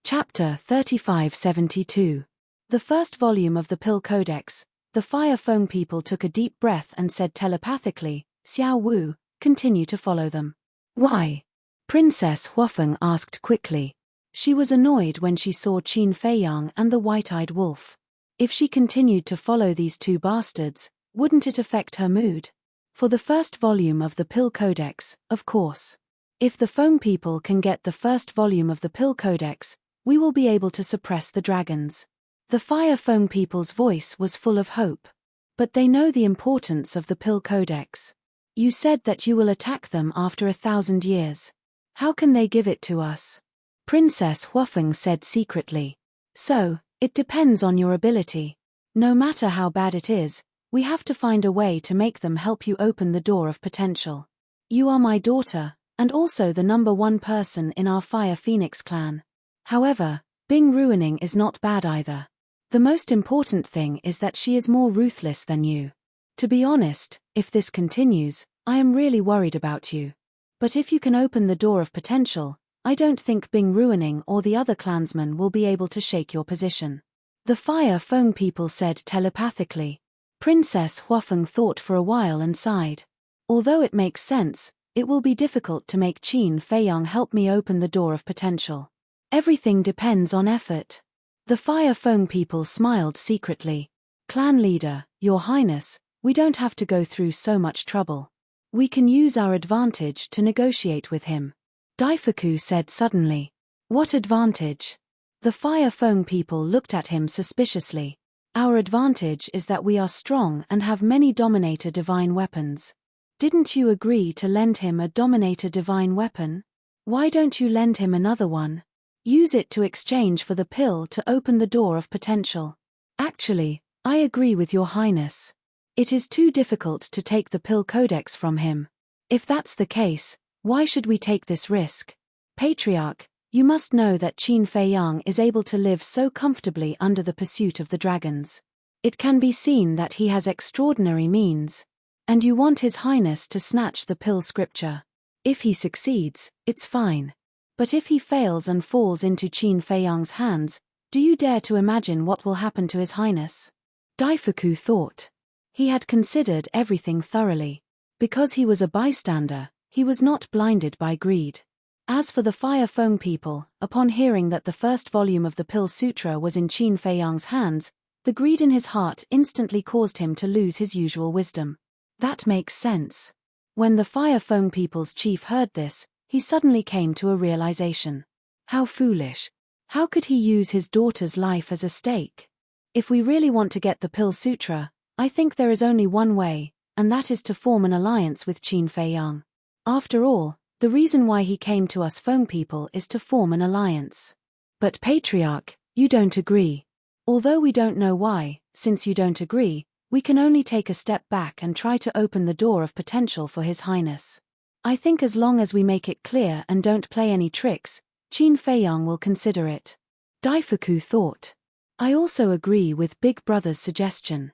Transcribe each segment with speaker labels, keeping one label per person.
Speaker 1: Chapter 3572. The first volume of the Pill Codex. The Fire Foam people took a deep breath and said telepathically, "Xiao Wu, continue to follow them." "Why?" Princess Huafeng asked quickly. She was annoyed when she saw Qin Feiyang and the white-eyed wolf. If she continued to follow these two bastards, wouldn't it affect her mood? For the first volume of the Pill Codex, of course. If the Foam people can get the first volume of the Pill Codex, we will be able to suppress the dragons. The Fire Foam people's voice was full of hope. But they know the importance of the Pill Codex. You said that you will attack them after 1,000 years. How can they give it to us? Princess Huafeng said secretly. So, it depends on your ability. No matter how bad it is, we have to find a way to make them help you open the door of potential. You are my daughter, and also the #1 person in our Fire Phoenix clan. However, Bing ruining is not bad either. The most important thing is that she is more ruthless than you. To be honest, if this continues, I am really worried about you. But if you can open the door of potential, I don't think Bing ruining or the other clansmen will be able to shake your position. The Fire Foam people said telepathically. Princess Huafeng thought for a while and sighed. Although it makes sense, it will be difficult to make Qin Feiyang help me open the door of potential. Everything depends on effort. The Fire Foam people smiled secretly. Clan leader, Your Highness, we don't have to go through so much trouble. We can use our advantage to negotiate with him. Daifuku said suddenly. What advantage? The Fire Foam people looked at him suspiciously. Our advantage is that we are strong and have many Dominator divine weapons. Didn't you agree to lend him a Dominator divine weapon? Why don't you lend him another one? Use it to exchange for the pill to open the door of potential. Actually, I agree with Your Highness. It is too difficult to take the Pill Codex from him. If that's the case, why should we take this risk? Patriarch, you must know that Qin Feiyang is able to live so comfortably under the pursuit of the dragons. It can be seen that he has extraordinary means. And you want His Highness to snatch the pill scripture. If he succeeds, it's fine. But if he fails and falls into Qin Feiyang's hands, do you dare to imagine what will happen to His Highness? Daifuku thought. He had considered everything thoroughly. Because he was a bystander, he was not blinded by greed. As for the Fire Foam people, upon hearing that the first volume of the Pill Sutra was in Qin Feiyang's hands, the greed in his heart instantly caused him to lose his usual wisdom. That makes sense. When the Fire Foam people's chief heard this, he suddenly came to a realization. How foolish. How could he use his daughter's life as a stake? If we really want to get the Pill Sutra, I think there is only one way, and that is to form an alliance with Qin Feiyang. After all, the reason why he came to us Foam people is to form an alliance. But Patriarch, you don't agree. Although we don't know why, since you don't agree, we can only take a step back and try to open the door of potential for His Highness. I think as long as we make it clear and don't play any tricks, Qin Feiyang will consider it. Daifuku thought. I also agree with Big Brother's suggestion.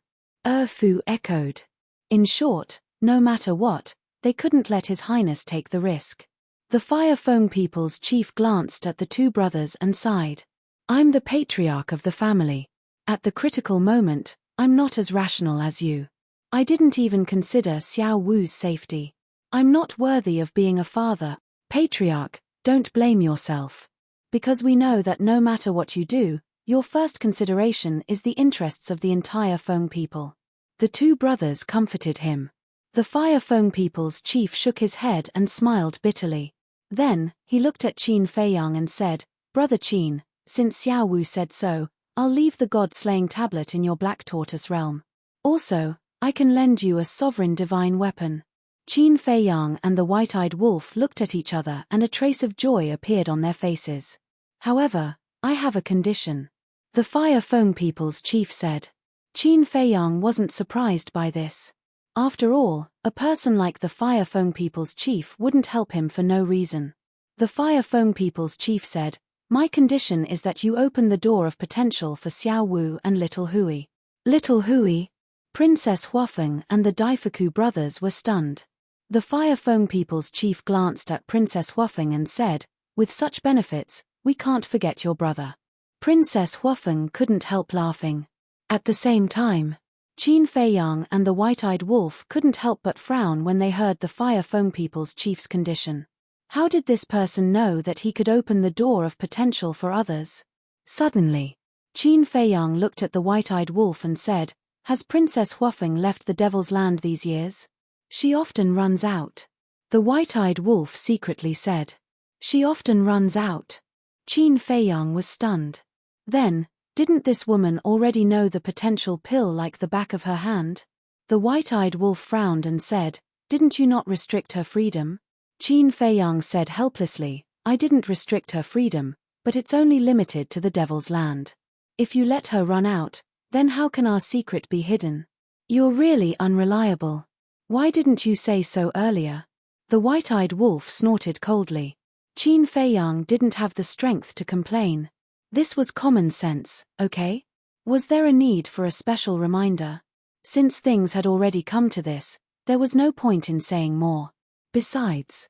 Speaker 1: Fu echoed. In short, no matter what, they couldn't let His Highness take the risk. The Fire Foam people's chief glanced at the two brothers and sighed. I'm the patriarch of the family. At the critical moment, I'm not as rational as you. I didn't even consider Xiao Wu's safety. I'm not worthy of being a father. Patriarch, don't blame yourself. Because we know that no matter what you do, your first consideration is the interests of the entire Foam people. The two brothers comforted him. The Fire Foam people's chief shook his head and smiled bitterly. Then, he looked at Qin Feiyang and said, Brother Qin, since Xiao Wu said so, I'll leave the god-slaying tablet in your Black Tortoise realm. Also, I can lend you a sovereign divine weapon. Qin Feiyang and the white-eyed wolf looked at each other and a trace of joy appeared on their faces. However, I have a condition. The Fire Foam people's chief said. Qin Feiyang wasn't surprised by this. After all, a person like the Fire Foam people's chief wouldn't help him for no reason. The Fire Foam people's chief said, My condition is that you open the door of potential for Xiao Wu and Little Hui. Little Hui? Princess Huafeng and the Daifuku brothers were stunned. The Fire Foam people's chief glanced at Princess Huafeng and said, With such benefits, we can't forget your brother. Princess Huafeng couldn't help laughing. At the same time, Qin Feiyang and the white-eyed wolf couldn't help but frown when they heard the Fire Feng people's chief's condition. How did this person know that he could open the door of potential for others? Suddenly, Qin Feiyang looked at the white-eyed wolf and said, "Has Princess Huafeng left the Devil's Land these years? She often runs out." The white-eyed wolf secretly said, "She often runs out." Qin Feiyang was stunned. Then, didn't this woman already know the potential pill like the back of her hand? The white-eyed wolf frowned and said, "Didn't you not restrict her freedom?" Qin Feiyang said helplessly, "I didn't restrict her freedom, but it's only limited to the Devil's Land. If you let her run out, then how can our secret be hidden? You're really unreliable. Why didn't you say so earlier?" The white-eyed wolf snorted coldly. Qin Feiyang didn't have the strength to complain. This was common sense, okay? Was there a need for a special reminder? Since things had already come to this, there was no point in saying more. Besides,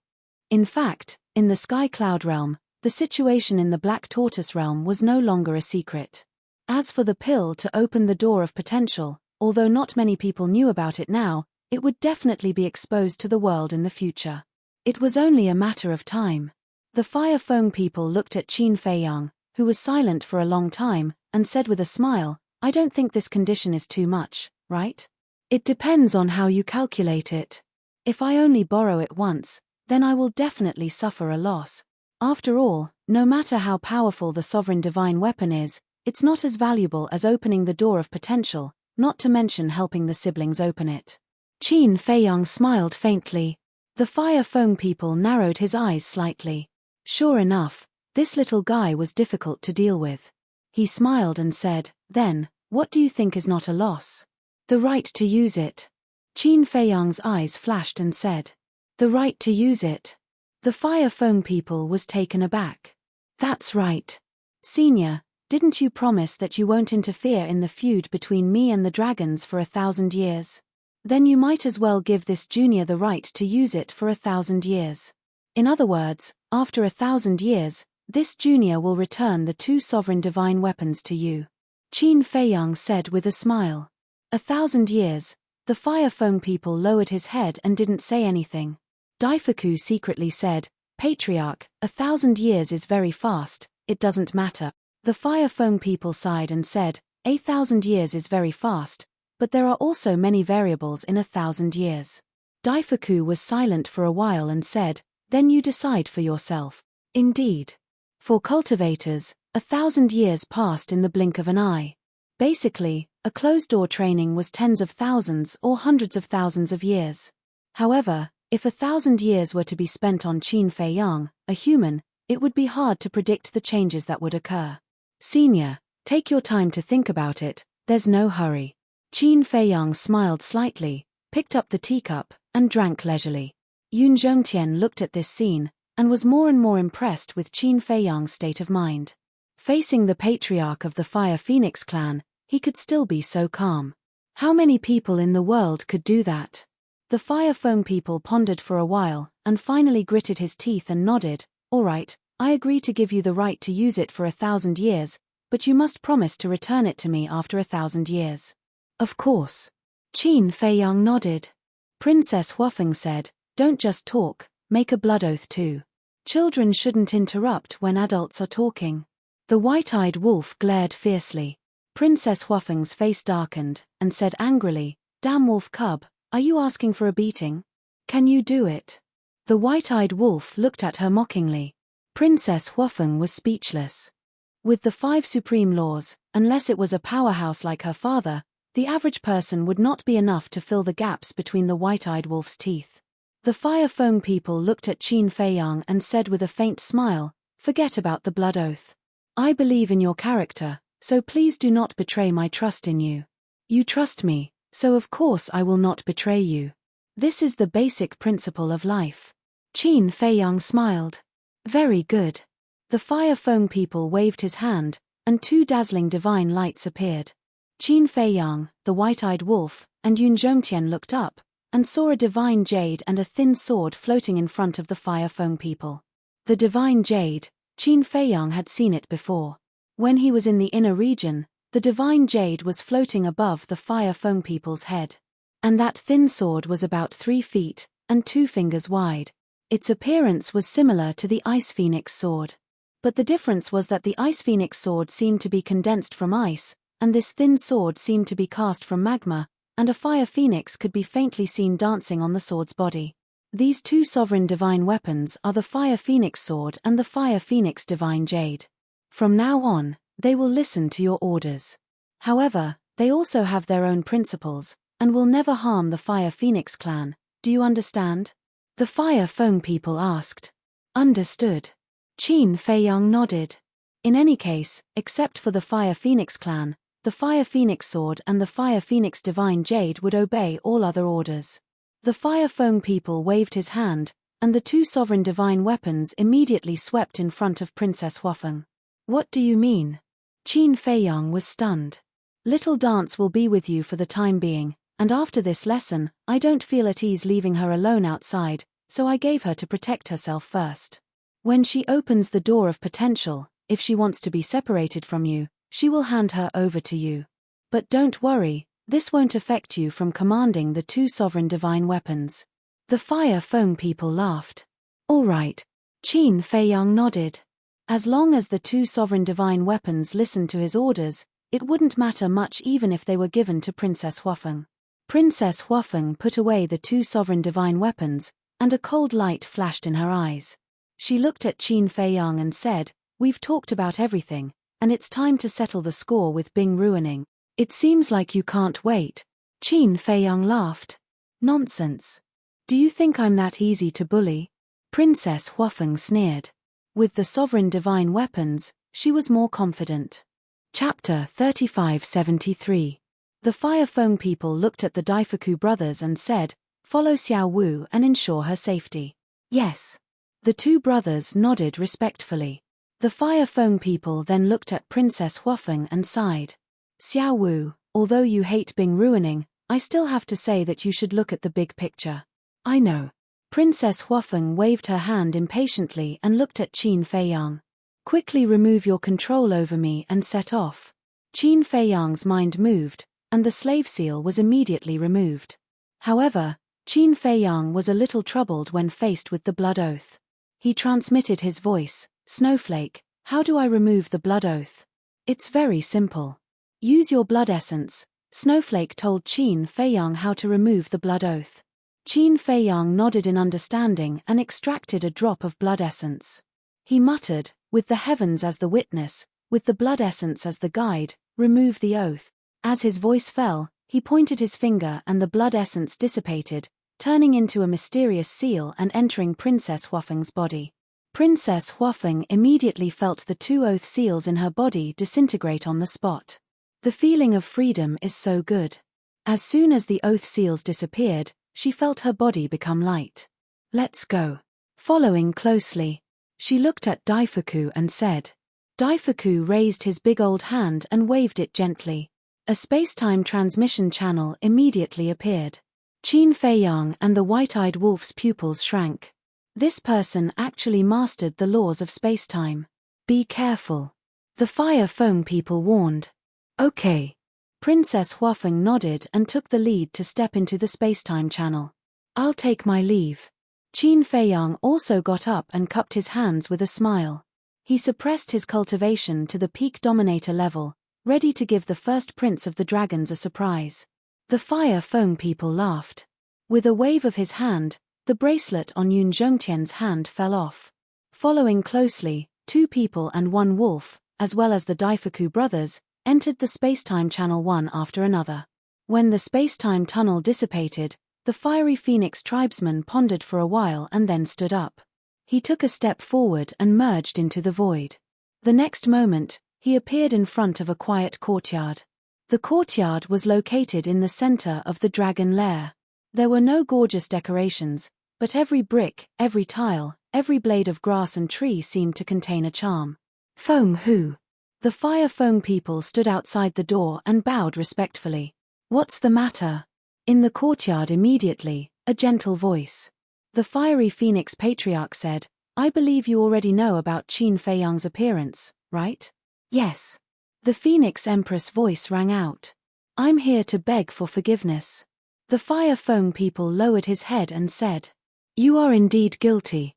Speaker 1: in fact, in the Sky Cloud realm, the situation in the Black Tortoise realm was no longer a secret. As for the pill to open the door of potential, although not many people knew about it now, it would definitely be exposed to the world in the future. It was only a matter of time. The Fire Feng people looked at Qin Feiyang, who was silent for a long time, and said with a smile, "I don't think this condition is too much, right? It depends on how you calculate it. If I only borrow it once, then I will definitely suffer a loss. After all, no matter how powerful the sovereign divine weapon is, it's not as valuable as opening the door of potential, not to mention helping the siblings open it." Qin Feiyang smiled faintly. The Fire Feng people narrowed his eyes slightly. Sure enough, this little guy was difficult to deal with. He smiled and said, "Then, what do you think is not a loss?" "The right to use it." Qin Feiyang's eyes flashed and said, "The right to use it." The Fire Feng people was taken aback. "That's right. Senior, didn't you promise that you won't interfere in the feud between me and the dragons for 1,000 years? Then you might as well give this junior the right to use it for 1,000 years. In other words, after 1,000 years, this junior will return the two sovereign divine weapons to you." Qin Feiyang said with a smile. 1,000 years. The Fire Feng people lowered his head and didn't say anything. Daifuku secretly said, "Patriarch, 1,000 years is very fast, it doesn't matter." The Fire Feng people sighed and said, "1,000 years is very fast, but there are also many variables in 1,000 years." Daifuku was silent for a while and said, "Then you decide for yourself." Indeed. For cultivators, 1,000 years passed in the blink of an eye. Basically, a closed-door training was tens of thousands or hundreds of thousands of years. However, if 1,000 years were to be spent on Qin Feiyang, a human, it would be hard to predict the changes that would occur. "Senior, take your time to think about it, there's no hurry." Qin Feiyang smiled slightly, picked up the teacup, and drank leisurely. Yun Zhongtian looked at this scene, and was more and more impressed with Qin Feiyang's state of mind. Facing the patriarch of the Fire Phoenix clan, he could still be so calm. How many people in the world could do that? The Fire Feng people pondered for a while, and finally gritted his teeth and nodded, "All right, I agree to give you the right to use it for 1,000 years, but you must promise to return it to me after 1,000 years." "Of course." Qin Feiyang nodded. Princess Huafeng said, "Don't just talk, make a blood oath too. Children shouldn't interrupt when adults are talking." The white-eyed wolf glared fiercely. Princess Huafeng's face darkened, and said angrily, "Damn wolf cub, are you asking for a beating? Can you do it?" The white-eyed wolf looked at her mockingly. Princess Huafeng was speechless. With the 5 supreme laws, unless it was a powerhouse like her father, the average person would not be enough to fill the gaps between the white-eyed wolf's teeth. The Fire Feng people looked at Qin Feiyang and said with a faint smile, "Forget about the blood oath. I believe in your character, so please do not betray my trust in you. You trust me, so of course I will not betray you. This is the basic principle of life." Qin Feiyang smiled. "Very good." The Fire Feng people waved his hand, and 2 dazzling divine lights appeared. Qin Feiyang, the white-eyed wolf, and Yun Zhongtian looked up, and saw a divine jade and a thin sword floating in front of the Fire Feng people. The divine jade, Qin Feiyang had seen it before. When he was in the inner region, the divine jade was floating above the fire Feng people's head. And that thin sword was about 3 feet, and 2 fingers wide. Its appearance was similar to the Ice Phoenix sword. But the difference was that the Ice Phoenix sword seemed to be condensed from ice, and this thin sword seemed to be cast from magma, and a fire phoenix could be faintly seen dancing on the sword's body. These 2 sovereign divine weapons are the Fire Phoenix Sword and the Fire Phoenix Divine Jade. From now on, they will listen to your orders. However, they also have their own principles, and will never harm the Fire Phoenix clan. Do you understand? The Fire Feng people asked. Understood. Qin Feiyang nodded. In any case, except for the Fire Phoenix clan, the Fire Phoenix Sword and the Fire Phoenix Divine Jade would obey all other orders. The Fire Feng people waved his hand, and the 2 sovereign divine weapons immediately swept in front of Princess Huafeng. What do you mean? Qin Feiyang was stunned. Little Dance will be with you for the time being, and after this lesson, I don't feel at ease leaving her alone outside, so I gave her to protect herself first. When she opens the door of potential, if she wants to be separated from you, she will hand her over to you. But don't worry, this won't affect you from commanding the 2 sovereign divine weapons. The Fire Feng people laughed. All right. Qin Feiyang nodded. As long as the 2 sovereign divine weapons listened to his orders, it wouldn't matter much even if they were given to Princess Huafeng. Princess Huafeng put away the 2 sovereign divine weapons, and a cold light flashed in her eyes. She looked at Qin Feiyang and said, "We've talked about everything, and it's time to settle the score with Bing ruining. It seems like you can't wait." Qin Feiyang laughed. Nonsense. Do you think I'm that easy to bully? Princess Huafeng sneered. With the sovereign divine weapons, she was more confident. Chapter 3573. The Fire Feng people looked at the Daifuku brothers and said, "Follow Xiao Wu and ensure her safety." Yes. The 2 brothers nodded respectfully. The Fire Feng people then looked at Princess Huafeng and sighed. "Xiao Wu, although you hate Bing ruining, I still have to say that you should look at the big picture." "I know." Princess Huafeng waved her hand impatiently and looked at Qin Feiyang. "Quickly remove your control over me and set off." Qin Feiyang's mind moved, and the slave seal was immediately removed. However, Qin Feiyang was a little troubled when faced with the blood oath. He transmitted his voice, "Snowflake, how do I remove the blood oath?" "It's very simple. Use your blood essence." Snowflake told Qin Feiyang how to remove the blood oath. Qin Feiyang nodded in understanding and extracted a drop of blood essence. He muttered, "With the heavens as the witness, with the blood essence as the guide, remove the oath." As his voice fell, he pointed his finger and the blood essence dissipated, turning into a mysterious seal and entering Princess Huafeng's body. Princess Huafeng immediately felt the 2 oath seals in her body disintegrate on the spot. The feeling of freedom is so good. As soon as the oath seals disappeared, she felt her body become light. "Let's go." Following closely, she looked at Daifuku and said. Daifuku raised his big old hand and waved it gently. A space-time transmission channel immediately appeared. Qin Feiyang and the white-eyed wolf's pupils shrank. This person actually mastered the laws of space-time. "Be careful," the Fire Feng people warned. "Okay." Princess Huafeng nodded and took the lead to step into the space-time channel. "I'll take my leave." Qin Feiyang also got up and cupped his hands with a smile. He suppressed his cultivation to the peak dominator level, ready to give the first prince of the dragons a surprise. The Fire Feng people laughed. With a wave of his hand, the bracelet on Yun Zhongtian's hand fell off. Following closely, 2 people and 1 wolf, as well as the Daifuku brothers, entered the space-time channel one after another. When the space-time tunnel dissipated, the fiery phoenix tribesman pondered for a while and then stood up. He took a step forward and merged into the void. The next moment, he appeared in front of a quiet courtyard. The courtyard was located in the center of the dragon lair. There were no gorgeous decorations, but every brick, every tile, every blade of grass and tree seemed to contain a charm. "Feng Hu." The Fire Feng people stood outside the door and bowed respectfully. "What's the matter?" In the courtyard immediately, a gentle voice. The fiery phoenix patriarch said, I believe you already know about Qin Feiyang's appearance, right? Yes. The Phoenix Empress voice rang out. I'm here to beg for forgiveness. The Fire Feng people lowered his head and said, You are indeed guilty.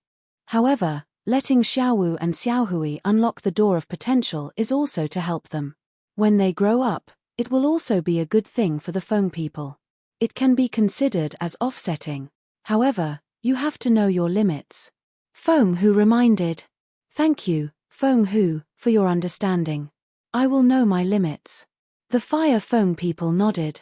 Speaker 1: However, letting Xiaowu and Xiaohui unlock the door of potential is also to help them. When they grow up, it will also be a good thing for the Feng people. It can be considered as offsetting. However, you have to know your limits. Feng Hu reminded. Thank you, Feng Hu, for your understanding. I will know my limits. The Fire Feng people nodded.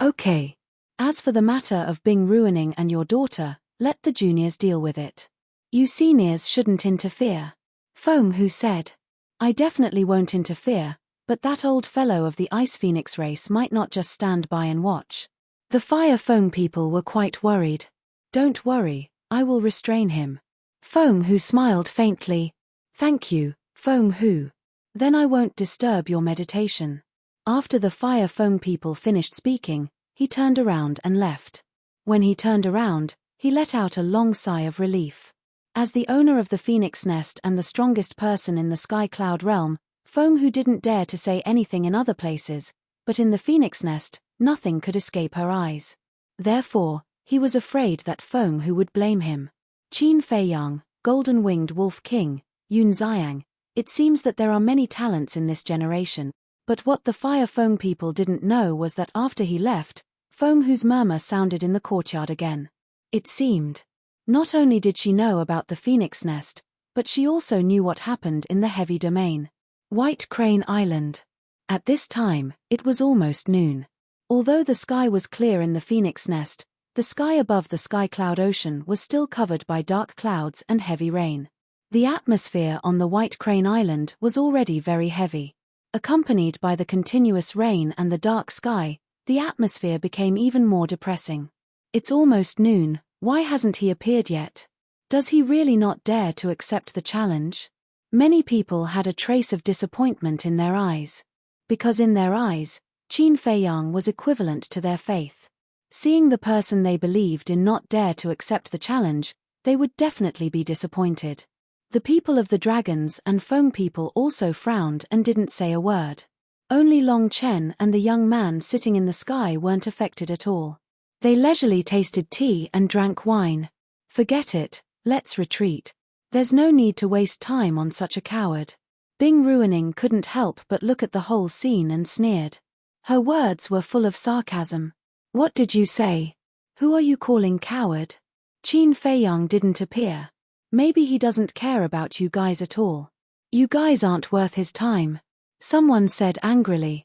Speaker 1: Okay. As for the matter of Bing ruining and your daughter, let the juniors deal with it. You seniors shouldn't interfere. Feng Hu said. I definitely won't interfere, but that old fellow of the Ice Phoenix race might not just stand by and watch. The Fire Feng people were quite worried. Don't worry, I will restrain him. Feng Hu smiled faintly. Thank you, Feng Hu. Then I won't disturb your meditation. After the Fire Feng people finished speaking, he turned around and left. When he turned around, he let out a long sigh of relief. As the owner of the Phoenix Nest and the strongest person in the Sky Cloud realm, Feng Hu didn't dare to say anything in other places, but in the Phoenix Nest, nothing could escape her eyes. Therefore, he was afraid that Feng Hu would blame him. Qin Feiyang, Golden-Winged Wolf King, Yun Xiang. It seems that there are many talents in this generation, but what the Fire Feng people didn't know was that after he left, Feng Hu's murmur sounded in the courtyard again. It seemed. Not only did she know about the Phoenix Nest, but she also knew what happened in the heavy domain. White Crane Island. At this time, it was almost noon. Although the sky was clear in the Phoenix Nest, the sky above the Sky Cloud Ocean was still covered by dark clouds and heavy rain. The atmosphere on the White Crane Island was already very heavy. Accompanied by the continuous rain and the dark sky, the atmosphere became even more depressing. It's almost noon, why hasn't he appeared yet? Does he really not dare to accept the challenge? Many people had a trace of disappointment in their eyes. Because in their eyes, Qin Feiyang was equivalent to their faith. Seeing the person they believed in not dare to accept the challenge, they would definitely be disappointed. The people of the dragons and Feng people also frowned and didn't say a word. Only Long Chen and the young man sitting in the sky weren't affected at all. They leisurely tasted tea and drank wine. Forget it, let's retreat. There's no need to waste time on such a coward. Bing Ruining couldn't help but look at the whole scene and sneered. Her words were full of sarcasm. What did you say? Who are you calling coward? Qin Feiyang didn't appear. Maybe he doesn't care about you guys at all. You guys aren't worth his time. Someone said angrily.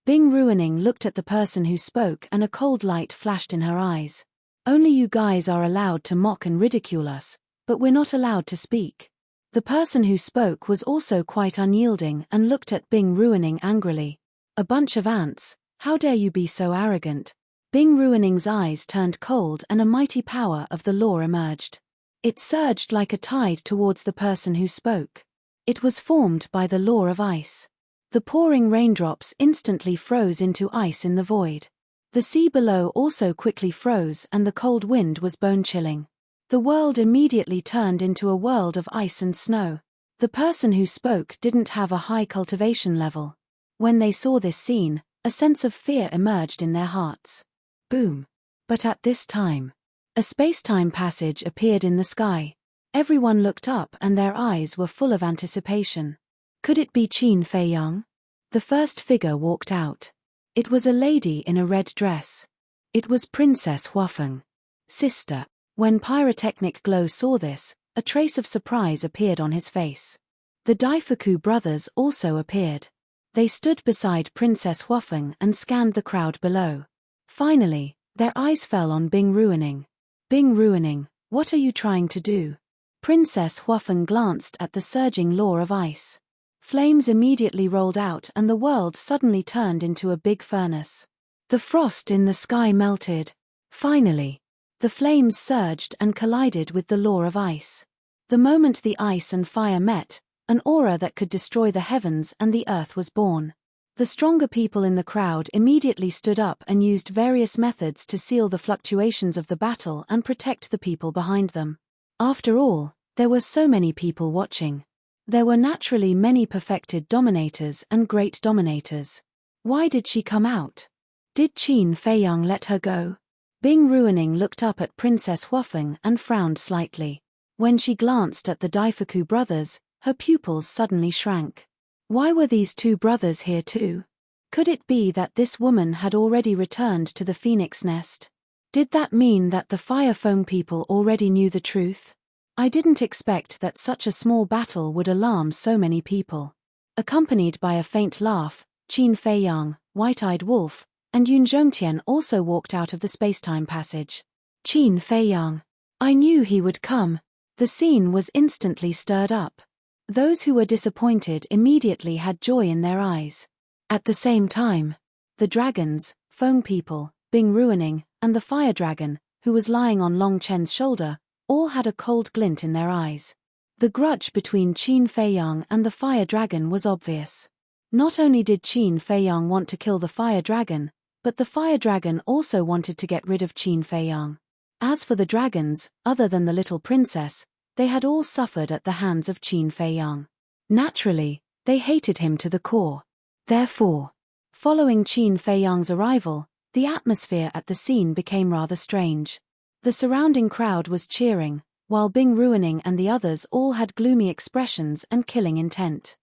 Speaker 1: Bing Ruining looked at the person who spoke and a cold light flashed in her eyes. Only you guys are allowed to mock and ridicule us, but we're not allowed to speak. The person who spoke was also quite unyielding and looked at Bing Ruining angrily. A bunch of ants, how dare you be so arrogant? Bing Ruining's eyes turned cold and a mighty power of the law emerged. It surged like a tide towards the person who spoke. It was formed by the law of ice. The pouring raindrops instantly froze into ice in the void. The sea below also quickly froze and the cold wind was bone-chilling. The world immediately turned into a world of ice and snow. The person who spoke didn't have a high cultivation level. When they saw this scene, a sense of fear emerged in their hearts. Boom. But at this time, a space-time passage appeared in the sky. Everyone looked up and their eyes were full of anticipation. Could it be Qin Feiyang? The first figure walked out. It was a lady in a red dress. It was Princess Huafeng. Sister. When Pyrotechnic Glow saw this, a trace of surprise appeared on his face. The Daifuku brothers also appeared. They stood beside Princess Huafeng and scanned the crowd below. Finally, their eyes fell on Bing Ruining. Bing Ruining, what are you trying to do? Princess Huafeng glanced at the surging law of ice. Flames immediately rolled out and the world suddenly turned into a big furnace. The frost in the sky melted. Finally, the flames surged and collided with the law of ice. The moment the ice and fire met, an aura that could destroy the heavens and the earth was born. The stronger people in the crowd immediately stood up and used various methods to seal the fluctuations of the battle and protect the people behind them. After all, There were so many people watching. There were naturally many perfected dominators and great dominators. Why did she come out? Did Qin Feiyang let her go? Bing Ruining looked up at Princess Huafeng and frowned slightly. When she glanced at the Daifuku brothers, her pupils suddenly shrank. Why were these two brothers here too? Could it be that this woman had already returned to the phoenix nest? Did that mean that the Fire Foam people already knew the truth? I didn't expect that such a small battle would alarm so many people. Accompanied by a faint laugh, Qin Feiyang, White-Eyed Wolf, and Yun Zhongtian also walked out of the spacetime passage. Qin Feiyang. I knew he would come. The scene was instantly stirred up. Those who were disappointed immediately had joy in their eyes. At the same time, the dragons, Foam people, Bing Ruining, and the Fire Dragon, who was lying on Long Chen's shoulder, all had a cold glint in their eyes. The grudge between Qin Feiyang and the Fire Dragon was obvious. Not only did Qin Feiyang want to kill the Fire Dragon, but the Fire Dragon also wanted to get rid of Qin Feiyang. As for the dragons, other than the little princess, they had all suffered at the hands of Qin Feiyang. Naturally, they hated him to the core. Therefore, following Qin Feiyang's arrival, the atmosphere at the scene became rather strange. The surrounding crowd was cheering, while Bing Ruining and the others all had gloomy expressions and killing intent.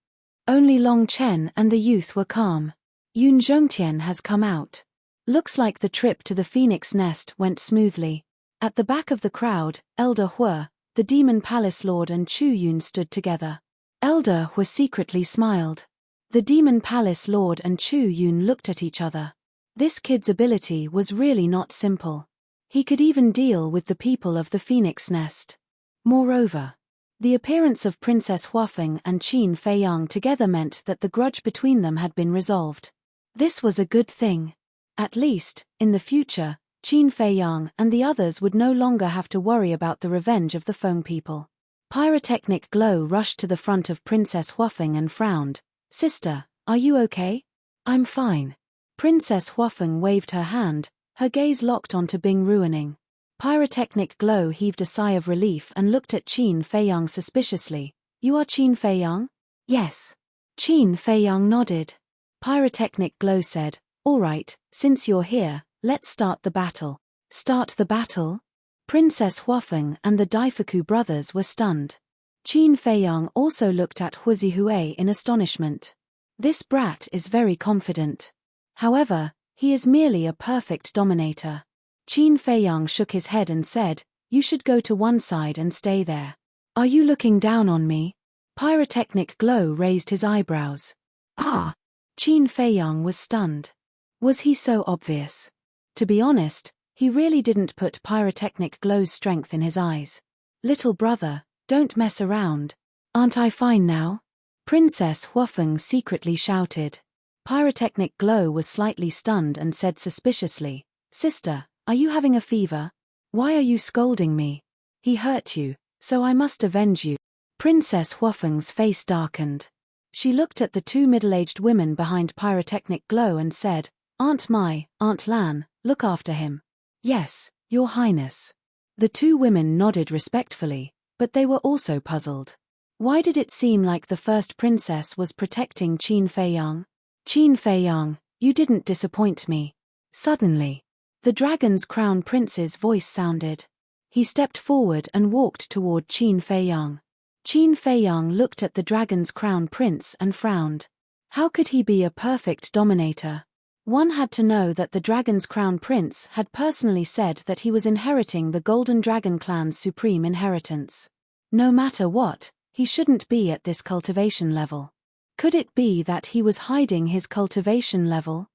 Speaker 1: Only Long Chen and the youth were calm. Yun Zhongtian has come out. Looks like the trip to the phoenix nest went smoothly. At the back of the crowd, Elder Hui, the Demon Palace Lord, and Chu Yun stood together. Elder Hui secretly smiled. The Demon Palace Lord and Chu Yun looked at each other. This kid's ability was really not simple. He could even deal with the people of the phoenix nest. Moreover, the appearance of Princess Huafeng and Qin Feiyang together meant that the grudge between them had been resolved. This was a good thing. At least, in the future, Qin Feiyang and the others would no longer have to worry about the revenge of the Foam people. Pyrotechnic Glow rushed to the front of Princess Huafeng and frowned. Sister, are you okay? I'm fine. Princess Huafeng waved her hand, her gaze locked onto Bing Ruining. Pyrotechnic Glow heaved a sigh of relief and looked at Qin Feiyang suspiciously. You are Qin Feiyang? Yes. Qin Feiyang nodded. Pyrotechnic Glow said, all right, since you're here, let's start the battle. Start the battle? Princess Huafeng and the Daifuku brothers were stunned. Qin Feiyang also looked at Huizihui in astonishment. This brat is very confident. However, he is merely a perfect dominator. Qin Feiyang shook his head and said, you should go to one side and stay there. Are you looking down on me? Pyrotechnic Glow raised his eyebrows. Ah! Qin Feiyang was stunned. Was he so obvious? To be honest, he really didn't put Pyrotechnic Glow's strength in his eyes. Little brother, don't mess around. Aren't I fine now? Princess Huafeng secretly shouted. Pyrotechnic Glow was slightly stunned and said suspiciously, Sister, are you having a fever? Why are you scolding me? He hurt you, so I must avenge you. Princess Huafeng's face darkened. She looked at the two middle-aged women behind Pyrotechnic Glow and said, Aunt Mai, Aunt Lan, look after him. Yes, Your Highness. The two women nodded respectfully, but they were also puzzled. Why did it seem like the first princess was protecting Qin Feiyang? Qin Feiyang, you didn't disappoint me. Suddenly, the dragon's crown prince's voice sounded. He stepped forward and walked toward Qin Feiyang. Qin Feiyang looked at the dragon's crown prince and frowned. How could he be a perfect dominator? One had to know that the dragon's crown prince had personally said that he was inheriting the Golden Dragon clan's supreme inheritance. No matter what, he shouldn't be at this cultivation level. Could it be that he was hiding his cultivation level?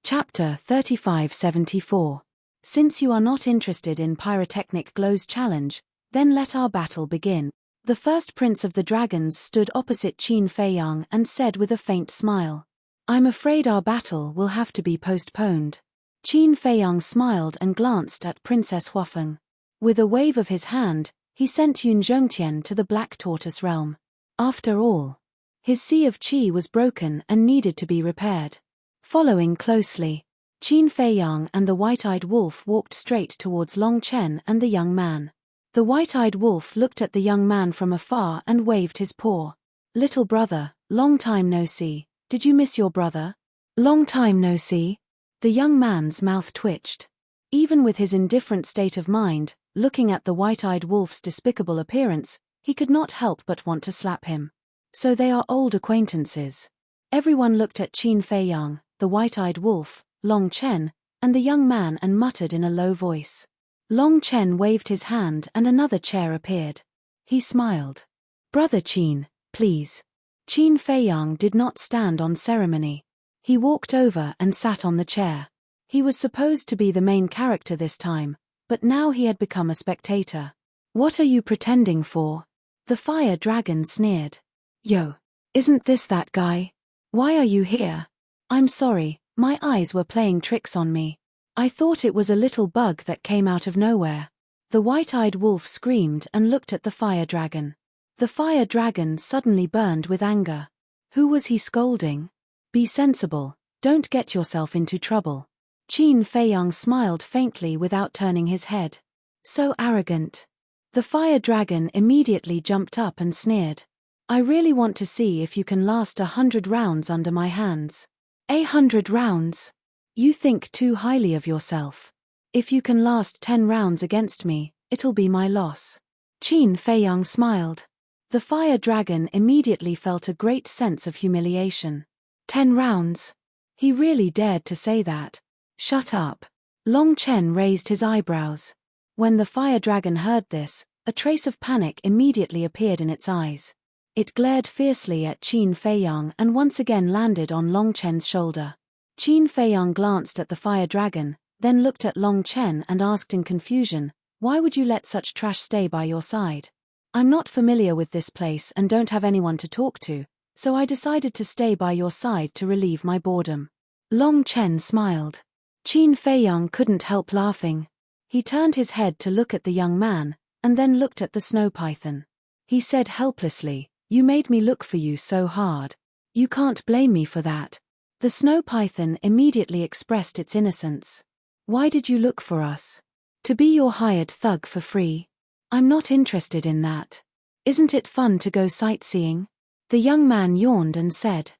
Speaker 1: Chapter 3574. Since you are not interested in Pyrotechnic Glow's challenge, then let our battle begin. The first prince of the dragons stood opposite Qin Feiyang and said with a faint smile, I'm afraid our battle will have to be postponed. Qin Feiyang smiled and glanced at Princess Huafeng. With a wave of his hand, he sent Yun Zhongtian to the Black Tortoise realm. After all, his Sea of Qi was broken and needed to be repaired. Following closely, Qin Feiyang and the White-Eyed Wolf walked straight towards Long Chen and the young man. The white-eyed wolf looked at the young man from afar and waved his paw. Little brother, long time no see. Did you miss your brother? Long time no see. The young man's mouth twitched. Even with his indifferent state of mind, looking at the white-eyed wolf's despicable appearance, he could not help but want to slap him. So they are old acquaintances. Everyone looked at Qin Feiyang, the white-eyed wolf, Long Chen, and the young man and muttered in a low voice. Long Chen waved his hand and another chair appeared. He smiled. Brother Qin, please. Qin Feiyang did not stand on ceremony. He walked over and sat on the chair. He was supposed to be the main character this time, but now he had become a spectator. What are you pretending for? The fire dragon sneered. Yo, isn't this that guy? Why are you here? I'm sorry, my eyes were playing tricks on me. I thought it was a little bug that came out of nowhere. The white-eyed wolf screamed and looked at the fire dragon. The fire dragon suddenly burned with anger. Who was he scolding? Be sensible, don't get yourself into trouble. Qin Feiyang smiled faintly without turning his head. So arrogant. The fire dragon immediately jumped up and sneered. I really want to see if you can last 100 rounds under my hands. 100 rounds? You think too highly of yourself. If you can last 10 rounds against me, it'll be my loss. Qin Feiyang smiled. The fire dragon immediately felt a great sense of humiliation. 10 rounds? He really dared to say that. Shut up. Long Chen raised his eyebrows. When the fire dragon heard this, a trace of panic immediately appeared in its eyes. It glared fiercely at Qin Feiyang and once again landed on Long Chen's shoulder. Qin Feiyang glanced at the fire dragon, then looked at Long Chen and asked in confusion, why would you let such trash stay by your side? I'm not familiar with this place and don't have anyone to talk to, so I decided to stay by your side to relieve my boredom. Long Chen smiled. Qin Feiyang couldn't help laughing. He turned his head to look at the young man, and then looked at the snow python. He said helplessly, you made me look for you so hard. You can't blame me for that. The snow python immediately expressed its innocence. Why did you look for us? To be your hired thug for free? I'm not interested in that. Isn't it fun to go sightseeing? The young man yawned and said.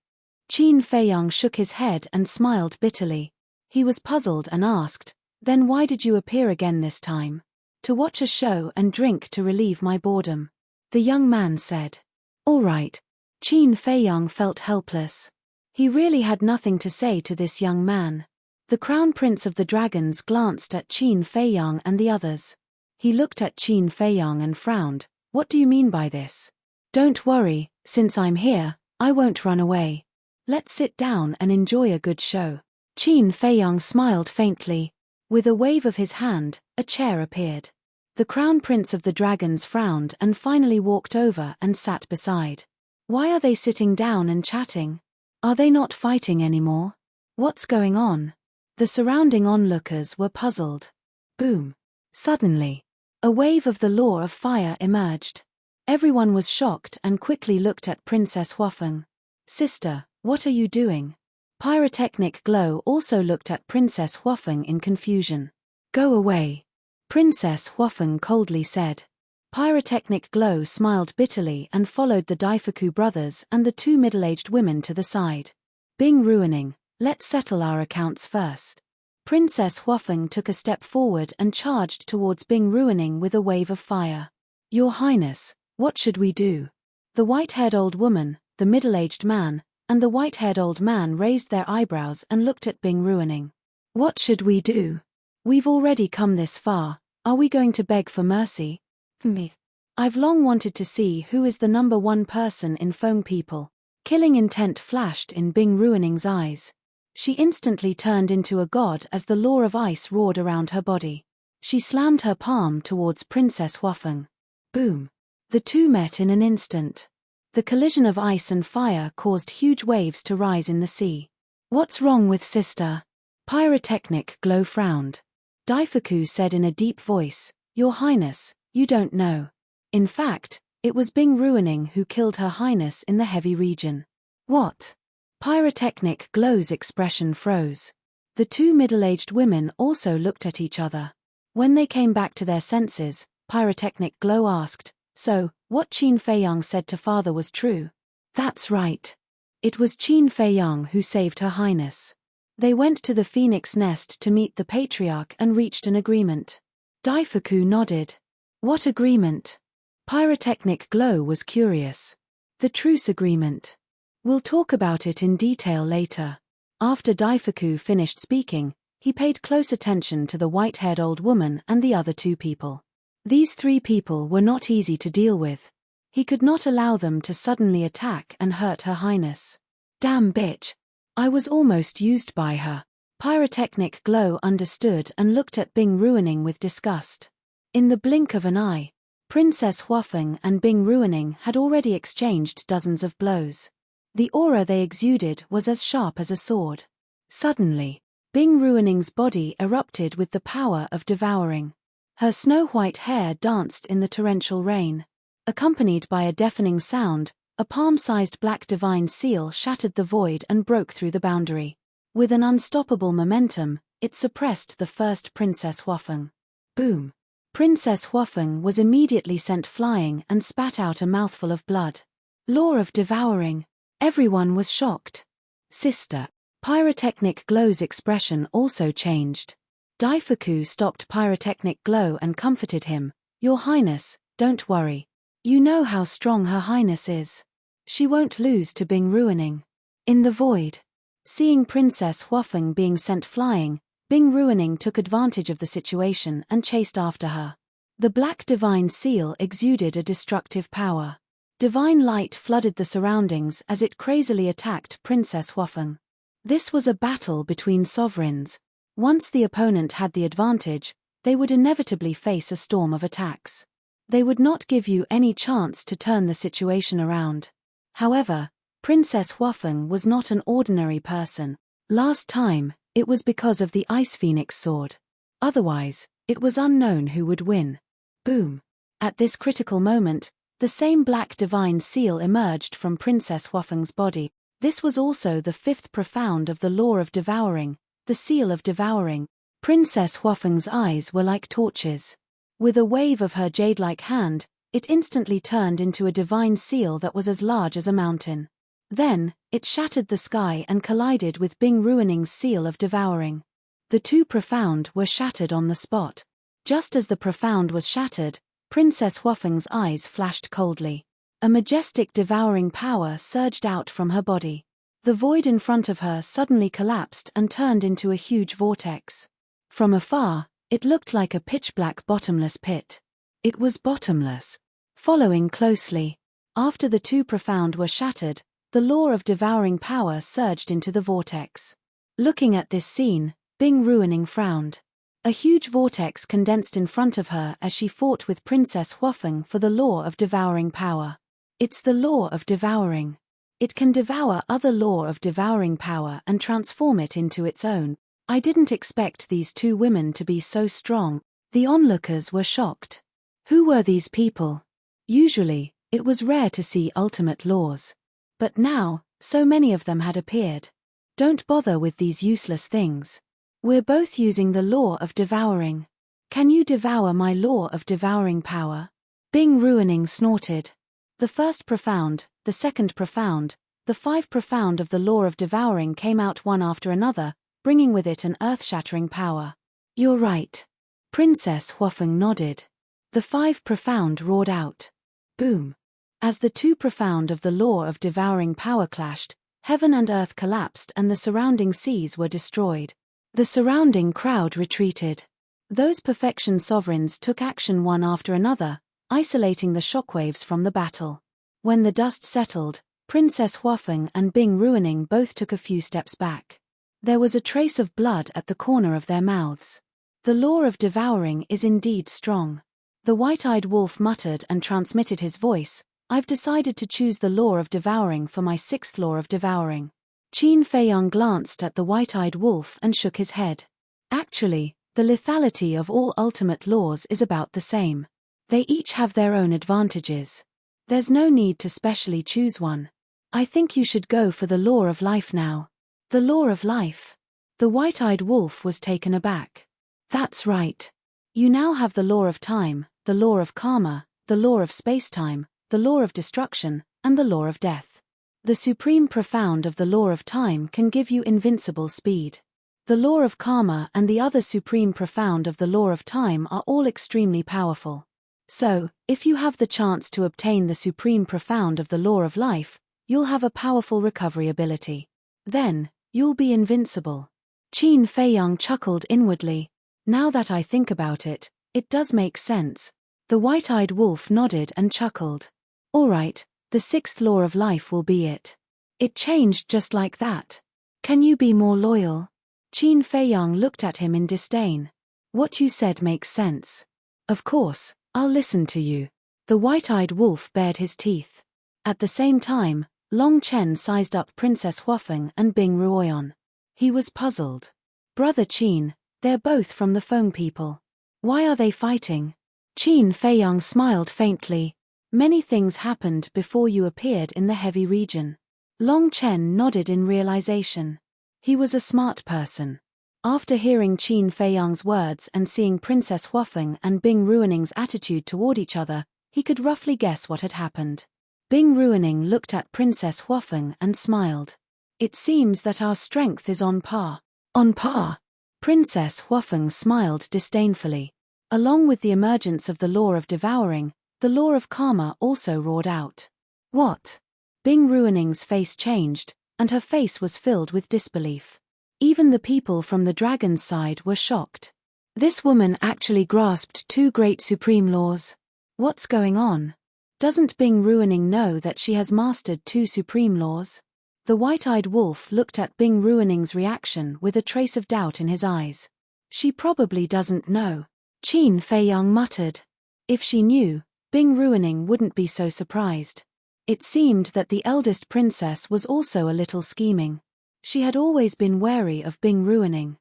Speaker 1: Qin Feiyang shook his head and smiled bitterly. He was puzzled and asked, then why did you appear again this time? To watch a show and drink to relieve my boredom. The young man said. All right. Qin Feiyang felt helpless. He really had nothing to say to this young man. The crown prince of the dragons glanced at Qin Feiyang and the others. He looked at Qin Feiyang and frowned. What do you mean by this? Don't worry, since I'm here, I won't run away. Let's sit down and enjoy a good show. Qin Feiyang smiled faintly. With a wave of his hand, a chair appeared. The crown prince of the dragons frowned and finally walked over and sat beside. Why are they sitting down and chatting? Are they not fighting anymore? What's going on? The surrounding onlookers were puzzled. Boom. Suddenly, a wave of the law of fire emerged. Everyone was shocked and quickly looked at Princess Huafeng. Sister, what are you doing? Pyrotechnic Glow also looked at Princess Huafeng in confusion. Go away. Princess Huafeng coldly said. Pyrotechnic Glow smiled bitterly and followed the Daifuku brothers and the two middle-aged women to the side. Bing ruining, let's settle our accounts first. Princess Huafeng took a step forward and charged towards Bing ruining with a wave of fire. Your Highness, what should we do? The white-haired old woman, the middle-aged man, and the white-haired old man raised their eyebrows and looked at Bing ruining. What should we do? We've already come this far, are we going to beg for mercy? Me. I've long wanted to see who is the number one person in Feng people. Killing intent flashed in Bing ruining's eyes. She instantly turned into a god as the law of ice roared around her body. She slammed her palm towards Princess Huafeng. Boom. The two met in an instant. The collision of ice and fire caused huge waves to rise in the sea. What's wrong with sister? Pyrotechnic Glow frowned. Daifuku said in a deep voice, Your Highness, you don't know. In fact, it was Bing ruining who killed Her Highness in the heavy region. What? Pyrotechnic Glow's expression froze. The two middle-aged women also looked at each other. When they came back to their senses, Pyrotechnic Glow asked. So, what Qin Feiyang said to father was true? That's right. It was Qin Feiyang who saved Her Highness. They went to the phoenix nest to meet the patriarch and reached an agreement. Daifuku nodded. What agreement? Pyrotechnic Glow was curious. The truce agreement. We'll talk about it in detail later. After Daifuku finished speaking, he paid close attention to the white-haired old woman and the other two people. These three people were not easy to deal with. He could not allow them to suddenly attack and hurt Her Highness. Damn bitch. I was almost used by her. Pyrotechnic Glow understood and looked at Bing Ruining with disgust. In the blink of an eye, Princess Huafeng and Bing Ruining had already exchanged dozens of blows. The aura they exuded was as sharp as a sword. Suddenly, Bing Ruining's body erupted with the power of devouring. Her snow-white hair danced in the torrential rain. Accompanied by a deafening sound, a palm-sized black divine seal shattered the void and broke through the boundary. With an unstoppable momentum, it suppressed the first Princess Huafeng. Boom! Princess Huafeng was immediately sent flying and spat out a mouthful of blood. Law of devouring. Everyone was shocked. Sister. Pyrotechnic Glow's expression also changed. Daifuku stopped Pyrotechnic Glow and comforted him. Your Highness, don't worry. You know how strong Her Highness is. She won't lose to Bing Ruining. In the void. Seeing Princess Huafeng being sent flying, Bing Ruining took advantage of the situation and chased after her. The black divine seal exuded a destructive power. Divine light flooded the surroundings as it crazily attacked Princess Huafeng. This was a battle between sovereigns. Once the opponent had the advantage, they would inevitably face a storm of attacks. They would not give you any chance to turn the situation around. However, Princess Huafeng was not an ordinary person. Last time, it was because of the Ice Phoenix sword. Otherwise, it was unknown who would win. Boom! At this critical moment, the same black divine seal emerged from Princess Huafeng's body. This was also the fifth profound of the law of devouring, the seal of devouring. Princess Huafeng's eyes were like torches. With a wave of her jade-like hand, it instantly turned into a divine seal that was as large as a mountain. Then, it shattered the sky and collided with Bing Ruining's seal of devouring. The two profound were shattered on the spot. Just as the profound was shattered, Princess Huafeng's eyes flashed coldly. A majestic devouring power surged out from her body. The void in front of her suddenly collapsed and turned into a huge vortex. From afar, it looked like a pitch-black bottomless pit. It was bottomless. Following closely, after the two profound were shattered, the law of devouring power surged into the vortex. Looking at this scene, Bing Ruining frowned. A huge vortex condensed in front of her as she fought with Princess Huafeng for the law of devouring power. It's the law of devouring. It can devour other law of devouring power and transform it into its own. I didn't expect these two women to be so strong. The onlookers were shocked. Who were these people? Usually, it was rare to see ultimate laws. But now, so many of them had appeared. Don't bother with these useless things. We're both using the law of devouring. Can you devour my law of devouring power? Bing Ruining snorted. The first profound, the second profound, the 5 profound of the law of devouring came out one after another, bringing with it an earth-shattering power. You're right. Princess Huafeng nodded. The 5 profound roared out. Boom. As the 2 profound of the law of devouring power clashed, heaven and earth collapsed and the surrounding seas were destroyed. The surrounding crowd retreated. Those perfection sovereigns took action one after another, isolating the shockwaves from the battle. When the dust settled, Princess Huafeng and Bing Ruining both took a few steps back. There was a trace of blood at the corner of their mouths. The law of devouring is indeed strong. The white-eyed wolf muttered and transmitted his voice. I've decided to choose the law of devouring for my 6th law of devouring. Qin Feiyang glanced at the white-eyed wolf and shook his head. Actually, the lethality of all ultimate laws is about the same. They each have their own advantages. There's no need to specially choose one. I think you should go for the law of life now. The law of life. The white-eyed wolf was taken aback. That's right. You now have the law of time, the law of karma, the law of spacetime, the law of destruction, and the law of death. The supreme profound of the law of time can give you invincible speed. The law of karma and the other supreme profound of the law of time are all extremely powerful. So, if you have the chance to obtain the supreme profound of the law of life, you'll have a powerful recovery ability. Then, you'll be invincible. Qin Feiyang chuckled inwardly. Now that I think about it, it does make sense. The white-eyed wolf nodded and chuckled. All right, the sixth law of life will be it. It changed just like that. Can you be more loyal? Qin Feiyang looked at him in disdain. What you said makes sense. Of course, I'll listen to you. The white-eyed wolf bared his teeth. At the same time, Long Chen sized up Princess Huafeng and Bing Ruoyan. He was puzzled. Brother Qin, they're both from the Feng people. Why are they fighting? Qin Feiyang smiled faintly. Many things happened before you appeared in the heavy region. Long Chen nodded in realization. He was a smart person. After hearing Qin Feiyang's words and seeing Princess Huafeng and Bing Ruoning's attitude toward each other, he could roughly guess what had happened. Bing Ruoning looked at Princess Huafeng and smiled. It seems that our strength is on par. On par? Princess Huafeng smiled disdainfully. Along with the emergence of the law of devouring, the law of karma also roared out. What? Bing Ruoning's face changed, and her face was filled with disbelief. Even the people from the dragon's side were shocked. This woman actually grasped two great supreme laws. What's going on? Doesn't Bing Ruoning know that she has mastered two supreme laws? The white-eyed wolf looked at Bing Ruoning's reaction with a trace of doubt in his eyes. She probably doesn't know. Qin Feiyang muttered. If she knew, Bing Ruoning wouldn't be so surprised. It seemed that the eldest princess was also a little scheming. She had always been wary of Bing Ruoning.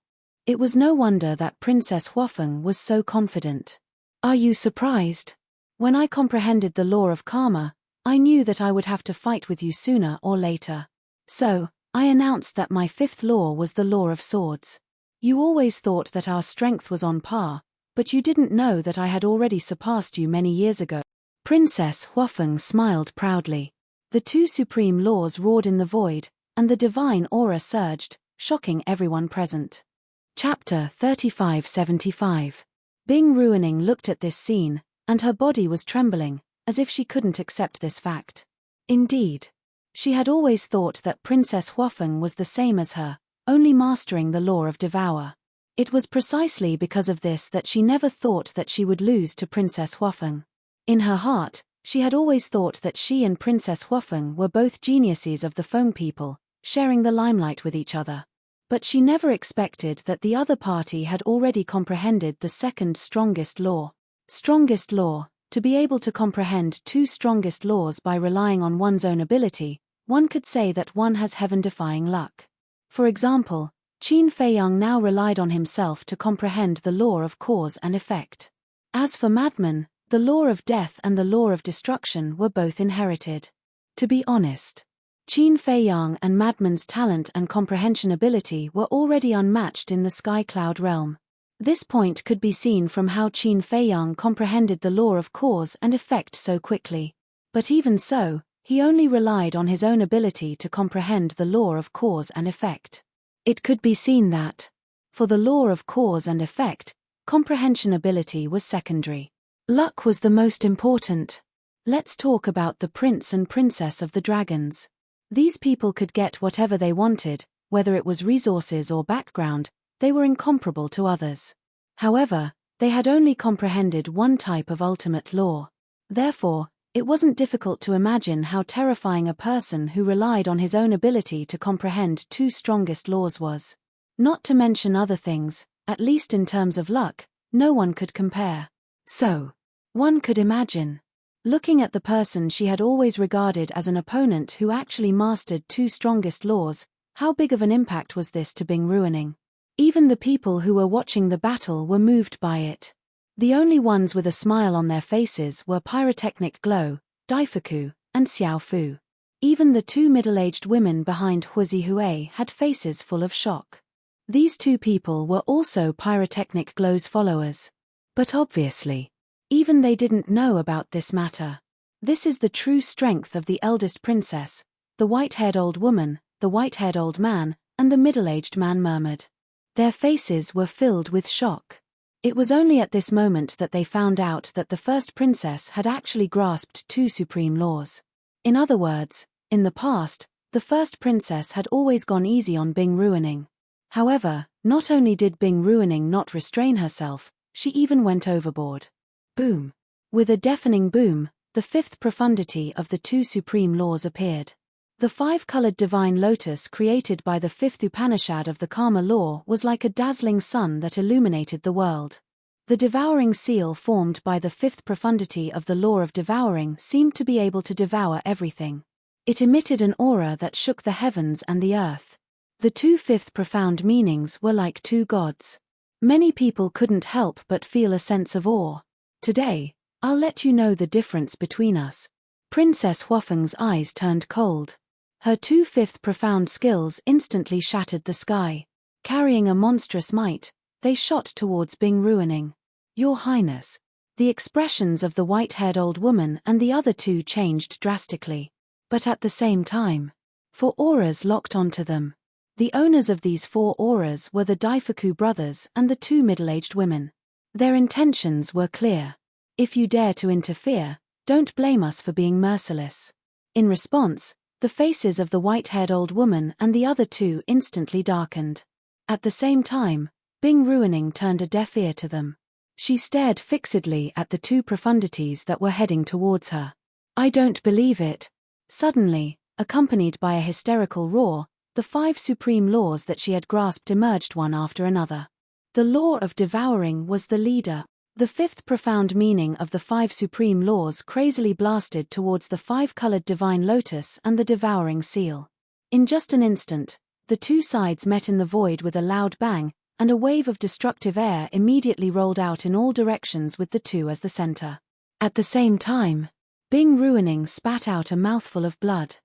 Speaker 1: It was no wonder that Princess Huafeng was so confident. Are you surprised? When I comprehended the law of karma, I knew that I would have to fight with you sooner or later. So, I announced that my fifth law was the law of swords. You always thought that our strength was on par, but you didn't know that I had already surpassed you many years ago. Princess Huafeng smiled proudly. The two supreme laws roared in the void, and the divine aura surged, shocking everyone present. Chapter 3575. Bing Ruoning looked at this scene, and her body was trembling, as if she couldn't accept this fact. Indeed. She had always thought that Princess Huafeng was the same as her, only mastering the law of devour. It was precisely because of this that she never thought that she would lose to Princess Huafeng. In her heart, she had always thought that she and Princess Huafeng were both geniuses of the Feng people, sharing the limelight with each other. But she never expected that the other party had already comprehended the second strongest law. Strongest law, to be able to comprehend two strongest laws by relying on one's own ability, one could say that one has heaven-defying luck. For example, Qin Feiyang now relied on himself to comprehend the law of cause and effect. As for madmen, the law of death and the law of destruction were both inherited. To be honest, Qin Feiyang and madmen's talent and comprehension ability were already unmatched in the sky cloud realm. This point could be seen from how Qin Feiyang comprehended the law of cause and effect so quickly. But even so, he only relied on his own ability to comprehend the law of cause and effect. It could be seen that, for the law of cause and effect, comprehension ability was secondary. Luck was the most important. Let's talk about the prince and princess of the dragons. These people could get whatever they wanted, whether it was resources or background. They were incomparable to others. However, they had only comprehended one type of ultimate law. Therefore, it wasn't difficult to imagine how terrifying a person who relied on his own ability to comprehend two strongest laws was. Not to mention other things, at least in terms of luck, no one could compare. So, one could imagine. Looking at the person she had always regarded as an opponent who actually mastered two strongest laws, how big of an impact was this to Bing Ruoning? Even the people who were watching the battle were moved by it. The only ones with a smile on their faces were Pyrotechnic Glow, Daifuku, and Xiao Fu. Even the two middle-aged women behind Huozi Hui had faces full of shock. These two people were also Pyrotechnic Glow's followers. But obviously, Even they didn't know about this matter. This is the true strength of the eldest princess, the white-haired old woman, the white-haired old man, and the middle-aged man murmured. Their faces were filled with shock. It was only at this moment that they found out that the first princess had actually grasped two supreme laws. In other words, in the past, the first princess had always gone easy on Bing Ruining. However, not only did Bing Ruining not restrain herself, she even went overboard. Boom. With a deafening boom, the fifth profundity of the two supreme laws appeared. The five-colored divine lotus created by the fifth Upanishad of the Karma law was like a dazzling sun that illuminated the world. The devouring seal formed by the fifth profundity of the law of devouring seemed to be able to devour everything. It emitted an aura that shook the heavens and the earth. The two fifth profound meanings were like two gods. Many people couldn't help but feel a sense of awe. Today, I'll let you know the difference between us. Princess Huofeng's eyes turned cold. Her two fifth profound skills instantly shattered the sky. Carrying a monstrous might, they shot towards Bing Ruining. Your Highness. The expressions of the white-haired old woman and the other two changed drastically. But at the same time, four auras locked onto them. The owners of these four auras were the Daifuku brothers and the two middle-aged women. Their intentions were clear. If you dare to interfere, don't blame us for being merciless. In response, the faces of the white-haired old woman and the other two instantly darkened. At the same time, Bing Ruining turned a deaf ear to them. She stared fixedly at the two profundities that were heading towards her. I don't believe it. Suddenly, accompanied by a hysterical roar, the five supreme laws that she had grasped emerged one after another. The law of devouring was the leader. The fifth profound meaning of the five supreme laws crazily blasted towards the five-colored divine lotus and the devouring seal. In just an instant, the two sides met in the void with a loud bang, and a wave of destructive air immediately rolled out in all directions with the two as the center. At the same time, Bing Ruining spat out a mouthful of blood.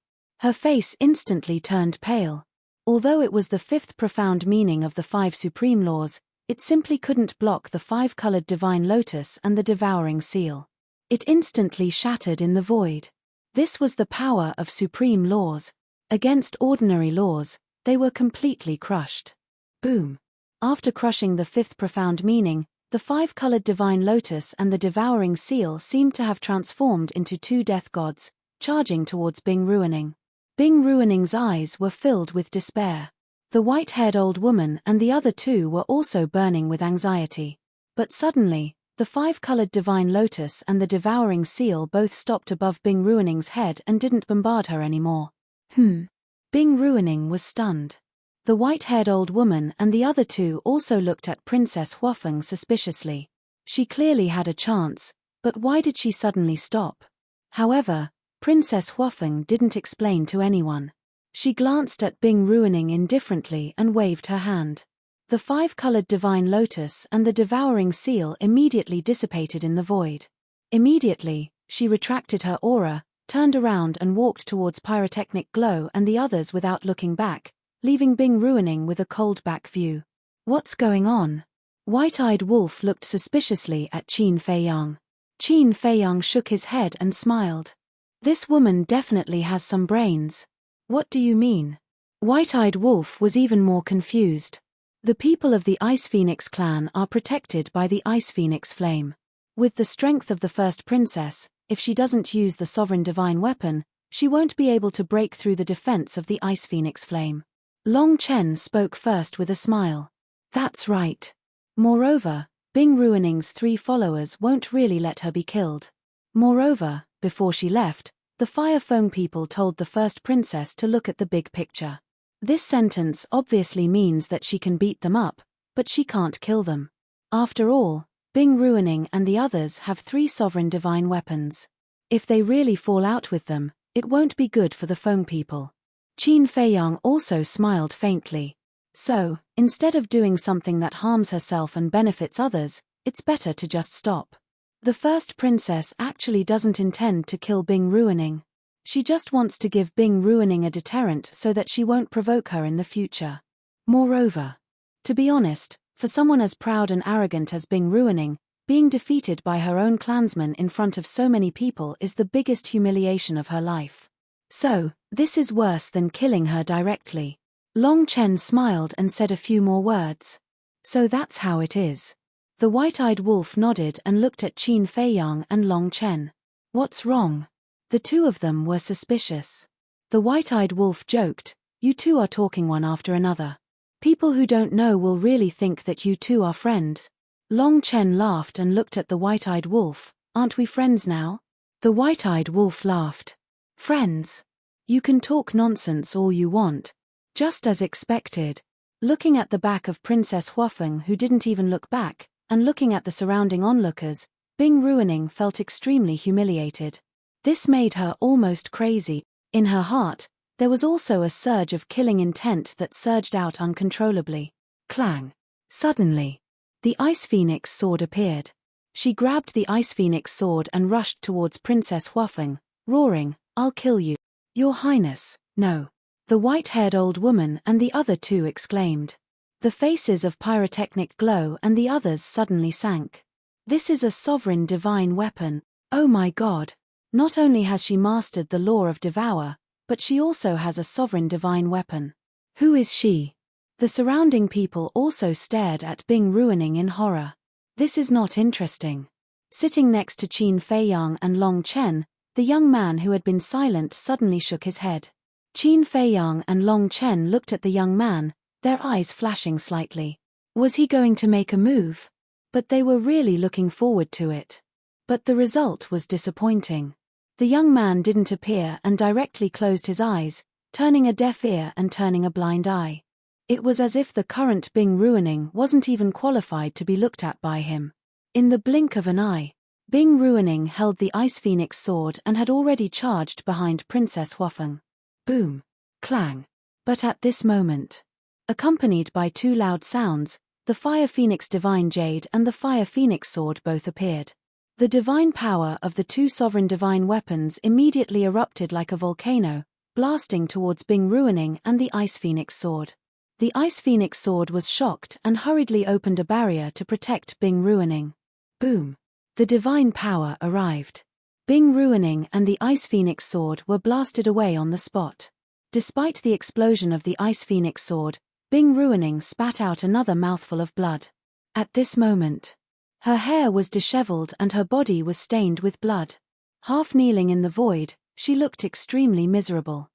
Speaker 1: Her face instantly turned pale. Although it was the fifth profound meaning of the five supreme laws, it simply couldn't block the five-colored divine lotus and the devouring seal. It instantly shattered in the void. This was the power of supreme laws. Against ordinary laws, they were completely crushed. Boom. After crushing the fifth profound meaning, the five-colored divine lotus and the devouring seal seemed to have transformed into two death gods, charging towards Bing Ruining. Bing Ruining's eyes were filled with despair. The white-haired old woman and the other two were also burning with anxiety. But suddenly, the five-colored divine lotus and the devouring seal both stopped above Bing Ruining's head and didn't bombard her anymore. Bing Ruining was stunned. The white-haired old woman and the other two also looked at Princess Huofeng suspiciously. She clearly had a chance, but why did she suddenly stop? However, Princess Huofeng didn't explain to anyone. She glanced at Bing Ruining indifferently and waved her hand. The five-colored divine lotus and the devouring seal immediately dissipated in the void. Immediately, she retracted her aura, turned around and walked towards Pyrotechnic Glow and the others without looking back, leaving Bing Ruining with a cold back view. What's going on? White-eyed Wolf looked suspiciously at Qin Feiyang. Qin Feiyang shook his head and smiled. This woman definitely has some brains. What do you mean? White-eyed Wolf was even more confused. The people of the Ice Phoenix clan are protected by the Ice Phoenix flame. With the strength of the first princess, if she doesn't use the sovereign divine weapon, she won't be able to break through the defense of the Ice Phoenix flame. Long Chen spoke first with a smile. That's right. Moreover, Bing Ruining's three followers won't really let her be killed. Moreover, before she left, the Fire Feng people told the first princess to look at the big picture. This sentence obviously means that she can beat them up, but she can't kill them. After all, Bing Ruining and the others have three sovereign divine weapons. If they really fall out with them, it won't be good for the Feng people. Qin Feiyang also smiled faintly. So, instead of doing something that harms herself and benefits others, it's better to just stop. The first princess actually doesn't intend to kill Bing Ruining. She just wants to give Bing Ruining a deterrent so that she won't provoke her in the future. Moreover, to be honest, for someone as proud and arrogant as Bing Ruining, Being defeated by her own clansmen in front of so many people is the biggest humiliation of her life. So, this is worse than killing her directly. Long Chen smiled and said a few more words. So that's how it is. The white-eyed wolf nodded and looked at Qin Feiyang and Long Chen. What's wrong? The two of them were suspicious. The white-eyed wolf joked, you two are talking one after another. People who don't know will really think that you two are friends. Long Chen laughed and looked at the white-eyed wolf, aren't we friends now? The white-eyed wolf laughed. Friends? You can talk nonsense all you want. Just as expected. Looking at the back of Princess Huafeng, who didn't even look back, and looking at the surrounding onlookers, Bing Ruining felt extremely humiliated. This made her almost crazy. In her heart, there was also a surge of killing intent that surged out uncontrollably. Clang. Suddenly, the Ice Phoenix sword appeared. She grabbed the Ice Phoenix sword and rushed towards Princess Huafeng, roaring, I'll kill you. Your Highness, no. The white-haired old woman and the other two exclaimed. The faces of Pyrotechnic Glow and the others suddenly sank. This is a sovereign divine weapon. Oh my god. Not only has she mastered the law of Devour, but she also has a sovereign divine weapon. Who is she? The surrounding people also stared at Bing Ruining in horror. This is not interesting. Sitting next to Qin Feiyang and Long Chen, the young man who had been silent suddenly shook his head. Qin Feiyang and Long Chen looked at the young man, their eyes flashing slightly. Was he going to make a move? But they were really looking forward to it. But the result was disappointing. The young man didn't appear and directly closed his eyes, turning a deaf ear and turning a blind eye. It was as if the current Bing Ruining wasn't even qualified to be looked at by him. In the blink of an eye, Bing Ruining held the Ice Phoenix sword and had already charged behind Princess Huafeng. Boom. Clang. But at this moment, accompanied by two loud sounds, the Fire Phoenix Divine Jade and the Fire Phoenix Sword both appeared. The divine power of the two sovereign divine weapons immediately erupted like a volcano, blasting towards Bing Ruining and the Ice Phoenix Sword. The Ice Phoenix Sword was shocked and hurriedly opened a barrier to protect Bing Ruining. Boom. The divine power arrived. Bing Ruining and the Ice Phoenix Sword were blasted away on the spot. Despite the explosion of the Ice Phoenix Sword, Bing Ruining spat out another mouthful of blood. At this moment, her hair was disheveled and her body was stained with blood. Half kneeling in the void, she looked extremely miserable.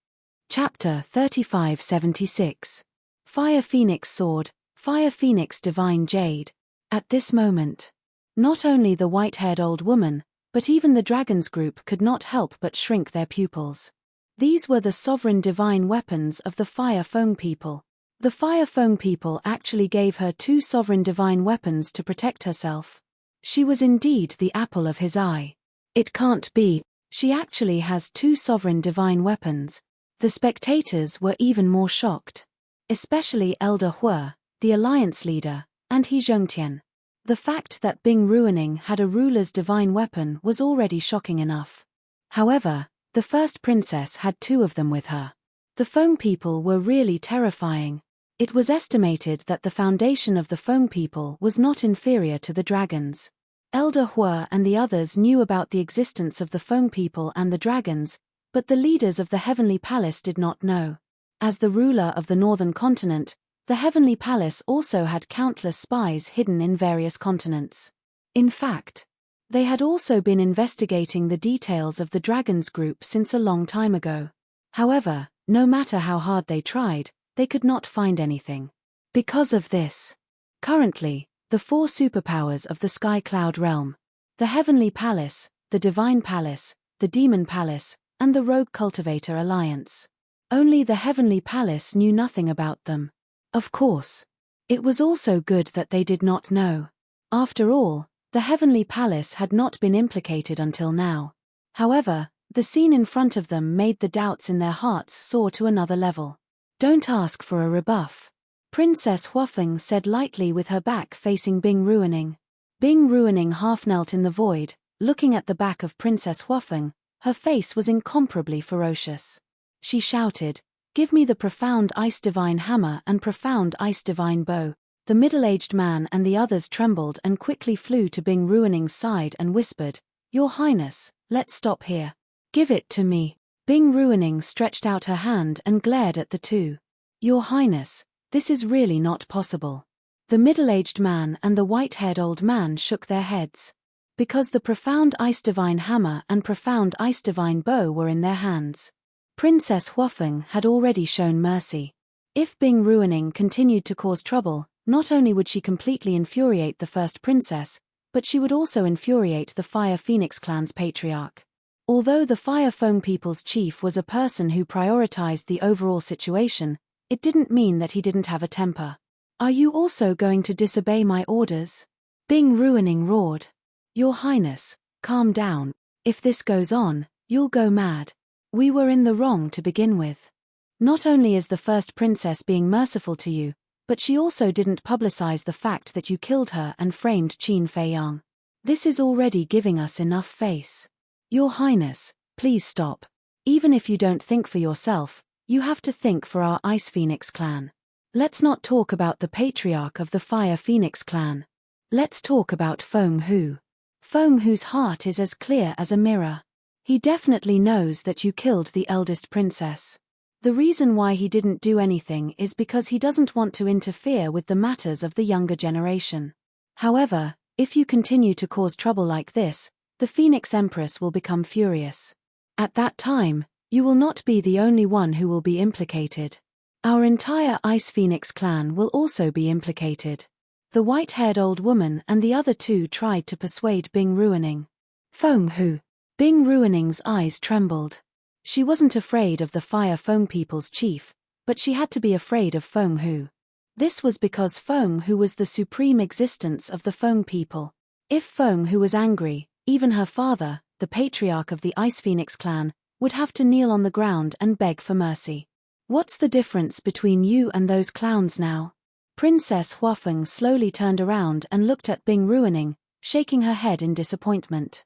Speaker 1: Chapter 3576. Fire Phoenix Sword, Fire Phoenix Divine Jade. At this moment, not only the white-haired old woman, but even the Dragons group could not help but shrink their pupils. These were the sovereign divine weapons of the Fire Feng people. The Fire Feng people actually gave her two sovereign divine weapons to protect herself. She was indeed the apple of his eye. It can't be, she actually has two sovereign divine weapons. The spectators were even more shocked. Especially Elder Hua, the alliance leader, and He Zhongtian. The fact that Bing Ruining had a ruler's divine weapon was already shocking enough. However, the first princess had two of them with her. The Feng people were really terrifying. It was estimated that the foundation of the Feng people was not inferior to the dragons. Elder Hua and the others knew about the existence of the Feng people and the dragons, but the leaders of the Heavenly Palace did not know. As the ruler of the Northern Continent, the Heavenly Palace also had countless spies hidden in various continents. In fact, they had also been investigating the details of the Dragons group since a long time ago. However, no matter how hard they tried, they could not find anything. Because of this, currently, the four superpowers of the Sky Cloud realm, the Heavenly Palace, the Divine Palace, the Demon Palace, and the Rogue Cultivator Alliance. Only the Heavenly Palace knew nothing about them. Of course, it was also good that they did not know. After all, the Heavenly Palace had not been implicated until now. However, the scene in front of them made the doubts in their hearts soar to another level. Don't ask for a rebuff, Princess Huafeng said lightly with her back facing Bing Ruining. Bing Ruining half knelt in the void, looking at the back of Princess Huafeng. Her face was incomparably ferocious. She shouted, "Give me the Profound Ice Divine Hammer and Profound Ice Divine Bow." The middle-aged man and the others trembled and quickly flew to Bing Ruining's side and whispered, "Your Highness, let's stop here. Give it to me." Bing Ruining stretched out her hand and glared at the two. "Your Highness, this is really not possible." The middle-aged man and the white-haired old man shook their heads. Because the profound ice divine hammer and profound ice divine bow were in their hands. Princess Huafeng had already shown mercy. If Bing Ruining continued to cause trouble, not only would she completely infuriate the first princess, but she would also infuriate the Fire Phoenix clan's patriarch. Although the Fire Foam people's chief was a person who prioritized the overall situation, it didn't mean that he didn't have a temper. "Are you also going to disobey my orders?" Bing Ruining roared. "Your Highness, calm down. If this goes on, you'll go mad. We were in the wrong to begin with. Not only is the first princess being merciful to you, but she also didn't publicize the fact that you killed her and framed Qin Feiyang. This is already giving us enough face. Your Highness, please stop. Even if you don't think for yourself, you have to think for our Ice Phoenix clan. Let's not talk about the patriarch of the Fire Phoenix clan. Let's talk about Feng Hu. Feng Hu's heart is as clear as a mirror. He definitely knows that you killed the eldest princess. The reason why he didn't do anything is because he doesn't want to interfere with the matters of the younger generation. However, if you continue to cause trouble like this, the Phoenix Empress will become furious. At that time, you will not be the only one who will be implicated. Our entire Ice Phoenix clan will also be implicated." The white-haired old woman and the other two tried to persuade Bing Ruining. "Feng Hu." Bing Ruining's eyes trembled. She wasn't afraid of the Fire Foam people's chief, but she had to be afraid of Feng Hu. This was because Feng Hu was the supreme existence of the Foam people. If Feng Hu was angry, even her father, the patriarch of the Ice Phoenix clan, would have to kneel on the ground and beg for mercy. "What's the difference between you and those clowns now?" Princess Huafeng slowly turned around and looked at Bing Ruining, shaking her head in disappointment.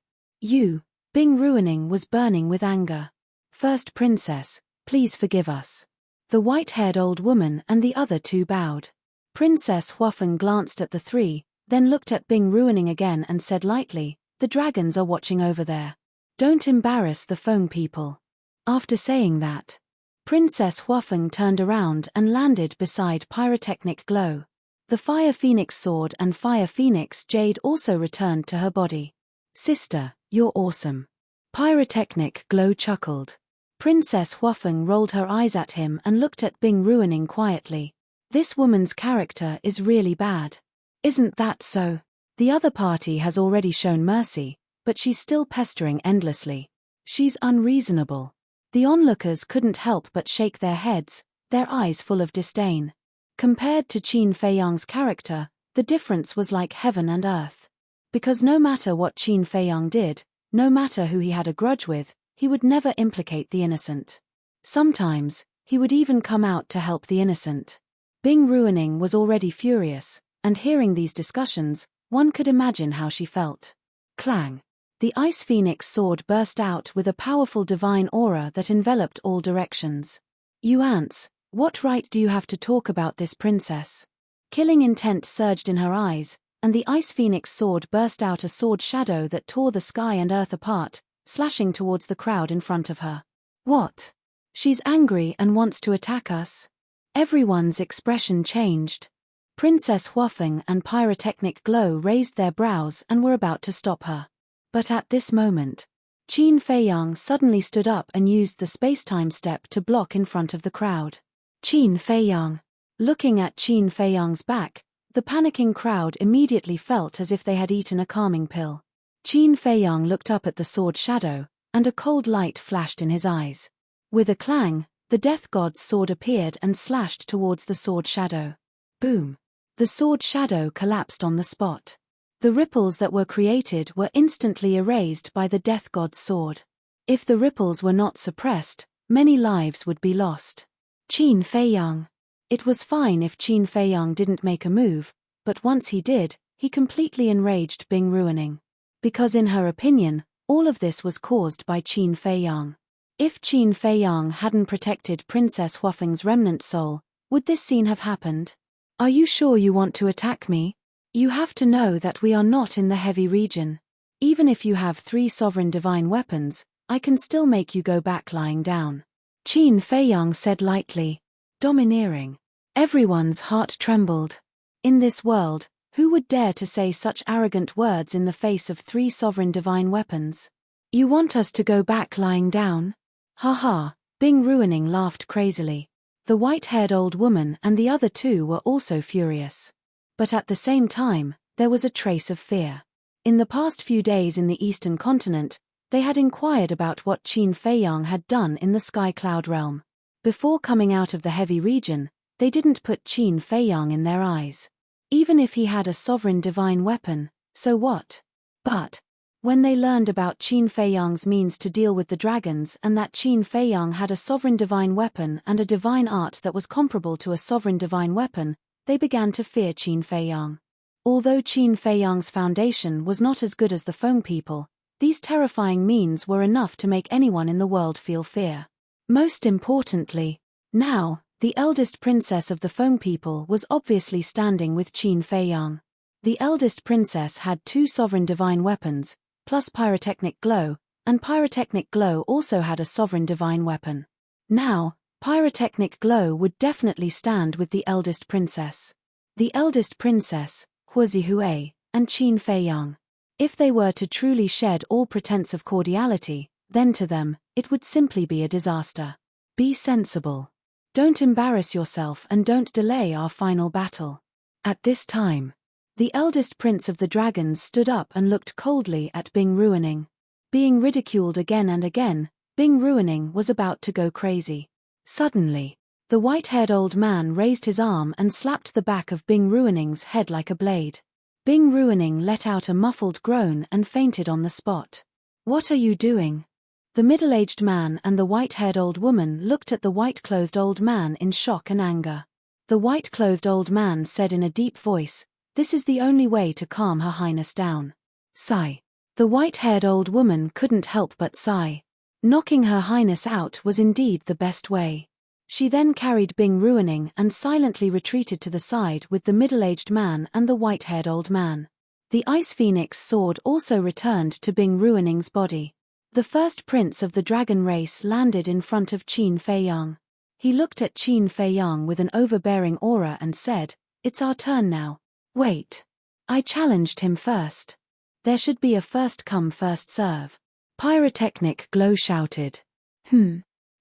Speaker 1: Bing Ruining was burning with anger. "First Princess, please forgive us." The white-haired old woman and the other two bowed. Princess Huafeng glanced at the three, then looked at Bing Ruining again and said lightly, "The dragons are watching over there. Don't embarrass the Foam people." After saying that, Princess Huafeng turned around and landed beside Pyrotechnic Glow. The Fire Phoenix sword and Fire Phoenix jade also returned to her body. "Sister, you're awesome." Pyrotechnic Glow chuckled. Princess Huafeng rolled her eyes at him and looked at Bing Ruining quietly. "This woman's character is really bad. Isn't that so? The other party has already shown mercy, but she's still pestering endlessly. She's unreasonable." The onlookers couldn't help but shake their heads, their eyes full of disdain. Compared to Qin Feiyang's character, the difference was like heaven and earth. Because no matter what Qin Feiyang did, no matter who he had a grudge with, he would never implicate the innocent. Sometimes, he would even come out to help the innocent. Bing Ruining was already furious, and hearing these discussions, one could imagine how she felt. Clang! The Ice Phoenix sword burst out with a powerful divine aura that enveloped all directions. "You ants, what right do you have to talk about this princess?" Killing intent surged in her eyes, and the Ice Phoenix sword burst out a sword shadow that tore the sky and earth apart, slashing towards the crowd in front of her. "What? She's angry and wants to attack us?" Everyone's expression changed. Princess Huafeng and Pyrotechnic Glow raised their brows and were about to stop her. But at this moment, Qin Feiyang suddenly stood up and used the space-time step to block in front of the crowd. Qin Feiyang. Looking at Qin Feiyang's back, the panicking crowd immediately felt as if they had eaten a calming pill. Qin Feiyang looked up at the sword shadow, and a cold light flashed in his eyes. With a clang, the death god's sword appeared and slashed towards the sword shadow. Boom! The sword shadow collapsed on the spot. The ripples that were created were instantly erased by the death god's sword. If the ripples were not suppressed, many lives would be lost. Qin Feiyang. It was fine if Qin Feiyang didn't make a move, but once he did, he completely enraged Bing Ruining. Because in her opinion, all of this was caused by Qin Feiyang. If Qin Feiyang hadn't protected Princess Huafeng's remnant soul, would this scene have happened? Are you sure you want to attack me? You have to know that we are not in the heavy region. Even if you have 3 sovereign divine weapons, I can still make you go back lying down. Qin Feiyang said lightly. Domineering. Everyone's heart trembled. In this world, who would dare to say such arrogant words in the face of 3 sovereign divine weapons? You want us to go back lying down? Ha ha, Bing Ruining laughed crazily. The white-haired old woman and the other 2 were also furious. But at the same time, there was a trace of fear. In the past few days in the Eastern continent, they had inquired about what Qin Feiyang had done in the Sky Cloud realm. Before coming out of the heavy region, they didn't put Qin Feiyang in their eyes. Even if he had a sovereign divine weapon, so what? But when they learned about Qin Feiyang's means to deal with the dragons and that Qin Feiyang had a sovereign divine weapon and a divine art that was comparable to a sovereign divine weapon, they began to fear Qin Feiyang. Although Qin Feiyang's foundation was not as good as the Feng people, these terrifying means were enough to make anyone in the world feel fear. Most importantly, now, the eldest princess of the Feng people was obviously standing with Qin Feiyang. The eldest princess had 2 sovereign divine weapons, plus pyrotechnic glow, and pyrotechnic glow also had a sovereign divine weapon. Now, pyrotechnic glow would definitely stand with the eldest princess. The eldest princess, Huizihui, and Qin Feiyang. If they were to truly shed all pretense of cordiality, then to them, it would simply be a disaster. Be sensible. Don't embarrass yourself and don't delay our final battle. At this time, the eldest prince of the dragons stood up and looked coldly at Bing Ruining. Being ridiculed again and again, Bing Ruining was about to go crazy. Suddenly, the white-haired old man raised his arm and slapped the back of Bing Ruining's head like a blade. Bing Ruining let out a muffled groan and fainted on the spot. What are you doing? The middle-aged man and the white-haired old woman looked at the white-clothed old man in shock and anger. The white-clothed old man said in a deep voice, "This is the only way to calm Her Highness down." Sigh. The white-haired old woman couldn't help but sigh. Knocking Her Highness out was indeed the best way. She then carried Bing Ruining and silently retreated to the side with the middle-aged man and the white-haired old man. The Ice Phoenix sword also returned to Bing Ruining's body. The first prince of the dragon race landed in front of Qin Feiyang. He looked at Qin Feiyang with an overbearing aura and said, "It's our turn now." Wait. I challenged him first. There should be a first come first serve. Pyrotechnic Glow shouted.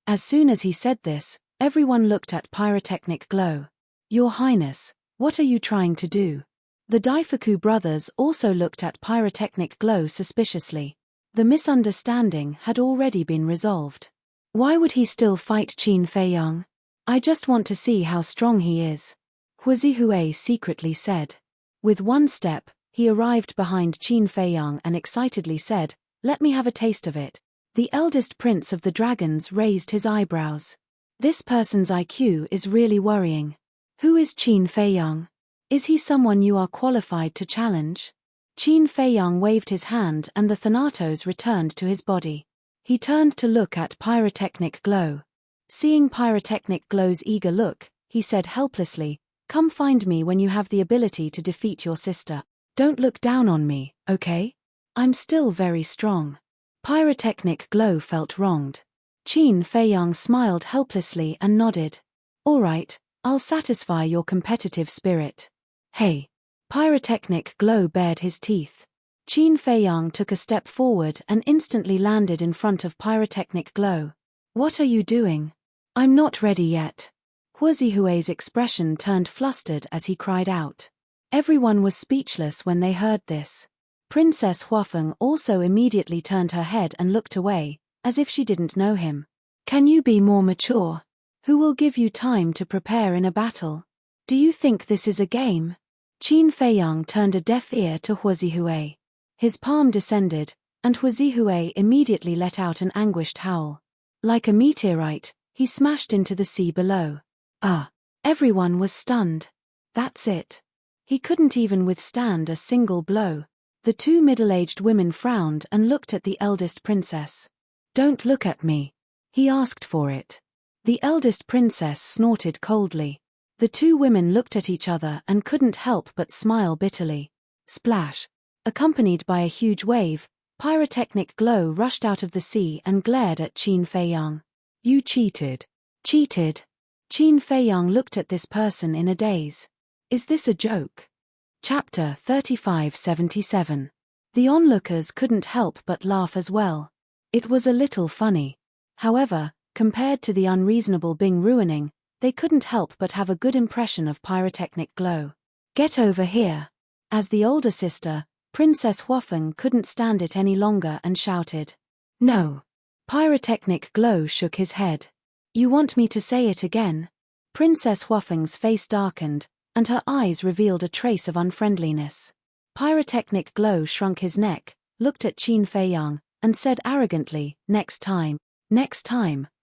Speaker 1: As soon as he said this, everyone looked at Pyrotechnic Glow. Your Highness, what are you trying to do? The Daifuku brothers also looked at Pyrotechnic Glow suspiciously. The misunderstanding had already been resolved. Why would he still fight Qin Feiyang? I just want to see how strong he is. Huizihui secretly said. With one step, he arrived behind Qin Feiyang and excitedly said, "Let me have a taste of it." The eldest prince of the dragons raised his eyebrows. This person's IQ is really worrying. Who is Qin Feiyang? Is he someone you are qualified to challenge? Qin Feiyang waved his hand and the Thanatos returned to his body. He turned to look at Pyrotechnic Glow. Seeing Pyrotechnic Glow's eager look, he said helplessly, "Come find me when you have the ability to defeat your sister. Don't look down on me, okay? I'm still very strong." Pyrotechnic Glow felt wronged. Qin Feiyang smiled helplessly and nodded. "All right, I'll satisfy your competitive spirit." Hey! Pyrotechnic Glow bared his teeth. Qin Feiyang took a step forward and instantly landed in front of Pyrotechnic Glow. "What are you doing? I'm not ready yet." Huizihui's expression turned flustered as he cried out. Everyone was speechless when they heard this. Princess Huafeng also immediately turned her head and looked away, as if she didn't know him. "Can you be more mature? Who will give you time to prepare in a battle? Do you think this is a game?" Qin Feiyang turned a deaf ear to Huizihui. His palm descended, and Huizihui immediately let out an anguished howl. Like a meteorite, he smashed into the sea below. Everyone was stunned. That's it. He couldn't even withstand a single blow. The 2 middle-aged women frowned and looked at the eldest princess. "Don't look at me." He asked for it. The eldest princess snorted coldly. The two women looked at each other and couldn't help but smile bitterly. Splash! Accompanied by a huge wave, pyrotechnic glow rushed out of the sea and glared at Qin Feiyang. You cheated. Cheated? Qin Feiyang looked at this person in a daze. Is this a joke? Chapter 3577. The onlookers couldn't help but laugh as well. It was a little funny. However, compared to the unreasonable Bing ruining, they couldn't help but have a good impression of pyrotechnic glow. Get over here. As the older sister, Princess Huafeng couldn't stand it any longer and shouted. No. Pyrotechnic glow shook his head. You want me to say it again? Princess Huafeng's face darkened, and her eyes revealed a trace of unfriendliness. Pyrotechnic glow shrunk his neck, looked at Qin Feiyang, and said arrogantly, Next time,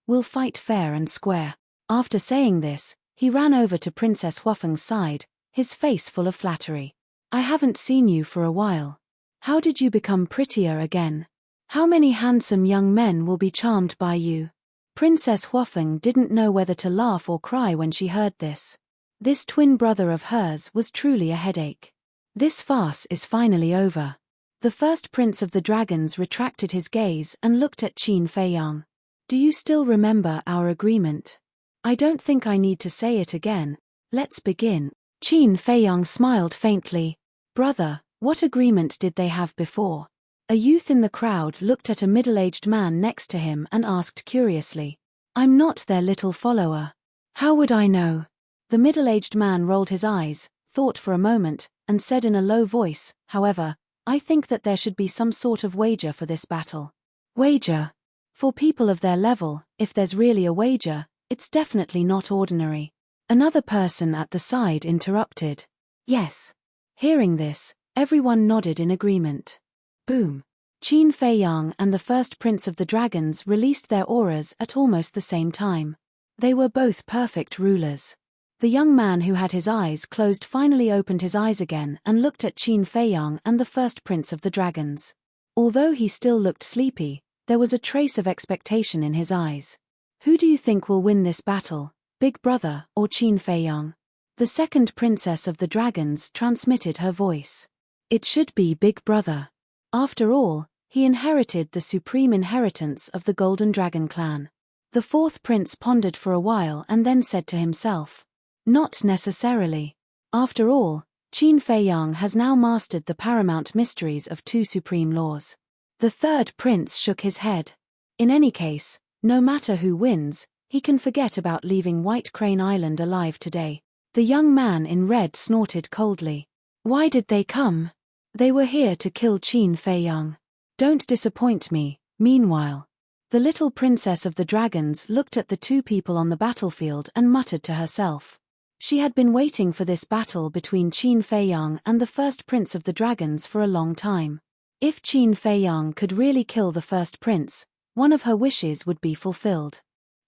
Speaker 1: we'll fight fair and square. After saying this, he ran over to Princess Huafeng's side, his face full of flattery. I haven't seen you for a while. How did you become prettier again? How many handsome young men will be charmed by you? Princess Huafeng didn't know whether to laugh or cry when she heard this. This twin brother of hers was truly a headache. This farce is finally over. The first prince of the dragons retracted his gaze and looked at Qin Feiyang. Do you still remember our agreement? I don't think I need to say it again. Let's begin. Qin Feiyang smiled faintly. Brother, what agreement did they have before? A youth in the crowd looked at a middle-aged man next to him and asked curiously. I'm not their little follower. How would I know? The middle-aged man rolled his eyes, thought for a moment, and said in a low voice, However, I think that there should be some sort of wager for this battle. Wager? For people of their level, if there's really a wager, it's definitely not ordinary. Another person at the side interrupted. Yes. Hearing this, everyone nodded in agreement. Boom. Qin Feiyang and the first prince of the dragons released their auras at almost the same time. They were both perfect rulers. The young man who had his eyes closed finally opened his eyes again and looked at Qin Feiyang and the first prince of the dragons. Although he still looked sleepy, there was a trace of expectation in his eyes. Who do you think will win this battle, Big Brother or Qin Feiyang? The second princess of the dragons transmitted her voice. It should be Big Brother. After all, he inherited the supreme inheritance of the Golden Dragon clan. The fourth prince pondered for a while and then said to himself, Not necessarily. After all, Qin Feiyang has now mastered the paramount mysteries of two supreme laws. The third prince shook his head. In any case, no matter who wins, he can forget about leaving White Crane Island alive today. The young man in red snorted coldly. Why did they come? They were here to kill Qin Feiyang. Don't disappoint me. Meanwhile, the little princess of the dragons looked at the two people on the battlefield and muttered to herself. She had been waiting for this battle between Qin Feiyang and the first prince of the dragons for a long time. If Qin Feiyang could really kill the first prince, one of her wishes would be fulfilled.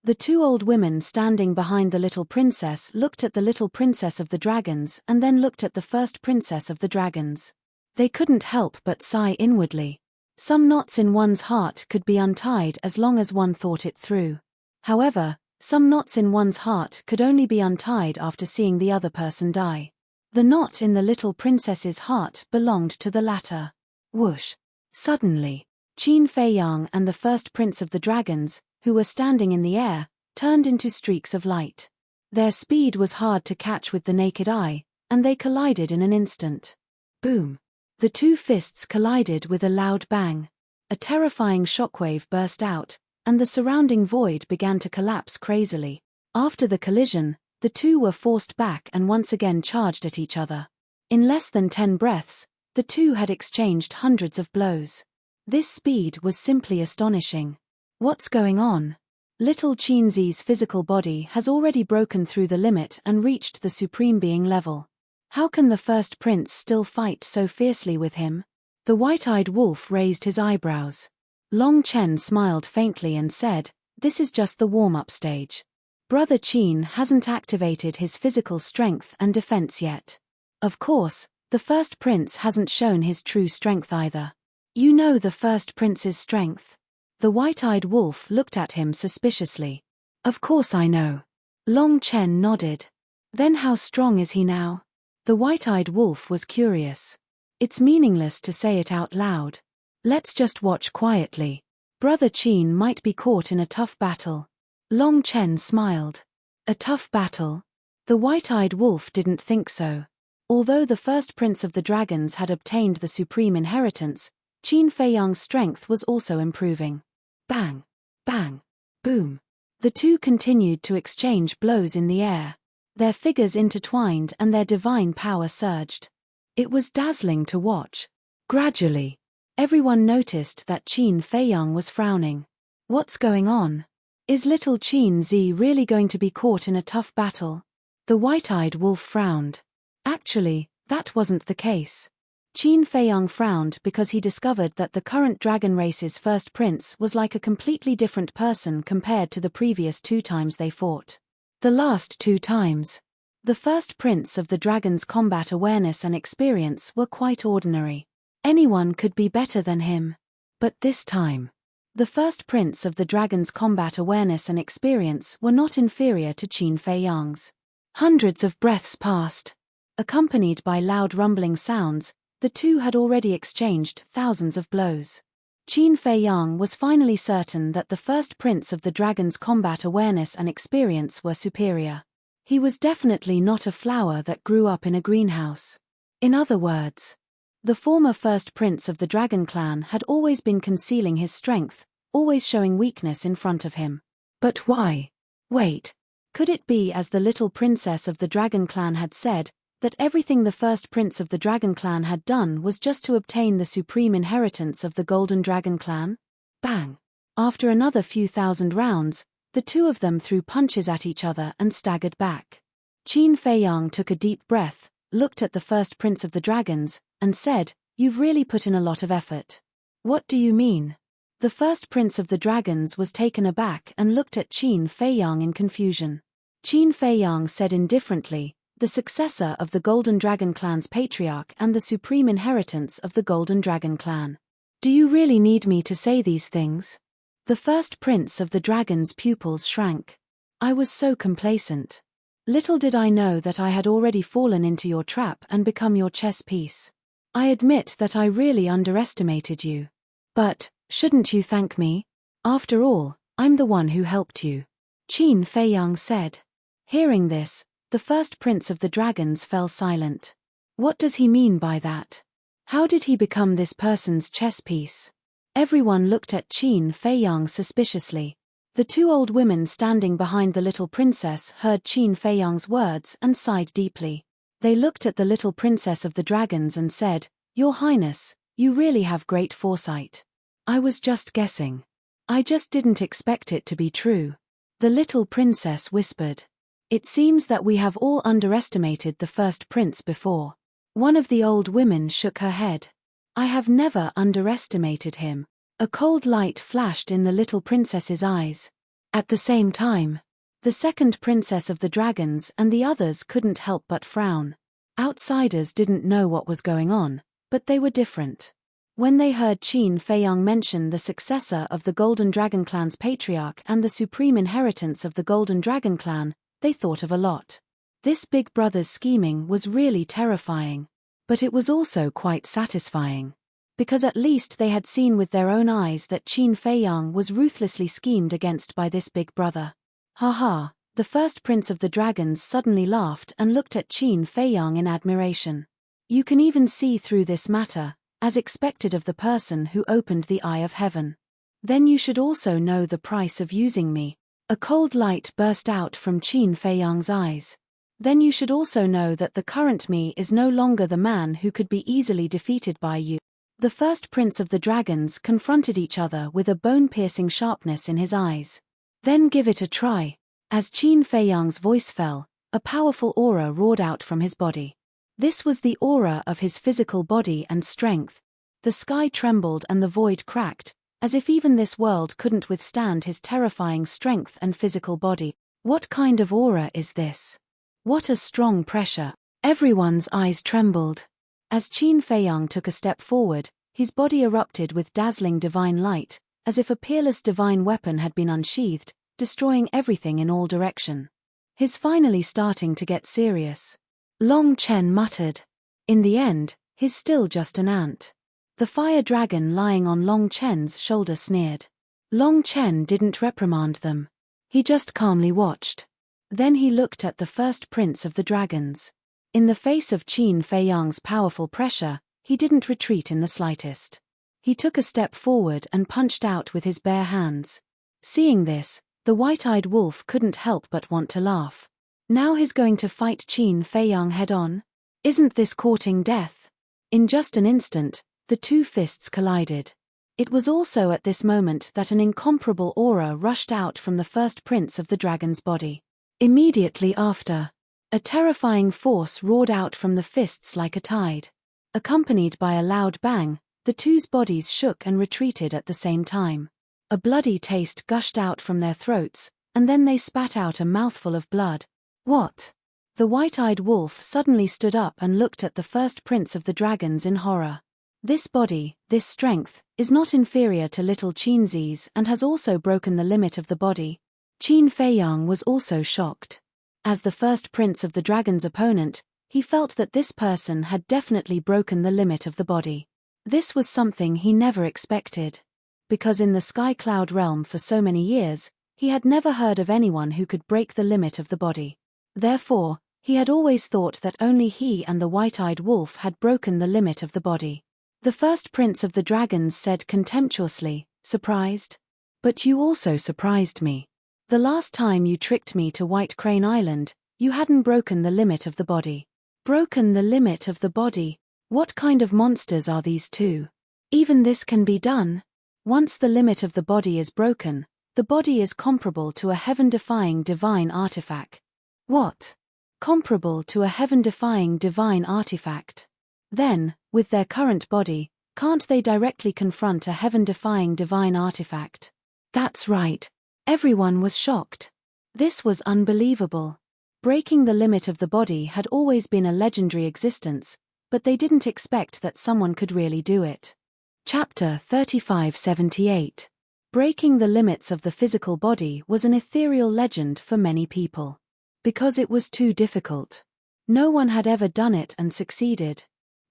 Speaker 1: The two old women standing behind the little princess looked at the little princess of the dragons and then looked at the first princess of the dragons. They couldn't help but sigh inwardly. Some knots in one's heart could be untied as long as one thought it through. However, some knots in one's heart could only be untied after seeing the other person die. The knot in the little princess's heart belonged to the latter. Whoosh! Suddenly, Qin Feiyang and the first prince of the dragons, who were standing in the air, turned into streaks of light. Their speed was hard to catch with the naked eye, and they collided in an instant. Boom! The two fists collided with a loud bang. A terrifying shockwave burst out, and the surrounding void began to collapse crazily. After the collision, the two were forced back and once again charged at each other. In less than 10 breaths, the two had exchanged hundreds of blows. This speed was simply astonishing. What's going on? Little Qinzi's physical body has already broken through the limit and reached the supreme being level. How can the first prince still fight so fiercely with him? The white-eyed wolf raised his eyebrows. Long Chen smiled faintly and said, This is just the warm-up stage. Brother Qin hasn't activated his physical strength and defense yet. Of course, the first prince hasn't shown his true strength either. You know the first prince's strength? The white-eyed wolf looked at him suspiciously. Of course I know. Long Chen nodded. Then how strong is he now? The white-eyed wolf was curious. It's meaningless to say it out loud. Let's just watch quietly. Brother Qin might be caught in a tough battle. Long Chen smiled. A tough battle? The white-eyed wolf didn't think so. Although the first prince of the dragons had obtained the supreme inheritance, Qin Feiyang's strength was also improving. Bang! Bang! Boom! The two continued to exchange blows in the air. Their figures intertwined and their divine power surged. It was dazzling to watch. Gradually, everyone noticed that Qin Feiyang was frowning. What's going on? Is little Qin Zi really going to be caught in a tough battle? The white-eyed wolf frowned. Actually, that wasn't the case. Qin Feiyang frowned because he discovered that the current dragon race's first prince was like a completely different person compared to the previous 2 times they fought. The last 2 times. The first prince of the dragon's combat awareness and experience were quite ordinary. Anyone could be better than him. But this time, the first prince of the dragon's combat awareness and experience were not inferior to Qin Feiyang's. Hundreds of breaths passed. Accompanied by loud rumbling sounds, the two had already exchanged thousands of blows. Qin Feiyang was finally certain that the first prince of the dragon's combat awareness and experience were superior. He was definitely not a flower that grew up in a greenhouse. In other words, the former first prince of the dragon clan had always been concealing his strength, always showing weakness in front of him. But why? Wait. Could it be, as the little princess of the dragon clan had said, that everything the first prince of the dragon clan had done was just to obtain the supreme inheritance of the golden dragon clan? Bang! After another few thousand rounds, the two of them threw punches at each other and staggered back. Qin Feiyang took a deep breath, looked at the first prince of the dragons, and said, "You've really put in a lot of effort." "What do you mean?" The first prince of the dragons was taken aback and looked at Qin Feiyang in confusion. Qin Feiyang said indifferently, "The successor of the Golden Dragon Clan's patriarch and the supreme inheritance of the Golden Dragon Clan. Do you really need me to say these things?" The first prince of the dragon's pupils shrank. "I was so complacent. Little did I know that I had already fallen into your trap and become your chess piece. I admit that I really underestimated you. But, shouldn't you thank me? After all, I'm the one who helped you," Qin Feiyang said. Hearing this, the first prince of the dragons fell silent. What does he mean by that? How did he become this person's chess piece? Everyone looked at Qin Feiyang suspiciously. The 2 old women standing behind the little princess heard Qin Feiyang's words and sighed deeply. They looked at the little princess of the dragons and said, "Your Highness, you really have great foresight. I was just guessing. I just didn't expect it to be true." The little princess whispered, "It seems that we have all underestimated the first prince before." One of the old women shook her head. "I have never underestimated him." A cold light flashed in the little princess's eyes. At the same time, the second princess of the dragons and the others couldn't help but frown. Outsiders didn't know what was going on, but they were different. When they heard Qin Feiyang mention the successor of the Golden Dragon Clan's patriarch and the supreme inheritance of the Golden Dragon Clan, they thought of a lot. This big brother's scheming was really terrifying. But it was also quite satisfying. Because at least they had seen with their own eyes that Qin Feiyang was ruthlessly schemed against by this big brother. "Ha ha," the first prince of the dragons suddenly laughed and looked at Qin Feiyang in admiration. "You can even see through this matter, as expected of the person who opened the eye of heaven. Then you should also know the price of using me." A cold light burst out from Qin Feiyang's eyes. "Then you should also know that the current me is no longer the man who could be easily defeated by you." The first prince of the dragons confronted each other with a bone-piercing sharpness in his eyes. "Then give it a try." As Qin Feiyang's voice fell, a powerful aura roared out from his body. This was the aura of his physical body and strength. The sky trembled and the void cracked, as if even this world couldn't withstand his terrifying strength and physical body. What kind of aura is this? What a strong pressure. Everyone's eyes trembled. As Qin Feiyang took a step forward, his body erupted with dazzling divine light, as if a peerless divine weapon had been unsheathed, destroying everything in all direction. He's finally starting to get serious. Long Chen muttered. In the end, he's still just an ant. The fire dragon lying on Long Chen's shoulder sneered. Long Chen didn't reprimand them. He just calmly watched. Then he looked at the first prince of the dragons. In the face of Qin Feiyang's powerful pressure, he didn't retreat in the slightest. He took a step forward and punched out with his bare hands. Seeing this, the white-eyed wolf couldn't help but want to laugh. Now he's going to fight Qin Feiyang head-on? Isn't this courting death? In just an instant, the two fists collided. It was also at this moment that an incomparable aura rushed out from the first prince of the dragon's body. Immediately after, a terrifying force roared out from the fists like a tide. Accompanied by a loud bang, the two's bodies shook and retreated at the same time. A bloody taste gushed out from their throats, and then they spat out a mouthful of blood. What? The white-eyed wolf suddenly stood up and looked at the first prince of the dragons in horror. This body, this strength, is not inferior to little Qinzi's and has also broken the limit of the body. Qin Feiyang was also shocked. As the first prince of the dragon's opponent, he felt that this person had definitely broken the limit of the body. This was something he never expected. Because in the Sky Cloud realm for so many years, he had never heard of anyone who could break the limit of the body. Therefore, he had always thought that only he and the white-eyed wolf had broken the limit of the body. The first prince of the dragons said contemptuously, surprised? But you also surprised me. The last time you tricked me to White Crane Island, you hadn't broken the limit of the body. Broken the limit of the body? What kind of monsters are these two? Even this can be done. Once the limit of the body is broken, the body is comparable to a heaven-defying divine artifact. What? Comparable to a heaven-defying divine artifact? Then, with their current body, can't they directly confront a heaven-defying divine artifact? That's right. Everyone was shocked. This was unbelievable. Breaking the limit of the body had always been a legendary existence, but they didn't expect that someone could really do it. Chapter 3578. Breaking the limits of the physical body was an ethereal legend for many people. Because it was too difficult. No one had ever done it and succeeded.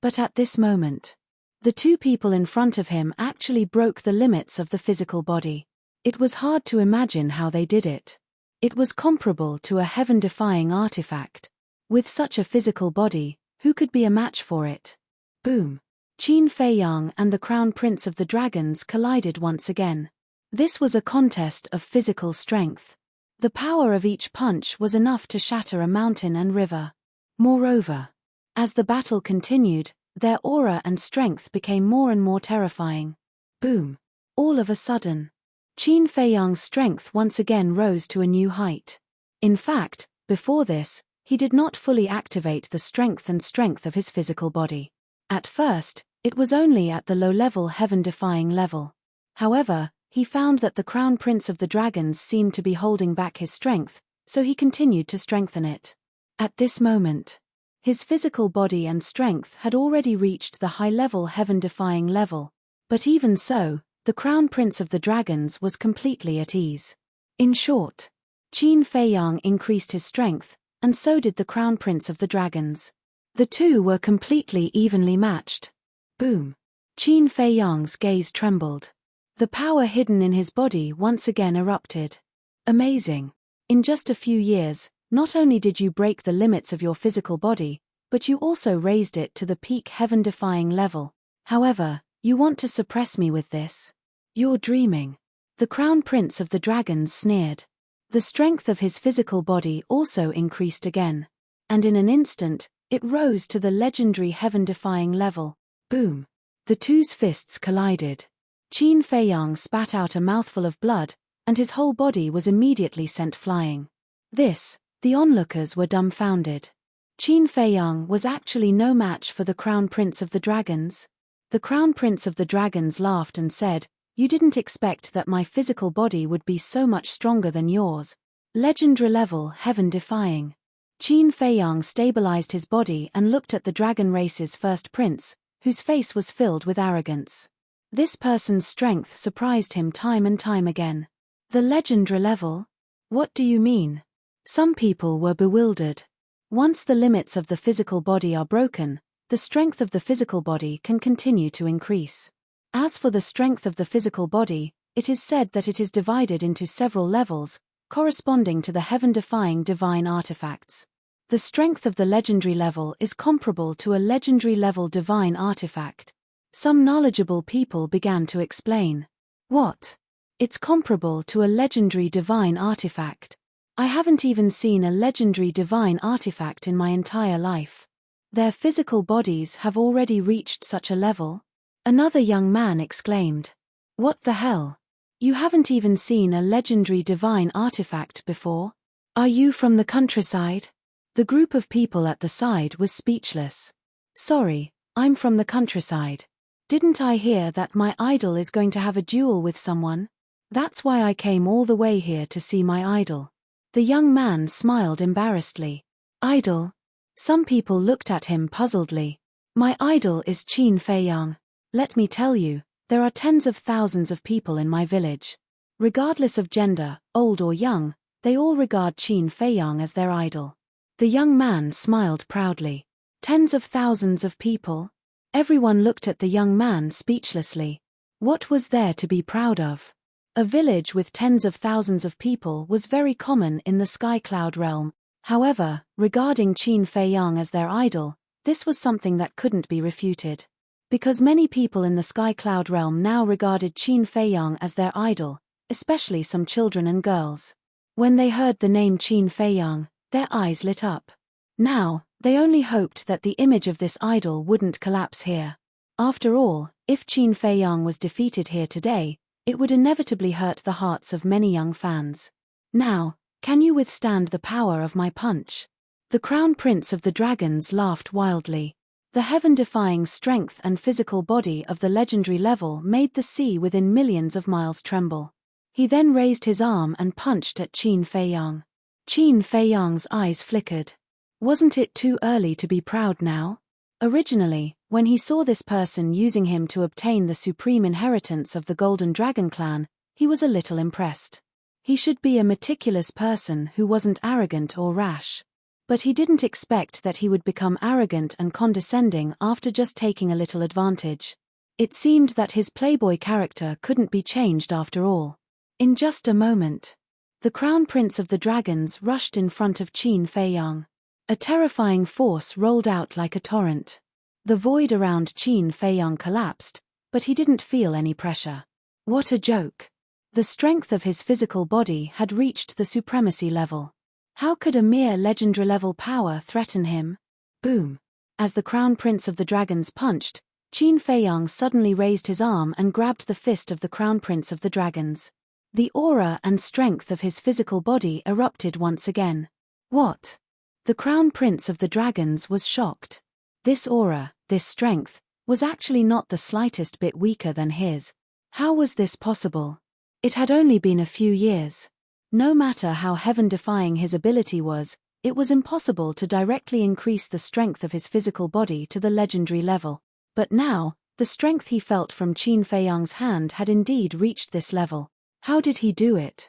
Speaker 1: But at this moment, the two people in front of him actually broke the limits of the physical body. It was hard to imagine how they did it. It was comparable to a heaven-defying artifact. With such a physical body, who could be a match for it? Boom! Qin Feiyang and the Crown Prince of the Dragons collided once again. This was a contest of physical strength. The power of each punch was enough to shatter a mountain and river. Moreover, as the battle continued, their aura and strength became more and more terrifying. Boom! All of a sudden, Qin Feiyang's strength once again rose to a new height. In fact, before this, he did not fully activate the strength of his physical body. At first, it was only at the low-level heaven-defying level. However, he found that the Crown Prince of the Dragons seemed to be holding back his strength, so he continued to strengthen it. At this moment, his physical body and strength had already reached the high-level heaven-defying level, but even so, the Crown Prince of the Dragons was completely at ease. In short, Qin Feiyang increased his strength, and so did the Crown Prince of the Dragons. The two were completely evenly matched. Boom! Qin Feiyang's gaze trembled. The power hidden in his body once again erupted. Amazing! In just a few years, not only did you break the limits of your physical body, but you also raised it to the peak heaven-defying level. However, you want to suppress me with this? You're dreaming. The Crown Prince of the Dragons sneered. The strength of his physical body also increased again. And in an instant, it rose to the legendary heaven-defying level. Boom! The two's fists collided. Qin Feiyang spat out a mouthful of blood, and his whole body was immediately sent flying. The onlookers were dumbfounded. Qin Feiyang was actually no match for the Crown Prince of the Dragons. The Crown Prince of the Dragons laughed and said, "You didn't expect that my physical body would be so much stronger than yours. Legendary level, heaven-defying." Qin Feiyang stabilized his body and looked at the dragon race's first prince, whose face was filled with arrogance. This person's strength surprised him time and time again. The legendary level? What do you mean? Some people were bewildered. Once the limits of the physical body are broken, the strength of the physical body can continue to increase. As for the strength of the physical body, it is said that it is divided into several levels, corresponding to the heaven-defying divine artifacts. The strength of the legendary level is comparable to a legendary level divine artifact. Some knowledgeable people began to explain. What? It's comparable to a legendary divine artifact. I haven't even seen a legendary divine artifact in my entire life. Their physical bodies have already reached such a level? Another young man exclaimed. What the hell? You haven't even seen a legendary divine artifact before? Are you from the countryside? The group of people at the side was speechless. Sorry, I'm from the countryside. Didn't I hear that my idol is going to have a duel with someone? That's why I came all the way here to see my idol. The young man smiled embarrassedly. Idol? Some people looked at him puzzledly. My idol is Qin Feiyang. Let me tell you, there are tens of thousands of people in my village. Regardless of gender, old or young, they all regard Qin Feiyang as their idol. The young man smiled proudly. Tens of thousands of people? Everyone looked at the young man speechlessly. What was there to be proud of? A village with tens of thousands of people was very common in the Sky Cloud realm. However, regarding Qin Feiyang as their idol, this was something that couldn't be refuted. Because many people in the Sky Cloud realm now regarded Qin Feiyang as their idol, especially some children and girls. When they heard the name Qin Feiyang, their eyes lit up. Now, they only hoped that the image of this idol wouldn't collapse here. After all, if Qin Feiyang was defeated here today, it would inevitably hurt the hearts of many young fans. Now, can you withstand the power of my punch? The Crown Prince of the Dragons laughed wildly. The heaven-defying strength and physical body of the legendary level made the sea within millions of miles tremble. He then raised his arm and punched at Qin Feiyang. Qin Feiyang's eyes flickered. Wasn't it too early to be proud now? Originally, when he saw this person using him to obtain the supreme inheritance of the Golden Dragon clan, he was a little impressed. He should be a meticulous person who wasn't arrogant or rash. But he didn't expect that he would become arrogant and condescending after just taking a little advantage. It seemed that his playboy character couldn't be changed after all. In just a moment, the Crown Prince of the Dragons rushed in front of Qin Feiyang. A terrifying force rolled out like a torrent. The void around Qin Feiyang collapsed, but he didn't feel any pressure. What a joke! The strength of his physical body had reached the supremacy level. How could a mere legendary-level power threaten him? Boom! As the Crown Prince of the Dragons punched, Qin Feiyang suddenly raised his arm and grabbed the fist of the Crown Prince of the Dragons. The aura and strength of his physical body erupted once again. What? The Crown Prince of the Dragons was shocked. This aura, this strength, was actually not the slightest bit weaker than his. How was this possible? It had only been a few years. No matter how heaven-defying his ability was, it was impossible to directly increase the strength of his physical body to the legendary level. But now, the strength he felt from Qin Feiyang's hand had indeed reached this level. How did he do it?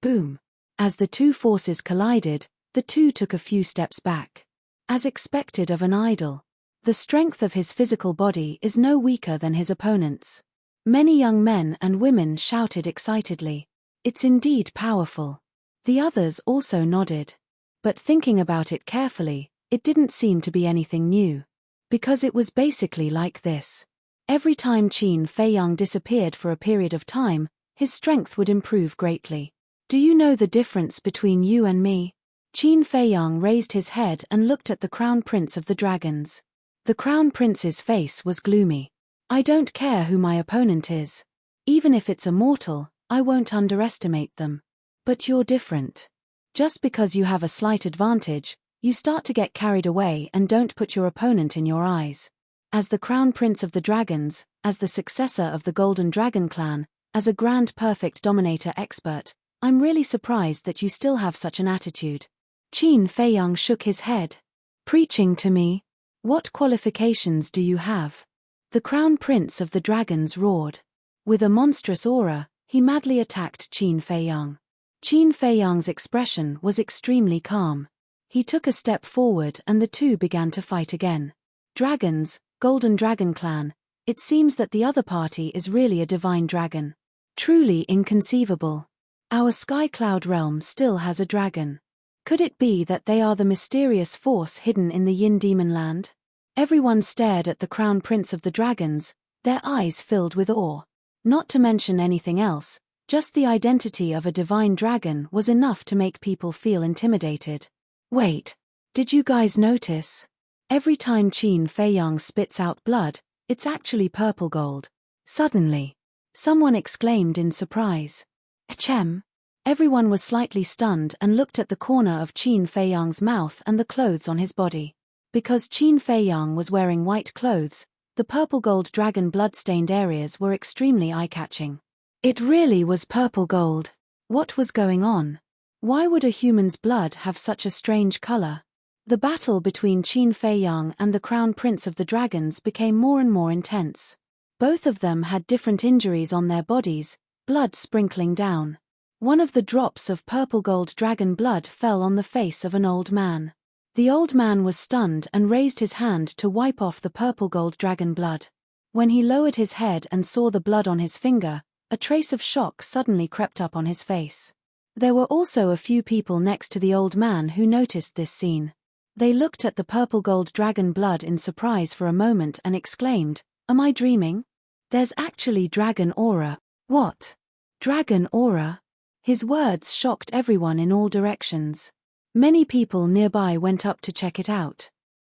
Speaker 1: Boom! As the two forces collided, the two took a few steps back. As expected of an idol, the strength of his physical body is no weaker than his opponent's. Many young men and women shouted excitedly. It's indeed powerful. The others also nodded. But thinking about it carefully, it didn't seem to be anything new. Because it was basically like this. Every time Qin Feiyang disappeared for a period of time, his strength would improve greatly. Do you know the difference between you and me? Qin Feiyang raised his head and looked at the Crown Prince of the Dragons. The Crown Prince's face was gloomy. I don't care who my opponent is. Even if it's a mortal, I won't underestimate them. But you're different. Just because you have a slight advantage, you start to get carried away and don't put your opponent in your eyes. As the Crown Prince of the Dragons, as the successor of the Golden Dragon clan, as a Grand Perfect Dominator expert, I'm really surprised that you still have such an attitude. Qin Feiyang shook his head. Preaching to me? What qualifications do you have? The Crown Prince of the Dragons roared. With a monstrous aura, he madly attacked Qin Feiyang. Qin Feiyang's expression was extremely calm. He took a step forward and the two began to fight again. Dragons, Golden Dragon Clan. It seems that the other party is really a divine dragon. Truly inconceivable. Our Sky Cloud realm still has a dragon. Could it be that they are the mysterious force hidden in the Yin Demon Land? Everyone stared at the Crown Prince of the Dragons, their eyes filled with awe. Not to mention anything else, just the identity of a divine dragon was enough to make people feel intimidated. Wait, did you guys notice? Every time Qin Feiyang spits out blood, it's actually purple gold. Suddenly, someone exclaimed in surprise. Achem. Everyone was slightly stunned and looked at the corner of Qin Feiyang's mouth and the clothes on his body. Because Qin Feiyang was wearing white clothes, the purple gold dragon blood-stained areas were extremely eye-catching. It really was purple gold. What was going on? Why would a human's blood have such a strange color? The battle between Qin Feiyang and the Crown Prince of the Dragons became more and more intense. Both of them had different injuries on their bodies, blood sprinkling down. One of the drops of purple gold dragon blood fell on the face of an old man. The old man was stunned and raised his hand to wipe off the purple gold dragon blood. When he lowered his head and saw the blood on his finger, a trace of shock suddenly crept up on his face. There were also a few people next to the old man who noticed this scene. They looked at the purple gold dragon blood in surprise for a moment and exclaimed, "Am I dreaming? There's actually dragon aura." What? Dragon aura? His words shocked everyone in all directions. Many people nearby went up to check it out.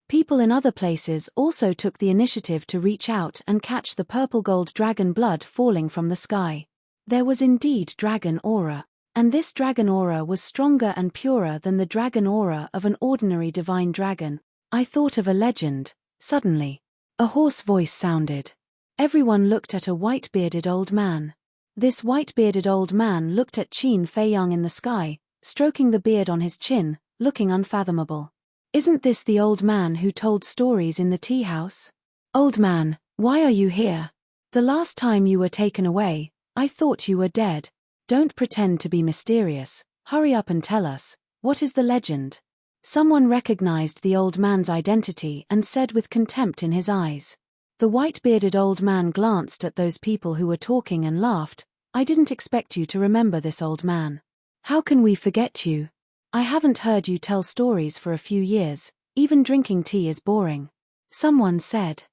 Speaker 1: People in other places also took the initiative to reach out and catch the purple gold dragon blood falling from the sky. There was indeed dragon aura, and this dragon aura was stronger and purer than the dragon aura of an ordinary divine dragon. I thought of a legend. Suddenly, a hoarse voice sounded. Everyone looked at a white-bearded old man. This white-bearded old man looked at Qin Feiyang in the sky, stroking the beard on his chin, looking unfathomable. Isn't this the old man who told stories in the tea house? Old man, why are you here? The last time you were taken away, I thought you were dead. Don't pretend to be mysterious, hurry up and tell us, what is the legend? Someone recognized the old man's identity and said with contempt in his eyes. The white-bearded old man glanced at those people who were talking and laughed. I didn't expect you to remember this old man. How can we forget you? I haven't heard you tell stories for a few years, even drinking tea is boring. Someone said.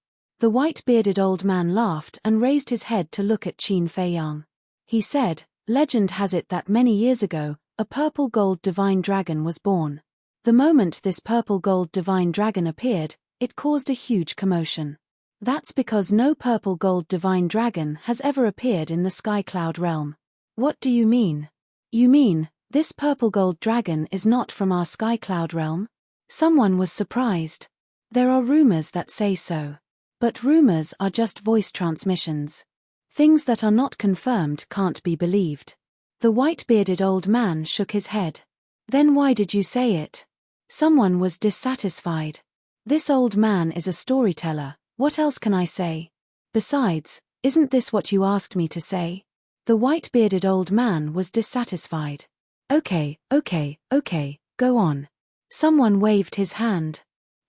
Speaker 1: The white-bearded old man laughed and raised his head to look at Qin Feiyang. He said, legend has it that many years ago, a purple gold divine dragon was born. The moment this purple gold divine dragon appeared, it caused a huge commotion. That's because no purple gold divine dragon has ever appeared in the Sky Cloud realm. What do you mean? You mean, this purple gold dragon is not from our Sky Cloud realm? Someone was surprised. There are rumors that say so. But rumors are just voice transmissions. Things that are not confirmed can't be believed. The white-bearded old man shook his head. Then why did you say it? Someone was dissatisfied. This old man is a storyteller, what else can I say? Besides, isn't this what you asked me to say? The white-bearded old man was dissatisfied. Okay, go on. Someone waved his hand.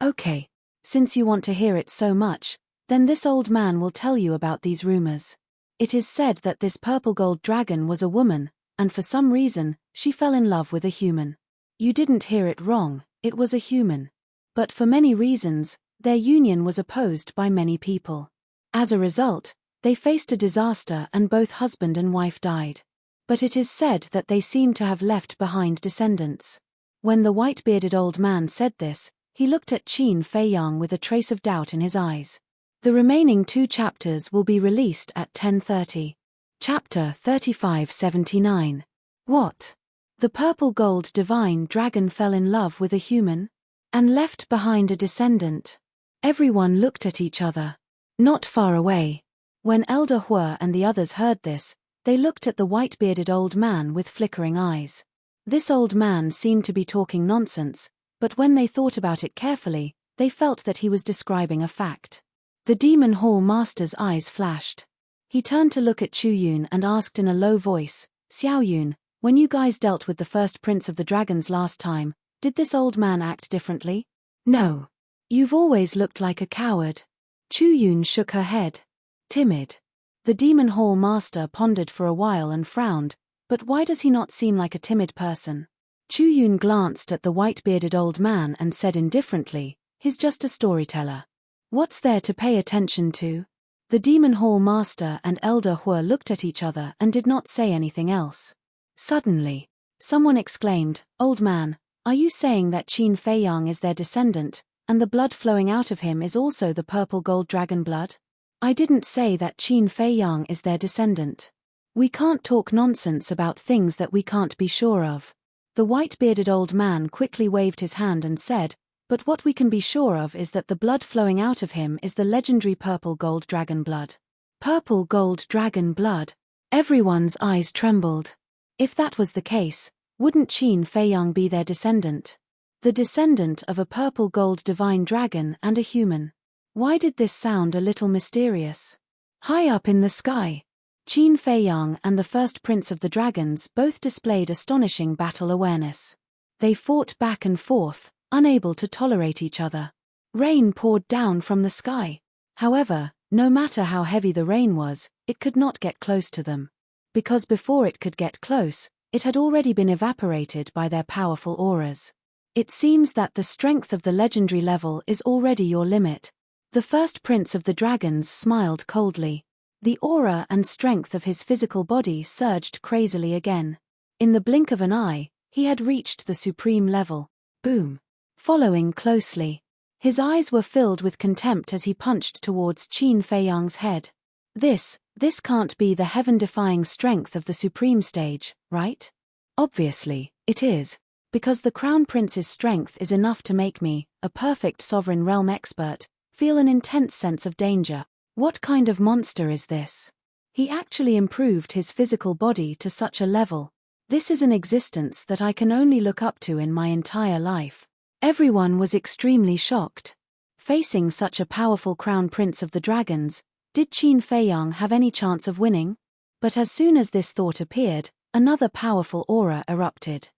Speaker 1: Okay. Since you want to hear it so much, then this old man will tell you about these rumors. It is said that this purple gold dragon was a woman, and for some reason, she fell in love with a human. You didn't hear it wrong, it was a human. But for many reasons, their union was opposed by many people. As a result, they faced a disaster and both husband and wife died. But it is said that they seem to have left behind descendants. When the white-bearded old man said this, he looked at Qin Feiyang with a trace of doubt in his eyes. The remaining 2 chapters will be released at 10:30. Chapter 3579. What? The purple gold divine dragon fell in love with a human? And left behind a descendant? Everyone looked at each other. Not far away. When Elder Hua and the others heard this, they looked at the white-bearded old man with flickering eyes. This old man seemed to be talking nonsense, but when they thought about it carefully, they felt that he was describing a fact. The Demon Hall Master's eyes flashed. He turned to look at Chu Yun and asked in a low voice, Xiao Yun, When you guys dealt with the first prince of the dragons last time, did this old man act differently? No. You've always looked like a coward. Chu Yun shook her head. Timid. The demon hall master pondered for a while and frowned, but why does he not seem like a timid person? Chu Yun glanced at the white-bearded old man and said indifferently, he's just a storyteller. What's there to pay attention to? The demon hall master and Elder Hua looked at each other and did not say anything else. Suddenly, someone exclaimed, Old man, are you saying that Qin Feiyang is their descendant, and the blood flowing out of him is also the purple gold dragon blood? I didn't say that Qin Feiyang is their descendant. We can't talk nonsense about things that we can't be sure of. The white-bearded old man quickly waved his hand and said, but what we can be sure of is that the blood flowing out of him is the legendary purple gold dragon blood. Purple gold dragon blood? Everyone's eyes trembled. If that was the case, wouldn't Qin Feiyang be their descendant? The descendant of a purple gold divine dragon and a human. Why did this sound a little mysterious? High up in the sky, Qin Feiyang and the first prince of the dragons both displayed astonishing battle awareness. They fought back and forth, unable to tolerate each other. Rain poured down from the sky. However, no matter how heavy the rain was, it could not get close to them. Because before it could get close, it had already been evaporated by their powerful auras. It seems that the strength of the legendary level is already your limit. The first prince of the dragons smiled coldly. The aura and strength of his physical body surged crazily again. In the blink of an eye, he had reached the supreme level. Boom. Following closely. His eyes were filled with contempt as he punched towards Qin Feiyang's head. This can't be the heaven-defying strength of the supreme stage, right? Obviously, it is. Because the Crown Prince's strength is enough to make me, a perfect sovereign realm expert, feel an intense sense of danger. What kind of monster is this? He actually improved his physical body to such a level. This is an existence that I can only look up to in my entire life. Everyone was extremely shocked. Facing such a powerful Crown Prince of the Dragons, did Qin Feiyang have any chance of winning? But as soon as this thought appeared, another powerful aura erupted.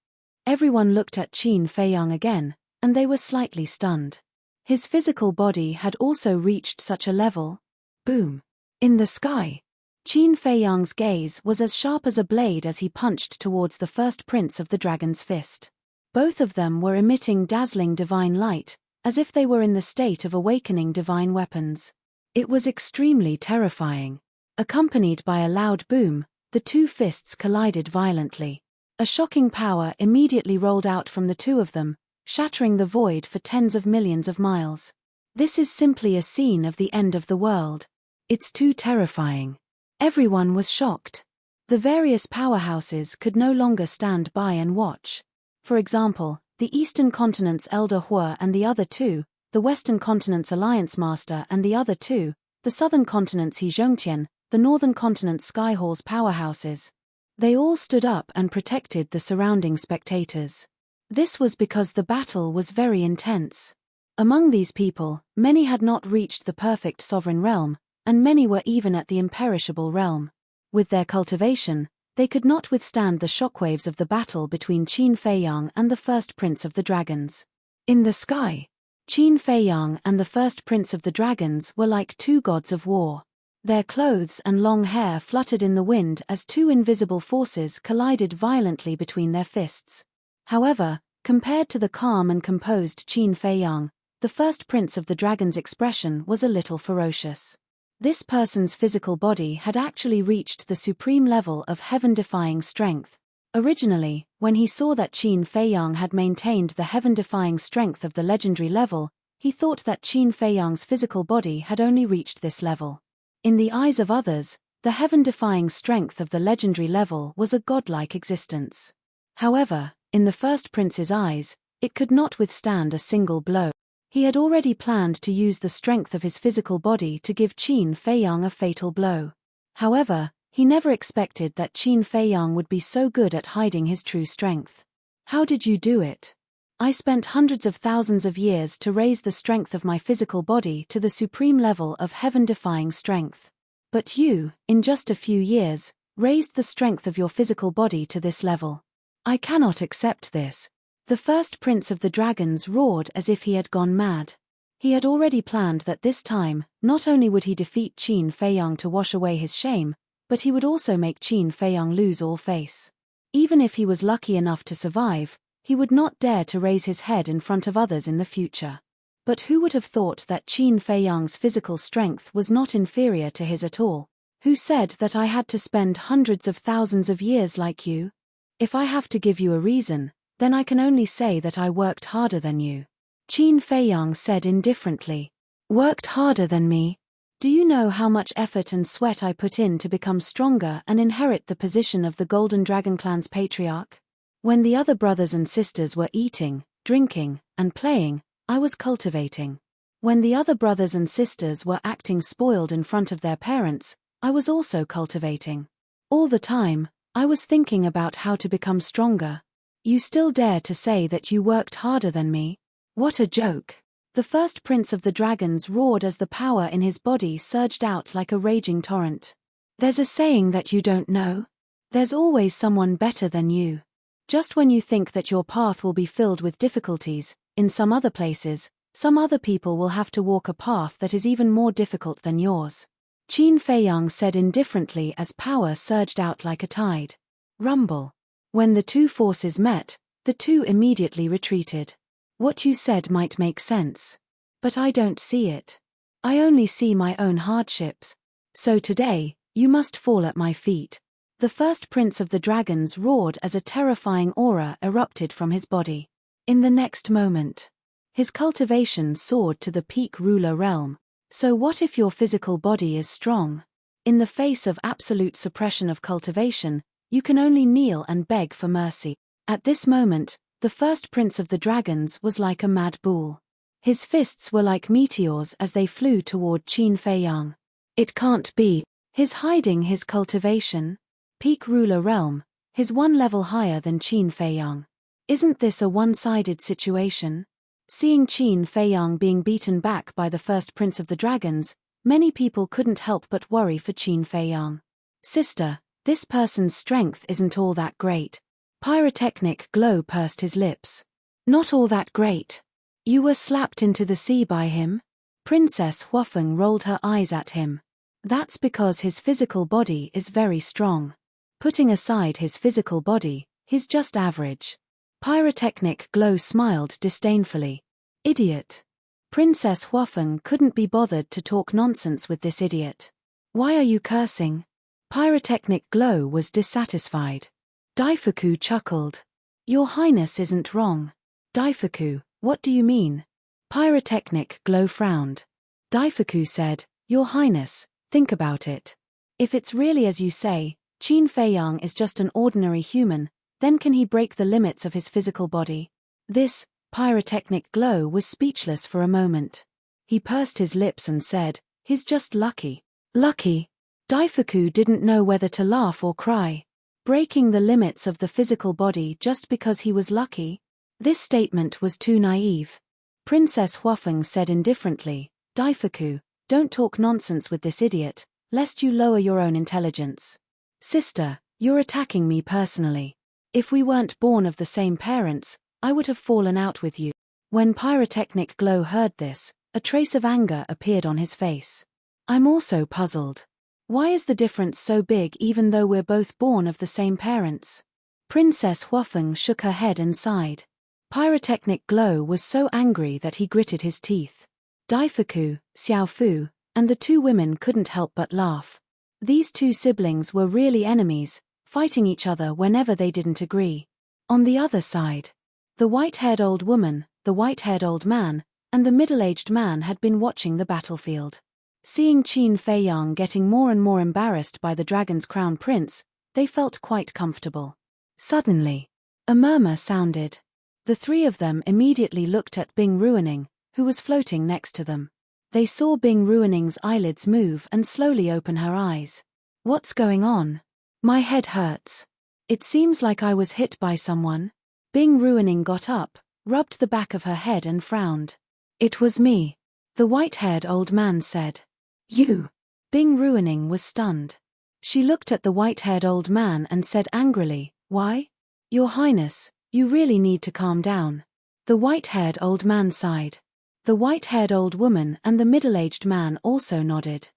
Speaker 1: Everyone looked at Qin Feiyang again, and they were slightly stunned. His physical body had also reached such a level. Boom. In the sky. Qin Feiyang's gaze was as sharp as a blade as he punched towards the first prince of the dragon's fist. Both of them were emitting dazzling divine light, as if they were in the state of awakening divine weapons. It was extremely terrifying. Accompanied by a loud boom, the two fists collided violently. A shocking power immediately rolled out from the two of them, shattering the void for tens of millions of miles. This is simply a scene of the end of the world. It's too terrifying. Everyone was shocked. The various powerhouses could no longer stand by and watch. For example, the Eastern Continent's Elder Hua and the other two, the Western Continent's Alliance Master and the other two, the Southern Continent's He Zhongtian, the Northern Continent's Skyhall's powerhouses. They all stood up and protected the surrounding spectators. This was because the battle was very intense. Among these people, many had not reached the perfect sovereign realm, and many were even at the imperishable realm. With their cultivation, they could not withstand the shockwaves of the battle between Qin Feiyang and the first prince of the dragons. In the sky, Qin Feiyang and the first prince of the dragons were like two gods of war. Their clothes and long hair fluttered in the wind as two invisible forces collided violently between their fists. However, compared to the calm and composed Qin Feiyang, the first prince of the dragon's expression was a little ferocious. This person's physical body had actually reached the supreme level of heaven-defying strength. Originally, when he saw that Qin Feiyang had maintained the heaven-defying strength of the legendary level, he thought that Qin Feiyang's physical body had only reached this level. In the eyes of others, the heaven-defying strength of the legendary level was a godlike existence. However, in the first prince's eyes, it could not withstand a single blow. He had already planned to use the strength of his physical body to give Qin Feiyang a fatal blow. However, he never expected that Qin Feiyang would be so good at hiding his true strength. How did you do it? I spent hundreds of thousands of years to raise the strength of my physical body to the supreme level of heaven-defying strength. But you, in just a few years, raised the strength of your physical body to this level. I cannot accept this. The first prince of the dragons roared as if he had gone mad. He had already planned that this time, not only would he defeat Qin Feiyang to wash away his shame, but he would also make Qin Feiyang lose all face. Even if he was lucky enough to survive, he would not dare to raise his head in front of others in the future. But who would have thought that Qin Feiyang's physical strength was not inferior to his at all? Who said that I had to spend hundreds of thousands of years like you? If I have to give you a reason, then I can only say that I worked harder than you. Qin Feiyang said indifferently. Worked harder than me? Do you know how much effort and sweat I put in to become stronger and inherit the position of the Golden Dragon Clan's patriarch? When the other brothers and sisters were eating, drinking, and playing, I was cultivating. When the other brothers and sisters were acting spoiled in front of their parents, I was also cultivating. All the time, I was thinking about how to become stronger. You still dare to say that you worked harder than me? What a joke! The first prince of the dragons roared as the power in his body surged out like a raging torrent. There's a saying that you don't know. There's always someone better than you. Just when you think that your path will be filled with difficulties, in some other places, some other people will have to walk a path that is even more difficult than yours. Qin Feiyang said indifferently as power surged out like a tide. Rumble. When the two forces met, the two immediately retreated. What you said might make sense. But I don't see it. I only see my own hardships. So today, you must fall at my feet. The first prince of the dragons roared as a terrifying aura erupted from his body. In the next moment, his cultivation soared to the peak ruler realm. So what if your physical body is strong? In the face of absolute suppression of cultivation, you can only kneel and beg for mercy. At this moment, the first prince of the dragons was like a mad bull. His fists were like meteors as they flew toward Qin Feiyang. It can't be. He's hiding his cultivation. Peak ruler realm, he's one level higher than Qin Feiyang. Isn't this a one-sided situation? Seeing Qin Feiyang being beaten back by the first prince of the dragons, many people couldn't help but worry for Qin Feiyang. Sister, this person's strength isn't all that great. Pyrotechnic Glow pursed his lips. Not all that great. You were slapped into the sea by him? Princess Huafeng rolled her eyes at him. That's because his physical body is very strong. Putting aside his physical body, he's just average. Pyrotechnic Glow smiled disdainfully. Idiot. Princess Huafeng couldn't be bothered to talk nonsense with this idiot. Why are you cursing? Pyrotechnic Glow was dissatisfied. Daifuku chuckled. Your Highness isn't wrong. Daifuku, what do you mean? Pyrotechnic Glow frowned. Daifuku said, Your Highness, think about it. If it's really as you say, Qin Feiyang is just an ordinary human, then can he break the limits of his physical body? This, Pyrotechnic Glow was speechless for a moment. He pursed his lips and said, He's just lucky. Lucky? Daifuku didn't know whether to laugh or cry. Breaking the limits of the physical body just because he was lucky? This statement was too naive. Princess Huafeng said indifferently, Daifuku, don't talk nonsense with this idiot, lest you lower your own intelligence. Sister, you're attacking me personally. If we weren't born of the same parents, I would have fallen out with you. When Pyrotechnic Glow heard this, a trace of anger appeared on his face. I'm also puzzled. Why is the difference so big even though we're both born of the same parents? Princess Huafeng shook her head and sighed. Pyrotechnic Glow was so angry that he gritted his teeth. Daifuku, Xiaofu, and the two women couldn't help but laugh. These two siblings were really enemies, fighting each other whenever they didn't agree. On the other side, the white-haired old woman, the white-haired old man, and the middle-aged man had been watching the battlefield. Seeing Qin Feiyang getting more and more embarrassed by the dragon's crown prince, they felt quite comfortable. Suddenly, a murmur sounded. The three of them immediately looked at Bing Ruining, who was floating next to them. They saw Bing Ruining's eyelids move and slowly open her eyes. What's going on? My head hurts. It seems like I was hit by someone. Bing Ruining got up, rubbed the back of her head and frowned. It was me. The white-haired old man said. You. Bing Ruining was stunned. She looked at the white-haired old man and said angrily, "Why? Your Highness, you really need to calm down." The white-haired old man sighed. The white-haired old woman and the middle-aged man also nodded.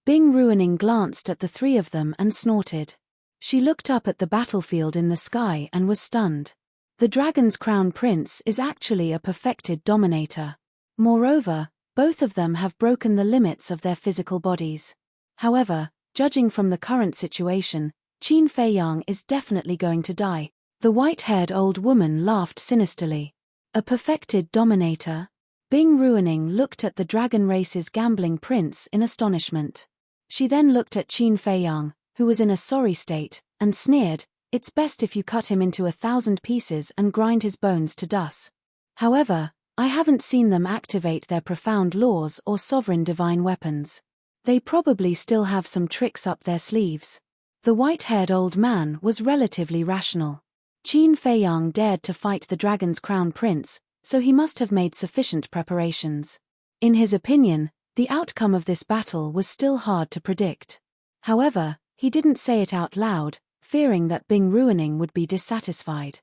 Speaker 1: Bing Ruining glanced at the three of them and snorted. She looked up at the battlefield in the sky and was stunned. The dragon's crown prince is actually a perfected dominator. Moreover, both of them have broken the limits of their physical bodies. However, judging from the current situation, Qin Feiyang is definitely going to die. The white-haired old woman laughed sinisterly. A perfected dominator? Bing Ruining looked at the dragon race's gambling prince in astonishment. She then looked at Qin Feiyang, who was in a sorry state, and sneered, "It's best if you cut him into 1,000 pieces and grind his bones to dust." However, I haven't seen them activate their profound laws or sovereign divine weapons. They probably still have some tricks up their sleeves. The white-haired old man was relatively rational. Qin Feiyang dared to fight the dragon's crown prince, so he must have made sufficient preparations. In his opinion, the outcome of this battle was still hard to predict. However, he didn't say it out loud, fearing that Bing Ruining would be dissatisfied.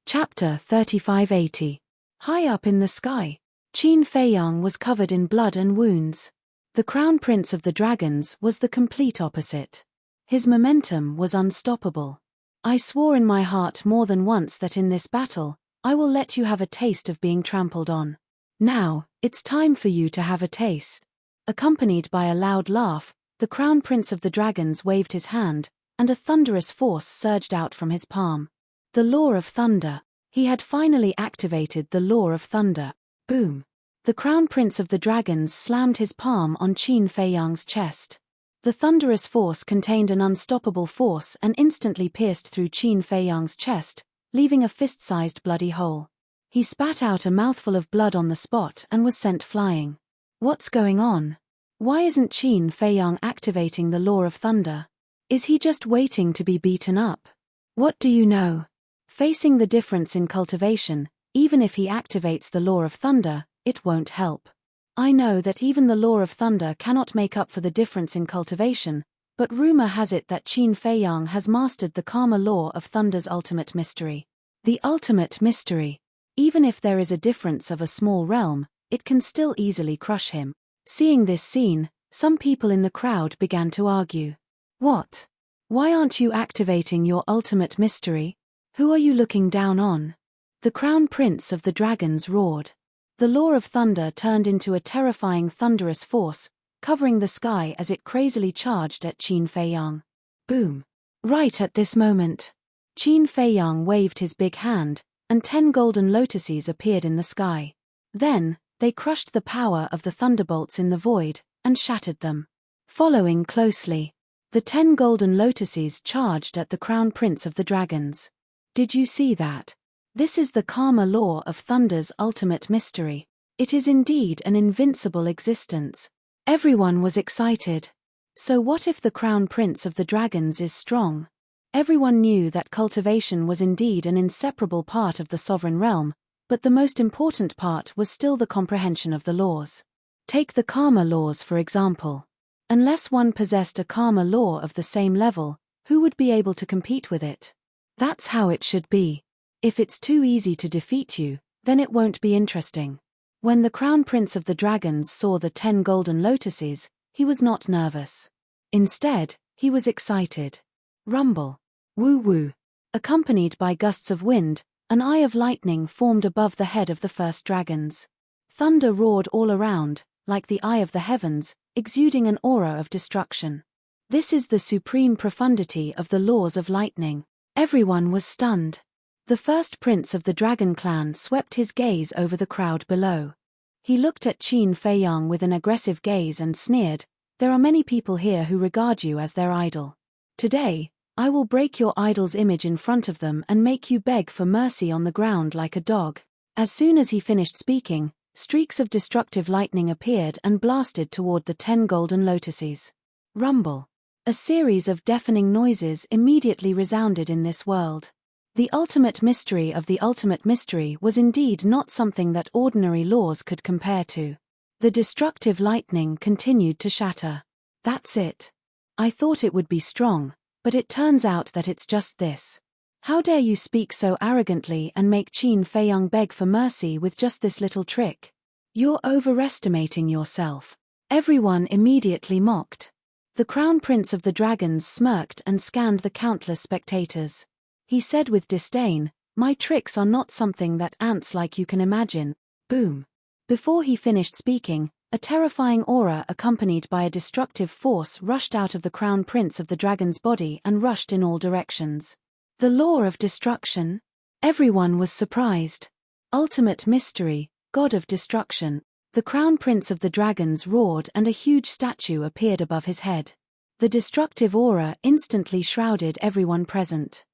Speaker 1: Chapter 3580. High up in the sky, Qin Feiyang was covered in blood and wounds. The crown prince of the dragons was the complete opposite. His momentum was unstoppable. "I swore in my heart more than once that in this battle, I will let you have a taste of being trampled on. Now, it's time for you to have a taste." Accompanied by a loud laugh, the crown prince of the dragons waved his hand, and a thunderous force surged out from his palm. The law of thunder. He had finally activated the law of thunder. Boom! The crown prince of the dragons slammed his palm on Qin Feiyang's chest. The thunderous force contained an unstoppable force and instantly pierced through Qin Feiyang's chest, leaving a fist-sized bloody hole. He spat out a mouthful of blood on the spot and was sent flying. What's going on? Why isn't Qin Feiyang activating the law of thunder? Is he just waiting to be beaten up? What do you know? Facing the difference in cultivation, even if he activates the law of thunder, it won't help. I know that even the law of thunder cannot make up for the difference in cultivation, but rumor has it that Qin Feiyang has mastered the karma law of thunder's ultimate mystery. The ultimate mystery. Even if there is a difference of a small realm, it can still easily crush him. Seeing this scene, some people in the crowd began to argue. What? Why aren't you activating your ultimate mystery? Who are you looking down on? The crown prince of the dragons roared. The law of thunder turned into a terrifying thunderous force, covering the sky as it crazily charged at Qin Feiyang. Boom! Right at this moment, Qin Feiyang waved his big hand, and 10 golden lotuses appeared in the sky. Then, they crushed the power of the thunderbolts in the void, and shattered them. Following closely, the 10 golden lotuses charged at the crown prince of the dragons. Did you see that? This is the karma law of thunder's ultimate mystery. It is indeed an invincible existence. Everyone was excited. So what if the crown prince of the dragons is strong? Everyone knew that cultivation was indeed an inseparable part of the sovereign realm, but the most important part was still the comprehension of the laws. Take the karma laws for example. Unless one possessed a karma law of the same level, who would be able to compete with it? That's how it should be. If it's too easy to defeat you, then it won't be interesting. When the crown prince of the dragons saw the 10 golden lotuses, he was not nervous. Instead, he was excited. Rumble. Woo-woo. Accompanied by gusts of wind, an eye of lightning formed above the head of the first dragons. Thunder roared all around, like the eye of the heavens, exuding an aura of destruction. This is the supreme profundity of the laws of lightning. Everyone was stunned. The first prince of the dragon clan swept his gaze over the crowd below. He looked at Qin Feiyang with an aggressive gaze and sneered, "There are many people here who regard you as their idol. Today, I will break your idol's image in front of them and make you beg for mercy on the ground like a dog." As soon as he finished speaking, streaks of destructive lightning appeared and blasted toward the 10 golden lotuses. Rumble. A series of deafening noises immediately resounded in this world. The ultimate mystery of the ultimate mystery was indeed not something that ordinary laws could compare to. The destructive lightning continued to shatter. That's it. I thought it would be strong, but it turns out that it's just this. How dare you speak so arrogantly and make Qin Feiyang beg for mercy with just this little trick? You're overestimating yourself. Everyone immediately mocked. The Crown Prince of the Dragons smirked and scanned the countless spectators. He said with disdain, "My tricks are not something that ants like you can imagine." Boom. Before he finished speaking, a terrifying aura accompanied by a destructive force rushed out of the Crown Prince of the Dragon's body and rushed in all directions. The law of destruction? Everyone was surprised. Ultimate mystery, God of destruction. The Crown Prince of the Dragons roared and a huge statue appeared above his head. The destructive aura instantly shrouded everyone present.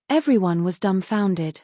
Speaker 1: Everyone was dumbfounded.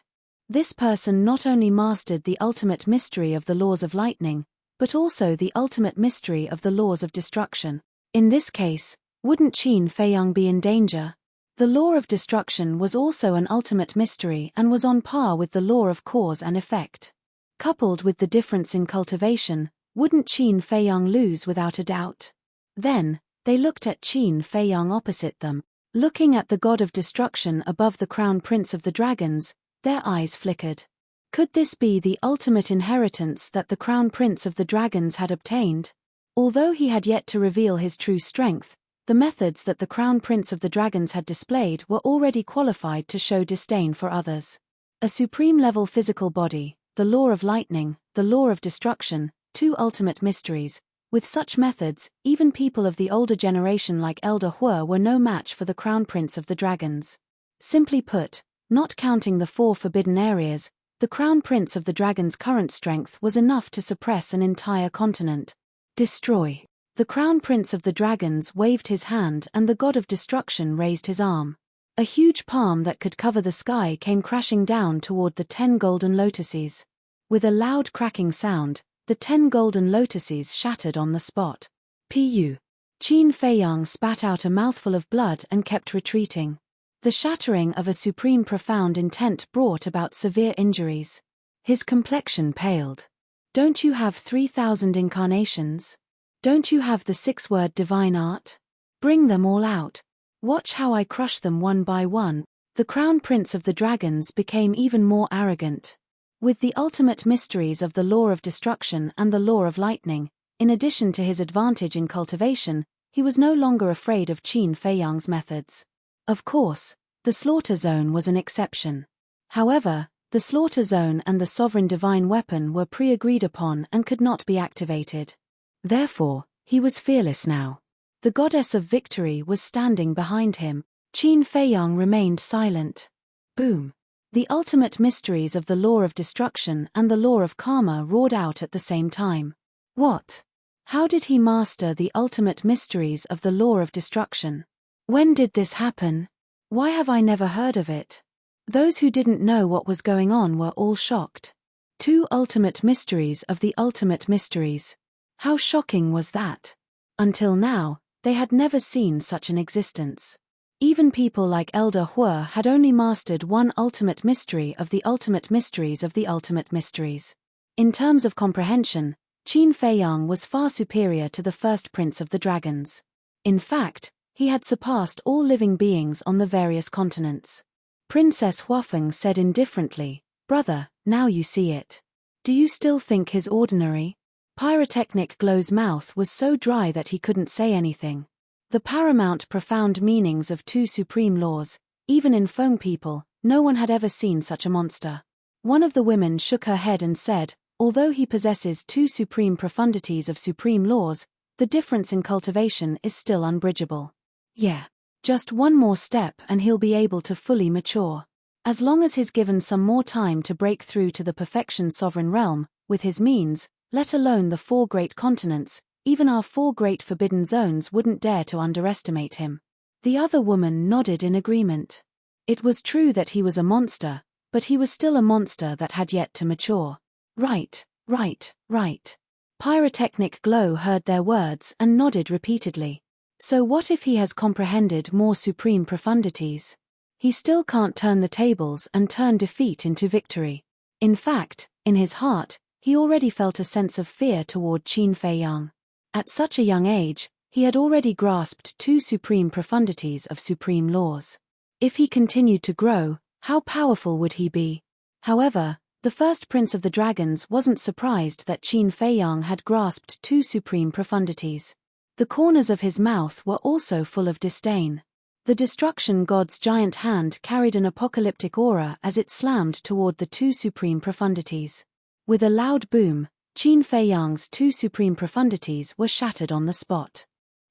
Speaker 1: This person not only mastered the ultimate mystery of the laws of lightning, but also the ultimate mystery of the laws of destruction. In this case, wouldn't Qin Feiyang be in danger? The law of destruction was also an ultimate mystery and was on par with the law of cause and effect. Coupled with the difference in cultivation, wouldn't Qin Feiyang lose without a doubt? Then, they looked at Qin Feiyang opposite them. Looking at the god of destruction above the Crown Prince of the Dragons, their eyes flickered. Could this be the ultimate inheritance that the Crown Prince of the Dragons had obtained? Although he had yet to reveal his true strength, the methods that the Crown Prince of the Dragons had displayed were already qualified to show disdain for others. A supreme-level physical body, the law of lightning, the law of destruction, two ultimate mysteries. With such methods, even people of the older generation like Elder Hui were no match for the Crown Prince of the Dragons. Simply put, not counting the 4 forbidden areas, the Crown Prince of the Dragons' current strength was enough to suppress an entire continent. Destroy. The Crown Prince of the Dragons waved his hand and the god of destruction raised his arm. A huge palm that could cover the sky came crashing down toward the 10 golden lotuses. With a loud cracking sound, the 10 golden lotuses shattered on the spot. Pu. Qin Feiyang spat out a mouthful of blood and kept retreating. The shattering of a supreme profound intent brought about severe injuries. His complexion paled. Don't you have 3,000 incarnations? Don't you have the 6-word divine art? Bring them all out. Watch how I crush them one by one. The Crown Prince of the Dragons became even more arrogant. With the ultimate mysteries of the law of destruction and the law of lightning, in addition to his advantage in cultivation, he was no longer afraid of Qin Feiyang's methods. Of course, the slaughter zone was an exception. However, the slaughter zone and the sovereign divine weapon were pre-agreed upon and could not be activated. Therefore, he was fearless now. The goddess of victory was standing behind him. Qin Feiyang remained silent. Boom. The ultimate mysteries of the law of destruction and the law of karma roared out at the same time. What? How did he master the ultimate mysteries of the law of destruction? When did this happen? Why have I never heard of it? Those who didn't know what was going on were all shocked. 2 ultimate mysteries of the ultimate mysteries. How shocking was that? Until now, they had never seen such an existence. Even people like Elder Hui had only mastered one ultimate mystery of the ultimate mysteries of the ultimate mysteries. In terms of comprehension, Qin Feiyang was far superior to the first Prince of the Dragons. In fact, he had surpassed all living beings on the various continents. Princess Huafeng said indifferently, "Brother, now you see it. Do you still think he's ordinary?" Pyrotechnic Glow's mouth was so dry that he couldn't say anything. The paramount profound meanings of 2 supreme laws, even in Feng people, no one had ever seen such a monster. One of the women shook her head and said, although he possesses 2 supreme profundities of supreme laws, the difference in cultivation is still unbridgeable. Yeah. Just one more step and he'll be able to fully mature. As long as he's given some more time to break through to the perfection sovereign realm, with his means, let alone the 4 great continents, even our 4 great forbidden zones wouldn't dare to underestimate him. The other woman nodded in agreement. It was true that he was a monster, but he was still a monster that had yet to mature. Right. Pyrotechnic Glow heard their words and nodded repeatedly. So what if he has comprehended more supreme profundities? He still can't turn the tables and turn defeat into victory. In fact, in his heart, he already felt a sense of fear toward Qin Feiyang. At such a young age, He had already grasped 2 supreme profundities of supreme laws. If he continued to grow, how powerful would he be? However, the first prince of the dragons wasn't surprised that Qin Feiyang had grasped 2 supreme profundities. The corners of his mouth were also full of disdain. The destruction god's giant hand carried an apocalyptic aura as it slammed toward the 2 supreme profundities. With a loud boom, Qin Feiyang's 2 supreme profundities were shattered on the spot.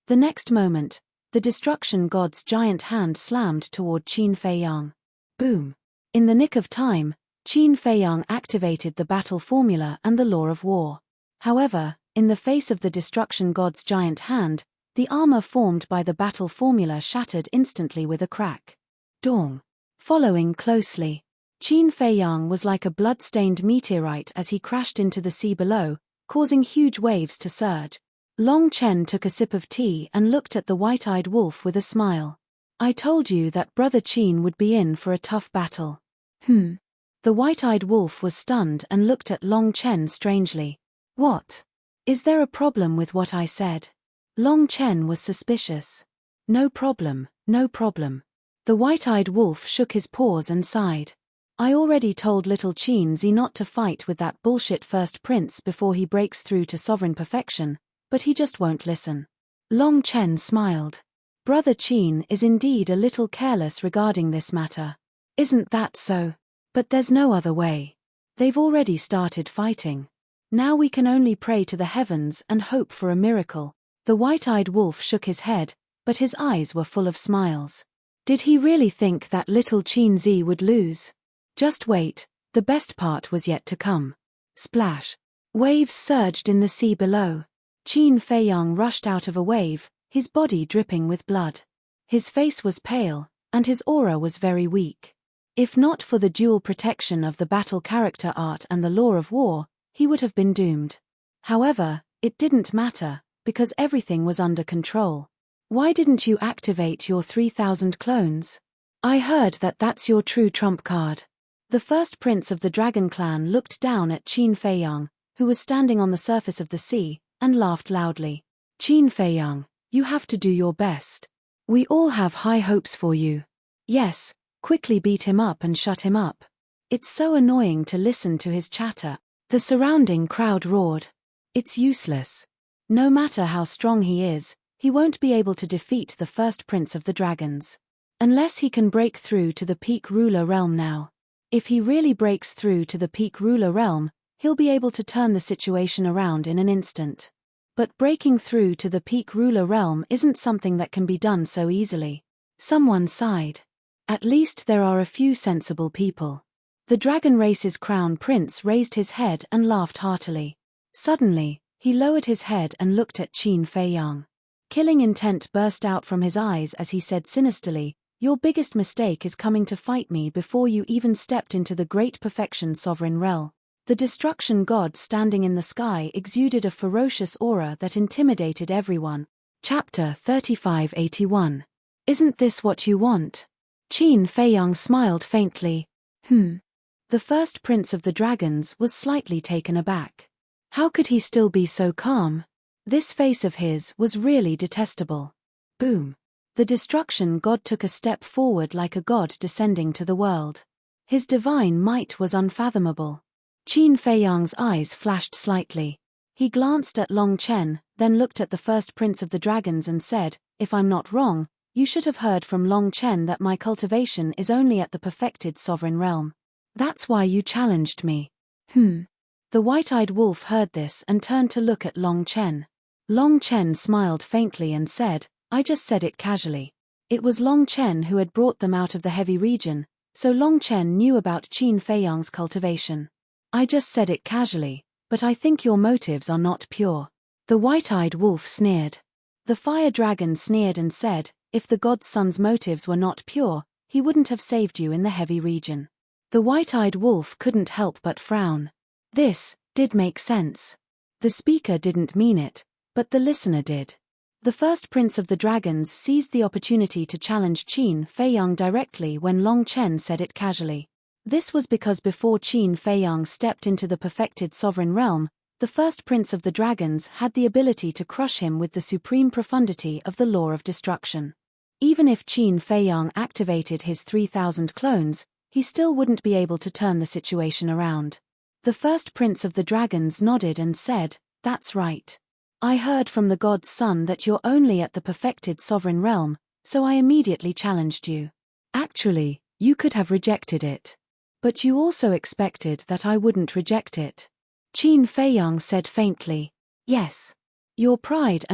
Speaker 1: The next moment, the destruction god's giant hand slammed toward Qin Feiyang. Boom! In the nick of time, Qin Feiyang activated the battle formula and the law of war. However, in the face of the destruction god's giant hand, the armor formed by the battle formula shattered instantly with a crack. Dong! Following closely, Qin Feiyang was like a blood-stained meteorite as he crashed into the sea below, causing huge waves to surge. Long Chen took a sip of tea and looked at the white-eyed wolf with a smile. I told you that Brother Qin would be in for a tough battle. The white-eyed wolf was stunned and looked at Long Chen strangely. What? Is there a problem with what I said? Long Chen was suspicious. No problem, no problem. The white-eyed wolf shook his paws and sighed. I already told little Qin Zi not to fight with that bullshit first prince before he breaks through to sovereign perfection, but he just won't listen. Long Chen smiled. Brother Qin is indeed a little careless regarding this matter. Isn't that so? But there's no other way. They've already started fighting. Now we can only pray to the heavens and hope for a miracle. The white-eyed wolf shook his head, but his eyes were full of smiles. Did he really think that little Qin Zi would lose? Just wait, the best part was yet to come. Splash! Waves surged in the sea below. Qin Feiyang rushed out of a wave, his body dripping with blood. His face was pale, and his aura was very weak. If not for the dual protection of the battle character art and the law of war, he would have been doomed. However, it didn't matter, because everything was under control. Why didn't you activate your 3,000 clones? I heard that that's your true trump card. The first prince of the dragon clan looked down at Qin Feiyang, who was standing on the surface of the sea, and laughed loudly. Qin Feiyang, you have to do your best. We all have high hopes for you. Yes, quickly beat him up and shut him up. It's so annoying to listen to his chatter. The surrounding crowd roared. It's useless. No matter how strong he is, he won't be able to defeat the first prince of the dragons. Unless he can break through to the peak ruler realm now. If he really breaks through to the peak ruler realm, he'll be able to turn the situation around in an instant. But breaking through to the peak ruler realm isn't something that can be done so easily. Someone sighed. At least there are a few sensible people. The dragon race's crown prince raised his head and laughed heartily. Suddenly, he lowered his head and looked at Qin Feiyang. Killing intent burst out from his eyes as he said sinisterly, "Your biggest mistake is coming to fight me before you even stepped into the great perfection sovereign realm." The destruction god standing in the sky exuded a ferocious aura that intimidated everyone. Chapter 3581. Isn't this what you want? Qin Feiyang smiled faintly. The first prince of the dragons was slightly taken aback. How could he still be so calm? This face of his was really detestable. Boom! The destruction god took a step forward like a god descending to the world. His divine might was unfathomable. Qin Feiyang's eyes flashed slightly. He glanced at Long Chen, then looked at the first prince of the dragons and said, "If I'm not wrong, you should have heard from Long Chen that my cultivation is only at the perfected sovereign realm. That's why you challenged me." The white-eyed wolf heard this and turned to look at Long Chen. Long Chen smiled faintly and said, "I just said it casually." It was Long Chen who had brought them out of the heavy region, so Long Chen knew about Qin Feiyang's cultivation. "I just said it casually, but I think your motives are not pure." The white-eyed wolf sneered. The fire dragon sneered and said, "If the god's son's motives were not pure, he wouldn't have saved you in the heavy region." The white-eyed wolf couldn't help but frown. This did make sense. The speaker didn't mean it, but the listener did. The first prince of the dragons seized the opportunity to challenge Qin Feiyang directly when Long Chen said it casually. This was because before Qin Feiyang stepped into the perfected sovereign realm, The first prince of the dragons had the ability to crush him with the supreme profundity of the law of destruction. Even if Qin Feiyang activated his 3,000 clones, he still wouldn't be able to turn the situation around. The first prince of the dragons nodded and said, "That's right. I heard from the god's son that you're only at the perfected sovereign realm, so I immediately challenged you. Actually, you could have rejected it. But you also expected that I wouldn't reject it." Qin Feiyang said faintly, "Yes. Your pride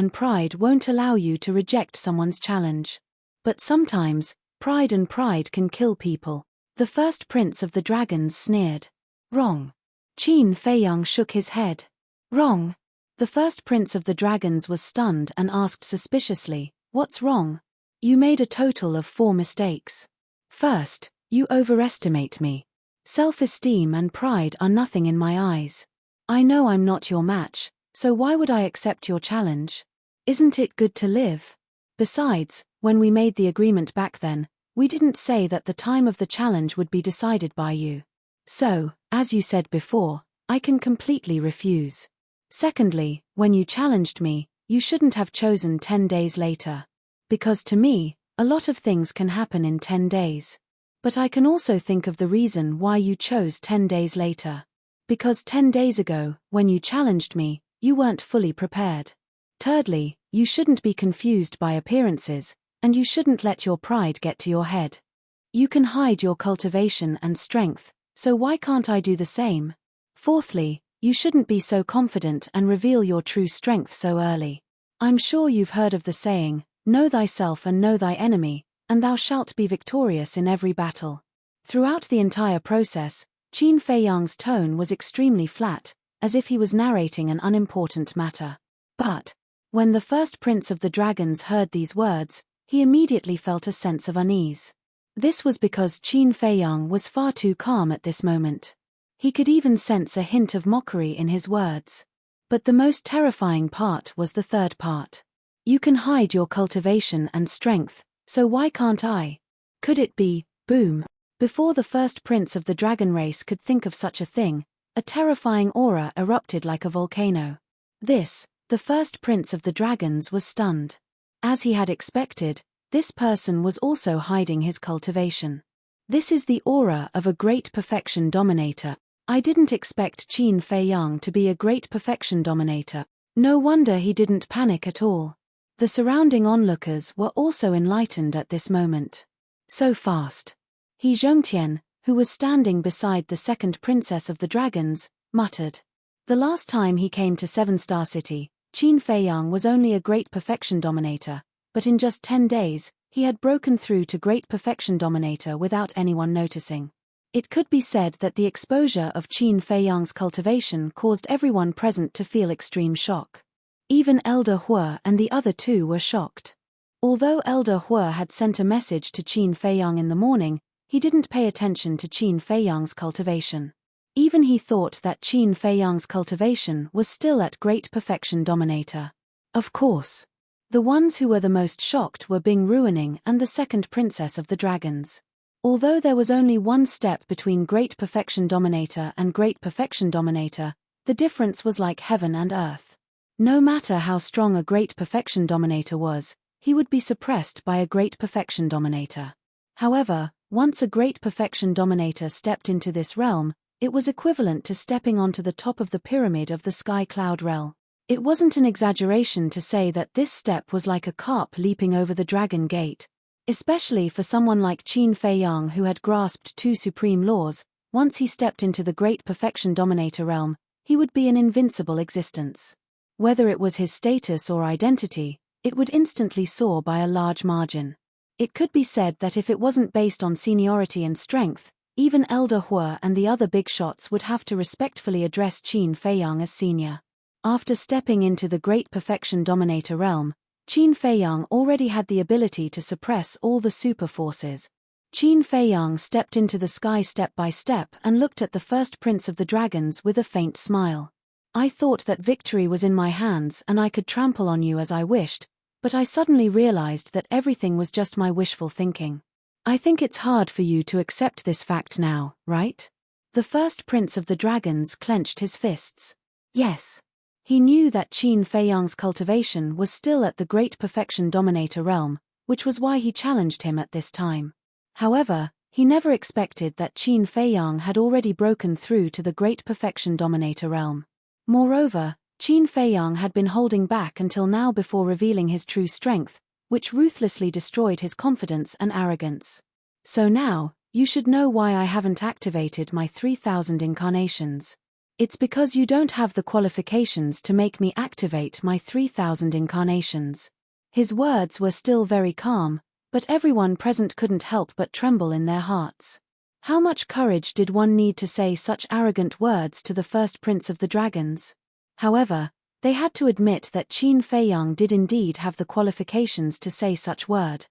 Speaker 1: won't allow you to reject someone's challenge. But sometimes, pride can kill people." The first prince of the dragons sneered. "Wrong." Qin Feiyang shook his head. "Wrong?" The first prince of the dragons was stunned and asked suspiciously, "What's wrong?" "You made a total of 4 mistakes. First, you overestimate me. Self-esteem and pride are nothing in my eyes. I know I'm not your match, so why would I accept your challenge? Isn't it good to live? Besides, when we made the agreement back then, we didn't say that the time of the challenge would be decided by you. So, as you said before, I can completely refuse. Secondly, when you challenged me, you shouldn't have chosen 10 days later. Because to me, a lot of things can happen in 10 days. But I can also think of the reason why you chose 10 days later. Because 10 days ago, when you challenged me, you weren't fully prepared. Thirdly, you shouldn't be confused by appearances, and you shouldn't let your pride get to your head. You can hide your cultivation and strength, so why can't I do the same? Fourthly, you shouldn't be so confident and reveal your true strength so early. I'm sure you've heard of the saying, "Know thyself and know thy enemy, and thou shalt be victorious in every battle." Throughout the entire process, Qin Feiyang's tone was extremely flat, as if he was narrating an unimportant matter. But, when the first prince of the dragons heard these words, he immediately felt a sense of unease. This was because Qin Feiyang was far too calm at this moment. He could even sense a hint of mockery in his words. But the most terrifying part was the third part. You can hide your cultivation and strength, so why can't I? Could it be, boom? Before the first prince of the dragon race could think of such a thing, a terrifying aura erupted like a volcano. The first prince of the dragons was stunned. As he had expected, this person was also hiding his cultivation. This is the aura of a great perfection dominator. I didn't expect Qin Feiyang to be a great perfection dominator. No wonder he didn't panic at all. The surrounding onlookers were also enlightened at this moment. So fast. He Zhongtian, who was standing beside the second princess of the dragons, muttered. The last time he came to 7-Star City, Qin Feiyang was only a great perfection dominator, but in just 10 days, he had broken through to great perfection dominator without anyone noticing. It could be said that the exposure of Qin Feiyang's cultivation caused everyone present to feel extreme shock. Even Elder Hue and the other two were shocked. Although Elder Hue had sent a message to Qin Feiyang in the morning, he didn't pay attention to Qin Feiyang's cultivation. Even he thought that Qin Feiyang's cultivation was still at great perfection dominator. Of course. The ones who were the most shocked were Bing Ruining and the second princess of the dragons. Although there was only one step between great perfection dominator and great perfection dominator, the difference was like heaven and earth. No matter how strong a great perfection dominator was, he would be suppressed by a great perfection dominator. However, once a great perfection dominator stepped into this realm, it was equivalent to stepping onto the top of the pyramid of the sky cloud realm. It wasn't an exaggeration to say that this step was like a carp leaping over the dragon gate. Especially for someone like Qin Feiyang who had grasped 2 supreme laws, once he stepped into the great perfection dominator realm, he would be an invincible existence. Whether it was his status or identity, it would instantly soar by a large margin. It could be said that if it wasn't based on seniority and strength, even Elder Hue and the other big shots would have to respectfully address Qin Feiyang as senior. After stepping into the great perfection dominator realm, Qin Feiyang already had the ability to suppress all the super forces. Qin Feiyang stepped into the sky step by step and looked at the first prince of the dragons with a faint smile. I thought that victory was in my hands and I could trample on you as I wished, but I suddenly realized that everything was just my wishful thinking. I think it's hard for you to accept this fact now, right? The first prince of the dragons clenched his fists. Yes. He knew that Qin Feiyang's cultivation was still at the Great Perfection Dominator realm, which was why he challenged him at this time. However, he never expected that Qin Feiyang had already broken through to the Great Perfection Dominator realm. Moreover, Qin Feiyang had been holding back until now before revealing his true strength, which ruthlessly destroyed his confidence and arrogance. So now, you should know why I haven't activated my 3,000 incarnations. It's because you don't have the qualifications to make me activate my 3,000 incarnations. His words were still very calm, but everyone present couldn't help but tremble in their hearts. How much courage did one need to say such arrogant words to the first prince of the dragons? However, they had to admit that Qin Feiyang did indeed have the qualifications to say such word.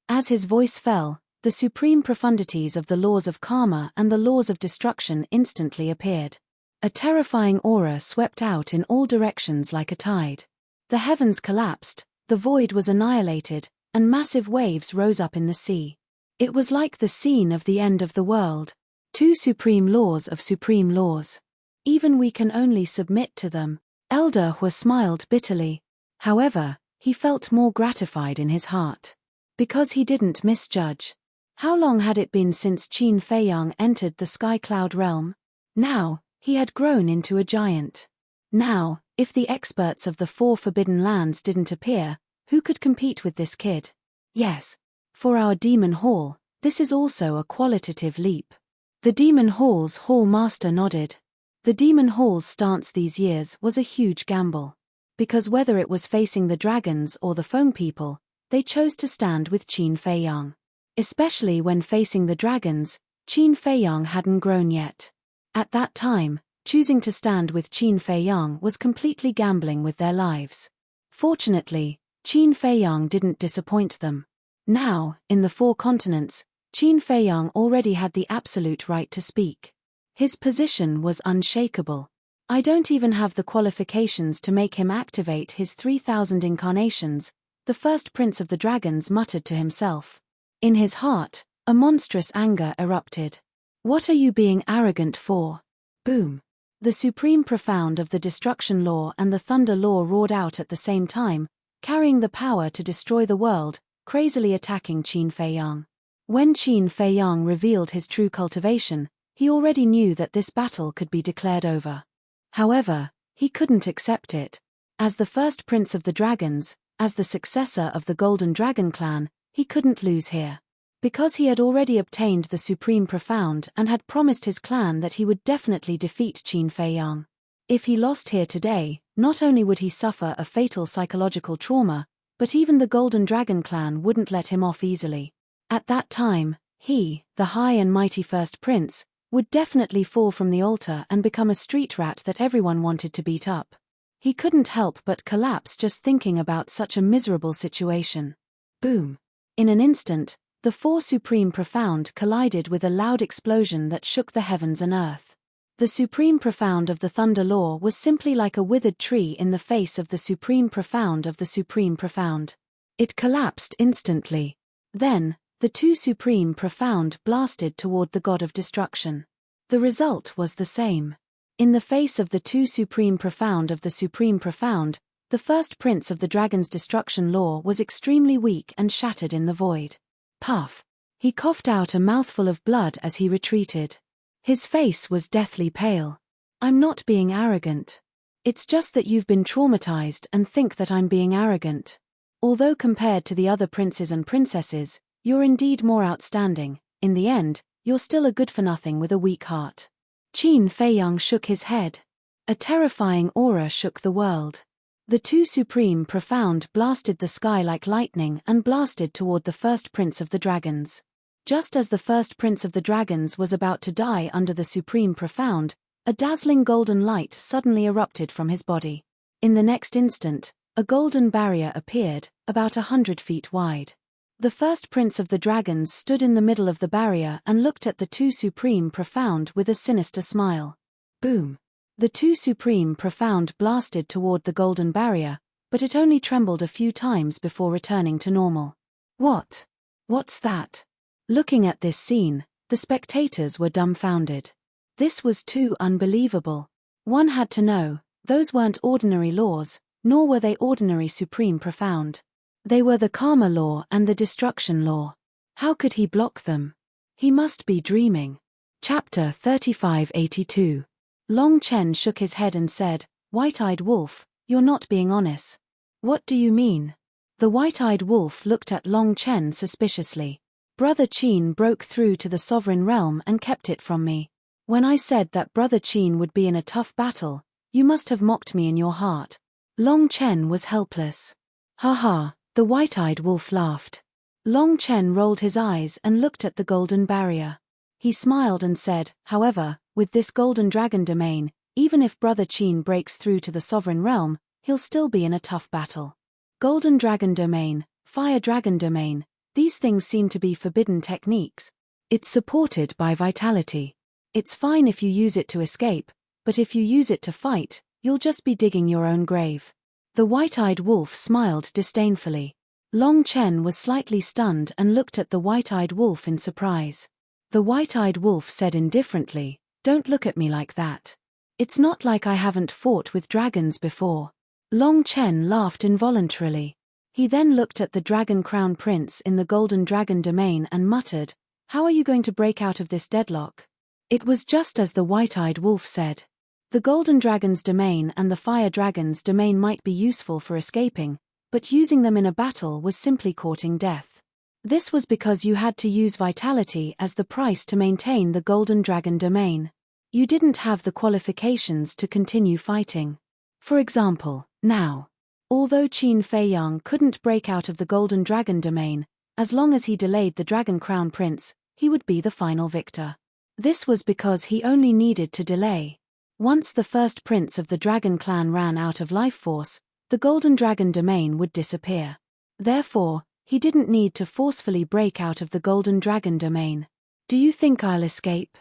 Speaker 1: As his voice fell, the supreme profundities of the laws of karma and the laws of destruction instantly appeared. A terrifying aura swept out in all directions like a tide. The heavens collapsed, the void was annihilated, and massive waves rose up in the sea. It was like the scene of the end of the world. Two supreme laws of supreme laws. Even we can only submit to them. Elder Hua smiled bitterly. However, he felt more gratified in his heart. Because he didn't misjudge. How long had it been since Qin Feiyang entered the Sky Cloud realm? Now, he had grown into a giant. Now, if the experts of the 4 forbidden lands didn't appear, who could compete with this kid? Yes. For our Demon Hall, this is also a qualitative leap. The Demon Hall's Hall Master nodded. The Demon Hall's stance these years was a huge gamble. Because whether it was facing the dragons or the Foam people, they chose to stand with Qin Feiyang. Especially when facing the dragons, Qin Feiyang hadn't grown yet. At that time, choosing to stand with Qin Feiyang was completely gambling with their lives. Fortunately, Qin Feiyang didn't disappoint them. Now, in the 4 continents, Qin Feiyang already had the absolute right to speak. His position was unshakable. I don't even have the qualifications to make him activate his 3,000 incarnations, the first prince of the dragons muttered to himself. In his heart, a monstrous anger erupted. What are you being arrogant for? Boom. The supreme profound of the destruction law and the thunder law roared out at the same time, carrying the power to destroy the world, crazily attacking Qin Feiyang. When Qin Feiyang revealed his true cultivation, he already knew that this battle could be declared over. However, he couldn't accept it. As the first prince of the dragons, as the successor of the Golden Dragon clan, he couldn't lose here. Because he had already obtained the supreme profound and had promised his clan that he would definitely defeat Qin Feiyang. If he lost here today, not only would he suffer a fatal psychological trauma, but even the Golden Dragon clan wouldn't let him off easily. At that time, he, the high and mighty first prince, would definitely fall from the altar and become a street rat that everyone wanted to beat up. He couldn't help but collapse just thinking about such a miserable situation. Boom. In an instant, the 4 supreme profound collided with a loud explosion that shook the heavens and earth. The supreme profound of the thunder law was simply like a withered tree in the face of the supreme profound of the supreme profound. It collapsed instantly. Then, the 2 supreme profound blasted toward the god of destruction. The result was the same. In the face of the 2 supreme profound of the supreme profound, the first prince of the dragon's destruction law was extremely weak and shattered in the void. Puff. He coughed out a mouthful of blood as he retreated. His face was deathly pale. I'm not being arrogant. It's just that you've been traumatized and think that I'm being arrogant. Although compared to the other princes and princesses, you're indeed more outstanding. In the end, you're still a good-for-nothing with a weak heart. Qin Feiyang shook his head. A terrifying aura shook the world. The 2 supreme profound blasted the sky like lightning and blasted toward the first prince of the dragons. Just as the first prince of the dragons was about to die under the supreme profound, a dazzling golden light suddenly erupted from his body. In the next instant, a golden barrier appeared, about 100 feet wide. The first prince of the dragons stood in the middle of the barrier and looked at the 2 supreme profound with a sinister smile. Boom. The 2 supreme profound blasted toward the golden barrier, but it only trembled a few times before returning to normal. What? What's that? Looking at this scene, the spectators were dumbfounded. This was too unbelievable. One had to know, Those weren't ordinary laws, nor were they ordinary supreme profound. They were the karma law and the destruction law. How could he block them? He must be dreaming. Chapter 3582. Long Chen shook his head and said, "White-eyed wolf, you're not being honest." "What do you mean?" The white-eyed wolf looked at Long Chen suspiciously. "Brother Qin broke through to the sovereign realm and kept it from me. When I said that Brother Qin would be in a tough battle, you must have mocked me in your heart." Long Chen was helpless. "Ha ha," the white-eyed wolf laughed. Long Chen rolled his eyes and looked at the golden barrier. He smiled and said, "However, with this golden dragon domain, even if Brother Qin breaks through to the sovereign realm, he'll still be in a tough battle." Golden dragon domain, fire dragon domain, these things seem to be forbidden techniques. It's supported by vitality. It's fine if you use it to escape, but if you use it to fight, you'll just be digging your own grave. The white-eyed wolf smiled disdainfully. Long Chen was slightly stunned and looked at the white-eyed wolf in surprise. The white-eyed wolf said indifferently, "Don't look at me like that. It's not like I haven't fought with dragons before." Long Chen laughed involuntarily. He then looked at the dragon crown prince in the golden dragon domain and muttered, "How are you going to break out of this deadlock?" It was just as the white-eyed wolf said. The golden dragon's domain and the fire dragon's domain might be useful for escaping, but using them in a battle was simply courting death. This was because you had to use vitality as the price to maintain the golden dragon domain. You didn't have the qualifications to continue fighting. For example, now. Although Qin Feiyang couldn't break out of the golden dragon domain, as long as he delayed the dragon crown prince, he would be the final victor. This was because he only needed to delay. Once the first prince of the dragon clan ran out of life force, the golden dragon domain would disappear. Therefore, he didn't need to forcefully break out of the golden dragon domain. "Do you think I'll escape?"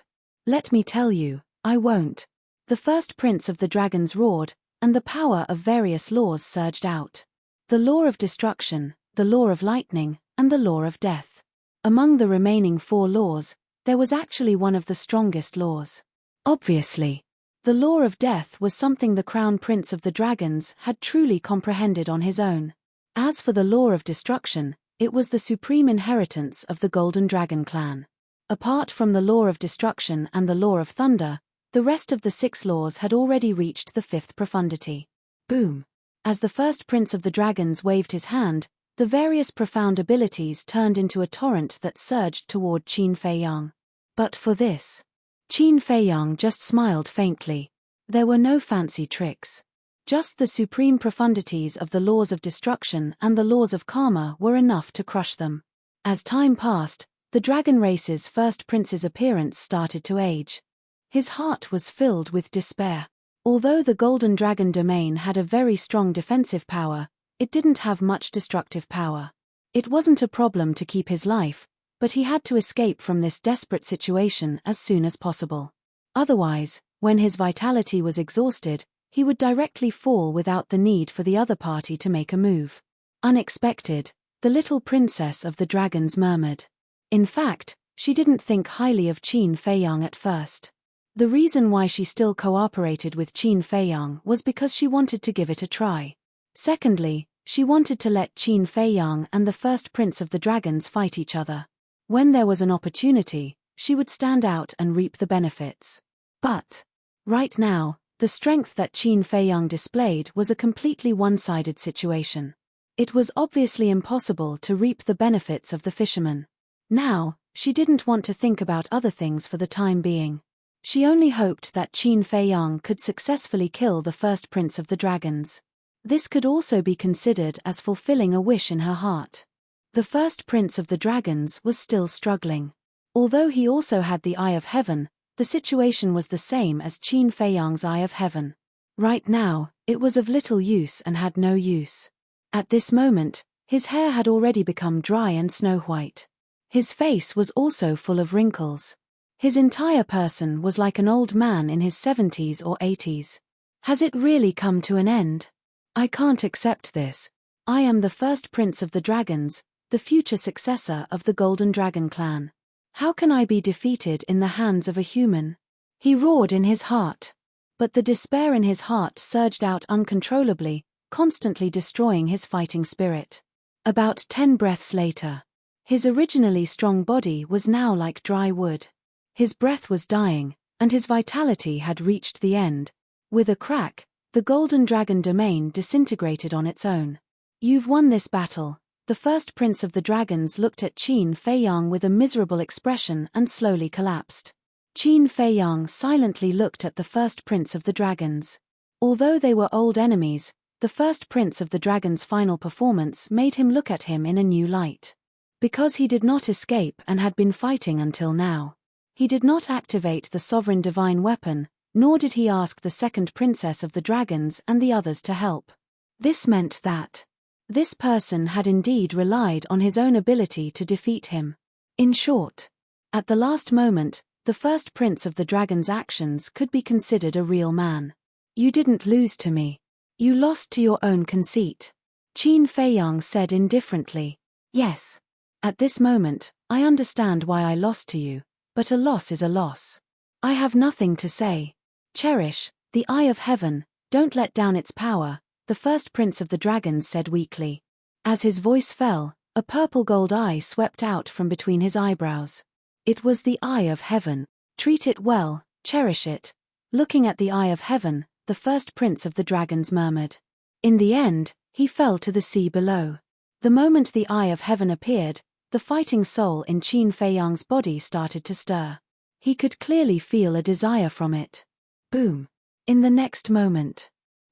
Speaker 1: "Let me tell you, I won't." The first prince of the dragons roared, and the power of various laws surged out. The law of destruction, the law of lightning, and the law of death. Among the remaining 4 laws, there was actually one of the strongest laws. Obviously, the law of death was something the crown prince of the dragons had truly comprehended on his own. As for the law of destruction, it was the supreme inheritance of the golden dragon clan. Apart from the law of destruction and the law of thunder, the rest of the 6 laws had already reached the 5th profundity. Boom! As the first prince of the dragons waved his hand, the various profound abilities turned into a torrent that surged toward Qin Feiyang. But for this, Qin Feiyang just smiled faintly. There were no fancy tricks. Just the supreme profundities of the laws of destruction and the laws of karma were enough to crush them. As time passed, the dragon race's first prince's appearance started to age. His heart was filled with despair. Although the golden dragon domain had a very strong defensive power, it didn't have much destructive power. It wasn't a problem to keep his life, but he had to escape from this desperate situation as soon as possible. Otherwise, when his vitality was exhausted, he would directly fall without the need for the other party to make a move. Unexpected, the little princess of the dragons murmured. In fact, she didn't think highly of Qin Feiyang at first. The reason why she still cooperated with Qin Feiyang was because she wanted to give it a try. Secondly, she wanted to let Qin Feiyang and the first prince of the dragons fight each other. When there was an opportunity, she would stand out and reap the benefits. But right now, the strength that Qin Feiyang displayed was a completely one-sided situation. It was obviously impossible to reap the benefits of the fisherman. Now, she didn't want to think about other things for the time being. She only hoped that Qin Feiyang could successfully kill the first prince of the dragons. This could also be considered as fulfilling a wish in her heart. The first prince of the dragons was still struggling. Although he also had the Eye of Heaven, the situation was the same as Qin Feiyang's Eye of Heaven. Right now, it was of little use and had no use. At this moment, his hair had already become dry and snow-white. His face was also full of wrinkles. His entire person was like an old man in his 70s or 80s. Has it really come to an end? I can't accept this. I am the first prince of the dragons, the future successor of the Golden Dragon clan. How can I be defeated in the hands of a human? He roared in his heart. But the despair in his heart surged out uncontrollably, constantly destroying his fighting spirit. About 10 breaths later, his originally strong body was now like dry wood. His breath was dying, and his vitality had reached the end. With a crack, the golden dragon domain disintegrated on its own. "You've won this battle." The first prince of the dragons looked at Qin Feiyang with a miserable expression and slowly collapsed. Qin Feiyang silently looked at the first prince of the dragons. Although they were old enemies, the first prince of the dragons' final performance made him look at him in a new light. Because he did not escape and had been fighting until now. He did not activate the sovereign divine weapon, nor did he ask the second princess of the dragons and the others to help. This meant that this person had indeed relied on his own ability to defeat him. In short, at the last moment, the first prince of the dragon's actions could be considered a real man. "You didn't lose to me. You lost to your own conceit," Qin Feiyang said indifferently. "Yes. At this moment, I understand why I lost to you, but a loss is a loss. I have nothing to say. Cherish the eye of heaven, don't let down its power," the first prince of the dragons said weakly. As his voice fell, a purple gold eye swept out from between his eyebrows. It was the eye of heaven. "Treat it well, cherish it." Looking at the eye of heaven, the first prince of the dragons murmured. In the end, he fell to the sea below. The moment the eye of heaven appeared, the fighting soul in Qin Feiyang's body started to stir. He could clearly feel a desire from it. Boom. In the next moment,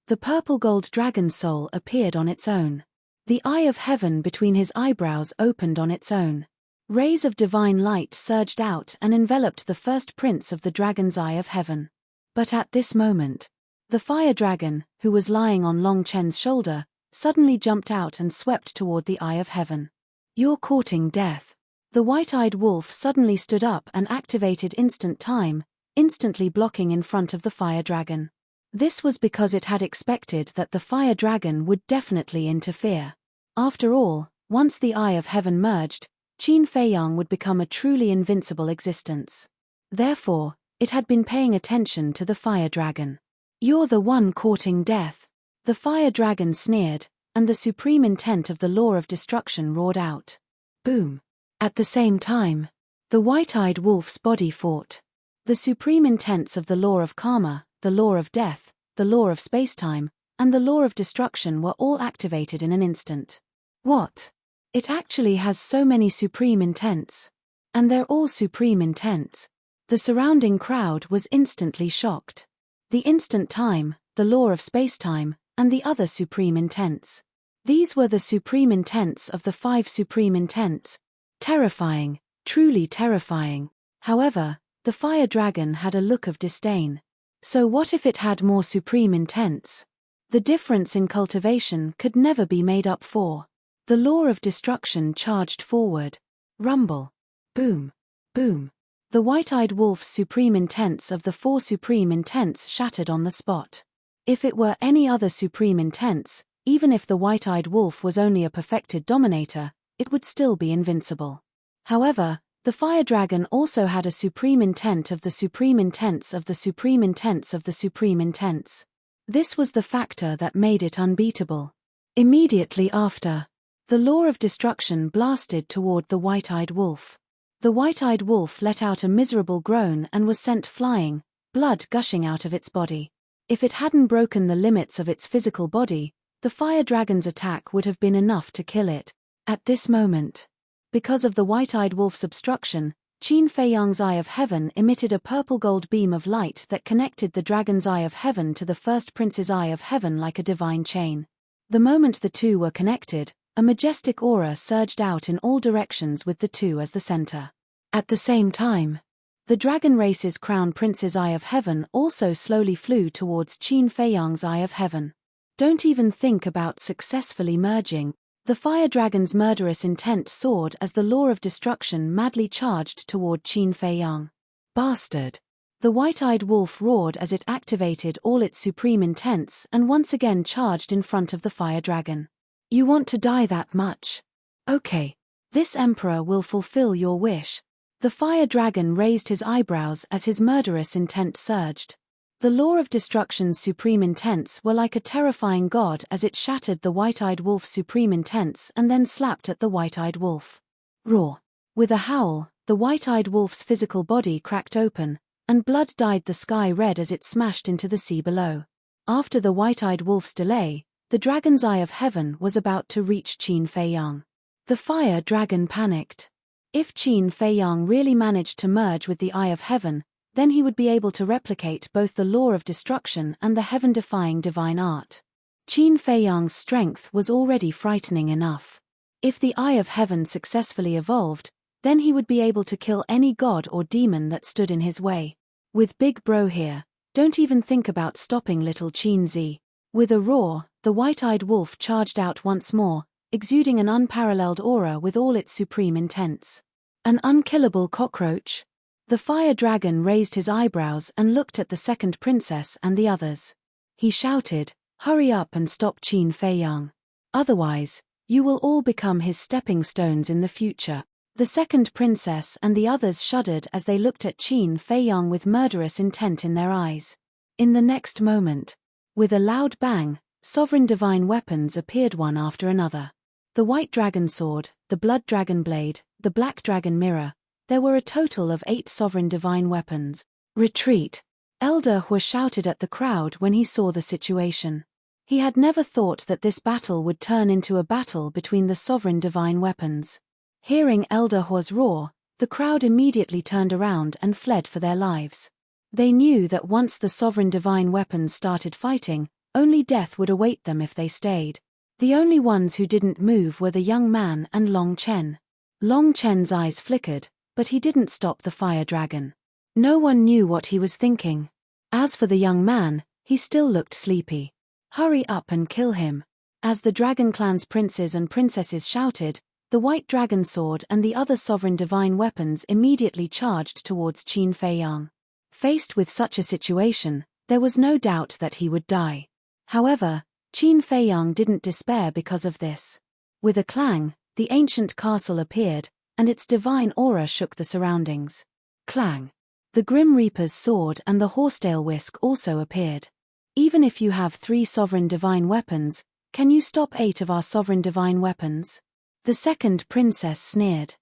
Speaker 1: the purple gold dragon soul appeared on its own. The eye of heaven between his eyebrows opened on its own. Rays of divine light surged out and enveloped the first prince of the dragon's eye of heaven. But at this moment, the fire dragon, who was lying on Long Chen's shoulder, suddenly jumped out and swept toward the eye of heaven. "You're courting death." The white-eyed wolf suddenly stood up and activated instant time, instantly blocking in front of the fire dragon. This was because it had expected that the fire dragon would definitely interfere. After all, once the eye of heaven merged, Qin Feiyang would become a truly invincible existence. Therefore, it had been paying attention to the fire dragon. "You're the one courting death." The fire dragon sneered, and the supreme intent of the law of destruction roared out. Boom. At the same time, the white-eyed wolf's body fought. The supreme intents of the law of karma, the law of death, the law of spacetime, and the law of destruction were all activated in an instant. What? It actually has so many supreme intents. And they're all supreme intents. The surrounding crowd was instantly shocked. The instant time, the law of spacetime, and the other supreme intents. These were the supreme intents of the 5 supreme intents. Terrifying, truly terrifying. However, the fire dragon had a look of disdain. So what if it had more supreme intents? The difference in cultivation could never be made up for. The law of destruction charged forward. Rumble. Boom. Boom. The white-eyed wolf's supreme intents of the 4 supreme intents shattered on the spot. If it were any other supreme intents, even if the white-eyed wolf was only a perfected dominator, it would still be invincible. However, the fire dragon also had a supreme intent of the supreme intents of the supreme intents of the supreme intents. This was the factor that made it unbeatable. Immediately after, the law of destruction blasted toward the white-eyed wolf. The white-eyed wolf let out a miserable groan and was sent flying, blood gushing out of its body. If it hadn't broken the limits of its physical body, the fire dragon's attack would have been enough to kill it. At this moment, because of the white-eyed wolf's obstruction, Qin Feiyang's eye of heaven emitted a purple gold beam of light that connected the dragon's eye of heaven to the first prince's eye of heaven like a divine chain. The moment the two were connected, a majestic aura surged out in all directions with the two as the center. At the same time, the dragon race's crown prince's eye of heaven also slowly flew towards Qin Feiyang's eye of heaven. Don't even think about successfully merging. The fire dragon's murderous intent soared as the law of destruction madly charged toward Qin Feiyang. Bastard! The white-eyed wolf roared as it activated all its supreme intents and once again charged in front of the fire dragon. You want to die that much? Okay. This emperor will fulfill your wish. The fire dragon raised his eyebrows as his murderous intent surged. The law of destruction's supreme intents were like a terrifying god as it shattered the white-eyed wolf's supreme intents and then slapped at the white-eyed wolf. Roar. With a howl, the white-eyed wolf's physical body cracked open, and blood dyed the sky red as it smashed into the sea below. After the white-eyed wolf's delay, the dragon's eye of heaven was about to reach Qin Feiyang. The fire dragon panicked. If Qin Feiyang really managed to merge with the eye of heaven, then he would be able to replicate both the law of destruction and the heaven-defying divine art. Qin Feiyang's strength was already frightening enough. If the eye of heaven successfully evolved, then he would be able to kill any god or demon that stood in his way. With Big Bro here, don't even think about stopping little Qin Zi. With a roar, the white-eyed wolf charged out once more, exuding an unparalleled aura with all its supreme intents. An unkillable cockroach? The fire dragon raised his eyebrows and looked at the second princess and the others. He shouted, "Hurry up and stop Qin Feiyang. Otherwise, you will all become his stepping stones in the future." The second princess and the others shuddered as they looked at Qin Feiyang with murderous intent in their eyes. In the next moment, with a loud bang, sovereign divine weapons appeared one after another. The white dragon sword, the blood dragon blade, the black dragon mirror. There were a total of 8 sovereign divine weapons. Retreat! Elder Hua shouted at the crowd when he saw the situation. He had never thought that this battle would turn into a battle between the sovereign divine weapons. Hearing Elder Hua's roar, the crowd immediately turned around and fled for their lives. They knew that once the sovereign divine weapons started fighting, only death would await them if they stayed. The only ones who didn't move were the young man and Long Chen. Long Chen's eyes flickered, but he didn't stop the fire dragon. No one knew what he was thinking. As for the young man, he still looked sleepy. Hurry up and kill him. As the Dragon Clan's princes and princesses shouted, the white dragon sword and the other sovereign divine weapons immediately charged towards Qin Feiyang. Faced with such a situation, there was no doubt that he would die. However, Qin Feiyang didn't despair because of this. With a clang, the ancient castle appeared, and its divine aura shook the surroundings. Clang! The Grim Reaper's sword and the horsetail whisk also appeared. Even if you have 3 sovereign divine weapons, can you stop 8 of our sovereign divine weapons? The second princess sneered.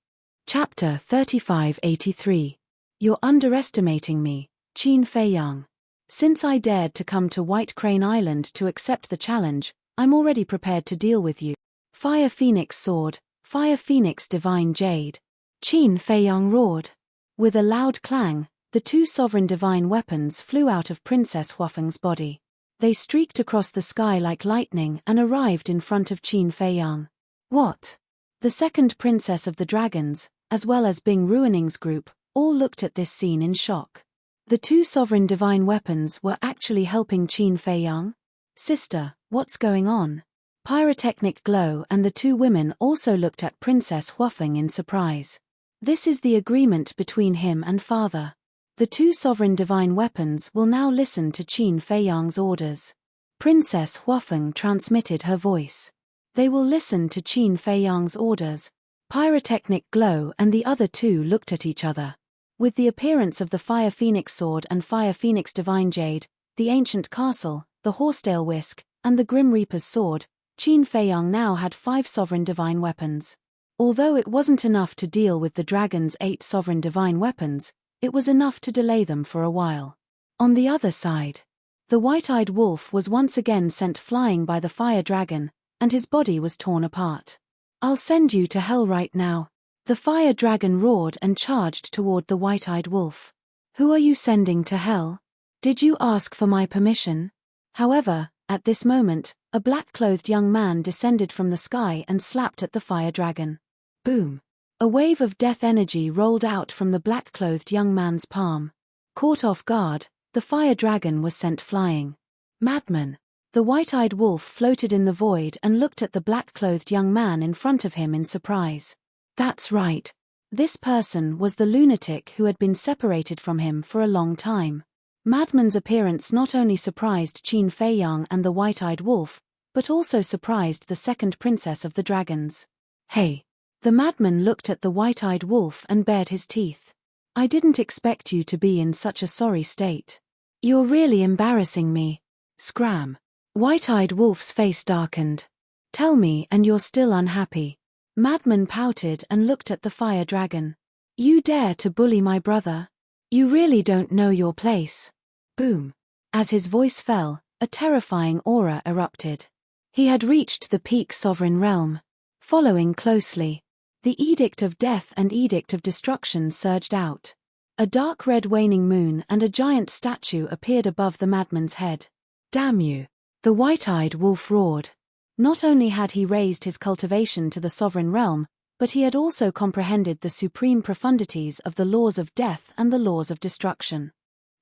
Speaker 1: Chapter 3583. You're underestimating me, Qin Feiyang. Since I dared to come to White Crane Island to accept the challenge, I'm already prepared to deal with you. Fire Phoenix Sword, Fire Phoenix Divine Jade. Qin Feiyang roared. With a loud clang, the 2 sovereign divine weapons flew out of Princess Huafeng's body. They streaked across the sky like lightning and arrived in front of Qin Feiyang. What? The second princess of the dragons, as well as Bing Ruining's group, all looked at this scene in shock. The 2 sovereign divine weapons were actually helping Qin Feiyang? Sister, what's going on? Pyrotechnic Glow and the 2 women also looked at Princess Huafeng in surprise. This is the agreement between him and father. The 2 sovereign divine weapons will now listen to Qin Feiyang's orders. Princess Huafeng transmitted her voice. They will listen to Qin Feiyang's orders. Pyrotechnic Glow and the other 2 looked at each other. With the appearance of the Fire Phoenix Sword and Fire Phoenix Divine Jade, the ancient castle, the horsetail whisk, and the Grim Reaper's sword, Qin Feiyang now had 5 sovereign divine weapons. Although it wasn't enough to deal with the dragon's 8 sovereign divine weapons, it was enough to delay them for a while. On the other side, the white-eyed wolf was once again sent flying by the fire dragon, and his body was torn apart. I'll send you to hell right now. The fire dragon roared and charged toward the white-eyed wolf. Who are you sending to hell? Did you ask for my permission? However, at this moment, a black-clothed young man descended from the sky and slapped at the fire dragon. Boom! A wave of death energy rolled out from the black-clothed young man's palm. Caught off guard, the fire dragon was sent flying. Madman! The white-eyed wolf floated in the void and looked at the black-clothed young man in front of him in surprise. That's right. This person was the lunatic who had been separated from him for a long time. Madman's appearance not only surprised Qin Feiyang and the white-eyed wolf, but also surprised the second princess of the dragons. Hey! The madman looked at the white-eyed wolf and bared his teeth. I didn't expect you to be in such a sorry state. You're really embarrassing me. Scram. White-eyed Wolf's face darkened. Tell me, and you're still unhappy. Madman pouted and looked at the fire dragon. You dare to bully my brother? You really don't know your place. Boom. As his voice fell, a terrifying aura erupted. He had reached the peak sovereign realm. Following closely, the Edict of Death and Edict of Destruction surged out. A dark red waning moon and a giant statue appeared above the madman's head. Damn you! The white-eyed wolf roared. Not only had he raised his cultivation to the sovereign realm, but he had also comprehended the supreme profundities of the laws of death and the laws of destruction.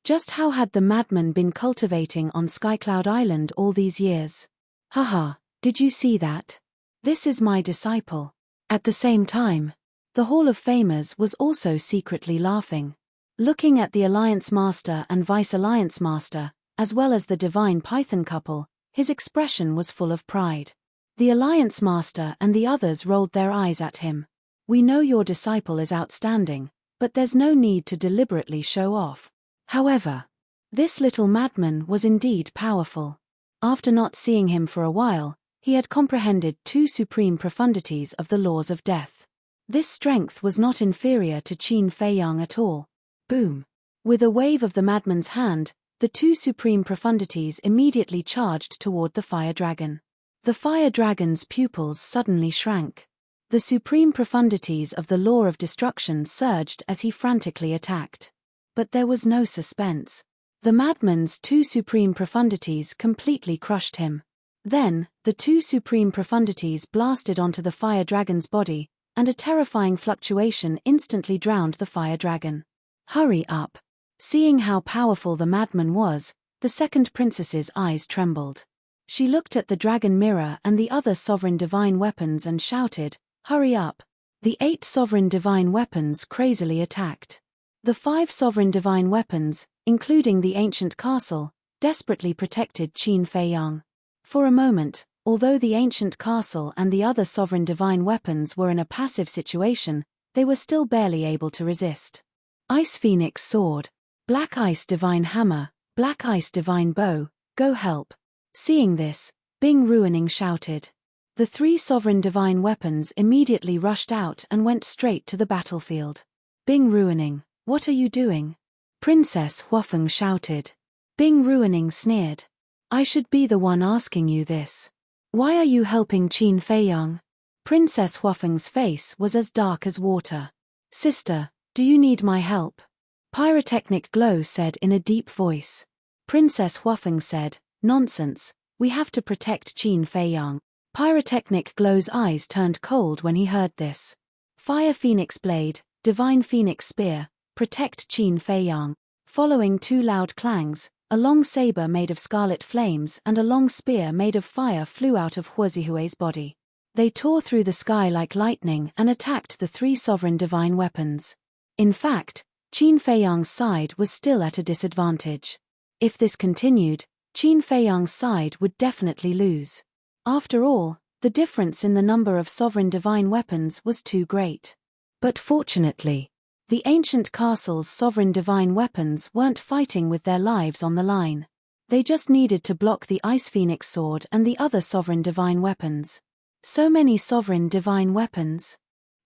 Speaker 1: Just how had the madman been cultivating on Skycloud Island all these years? Haha, did you see that? This is my disciple. At the same time, the Hall of Famers was also secretly laughing. Looking at the Alliance Master and Vice Alliance Master, as well as the Divine Python couple, his expression was full of pride. The Alliance Master and the others rolled their eyes at him. We know your disciple is outstanding, but there's no need to deliberately show off. However, this little madman was indeed powerful. After not seeing him for a while, he had comprehended two supreme profundities of the laws of death. This strength was not inferior to Qin Fei Yang at all. Boom. With a wave of the madman's hand, the two supreme profundities immediately charged toward the fire dragon. The fire dragon's pupils suddenly shrank. The supreme profundities of the law of destruction surged as he frantically attacked. But there was no suspense. The madman's two supreme profundities completely crushed him. Then, the two supreme profundities blasted onto the fire dragon's body, and a terrifying fluctuation instantly drowned the fire dragon. Hurry up. Seeing how powerful the madman was, the second princess's eyes trembled. She looked at the dragon mirror and the other sovereign divine weapons and shouted, "Hurry up!" The 8 sovereign divine weapons crazily attacked. The 5 sovereign divine weapons, including the ancient castle, desperately protected Qin Fei Yang. For a moment, although the ancient castle and the other sovereign divine weapons were in a passive situation, they were still barely able to resist. Ice Phoenix Sword, Black Ice Divine Hammer, Black Ice Divine Bow, go help. Seeing this, Bing Ruining shouted. The 3 sovereign divine weapons immediately rushed out and went straight to the battlefield. Bing Ruining, what are you doing? Princess Huafeng shouted. Bing Ruining sneered. I should be the one asking you this. Why are you helping Qin Fei Yang? Princess Huafeng's face was as dark as water. Sister, do you need my help? Pyrotechnic Glow said in a deep voice. Princess Huafeng said, nonsense, we have to protect Qin Fei Yang. Pyrotechnic Glow's eyes turned cold when he heard this. Fire Phoenix Blade, Divine Phoenix Spear, protect Qin Fei Yang. Following 2 loud clangs, a long saber made of scarlet flames and a long spear made of fire flew out of Huazihue's body. They tore through the sky like lightning and attacked the 3 sovereign divine weapons. In fact, Qin Fei Yang's side was still at a disadvantage. If this continued, Qin Fei Yang's side would definitely lose. After all, the difference in the number of sovereign divine weapons was too great. But fortunately, the ancient castle's sovereign divine weapons weren't fighting with their lives on the line. They just needed to block the Ice Phoenix Sword and the other sovereign divine weapons. So many sovereign divine weapons.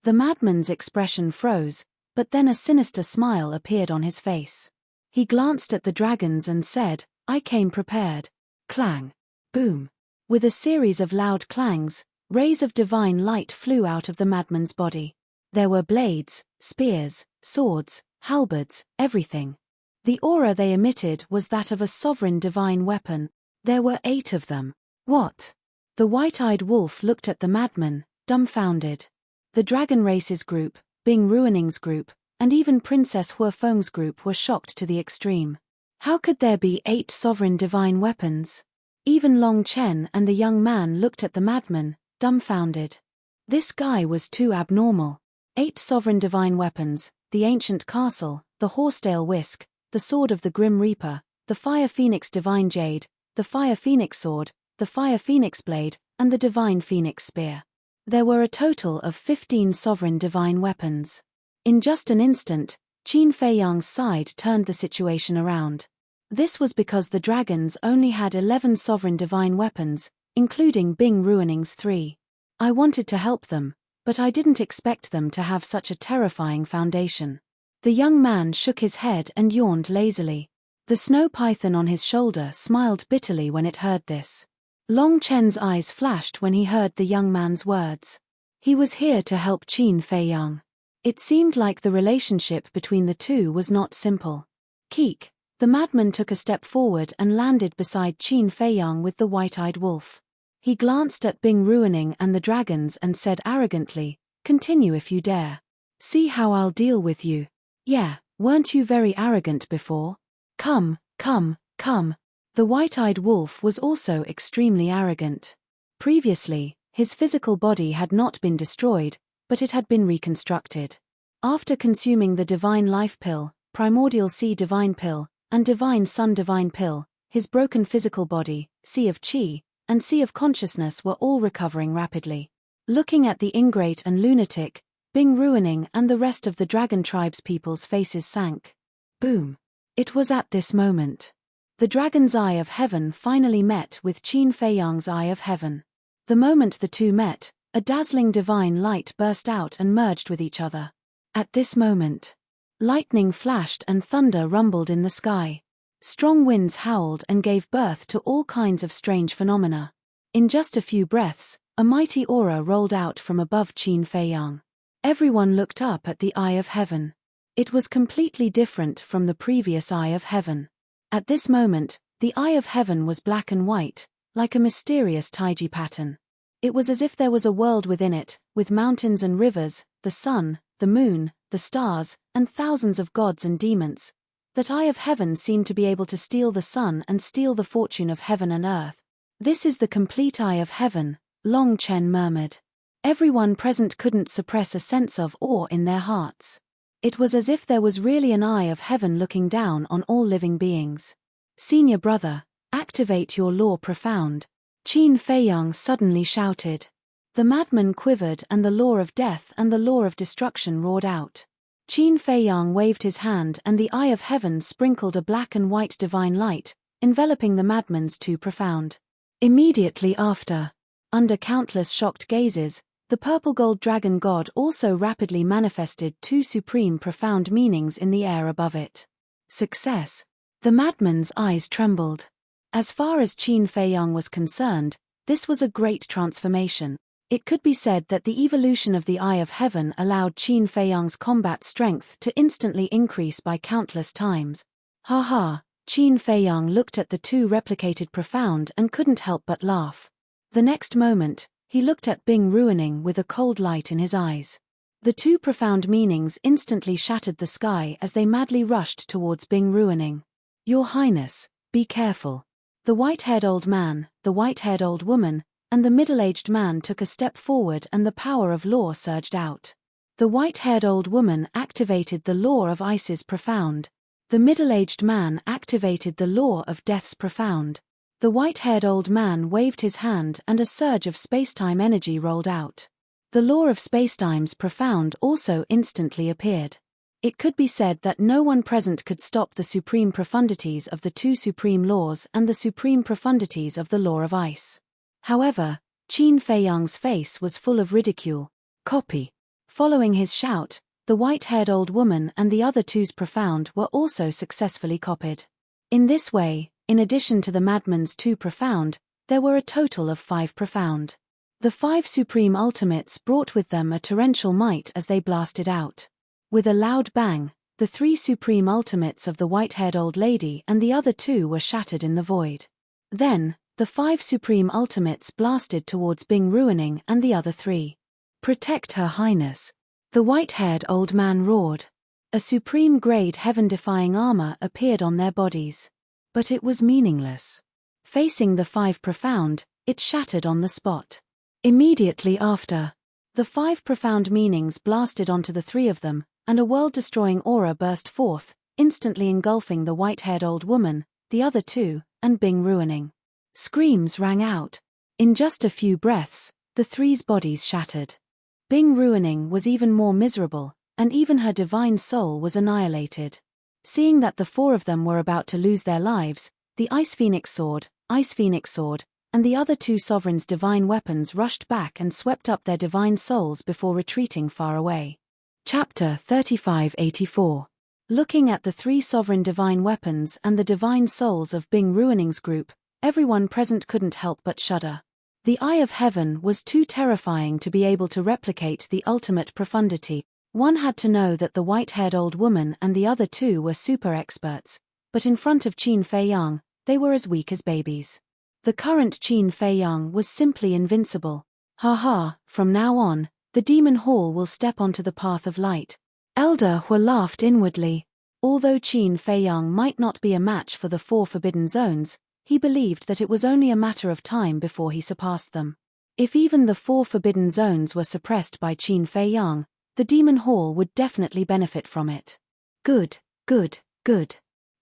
Speaker 1: The madman's expression froze, but then a sinister smile appeared on his face. He glanced at the dragons and said, I came prepared. Clang. Boom. With a series of loud clangs, rays of divine light flew out of the madman's body. There were blades, spears, swords, halberds, everything. The aura they emitted was that of a sovereign divine weapon. There were 8 of them. What? The white-eyed wolf looked at the madman, dumbfounded. The dragon race's group, Bing Ruining's group, and even Princess Huafeng's group were shocked to the extreme. How could there be 8 sovereign divine weapons? Even Long Chen and the young man looked at the madman, dumbfounded. This guy was too abnormal. 8 sovereign divine weapons, the ancient castle, the horsetail whisk, the sword of the Grim Reaper, the Fire Phoenix Divine Jade, the Fire Phoenix Sword, the Fire Phoenix Blade, and the Divine Phoenix Spear. There were a total of 15 sovereign divine weapons. In just an instant, Qin Fei Yang's side turned the situation around. This was because the dragons only had 11 sovereign divine weapons, including Bing Ruining's 3. I wanted to help them, but I didn't expect them to have such a terrifying foundation. The young man shook his head and yawned lazily. The snow python on his shoulder smiled bitterly when it heard this. Long Chen's eyes flashed when he heard the young man's words. He was here to help Qin Fei Yang. It seemed like the relationship between the two was not simple. Keek, the madman took a step forward and landed beside Qin Fei Yang with the white-eyed wolf. He glanced at Bing Ruining and the dragons and said arrogantly, "Continue if you dare. See how I'll deal with you. Yeah, weren't you very arrogant before? Come, come, come." The white-eyed wolf was also extremely arrogant. Previously, his physical body had not been destroyed, but it had been reconstructed. After consuming the Divine Life Pill, Primordial Sea Divine Pill, and Divine Sun Divine Pill, his broken physical body, Sea of Qi, and Sea of Consciousness were all recovering rapidly. Looking at the ingrate and lunatic, Bing Ruining and the rest of the Dragon Tribe's people's faces sank. Boom. It was at this moment. The dragon's eye of heaven finally met with Qin Fei Yang's eye of heaven. The moment the two met, a dazzling divine light burst out and merged with each other. At this moment, lightning flashed and thunder rumbled in the sky. Strong winds howled and gave birth to all kinds of strange phenomena. In just a few breaths, a mighty aura rolled out from above Qin Fei Yang. Everyone looked up at the eye of heaven. It was completely different from the previous eye of heaven. At this moment, the eye of heaven was black and white, like a mysterious Taiji pattern. It was as if there was a world within it, with mountains and rivers, the sun, the moon, the stars, and thousands of gods and demons. That eye of heaven seemed to be able to steal the sun and steal the fortune of heaven and earth. "This is the complete eye of heaven," Long Chen murmured. Everyone present couldn't suppress a sense of awe in their hearts. It was as if there was really an eye of heaven looking down on all living beings. "Senior brother, activate your law profound," Qin Fei Yang suddenly shouted. The madman quivered and the law of death and the law of destruction roared out. Qin Fei Yang waved his hand and the eye of heaven sprinkled a black and white divine light, enveloping the madman's too profound. Immediately after, under countless shocked gazes, the purple-gold dragon god also rapidly manifested two supreme profound meanings in the air above it. Success. The madman's eyes trembled. As far as Qin Fei Yang was concerned, this was a great transformation. It could be said that the evolution of the Eye of Heaven allowed Qin Fei Yang's combat strength to instantly increase by countless times. Ha ha, Qin Fei Yang looked at the two replicated profound and couldn't help but laugh. The next moment, he looked at Bing Ruining with a cold light in his eyes. The two profound meanings instantly shattered the sky as they madly rushed towards Bing Ruining. "Your Highness, be careful." The white-haired old man, the white-haired old woman, and the middle-aged man took a step forward and the power of law surged out. The white-haired old woman activated the law of ice's profound. The middle-aged man activated the law of death's profound. The white-haired old man waved his hand and a surge of spacetime energy rolled out. The law of spacetime's profound also instantly appeared. It could be said that no one present could stop the supreme profundities of the two supreme laws and the supreme profundities of the law of ice. However, Qin Fei Yang's face was full of ridicule. "Copy." Following his shout, the white-haired old woman and the other two's profound were also successfully copied. In this way, in addition to the madman's two profound, there were a total of 5 profound. The 5 supreme ultimates brought with them a torrential might as they blasted out. With a loud bang, the 3 supreme ultimates of the white-haired old lady and the other 2 were shattered in the void. Then, the 5 supreme ultimates blasted towards Bing Ruining and the other 3. "Protect Her Highness," the white-haired old man roared. A supreme-grade heaven-defying armor appeared on their bodies. But it was meaningless. Facing the 5 profound, it shattered on the spot. Immediately after, the 5 profound meanings blasted onto the 3 of them, and a world-destroying aura burst forth, instantly engulfing the white-haired old woman, the other 2, and Bing Ruining. Screams rang out. In just a few breaths, the 3's bodies shattered. Bing Ruining was even more miserable, and even her divine soul was annihilated. Seeing that the four of them were about to lose their lives, the Ice Phoenix Sword, and the other two sovereigns' divine weapons rushed back and swept up their divine souls before retreating far away. Chapter 3584. Looking at the three sovereign divine weapons and the divine souls of Bing Ruining's group, everyone present couldn't help but shudder. The Eye of Heaven was too terrifying to be able to replicate the ultimate profundity. One had to know that the white-haired old woman and the other two were super experts, but in front of Qin Fei Yang, they were as weak as babies. The current Qin Fei Yang was simply invincible. Ha, from now on, the demon hall will step onto the path of light. Elder Hua laughed inwardly. Although Qin Fei Yang might not be a match for the four forbidden zones, he believed that it was only a matter of time before he surpassed them. If even the four forbidden zones were suppressed by Qin Fei Yang, the demon hall would definitely benefit from it. Good.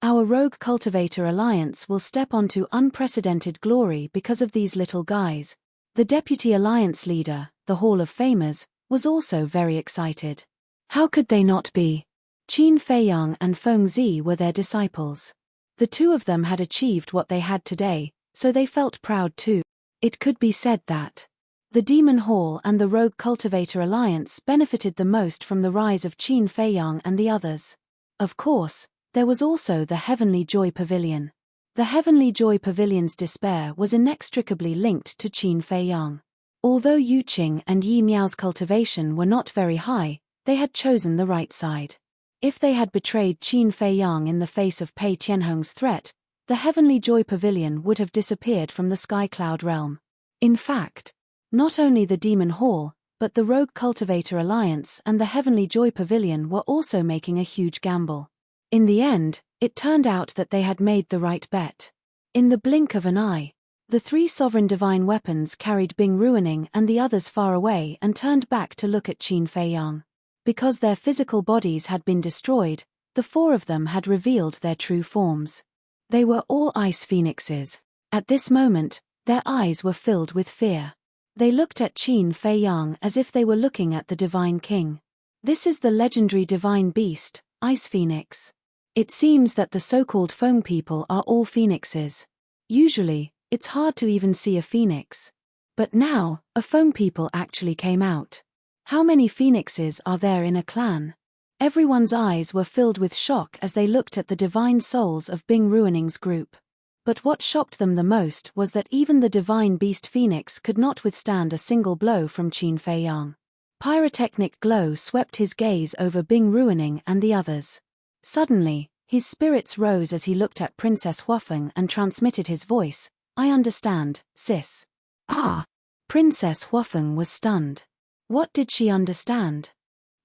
Speaker 1: Our Rogue Cultivator Alliance will step onto unprecedented glory because of these little guys. The Deputy Alliance leader, the Hall of Famers, was also very excited. How could they not be? Qin Fei Yang and Feng Zi were their disciples. The two of them had achieved what they had today, so they felt proud too. It could be said that the Demon Hall and the Rogue Cultivator Alliance benefited the most from the rise of Qin Fei Yang and the others. Of course, there was also the Heavenly Joy Pavilion. The Heavenly Joy Pavilion's despair was inextricably linked to Qin Fei Yang. Although Yu Qing and Yi Miao's cultivation were not very high, they had chosen the right side. If they had betrayed Qin Fei Yang in the face of Pei Tianhong's threat, the Heavenly Joy Pavilion would have disappeared from the Sky Cloud realm. In fact, not only the Demon Hall, but the Rogue Cultivator Alliance and the Heavenly Joy Pavilion were also making a huge gamble. In the end, it turned out that they had made the right bet. In the blink of an eye, the three sovereign divine weapons carried Bing Ruining and the others far away and turned back to look at Qin Fei Yang. Because their physical bodies had been destroyed, the four of them had revealed their true forms. They were all ice phoenixes. At this moment, their eyes were filled with fear. They looked at Qin Fei Yang as if they were looking at the Divine King. This is the legendary divine beast, Ice Phoenix. It seems that the so-called Feng people are all phoenixes. Usually, it's hard to even see a phoenix. But now, a Feng people actually came out. How many phoenixes are there in a clan? Everyone's eyes were filled with shock as they looked at the divine souls of Bing Ruining's group. But what shocked them the most was that even the divine beast phoenix could not withstand a single blow from Qin Fei Yang. Pyrotechnic glow swept his gaze over Bing Ruining and the others. Suddenly, his spirits rose as he looked at Princess Huafeng and transmitted his voice. I understand, sis. Ah! Princess Huafeng was stunned. What did she understand?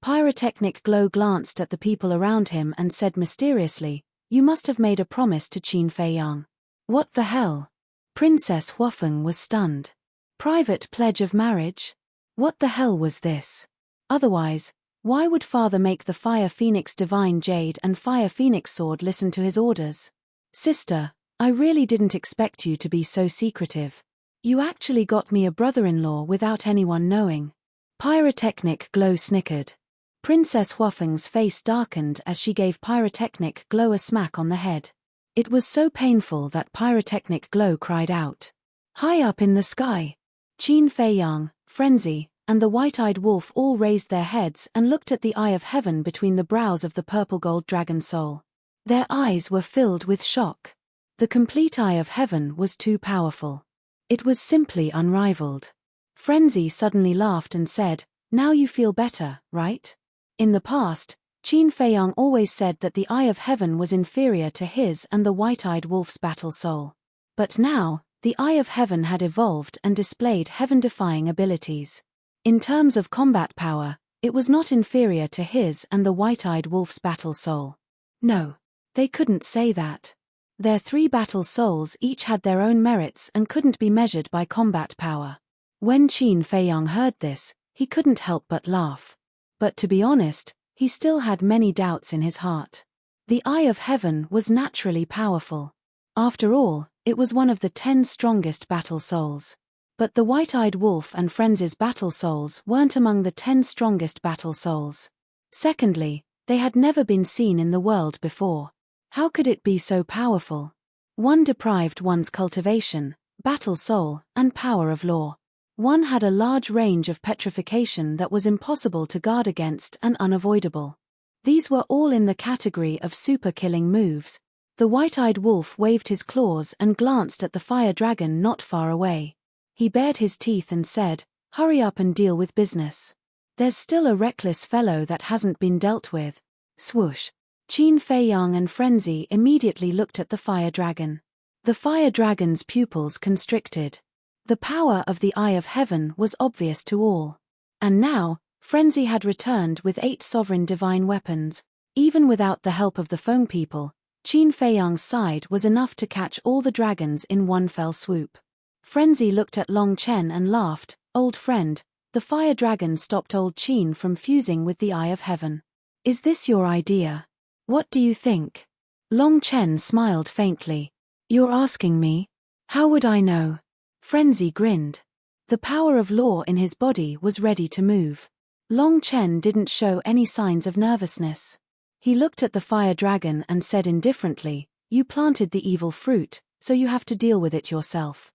Speaker 1: Pyrotechnic glow glanced at the people around him and said mysteriously, you must have made a promise to Qin Fei Yang. What the hell? Princess Huafeng was stunned. Private pledge of marriage? What the hell was this? Otherwise, why would father make the Fire Phoenix Divine Jade and Fire Phoenix Sword listen to his orders? Sister, I really didn't expect you to be so secretive. You actually got me a brother-in-law without anyone knowing. Pyrotechnic glow snickered. Princess Huafeng's face darkened as she gave Pyrotechnic glow a smack on the head. It was so painful that Pyrotechnic glow cried out. High up in the sky, Qin Fei Yang, Frenzy, and the white-eyed wolf all raised their heads and looked at the Eye of Heaven between the brows of the purple-gold dragon soul. Their eyes were filled with shock. The complete Eye of Heaven was too powerful. It was simply unrivaled. Frenzy suddenly laughed and said, now you feel better, right? In the past, Qin Fei Yang always said that the Eye of Heaven was inferior to his and the white-eyed wolf's battle soul. But now, the Eye of Heaven had evolved and displayed heaven-defying abilities. In terms of combat power, it was not inferior to his and the white-eyed wolf's battle soul. No, they couldn't say that. Their three battle souls each had their own merits and couldn't be measured by combat power. When Qin Fei Yang heard this, he couldn't help but laugh. But to be honest, he still had many doubts in his heart. The Eye of Heaven was naturally powerful. After all, it was one of the 10 strongest battle souls. But the white-eyed wolf and Frenzy's battle souls weren't among the 10 strongest battle souls. Secondly, They had never been seen in the world before. How could it be so powerful? One deprived one's cultivation, battle soul, and power of law. One had a large range of petrification that was impossible to guard against and unavoidable. These were all in the category of super-killing moves. The white-eyed wolf waved his claws and glanced at the fire dragon not far away. He bared his teeth and said, "Hurry up and deal with business. There's still a reckless fellow that hasn't been dealt with." Swoosh. Qin Fei Yang and Frenzy immediately looked at the fire dragon. The fire dragon's pupils constricted. The power of the Eye of Heaven was obvious to all. And now, Frenzy had returned with 8 sovereign divine weapons. Even without the help of the Feng people, Qin Fei Yang's side was enough to catch all the dragons in one fell swoop. Frenzy looked at Long Chen and laughed. "Old friend, the fire dragon stopped old Qin from fusing with the Eye of Heaven. Is this your idea? What do you think?" Long Chen smiled faintly. "You're asking me? How would I know?" Frenzy grinned. The power of law in his body was ready to move. Long Chen didn't show any signs of nervousness. He looked at the fire dragon and said indifferently, "You planted the evil fruit, so you have to deal with it yourself."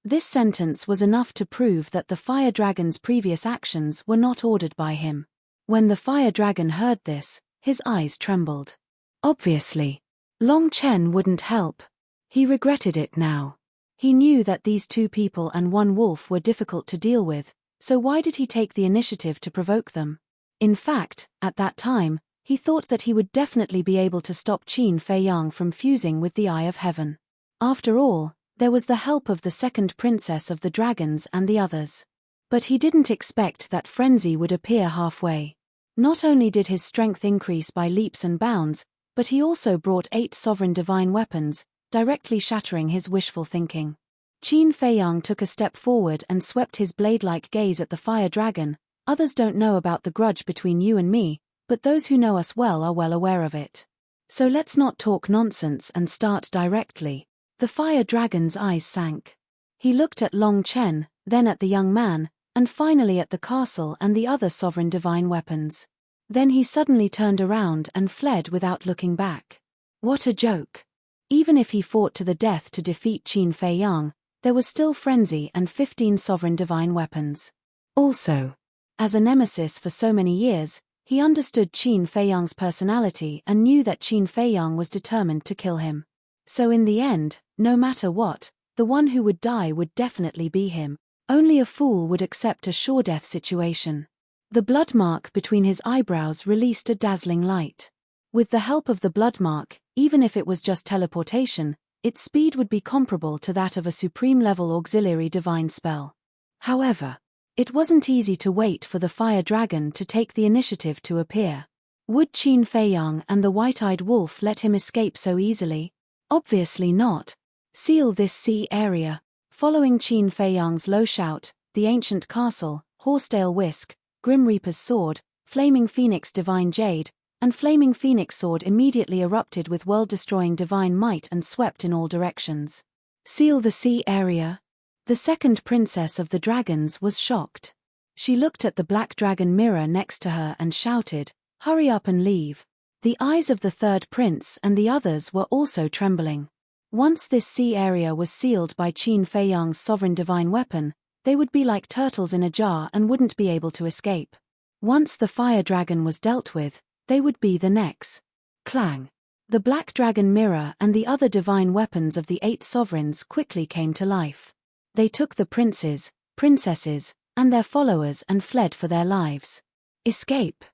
Speaker 1: This sentence was enough to prove that the fire dragon's previous actions were not ordered by him. When the fire dragon heard this, his eyes trembled. Obviously, Long Chen wouldn't help. He regretted it now. He knew that these 2 people and 1 wolf were difficult to deal with, so why did he take the initiative to provoke them? In fact, at that time, he thought that he would definitely be able to stop Qin Fei Yang from fusing with the Eye of Heaven. After all, there was the help of the second princess of the dragons and the others. But he didn't expect that Frenzy would appear halfway. Not only did his strength increase by leaps and bounds, but he also brought 8 sovereign divine weapons, directly shattering his wishful thinking. Qin Fei Yang took a step forward and swept his blade-like gaze at the fire dragon. "Others don't know about the grudge between you and me, but those who know us well are well aware of it. So let's not talk nonsense and start directly." The fire dragon's eyes sank. He looked at Long Chen, then at the young man, and finally at the castle and the other sovereign divine weapons. Then he suddenly turned around and fled without looking back. What a joke. Even if he fought to the death to defeat Qin Fei Yang, there was still Frenzy and 15 sovereign divine weapons. Also, as a nemesis for so many years, he understood Qin Fei Yang's personality and knew that Qin Fei Yang was determined to kill him. So in the end, no matter what, the one who would die would definitely be him. Only a fool would accept a sure death situation. The blood mark between his eyebrows released a dazzling light. With the help of the blood mark, even if it was just teleportation, its speed would be comparable to that of a supreme-level auxiliary divine spell. However, it wasn't easy to wait for the fire dragon to take the initiative to appear. Would Qin Fei Yang and the white-eyed wolf let him escape so easily? Obviously not. Seal this sea area. Following Qin Fei Yang's low shout, the ancient castle, Horsetail Whisk, Grim Reaper's sword, Flaming Phoenix Divine Jade, and Flaming Phoenix sword immediately erupted with world-destroying divine might and swept in all directions. Seal the sea area. The second princess of the dragons was shocked. She looked at the black dragon mirror next to her and shouted, "Hurry up and leave." The eyes of the third prince and the others were also trembling. Once this sea area was sealed by Qin Fei Yang's sovereign divine weapon, they would be like turtles in a jar and wouldn't be able to escape. Once the fire dragon was dealt with, they would be the next. Clang. The black dragon mirror and the other divine weapons of the 8 sovereigns quickly came to life. They took the princes, princesses, and their followers and fled for their lives. Escape.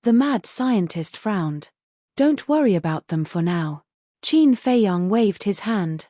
Speaker 1: The mad scientist frowned. "Don't worry about them for now." Qin Fei Yang waved his hand.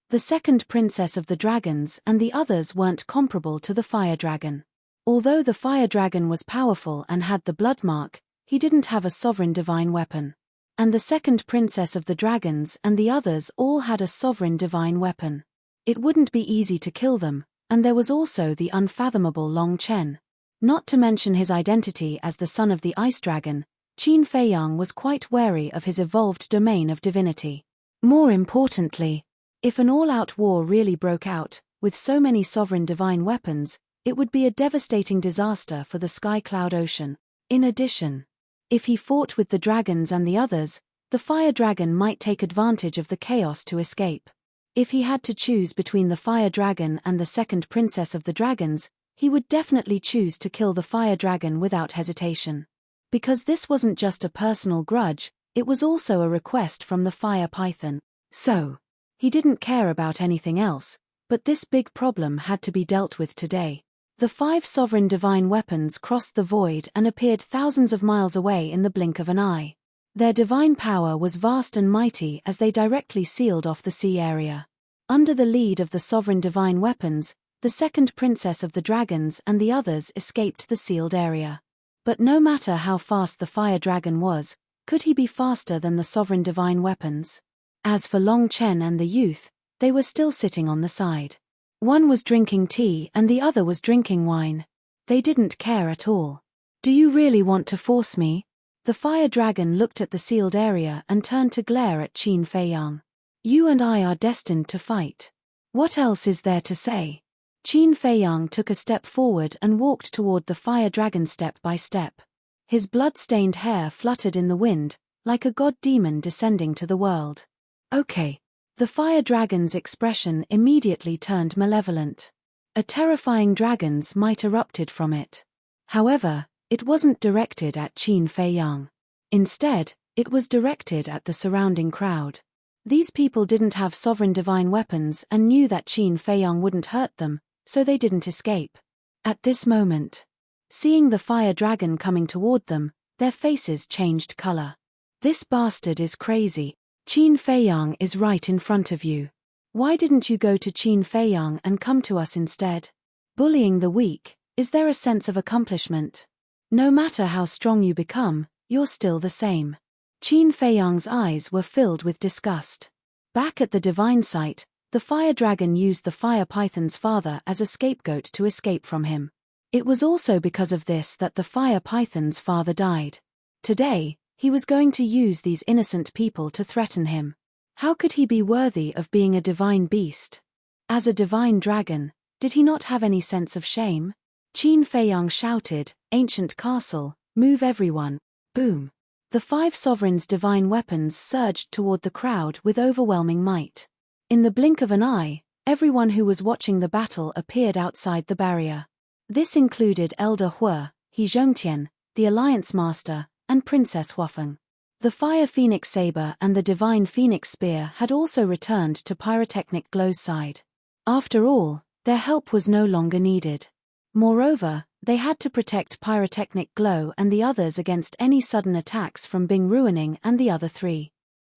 Speaker 1: The second princess of the dragons and the others weren't comparable to the fire dragon. Although the fire dragon was powerful and had the blood mark, he didn't have a sovereign divine weapon. And the second princess of the dragons and the others all had a sovereign divine weapon. It wouldn't be easy to kill them, and there was also the unfathomable Long Chen. Not to mention his identity as the son of the ice dragon, Qin Fei Yang was quite wary of his evolved domain of divinity. More importantly, if an all-out war really broke out, with so many sovereign divine weapons, it would be a devastating disaster for the Sky Cloud Ocean. In addition, If he fought with the dragons and the others, the fire dragon might take advantage of the chaos to escape. If he had to choose between the fire dragon and the second princess of the dragons, he would definitely choose to kill the fire dragon without hesitation. Because this wasn't just a personal grudge, it was also a request from the fire python. So, he didn't care about anything else, but this big problem had to be dealt with today. The 5 sovereign divine weapons crossed the void and appeared thousands of miles away in the blink of an eye. Their divine power was vast and mighty as they directly sealed off the sea area. Under the lead of the sovereign divine weapons, the second princess of the dragons and the others escaped the sealed area. But no matter how fast the fire dragon was, could he be faster than the sovereign divine weapons? As for Long Chen and the youth, they were still sitting on the side. One was drinking tea and the other was drinking wine. They didn't care at all. Do you really want to force me? The fire dragon looked at the sealed area and turned to glare at Qin Feiyang. You and I are destined to fight. What else is there to say? Qin Feiyang took a step forward and walked toward the fire dragon step by step. His blood-stained hair fluttered in the wind, like a god-demon descending to the world. Okay. The fire dragon's expression immediately turned malevolent. A terrifying dragon's might erupted from it. However, it wasn't directed at Qin Feiyang. Instead, it was directed at the surrounding crowd. These people didn't have sovereign divine weapons and knew that Qin Feiyang wouldn't hurt them, so they didn't escape. At this moment, seeing the fire dragon coming toward them, their faces changed color. This bastard is crazy. Qin Feiyang is right in front of you. Why didn't you go to Qin Feiyang and come to us instead? Bullying the weak, is there a sense of accomplishment? No matter how strong you become, you're still the same. Qin Feiyang's eyes were filled with disgust. Back at the divine site, the fire dragon used the fire python's father as a scapegoat to escape from him. It was also because of this that the fire python's father died. Today, he was going to use these innocent people to threaten him. How could he be worthy of being a divine beast? As a divine dragon, did he not have any sense of shame? Qin Feiyang shouted, "Ancient castle, move everyone." Boom. The 5 sovereigns' divine weapons surged toward the crowd with overwhelming might. In the blink of an eye, everyone who was watching the battle appeared outside the barrier. This included Elder Hua, He Zhongtian, the Alliance Master, and Princess Huafeng. The Fire Phoenix Saber and the Divine Phoenix Spear had also returned to Pyrotechnic Glow's side. After all, their help was no longer needed. Moreover, they had to protect Pyrotechnic Glow and the others against any sudden attacks from Bing Ruining and the other 3.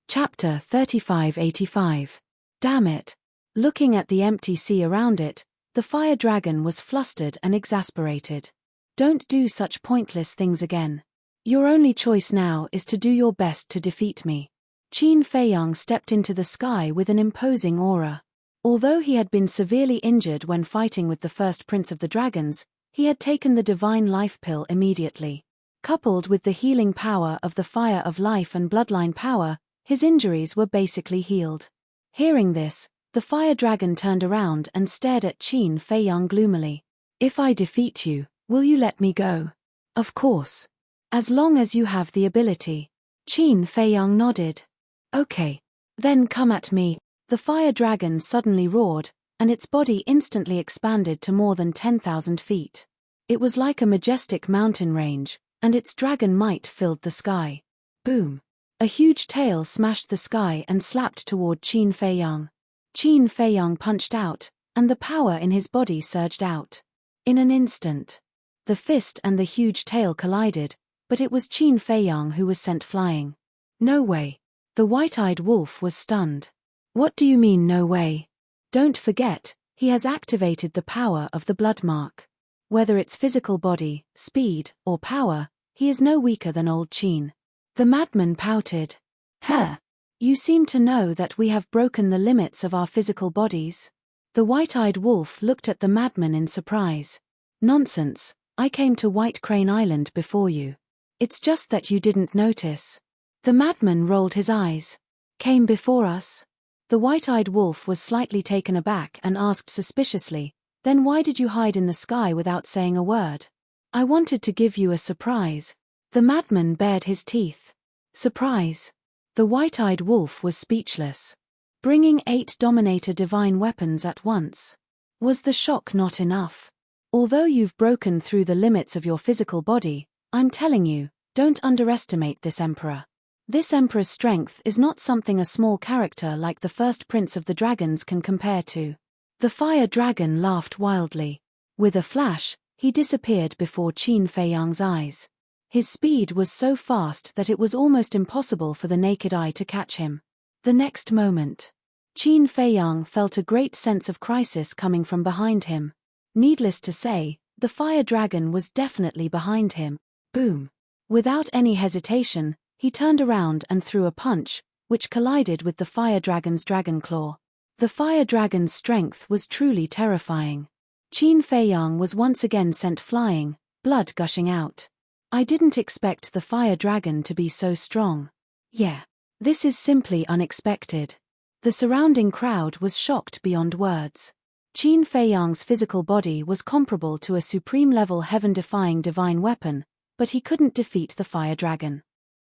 Speaker 1: Chapter 3585. Damn it. Looking at the empty sea around it, the fire dragon was flustered and exasperated. Don't do such pointless things again. Your only choice now is to do your best to defeat me. Qin Feiyang stepped into the sky with an imposing aura. Although he had been severely injured when fighting with the first prince of the dragons, he had taken the divine life pill immediately. Coupled with the healing power of the fire of life and bloodline power, his injuries were basically healed. Hearing this, the fire dragon turned around and stared at Qin Feiyang gloomily. If I defeat you, will you let me go? Of course. As long as you have the ability. Qin Feiyang nodded. Okay. Then come at me. The fire dragon suddenly roared, and its body instantly expanded to more than 10,000 feet. It was like a majestic mountain range, and its dragon might filled the sky. Boom. A huge tail smashed the sky and slapped toward Qin Feiyang. Qin Feiyang punched out, and the power in his body surged out. In an instant, the fist and the huge tail collided, but it was Qin Feiyang who was sent flying. No way. The white-eyed wolf was stunned. What do you mean no way? Don't forget, he has activated the power of the blood mark. Whether it's physical body, speed, or power, he is no weaker than old Qin. The madman pouted. Huh. You seem to know that we have broken the limits of our physical bodies. The white-eyed wolf looked at the madman in surprise. Nonsense, I came to White Crane Island before you. It's just that you didn't notice. The madman rolled his eyes. Came before us? The white-eyed wolf was slightly taken aback and asked suspiciously, then why did you hide in the sky without saying a word? I wanted to give you a surprise. The madman bared his teeth. Surprise. The white-eyed wolf was speechless. Bringing 8 Dominator divine weapons at once. Was the shock not enough? Although you've broken through the limits of your physical body, I'm telling you, don't underestimate this Emperor. This Emperor's strength is not something a small character like the first Prince of the Dragons can compare to. The fire dragon laughed wildly. With a flash, he disappeared before Qin Feiyang's eyes. His speed was so fast that it was almost impossible for the naked eye to catch him. The next moment, Qin Feiyang felt a great sense of crisis coming from behind him. Needless to say, the fire dragon was definitely behind him. Boom! Without any hesitation, he turned around and threw a punch, which collided with the fire dragon's dragon claw. The fire dragon's strength was truly terrifying. Qin Feiyang was once again sent flying, blood gushing out. I didn't expect the fire dragon to be so strong. Yeah. This is simply unexpected. The surrounding crowd was shocked beyond words. Qin Feiyang's physical body was comparable to a supreme-level heaven-defying divine weapon, but he couldn't defeat the fire dragon.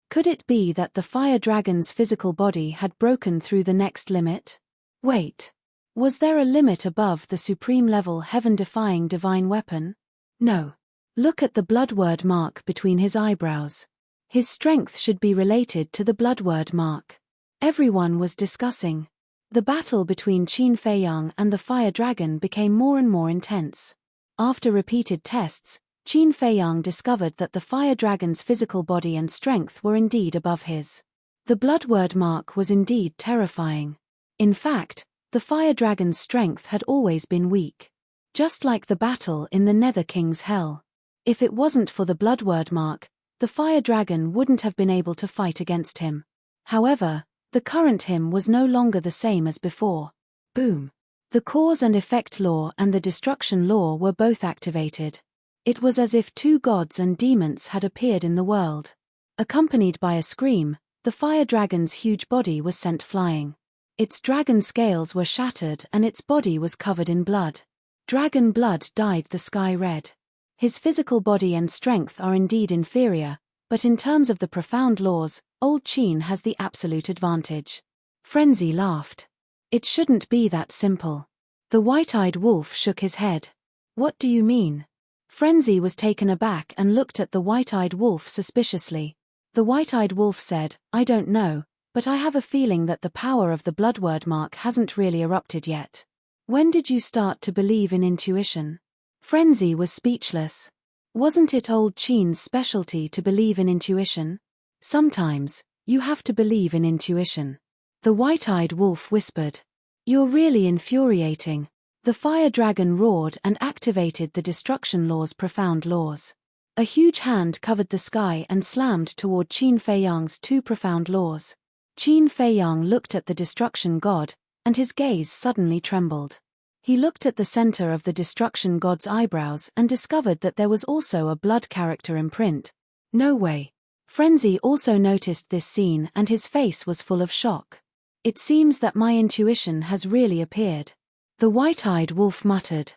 Speaker 1: Could it be that the fire dragon's physical body had broken through the next limit? Wait. Was there a limit above the supreme-level heaven-defying divine weapon? No. Look at the blood word mark between his eyebrows. His strength should be related to the blood word mark. Everyone was discussing. The battle between Qin Feiyang and the fire dragon became more and more intense. After repeated tests, Qin Feiyang discovered that the fire dragon's physical body and strength were indeed above his. The blood word mark was indeed terrifying. In fact, the fire dragon's strength had always been weak. Just like the battle in the Nether King's Hell. If it wasn't for the blood word mark, the fire dragon wouldn't have been able to fight against him. However, the current him was no longer the same as before. Boom. The cause and effect law and the destruction law were both activated. It was as if 2 gods and demons had appeared in the world. Accompanied by a scream, the fire dragon's huge body was sent flying. Its dragon scales were shattered and its body was covered in blood. Dragon blood dyed the sky red. His physical body and strength are indeed inferior, but in terms of the profound laws, old Qin has the absolute advantage. Frenzy laughed. It shouldn't be that simple. The white-eyed wolf shook his head. What do you mean? Frenzy was taken aback and looked at the white-eyed wolf suspiciously. The white-eyed wolf said, I don't know, but I have a feeling that the power of the blood word mark hasn't really erupted yet. When did you start to believe in intuition? Frenzy was speechless. Wasn't it old Qin's specialty to believe in intuition? Sometimes, you have to believe in intuition. The white-eyed wolf whispered. You're really infuriating. The fire dragon roared and activated the destruction law's profound laws. A huge hand covered the sky and slammed toward Qin Feiyang's 2 profound laws. Qin Feiyang looked at the destruction god, and his gaze suddenly trembled. He looked at the center of the destruction god's eyebrows and discovered that there was also a blood character imprint. No way. Frenzy also noticed this scene and his face was full of shock. It seems that my intuition has really appeared. The white-eyed wolf muttered.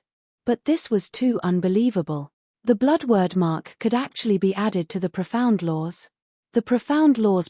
Speaker 1: But this was too unbelievable. The blood word mark could actually be added to the profound laws. The profound laws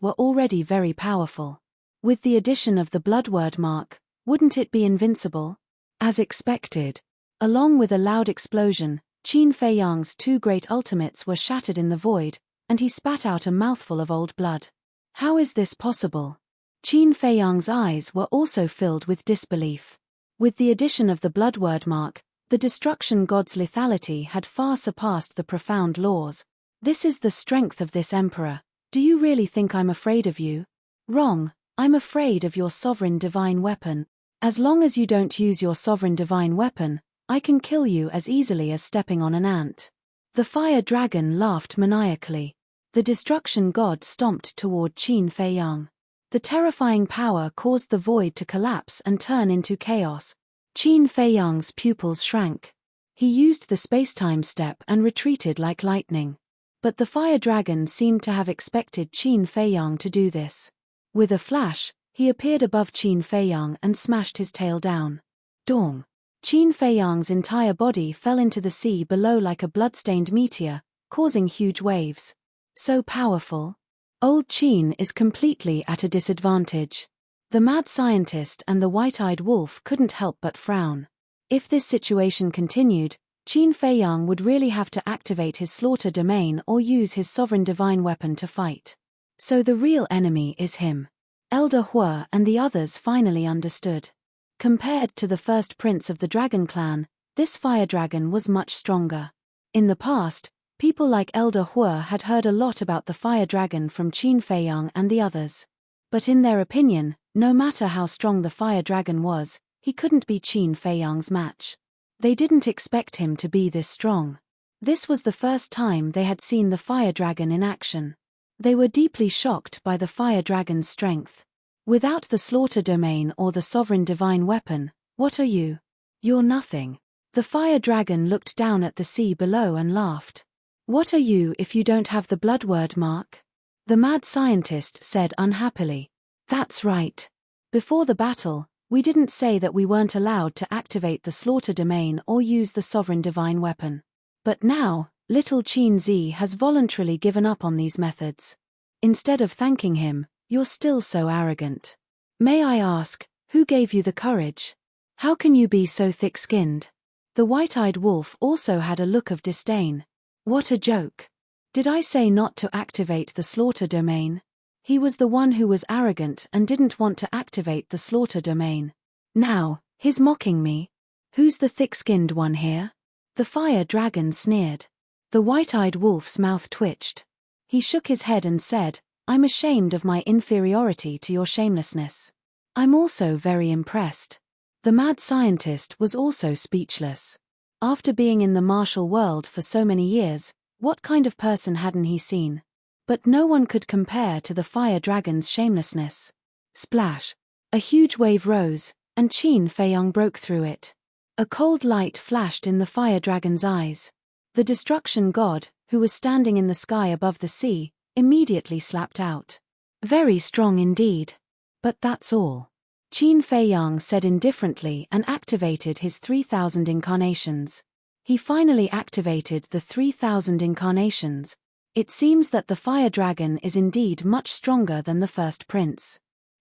Speaker 1: were already very powerful. With the addition of the blood word mark, wouldn't it be invincible? As expected. Along with a loud explosion, Qin Feiyang's 2 great ultimates were shattered in the void, and he spat out a mouthful of old blood. How is this possible? Qin Feiyang's eyes were also filled with disbelief. With the addition of the blood word mark, the destruction god's lethality had far surpassed the profound laws. This is the strength of this emperor. Do you really think I'm afraid of you? Wrong, I'm afraid of your sovereign divine weapon. As long as you don't use your sovereign divine weapon, I can kill you as easily as stepping on an ant. The fire dragon laughed maniacally. The destruction god stomped toward Qin Feiyang. The terrifying power caused the void to collapse and turn into chaos. Qin Feiyang's pupils shrank. He used the space-time step and retreated like lightning. But the fire dragon seemed to have expected Qin Feiyang to do this. With a flash, he appeared above Qin Feiyang and smashed his tail down. Dong! Qin Feiyang's entire body fell into the sea below like a blood-stained meteor, causing huge waves. So powerful. Old Qin is completely at a disadvantage. The mad scientist and the white-eyed wolf couldn't help but frown. If this situation continued, Qin Feiyang would really have to activate his slaughter domain or use his sovereign divine weapon to fight. So the real enemy is him. Elder Hua and the others finally understood. Compared to the first prince of the dragon clan, this fire dragon was much stronger. In the past, people like Elder Hua had heard a lot about the fire dragon from Qin Feiyang and the others. But in their opinion, no matter how strong the fire dragon was, he couldn't be Qin Feiyang's match. They didn't expect him to be this strong. This was the first time they had seen the fire dragon in action. They were deeply shocked by the fire dragon's strength. Without the slaughter domain or the sovereign divine weapon, what are you? You're nothing. The fire dragon looked down at the sea below and laughed. What are you if you don't have the blood word mark? The mad scientist said unhappily. That's right. Before the battle, we didn't say that we weren't allowed to activate the slaughter domain or use the sovereign divine weapon. But now, little Qin Zi has voluntarily given up on these methods. Instead of thanking him, you're still so arrogant. May I ask, who gave you the courage? How can you be so thick-skinned? The white-eyed wolf also had a look of disdain. What a joke. Did I say not to activate the slaughter domain? He was the one who was arrogant and didn't want to activate the slaughter domain. Now, he's mocking me. Who's the thick-skinned one here? The fire dragon sneered. The white-eyed wolf's mouth twitched. He shook his head and said, I'm ashamed of my inferiority to your shamelessness. I'm also very impressed. The mad scientist was also speechless. After being in the martial world for so many years, what kind of person hadn't he seen? But no one could compare to the fire dragon's shamelessness. Splash! A huge wave rose, and Qin Feiyang broke through it. A cold light flashed in the fire dragon's eyes. The destruction god, who was standing in the sky above the sea, immediately slapped out. Very strong indeed. But that's all. Qin Feiyang said indifferently and activated his 3,000 incarnations. He finally activated the 3,000 incarnations. It seems that the fire dragon is indeed much stronger than the first prince.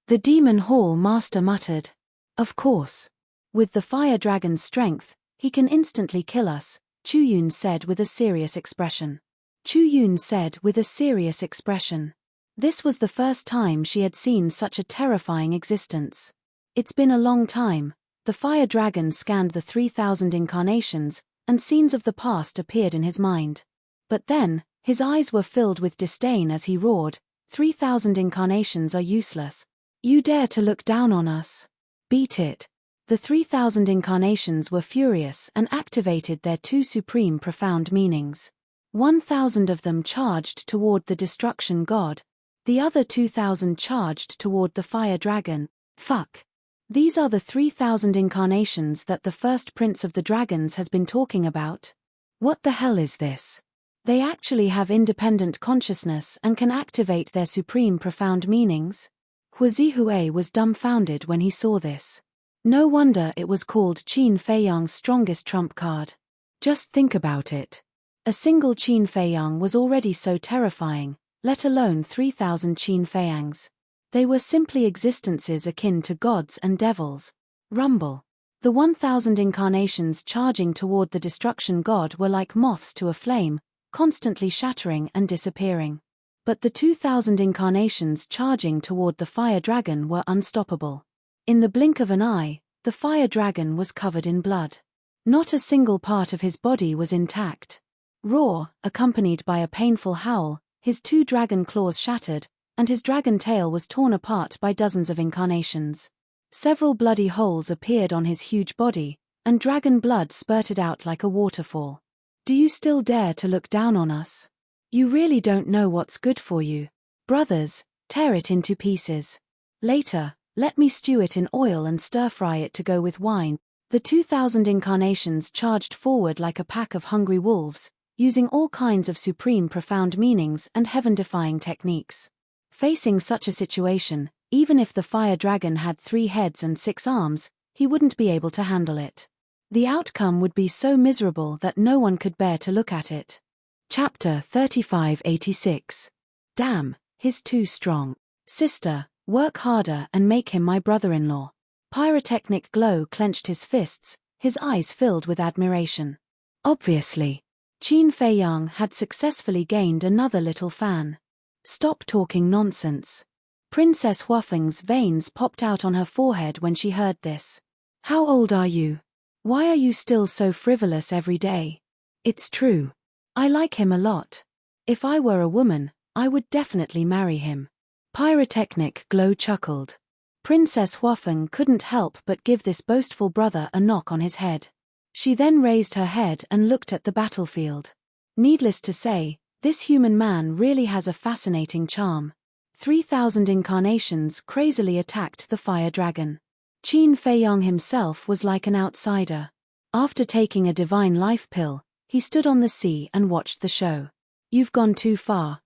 Speaker 1: The demon hall master muttered. Of course. With the fire dragon's strength, he can instantly kill us, Chu Yun said with a serious expression. Chu Yun said with a serious expression. This was the first time she had seen such a terrifying existence. It's been a long time. The fire dragon scanned the 3,000 incarnations, and scenes of the past appeared in his mind. But then, his eyes were filled with disdain as he roared, 3,000 incarnations are useless. You dare to look down on us? Beat it. The 3,000 incarnations were furious and activated their two supreme profound meanings. 1,000 of them charged toward the destruction god. The other 2,000 charged toward the fire dragon. Fuck. These are the 3,000 incarnations that the first prince of the dragons has been talking about. What the hell is this? They actually have independent consciousness and can activate their supreme profound meanings? Hua Zihue was dumbfounded when he saw this. No wonder it was called Qin Feiyang's strongest trump card. Just think about it. A single Qin Feiyang was already so terrifying, let alone 3,000 Qin Feiyangs. They were simply existences akin to gods and devils. Rumble. The 1,000 incarnations charging toward the destruction god were like moths to a flame, constantly shattering and disappearing. But the 2,000 incarnations charging toward the fire dragon were unstoppable. In the blink of an eye, the fire dragon was covered in blood. Not a single part of his body was intact. Roar, accompanied by a painful howl, his two dragon claws shattered, and his dragon tail was torn apart by dozens of incarnations. Several bloody holes appeared on his huge body, and dragon blood spurted out like a waterfall. Do you still dare to look down on us? You really don't know what's good for you. Brothers, tear it into pieces. Later, let me stew it in oil and stir-fry it to go with wine. The 2,000 incarnations charged forward like a pack of hungry wolves, using all kinds of supreme profound meanings and heaven-defying techniques. Facing such a situation, even if the fire dragon had 3 heads and 6 arms, he wouldn't be able to handle it. The outcome would be so miserable that no one could bear to look at it. Chapter 3586. Damn, he's too strong. Sister, work harder and make him my brother-in-law. Pyrotechnic Glow clenched his fists, his eyes filled with admiration. Obviously, Qin Feiyang had successfully gained another little fan. Stop talking nonsense. Princess Huafeng's veins popped out on her forehead when she heard this. How old are you? Why are you still so frivolous every day? It's true. I like him a lot. If I were a woman, I would definitely marry him. Pyrotechnic Glow chuckled. Princess Huafeng couldn't help but give this boastful brother a knock on his head. She then raised her head and looked at the battlefield. Needless to say, this human man really has a fascinating charm. 3,000 incarnations crazily attacked the fire dragon. Qin Feiyang himself was like an outsider. After taking a divine life pill, he stood on the sea and watched the show. You've gone too far,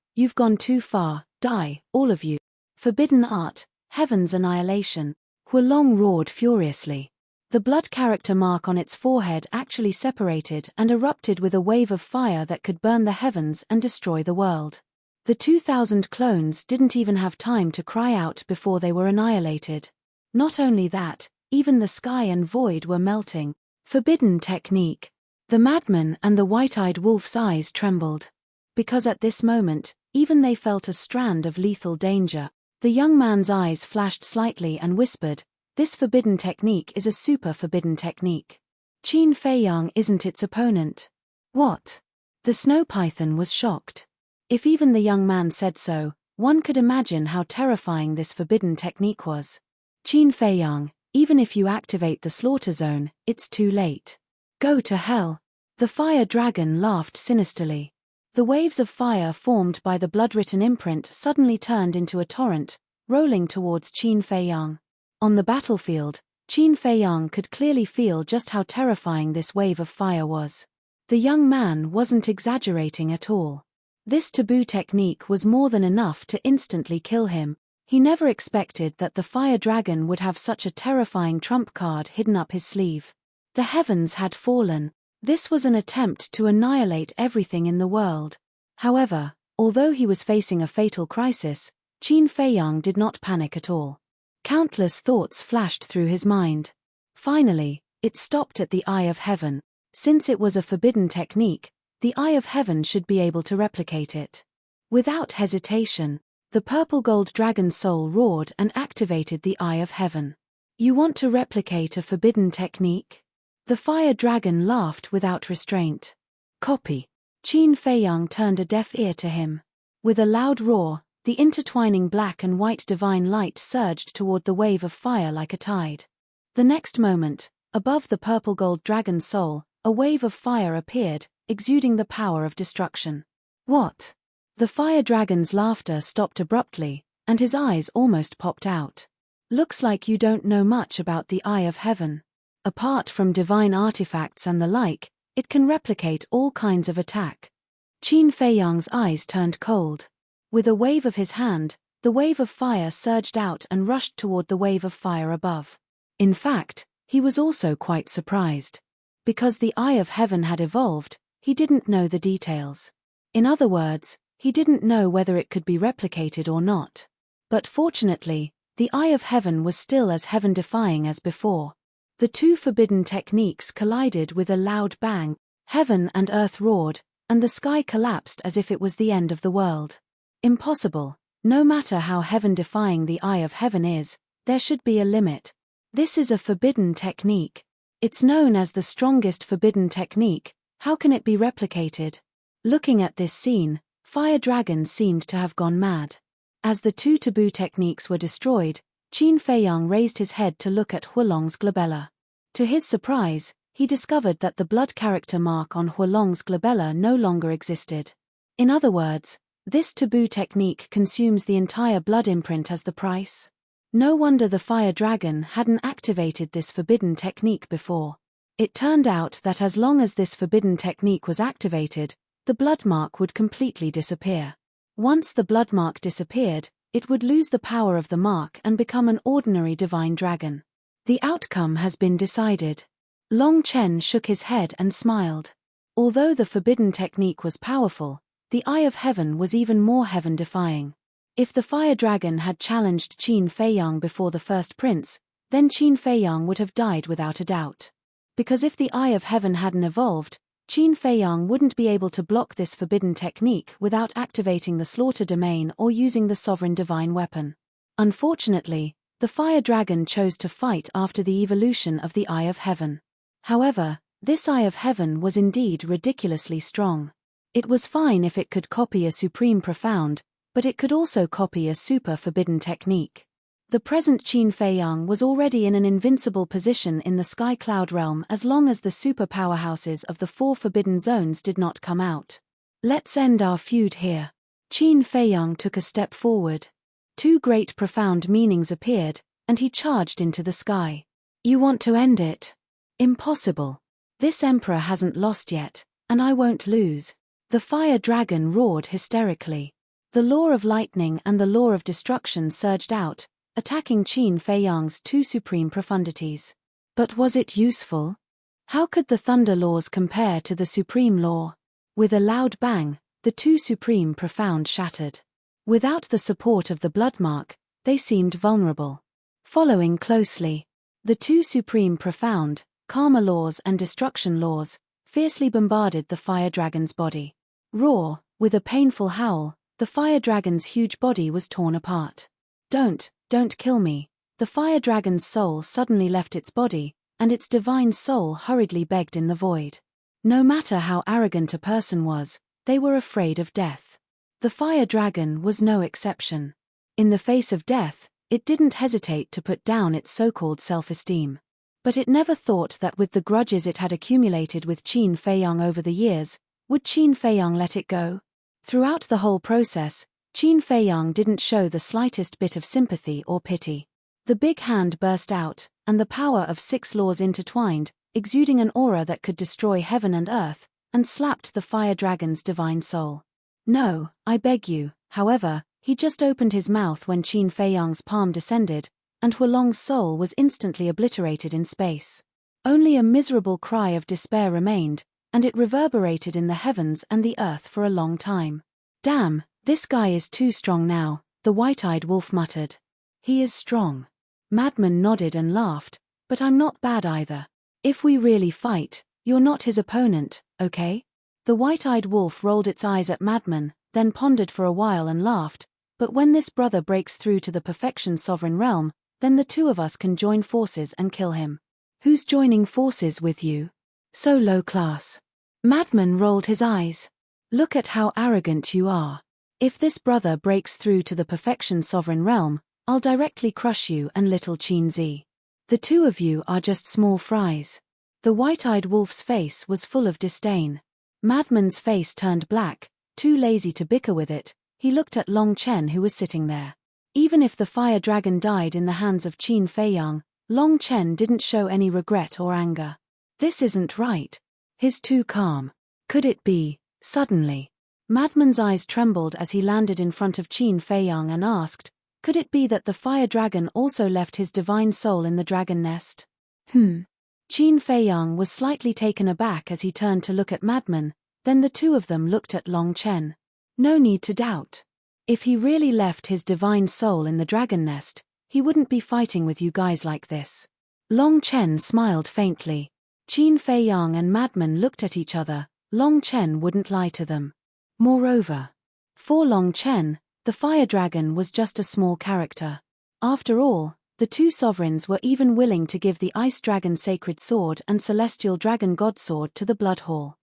Speaker 1: die, all of you. Forbidden art, heaven's annihilation, Huolong roared furiously. The blood character mark on its forehead actually separated and erupted with a wave of fire that could burn the heavens and destroy the world. The 2,000 clones didn't even have time to cry out before they were annihilated. Not only that, even the sky and void were melting. Forbidden technique. The madman and the white-eyed wolf's eyes trembled. Because at this moment, even they felt a strand of lethal danger. The young man's eyes flashed slightly and whispered, "This forbidden technique is a super forbidden technique. Qin Feiyang isn't its opponent." What? The snow python was shocked. If even the young man said so, one could imagine how terrifying this forbidden technique was. Qin Feiyang, even if you activate the slaughter zone, it's too late. Go to hell. The fire dragon laughed sinisterly. The waves of fire formed by the blood-written imprint suddenly turned into a torrent, rolling towards Qin Feiyang. On the battlefield, Qin Feiyang could clearly feel just how terrifying this wave of fire was. The young man wasn't exaggerating at all. This taboo technique was more than enough to instantly kill him. He never expected that the fire dragon would have such a terrifying trump card hidden up his sleeve. The heavens had fallen. This was an attempt to annihilate everything in the world. However, although he was facing a fatal crisis, Qin Feiyang did not panic at all. Countless thoughts flashed through his mind. Finally, it stopped at the Eye of Heaven. Since it was a forbidden technique, the Eye of Heaven should be able to replicate it. Without hesitation, the purple gold dragon soul roared and activated the Eye of Heaven. You want to replicate a forbidden technique? The fire dragon laughed without restraint. Copy. Qin Feiyang turned a deaf ear to him. With a loud roar, the intertwining black and white divine light surged toward the wave of fire like a tide. The next moment, above the purple gold dragon soul, a wave of fire appeared, exuding the power of destruction. What? The fire dragon's laughter stopped abruptly, and his eyes almost popped out. Looks like you don't know much about the Eye of Heaven. Apart from divine artifacts and the like, it can replicate all kinds of attack. Qin Feiyang's eyes turned cold. With a wave of his hand, the wave of fire surged out and rushed toward the wave of fire above. In fact, he was also quite surprised. Because the Eye of Heaven had evolved, he didn't know the details. In other words, he didn't know whether it could be replicated or not. But fortunately, the Eye of Heaven was still as heaven-defying as before. The two forbidden techniques collided with a loud bang, heaven and earth roared, and the sky collapsed as if it was the end of the world. Impossible. No matter how heaven-defying the Eye of Heaven is, there should be a limit. This is a forbidden technique. It's known as the strongest forbidden technique. How can it be replicated? Looking at this scene, Fire Dragon seemed to have gone mad. As the two taboo techniques were destroyed, Qin Feiyang raised his head to look at Huolong's glabella. To his surprise, he discovered that the blood character mark on Huolong's glabella no longer existed. In other words, this taboo technique consumes the entire blood imprint as the price. No wonder the fire dragon hadn't activated this forbidden technique before. It turned out that as long as this forbidden technique was activated, the blood mark would completely disappear. Once the blood mark disappeared, it would lose the power of the mark and become an ordinary divine dragon. The outcome has been decided. Long Chen shook his head and smiled. Although the forbidden technique was powerful, the Eye of Heaven was even more heaven-defying. If the fire dragon had challenged Qin Feiyang before the first prince, then Qin Feiyang would have died without a doubt. Because if the Eye of Heaven hadn't evolved, Qin Feiyang wouldn't be able to block this forbidden technique without activating the slaughter domain or using the sovereign divine weapon. Unfortunately, the fire dragon chose to fight after the evolution of the Eye of Heaven. However, this Eye of Heaven was indeed ridiculously strong. It was fine if it could copy a supreme profound, but it could also copy a super forbidden technique. The present Qin Feiyang was already in an invincible position in the sky cloud realm as long as the super powerhouses of the 4 forbidden zones did not come out. Let's end our feud here. Qin Feiyang took a step forward. 2 great profound meanings appeared, and he charged into the sky. You want to end it? Impossible. This emperor hasn't lost yet, and I won't lose. The fire dragon roared hysterically. The law of lightning and the law of destruction surged out, attacking Qin Feiyang's 2 supreme profundities. But was it useful? How could the thunder laws compare to the supreme law? With a loud bang, the 2 supreme profound shattered. Without the support of the bloodmark, they seemed vulnerable. Following closely, the 2 supreme profound, karma laws and destruction laws, fiercely bombarded the fire dragon's body. Raw, with a painful howl, the fire dragon's huge body was torn apart. Don't kill me. The fire dragon's soul suddenly left its body, and its divine soul hurriedly begged in the void. No matter how arrogant a person was, they were afraid of death. The fire dragon was no exception. In the face of death, it didn't hesitate to put down its so-called self-esteem. But it never thought that with the grudges it had accumulated with Qin Feiyang over the years, would Qin Feiyang let it go? Throughout the whole process, Qin Feiyang didn't show the slightest bit of sympathy or pity. The big hand burst out, and the power of 6 laws intertwined, exuding an aura that could destroy heaven and earth, and slapped the fire dragon's divine soul. No, I beg you. However, he just opened his mouth when Qin Feiyang's palm descended, and Huolong's soul was instantly obliterated in space. Only a miserable cry of despair remained, and it reverberated in the heavens and the earth for a long time. Damn, this guy is too strong now, the white-eyed wolf muttered. He is strong. Madman nodded and laughed, but I'm not bad either. If we really fight, you're not his opponent, okay? The white-eyed wolf rolled its eyes at Madman, then pondered for a while and laughed, but when this brother breaks through to the perfection sovereign realm, then the 2 of us can join forces and kill him. Who's joining forces with you? So low class. Madman rolled his eyes. Look at how arrogant you are. If this brother breaks through to the perfection sovereign realm, I'll directly crush you and little Qin Zi. The 2 of you are just small fries. The white-eyed wolf's face was full of disdain. Madman's face turned black, too lazy to bicker with it. He looked at Long Chen who was sitting there. Even if the fire dragon died in the hands of Qin Feiyang, Long Chen didn't show any regret or anger. This isn't right. He's too calm. Could it be? Suddenly, Madman's eyes trembled as he landed in front of Qin Feiyang and asked, could it be that the fire dragon also left his divine soul in the dragon nest? Qin Feiyang was slightly taken aback as he turned to look at Madman, then the 2 of them looked at Long Chen. No need to doubt. If he really left his divine soul in the dragon nest, he wouldn't be fighting with you guys like this. Long Chen smiled faintly. Qin Feiyang and Madman looked at each other. Long Chen wouldn't lie to them. Moreover, for Long Chen, the fire dragon was just a small character. After all, the 2 sovereigns were even willing to give the ice dragon sacred sword and celestial dragon god sword to the blood hall.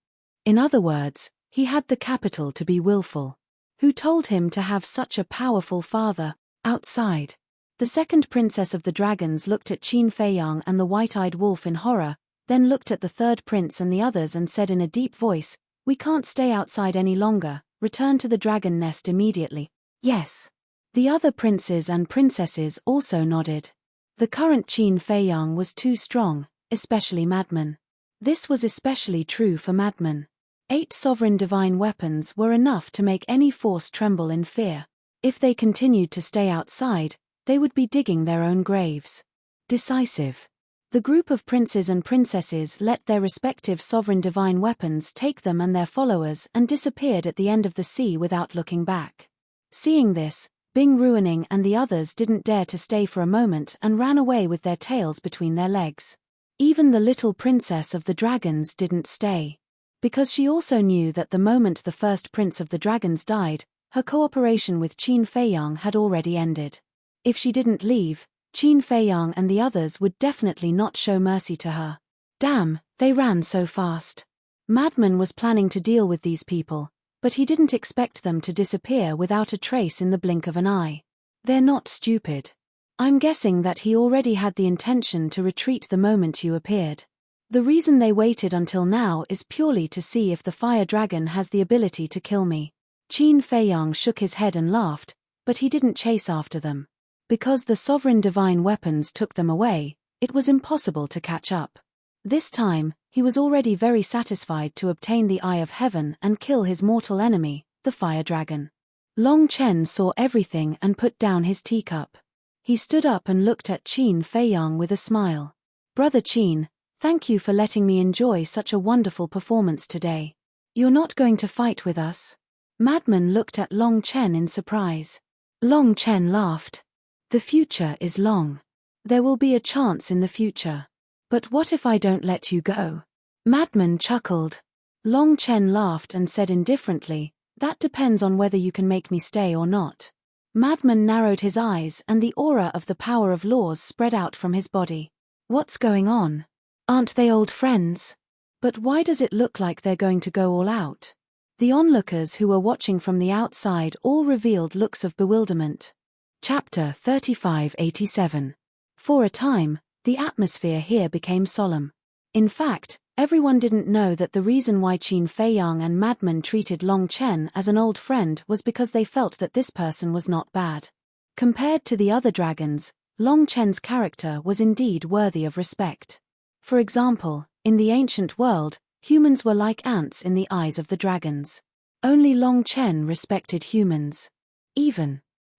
Speaker 1: In other words, he had the capital to be willful. Who told him to have such a powerful father? Outside, the second princess of the dragons looked at Qin Feiyang and the white-eyed wolf in horror, then looked at the third prince and the others and said in a deep voice, we can't stay outside any longer, return to the dragon nest immediately. Yes. The other princes and princesses also nodded. The current Qin Feiyang was too strong, especially Madman. This was especially true for Madman. 8 sovereign divine weapons were enough to make any force tremble in fear. If they continued to stay outside, they would be digging their own graves. Decisive. The group of princes and princesses let their respective sovereign divine weapons take them and their followers and disappeared at the end of the sea without looking back. Seeing this, Bing Ruining and the others didn't dare to stay for a moment and ran away with their tails between their legs. Even the little princess of the dragons didn't stay. Because she also knew that the moment the first prince of the dragons died, her cooperation with Qin Feiyang had already ended. If she didn't leave, Qin Feiyang and the others would definitely not show mercy to her. Damn, they ran so fast. Madman was planning to deal with these people, but he didn't expect them to disappear without a trace in the blink of an eye. They're not stupid. I'm guessing that he already had the intention to retreat the moment you appeared. The reason they waited until now is purely to see if the fire dragon has the ability to kill me. Qin Feiyang shook his head and laughed, but he didn't chase after them. Because the sovereign divine weapons took them away, it was impossible to catch up. This time, he was already very satisfied to obtain the Eye of Heaven and kill his mortal enemy, the fire dragon. Long Chen saw everything and put down his teacup. He stood up and looked at Qin Feiyang with a smile. Brother Qin, thank you for letting me enjoy such a wonderful performance today. You're not going to fight with us? Madman looked at Long Chen in surprise. Long Chen laughed. The future is long. There will be a chance in the future. But what if I don't let you go? Madman chuckled. Long Chen laughed and said indifferently, that depends on whether you can make me stay or not. Madman narrowed his eyes and the aura of the power of laws spread out from his body. What's going on? Aren't they old friends? But why does it look like they're going to go all out? The onlookers who were watching from the outside all revealed looks of bewilderment. Chapter 3587. For a time, the atmosphere here became solemn. In fact, everyone didn't know that the reason why Qin Feiyang and Madman treated Long Chen as an old friend was because they felt that this person was not bad. Compared to the other dragons, Long Chen's character was indeed worthy of respect. For example, in the ancient world, humans were like ants in the eyes of the dragons. Only Long Chen respected humans.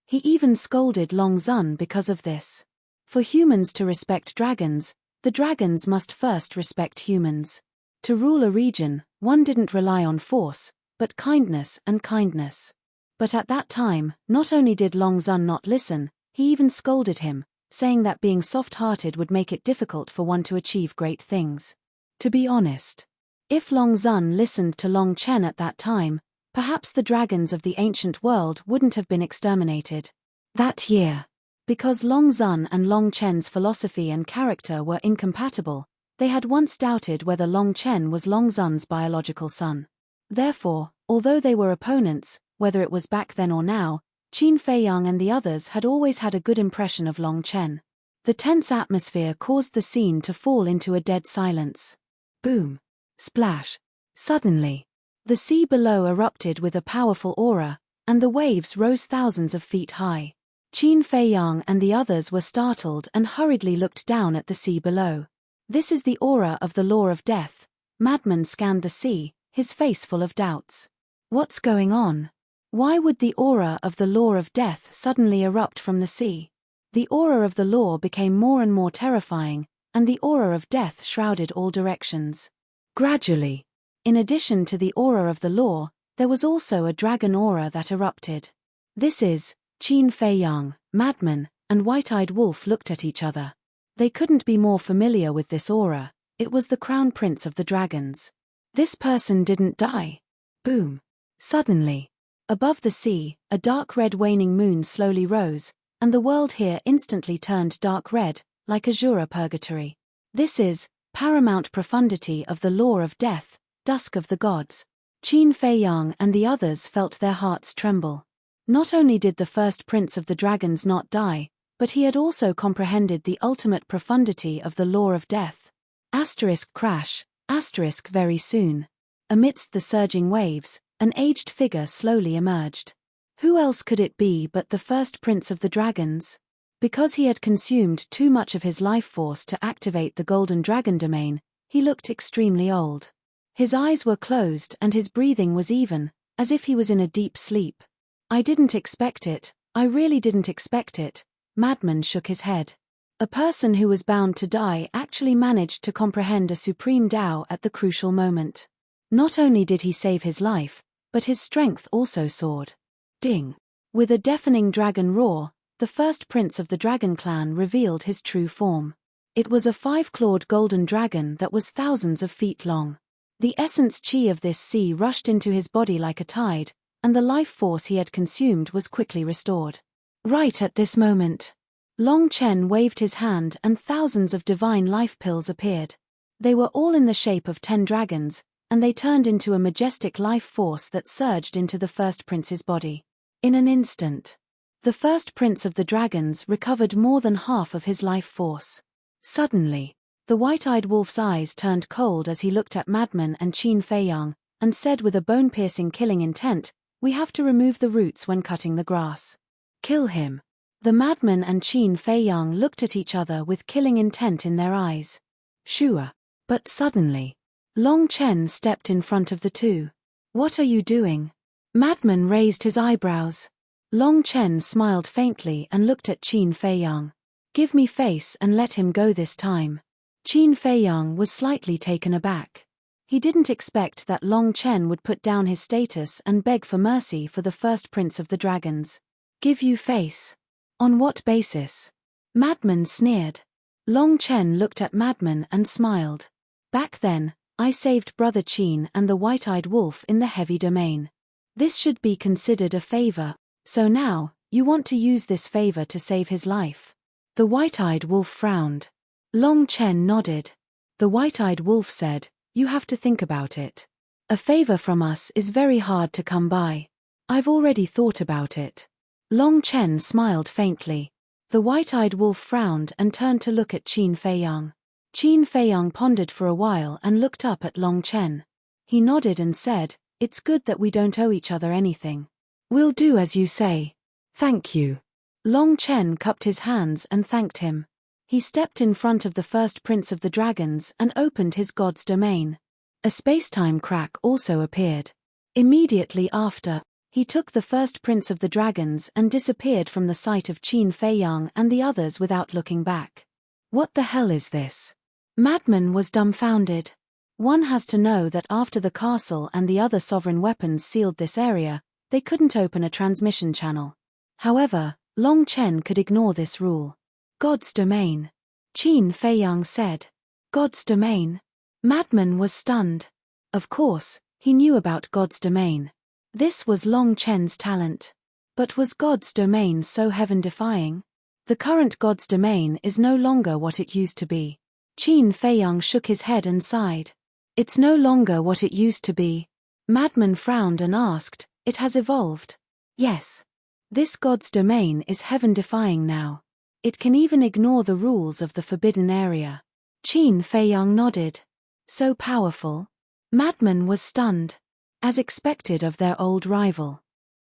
Speaker 1: He even scolded Long Zun because of this. For humans to respect dragons, the dragons must first respect humans. To rule a region, one didn't rely on force, but kindness and kindness. But at that time, not only did Long Zun not listen, he even scolded him, saying that being soft-hearted would make it difficult for one to achieve great things. To be honest, if Long Zun listened to Long Chen at that time, perhaps the dragons of the ancient world wouldn't have been exterminated. That year, because Long Zun and Long Chen's philosophy and character were incompatible, they had once doubted whether Long Chen was Long Zun's biological son. Therefore, although they were opponents, whether it was back then or now, Qin Feiyang and the others had always had a good impression of Long Chen. The tense atmosphere caused the scene to fall into a dead silence. Boom! Splash! Suddenly, the sea below erupted with a powerful aura, and the waves rose thousands of feet high. Qin Feiyang and the others were startled and hurriedly looked down at the sea below. This is the aura of the law of death. Madman scanned the sea, his face full of doubts. What's going on? Why would the aura of the law of death suddenly erupt from the sea? The aura of the law became more and more terrifying, and the aura of death shrouded all directions. Gradually, in addition to the aura of the law, there was also a dragon aura that erupted. This is, Qin Feiyang, Madman, and White-Eyed Wolf looked at each other. They couldn't be more familiar with this aura. It was the crown prince of the dragons. This person didn't die. Boom. Suddenly, above the sea, a dark red waning moon slowly rose, and the world here instantly turned dark red, like azure purgatory. This is, paramount profundity of the law of death, dusk of the gods. Qin Feiyang and the others felt their hearts tremble. Not only did the first prince of the dragons not die, but he had also comprehended the ultimate profundity of the law of death. Asterisk crash, asterisk very soon. Amidst the surging waves, an aged figure slowly emerged. Who else could it be but the first prince of the dragons? Because he had consumed too much of his life force to activate the golden dragon domain, he looked extremely old. His eyes were closed and his breathing was even, as if he was in a deep sleep. I didn't expect it, I really didn't expect it. Madman shook his head. A person who was bound to die actually managed to comprehend a supreme Tao at the crucial moment. Not only did he save his life, but his strength also soared. Ding! With a deafening dragon roar, the first prince of the dragon clan revealed his true form. It was a 5-clawed golden dragon that was thousands of feet long. The essence chi of this sea rushed into his body like a tide, and the life force he had consumed was quickly restored. Right at this moment, Long Chen waved his hand and thousands of divine life pills appeared. They were all in the shape of 10 dragons, and they turned into a majestic life force that surged into the first prince's body. In an instant, the first prince of the dragons recovered more than half of his life force. Suddenly, the white-eyed wolf's eyes turned cold as he looked at Madman and Qin Feiyang, and said with a bone-piercing killing intent, "We have to remove the roots when cutting the grass." Kill him. The Madman and Qin Feiyang looked at each other with killing intent in their eyes. Sure. But suddenly, Long Chen stepped in front of the two. "What are you doing?" Madman raised his eyebrows. Long Chen smiled faintly and looked at Qin Feiyang. "Give me face and let him go this time." Qin Feiyang was slightly taken aback. He didn't expect that Long Chen would put down his status and beg for mercy for the first prince of the dragons. "Give you face? On what basis?" Madman sneered. Long Chen looked at Madman and smiled. "Back then, I saved Brother Qin and the white-eyed wolf in the heavy domain. This should be considered a favor, so now, you want to use this favor to save his life." The white-eyed wolf frowned. Long Chen nodded. The white-eyed wolf said, "You have to think about it. A favor from us is very hard to come by. I've already thought about it." Long Chen smiled faintly. The white-eyed wolf frowned and turned to look at Qin Feiyang. Qin Feiyang pondered for a while and looked up at Long Chen. He nodded and said, "It's good that we don't owe each other anything. We'll do as you say." "Thank you." Long Chen cupped his hands and thanked him. He stepped in front of the first prince of the dragons and opened his god's domain. A space-time crack also appeared. Immediately after, he took the first prince of the dragons and disappeared from the sight of Qin Feiyang and the others without looking back. What the hell is this? Madman was dumbfounded. One has to know that after the castle and the other sovereign weapons sealed this area, they couldn't open a transmission channel. However, Long Chen could ignore this rule. "God's domain," Qin Feiyang said. "God's domain?" Madman was stunned. Of course, he knew about God's domain. This was Long Chen's talent. But was God's domain so heaven-defying? The current God's domain is no longer what it used to be. Qin Feiyang shook his head and sighed. "It's no longer what it used to be." Madman frowned and asked, "It has evolved?" "Yes. This God's domain is heaven-defying now. It can even ignore the rules of the forbidden area." Qin Feiyang nodded. "So powerful?" Madman was stunned. As expected of their old rival.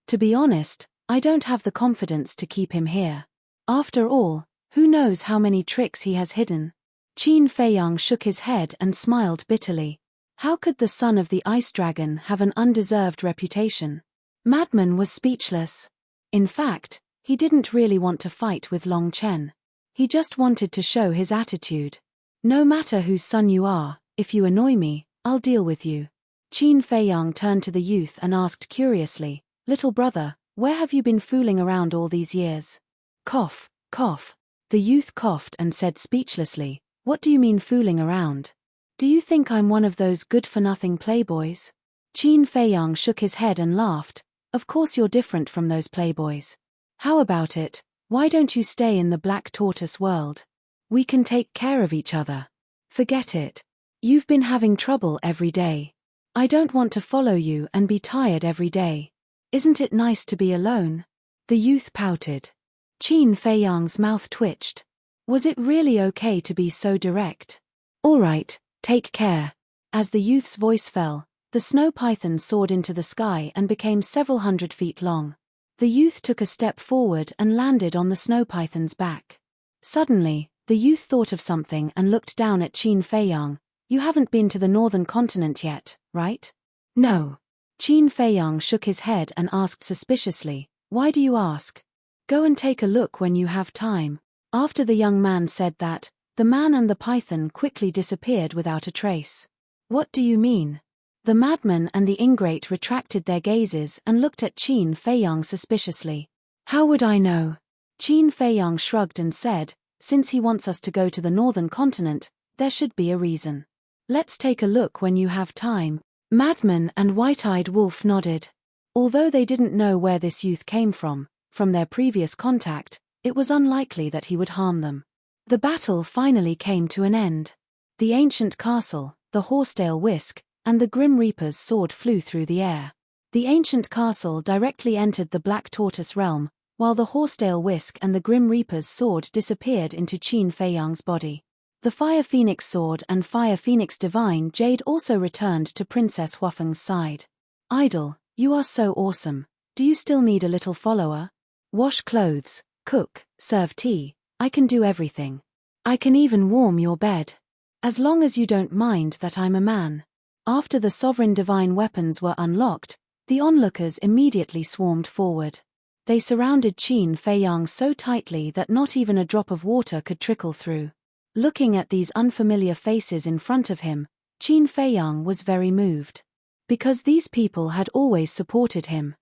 Speaker 1: "To be honest, I don't have the confidence to keep him here. After all, who knows how many tricks he has hidden?" Qin Feiyang shook his head and smiled bitterly. How could the son of the ice dragon have an undeserved reputation? Madman was speechless. In fact, he didn't really want to fight with Long Chen. He just wanted to show his attitude. "No matter whose son you are, if you annoy me, I'll deal with you." Qin Feiyang turned to the youth and asked curiously, "Little brother, where have you been fooling around all these years?" Cough, cough. The youth coughed and said speechlessly, "What do you mean fooling around? Do you think I'm one of those good-for-nothing playboys?" Qin Feiyang shook his head and laughed. "Of course you're different from those playboys. How about it, why don't you stay in the Black Tortoise world? We can take care of each other." "Forget it. You've been having trouble every day. I don't want to follow you and be tired every day. Isn't it nice to be alone?" The youth pouted. Qin Feiyang's mouth twitched. Was it really okay to be so direct? "All right, take care." As the youth's voice fell, the snow python soared into the sky and became several hundred feet long. The youth took a step forward and landed on the snow python's back. Suddenly, the youth thought of something and looked down at Qin Feiyang. "You haven't been to the northern continent yet, right?" "No." Qin Feiyang shook his head and asked suspiciously, "Why do you ask?" "Go and take a look when you have time. After the young man said that, the man and the python quickly disappeared without a trace. What do you mean? The madman and the ingrate retracted their gazes and looked at Qin Feiyang suspiciously. How would I know? Qin Feiyang shrugged and said, since he wants us to go to the northern continent, there should be a reason. Let's take a look when you have time. Madman and White-Eyed Wolf nodded. Although they didn't know where this youth came from their previous contact, it was unlikely that he would harm them. The battle finally came to an end. The ancient castle, the horsetail whisk, and the Grim Reaper's sword flew through the air. The ancient castle directly entered the Black Tortoise realm, while the horsetail whisk and the Grim Reaper's sword disappeared into Qin Feiyang's body. The Fire Phoenix sword and Fire Phoenix Divine Jade also returned to Princess Huafeng's side. Idol, you are so awesome. Do you still need a little follower? Wash clothes, cook, serve tea. I can do everything. I can even warm your bed. As long as you don't mind that I'm a man. After the sovereign divine weapons were unlocked, the onlookers immediately swarmed forward. They surrounded Qin Feiyang so tightly that not even a drop of water could trickle through. Looking at these unfamiliar faces in front of him, Qin Feiyang was very moved. Because these people had always supported him.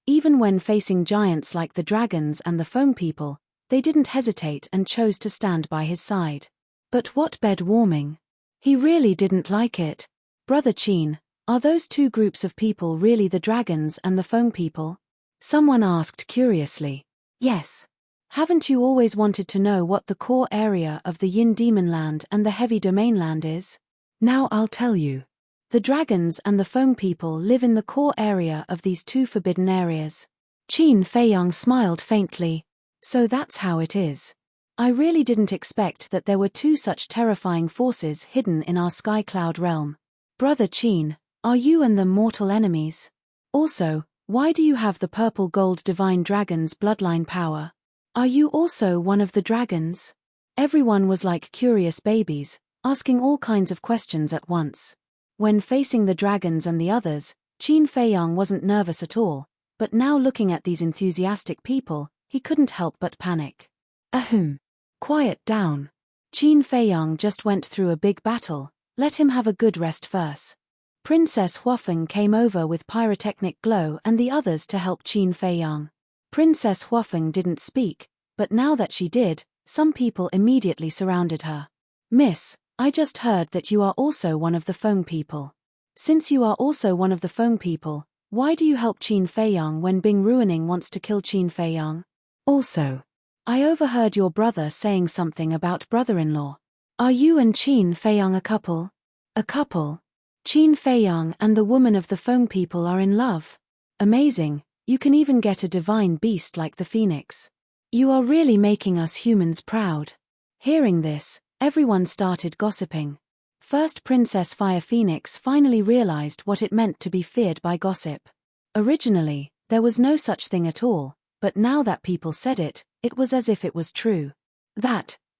Speaker 1: Even when facing giants like the dragons and the foam people, they didn't hesitate and chose to stand by his side. But what bed warming? He really didn't like it. Brother Qin, are those two groups of people really the dragons and the foam people? Someone asked curiously. Yes. Haven't you always wanted to know what the core area of the Yin Demon Land and the Heavy Domain Land is? Now I'll tell you. The dragons and the foam people live in the core area of these two forbidden areas. Qin Feiyang smiled faintly. So that's how it is. I really didn't expect that there were two such terrifying forces hidden in our sky cloud realm. Brother Qin, are you and them mortal enemies? Also, why do you have the purple gold divine dragon's bloodline power? Are you also one of the dragons? Everyone was like curious babies, asking all kinds of questions at once. When facing the dragons and the others, Qin Feiyang wasn't nervous at all, but now looking at these enthusiastic people, he couldn't help but panic. Ahem. Quiet down. Qin Feiyang just went through a big battle, let him have a good rest first. Princess Huafeng came over with pyrotechnic glow and the others to help Qin Feiyang. Princess Huafeng didn't speak, but now that she did, some people immediately surrounded her. Miss, I just heard that you are also one of the foam people. Since you are also one of the foam people, why do you help Qin Feiyang when Bing Ruining wants to kill Qin Feiyang? Also, I overheard your brother saying something about brother-in-law. Are you and Qin Feiyang a couple? A couple? Qin Feiyang and the woman of the foam people are in love. Amazing, you can even get a divine beast like the phoenix. You are really making us humans proud. Hearing this, everyone started gossiping. First, Princess Fire Phoenix finally realized what it meant to be feared by gossip. Originally, there was no such thing at all, but now that people said it, it was as if it was true.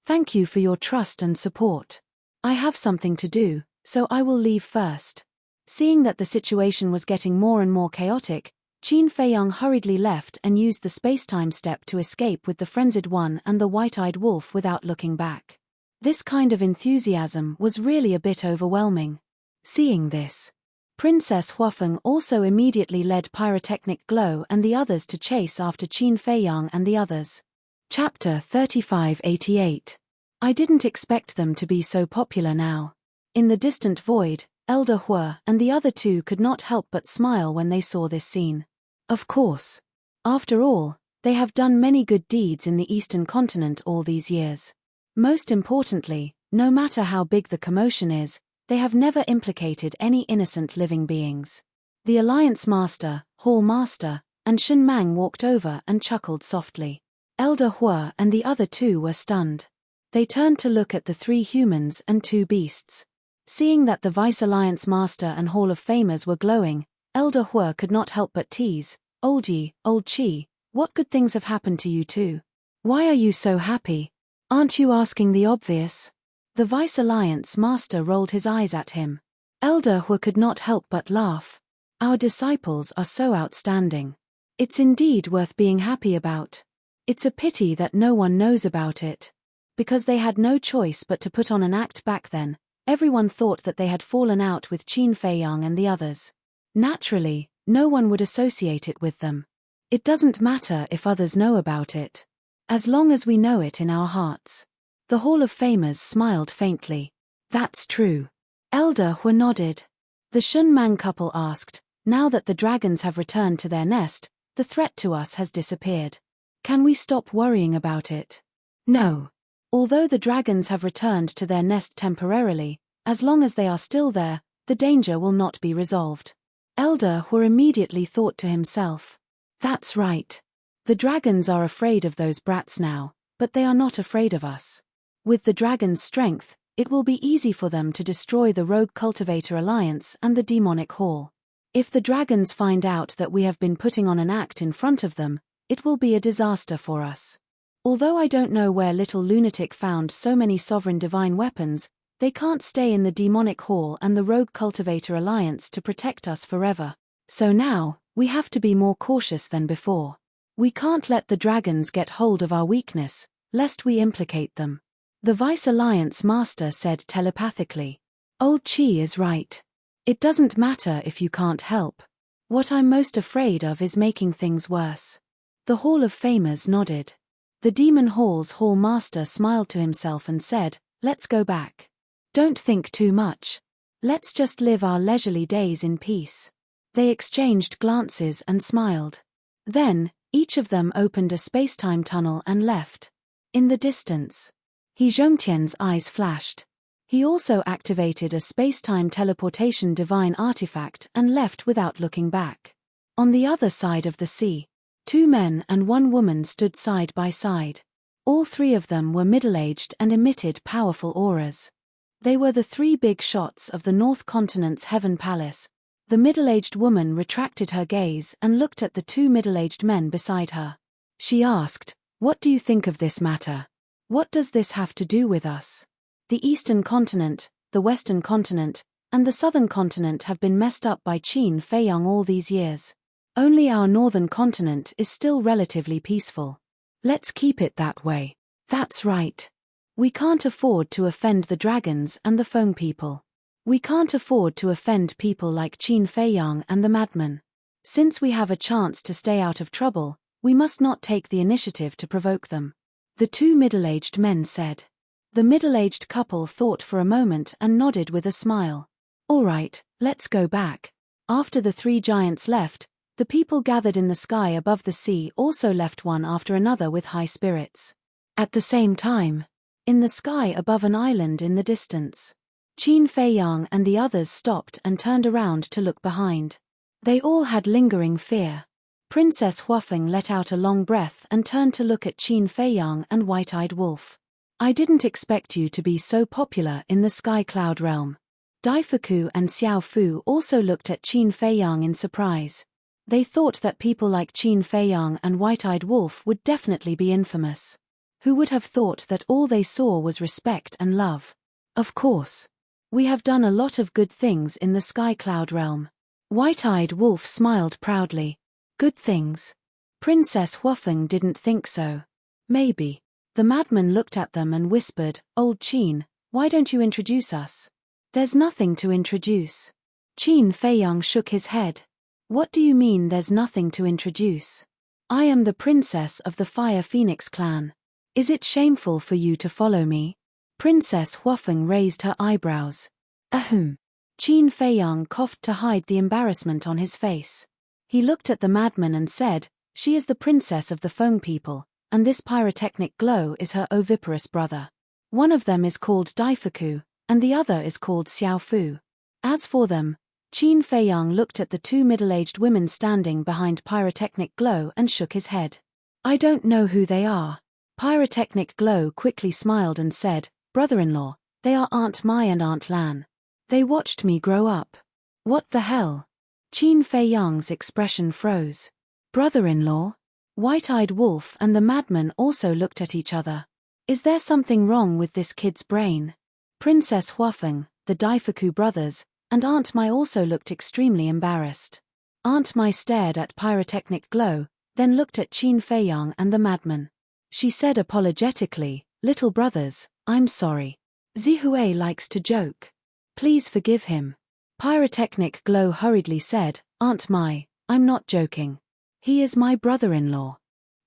Speaker 1: Thank you for your trust and support. I have something to do, so I will leave first. Seeing that the situation was getting more and more chaotic, Qin Feiyang hurriedly left and used the space-time step to escape with the Frenzied One and the White-Eyed Wolf without looking back. This kind of enthusiasm was really a bit overwhelming. Seeing this, Princess Huafeng also immediately led Pyrotechnic Glow and the others to chase after Qin Feiyang and the others. Chapter 3588. I didn't expect them to be so popular now. In the distant void, Elder Hua and the other two could not help but smile when they saw this scene. Of course. After all, they have done many good deeds in the Eastern continent all these years. Most importantly, no matter how big the commotion is, they have never implicated any innocent living beings. The Alliance Master, Hall Master, and Shen Mang walked over and chuckled softly. Elder Hua and the other two were stunned. They turned to look at the three humans and two beasts. Seeing that the Vice Alliance Master and Hall of Famers were glowing, Elder Hua could not help but tease, Old Yi, Old Chi, what good things have happened to you two? Why are you so happy? Aren't you asking the obvious? The Vice Alliance Master rolled his eyes at him. Elder Hua could not help but laugh. Our disciples are so outstanding. It's indeed worth being happy about. It's a pity that no one knows about it. Because they had no choice but to put on an act back then, everyone thought that they had fallen out with Qin Feiyang and the others. Naturally, no one would associate it with them. It doesn't matter if others know about it, as long as we know it in our hearts. The Hall of Famers smiled faintly. That's true. Elder Hu nodded. The Shun Mang couple asked, now that the dragons have returned to their nest, the threat to us has disappeared. Can we stop worrying about it? No. Although the dragons have returned to their nest temporarily, as long as they are still there, the danger will not be resolved. Elder Hu immediately thought to himself. That's right. The dragons are afraid of those brats now, but they are not afraid of us. With the dragon's strength, it will be easy for them to destroy the Rogue Cultivator Alliance and the Demonic Hall. If the dragons find out that we have been putting on an act in front of them, it will be a disaster for us. Although I don't know where little lunatic found so many sovereign divine weapons, they can't stay in the Demonic Hall and the Rogue Cultivator Alliance to protect us forever. So now, we have to be more cautious than before. We can't let the dragons get hold of our weakness, lest we implicate them. The Vice Alliance Master said telepathically. Old Chi is right. It doesn't matter if you can't help. What I'm most afraid of is making things worse. The Hall of Famers nodded. The Demon Hall's Hall Master smiled to himself and said, let's go back. Don't think too much. Let's just live our leisurely days in peace. They exchanged glances and smiled. Then, each of them opened a space-time tunnel and left. In the distance, He Zhongtian's eyes flashed. He also activated a space-time teleportation divine artifact and left without looking back. On the other side of the sea, 2 men and 1 woman stood side by side. All 3 of them were middle-aged and emitted powerful auras. They were the 3 big shots of the North Continent's Heaven Palace. The middle-aged woman retracted her gaze and looked at the 2 middle-aged men beside her. She asked, what do you think of this matter? What does this have to do with us? The Eastern Continent, the Western Continent, and the Southern Continent have been messed up by Qin Feiyang all these years. Only our Northern Continent is still relatively peaceful. Let's keep it that way. That's right. We can't afford to offend the dragons and the Feng people. We can't afford to offend people like Qin Feiyang and the madman. Since we have a chance to stay out of trouble, we must not take the initiative to provoke them. The 2 middle-aged men said. The middle-aged couple thought for a moment and nodded with a smile. All right, let's go back. After the 3 giants left, the people gathered in the sky above the sea also left one after another with high spirits. At the same time, in the sky above an island in the distance, Qin Feiyang and the others stopped and turned around to look behind. They all had lingering fear. Princess Huafeng let out a long breath and turned to look at Qin Feiyang and White-Eyed Wolf. I didn't expect you to be so popular in the Sky Cloud realm. Daifuku and Xiao Fu also looked at Qin Feiyang in surprise. They thought that people like Qin Feiyang and White-Eyed Wolf would definitely be infamous. Who would have thought that all they saw was respect and love? Of course. We have done a lot of good things in the Sky Cloud realm. White-Eyed Wolf smiled proudly. Good things. Princess Huafeng didn't think so. Maybe. The madman looked at them and whispered, Old Qin, why don't you introduce us? There's nothing to introduce. Qin Feiyang shook his head. What do you mean there's nothing to introduce? I am the princess of the Fire Phoenix clan. Is it shameful for you to follow me? Princess Huafeng raised her eyebrows. Ahem. Qin Feiyang coughed to hide the embarrassment on his face. He looked at the madman and said, she is the princess of the Feng people, and this pyrotechnic glow is her oviparous brother. One of them is called Daifuku, and the other is called Xiao Fu. As for them, Qin Feiyang looked at the 2 middle-aged women standing behind Pyrotechnic Glow and shook his head. I don't know who they are. Pyrotechnic Glow quickly smiled and said, brother-in-law, they are Aunt Mai and Aunt Lan. They watched me grow up. What the hell? Qin Feiyang's expression froze. Brother-in-law? White-Eyed Wolf and the madman also looked at each other. Is there something wrong with this kid's brain? Princess Huafeng, the Daifuku brothers, and Aunt Mai also looked extremely embarrassed. Aunt Mai stared at Pyrotechnic Glow, then looked at Qin Feiyang and the madman. She said apologetically, Little brothers, I'm sorry. Zihui likes to joke. Please forgive him. Pyrotechnic Glow hurriedly said, Aunt Mai, I'm not joking. He is my brother-in-law.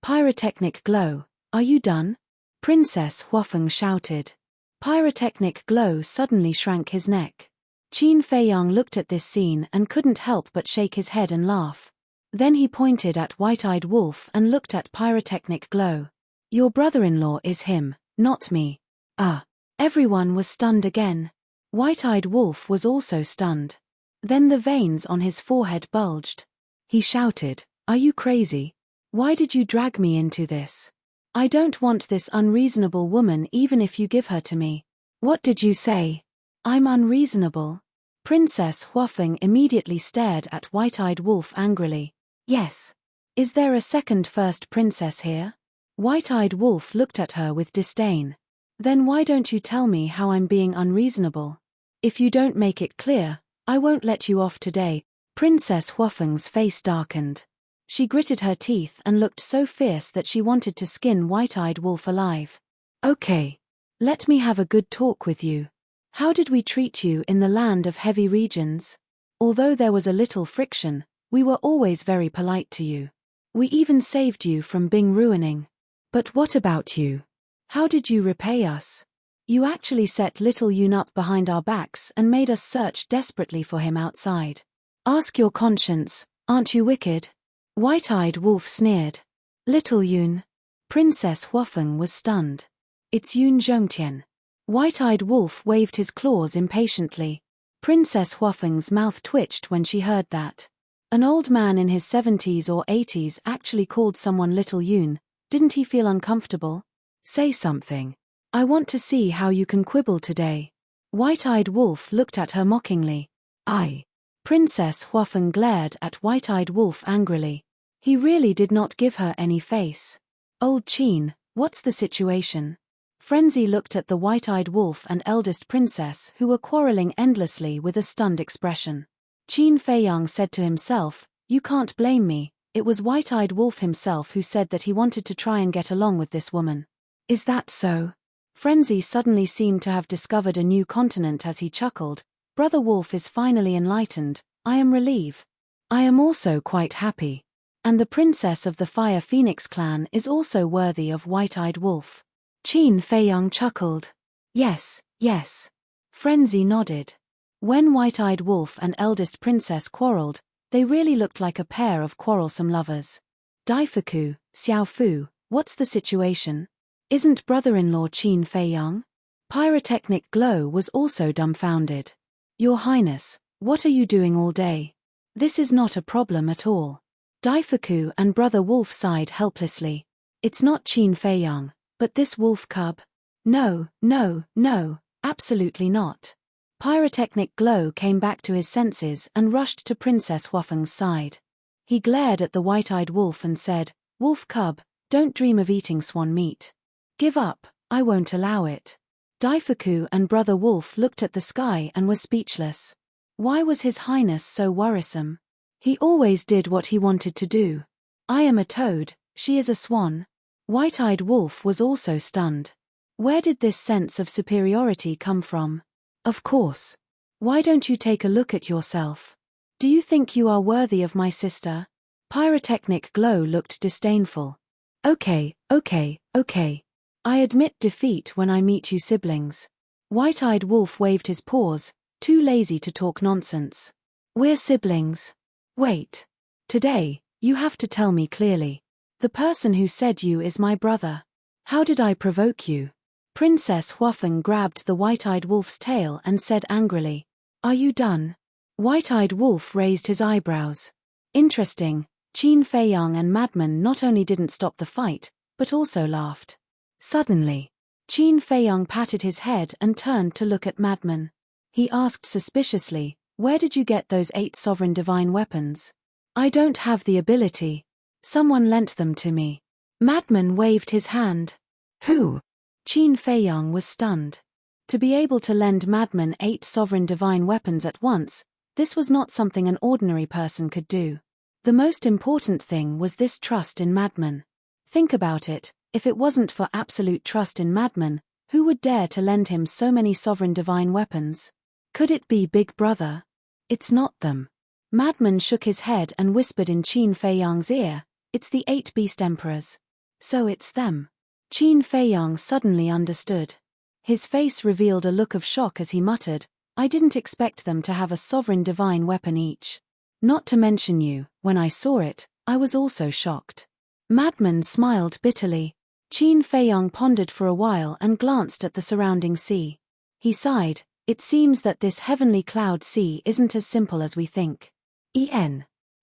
Speaker 1: Pyrotechnic Glow, are you done? Princess Huafeng shouted. Pyrotechnic Glow suddenly shrank his neck. Qin Feiyang looked at this scene and couldn't help but shake his head and laugh. Then he pointed at White-Eyed Wolf and looked at Pyrotechnic Glow. Your brother-in-law is him, not me. Everyone was stunned again. White-Eyed Wolf was also stunned. Then the veins on his forehead bulged. He shouted, Are you crazy? Why did you drag me into this? I don't want this unreasonable woman even if you give her to me. What did you say? I'm unreasonable. Princess Huafeng immediately stared at White-Eyed Wolf angrily. Yes. Is there a second first princess here? White-Eyed Wolf looked at her with disdain. Then why don't you tell me how I'm being unreasonable? If you don't make it clear, I won't let you off today. Princess Huafeng's face darkened. She gritted her teeth and looked so fierce that she wanted to skin White-Eyed Wolf alive. Okay. Let me have a good talk with you. How did we treat you in the land of heavy regions? Although there was a little friction, we were always very polite to you. We even saved you from Bing ruining. But what about you? How did you repay us? You actually set little Yun up behind our backs and made us search desperately for him outside. Ask your conscience, aren't you wicked? White-Eyed Wolf sneered. Little Yun. Princess Huafeng was stunned. It's Yun Zhongtian. White-Eyed Wolf waved his claws impatiently. Princess Huafeng's mouth twitched when she heard that. An old man in his 70s or 80s actually called someone Little Yun. Didn't he feel uncomfortable? Say something. I want to see how you can quibble today. White-Eyed Wolf looked at her mockingly. Princess Huafeng glared at White-Eyed Wolf angrily. He really did not give her any face. Old Qin, what's the situation? Frenzy looked at the White-Eyed Wolf and eldest princess who were quarreling endlessly with a stunned expression. Qin Feiyang said to himself, You can't blame me, it was White-Eyed Wolf himself who said that he wanted to try and get along with this woman. Is that so? Frenzy suddenly seemed to have discovered a new continent as he chuckled. Brother Wolf is finally enlightened, I am relieved. I am also quite happy. And the princess of the Fire Phoenix clan is also worthy of White-Eyed Wolf. Qin Feiyang chuckled. Yes. Frenzy nodded. When White-Eyed Wolf and eldest princess quarreled, they really looked like a pair of quarrelsome lovers. Daifuku, Xiaofu, what's the situation? Isn't brother-in-law Qin Feiyang? Pyrotechnic Glow was also dumbfounded. Your Highness, what are you doing all day? This is not a problem at all. Daifuku and Brother Wolf sighed helplessly. It's not Qin Feiyang, but this wolf cub. No, absolutely not. Pyrotechnic Glow came back to his senses and rushed to Princess Huafeng's side. He glared at the White-Eyed Wolf and said, Wolf cub, don't dream of eating swan meat. Give up, I won't allow it. Daifuku and Brother Wolf looked at the sky and were speechless. Why was His Highness so worrisome? He always did what he wanted to do. I am a toad, she is a swan. White-Eyed Wolf was also stunned. Where did this sense of superiority come from? Of course. Why don't you take a look at yourself? Do you think you are worthy of my sister? Pyrotechnic Glow looked disdainful. Okay. I admit defeat when I meet you siblings. White-Eyed Wolf waved his paws, too lazy to talk nonsense. We're siblings. Wait. Today, you have to tell me clearly. The person who said you is my brother. How did I provoke you? Princess Huafeng grabbed the White-Eyed Wolf's tail and said angrily. Are you done? White-Eyed Wolf raised his eyebrows. Interesting, Qin Feiyang and Madman not only didn't stop the fight, but also laughed. Suddenly, Qin Feiyang patted his head and turned to look at Madman. He asked suspiciously, Where did you get those 8 sovereign divine weapons? I don't have the ability. Someone lent them to me. Madman waved his hand. Who? Qin Feiyang was stunned. To be able to lend Madman 8 sovereign divine weapons at once, this was not something an ordinary person could do. The most important thing was this trust in Madman. Think about it, If it wasn't for absolute trust in Madman, who would dare to lend him so many sovereign divine weapons? Could it be Big Brother? It's not them. Madman shook his head and whispered in Qin Feiyang's ear, it's the 8 beast emperors. So it's them. Qin Feiyang suddenly understood. His face revealed a look of shock as he muttered, I didn't expect them to have a sovereign divine weapon each. Not to mention you, when I saw it, I was also shocked. Madman smiled bitterly. Qin Feiyang pondered for a while and glanced at the surrounding sea. He sighed, it seems that this heavenly cloud sea isn't as simple as we think.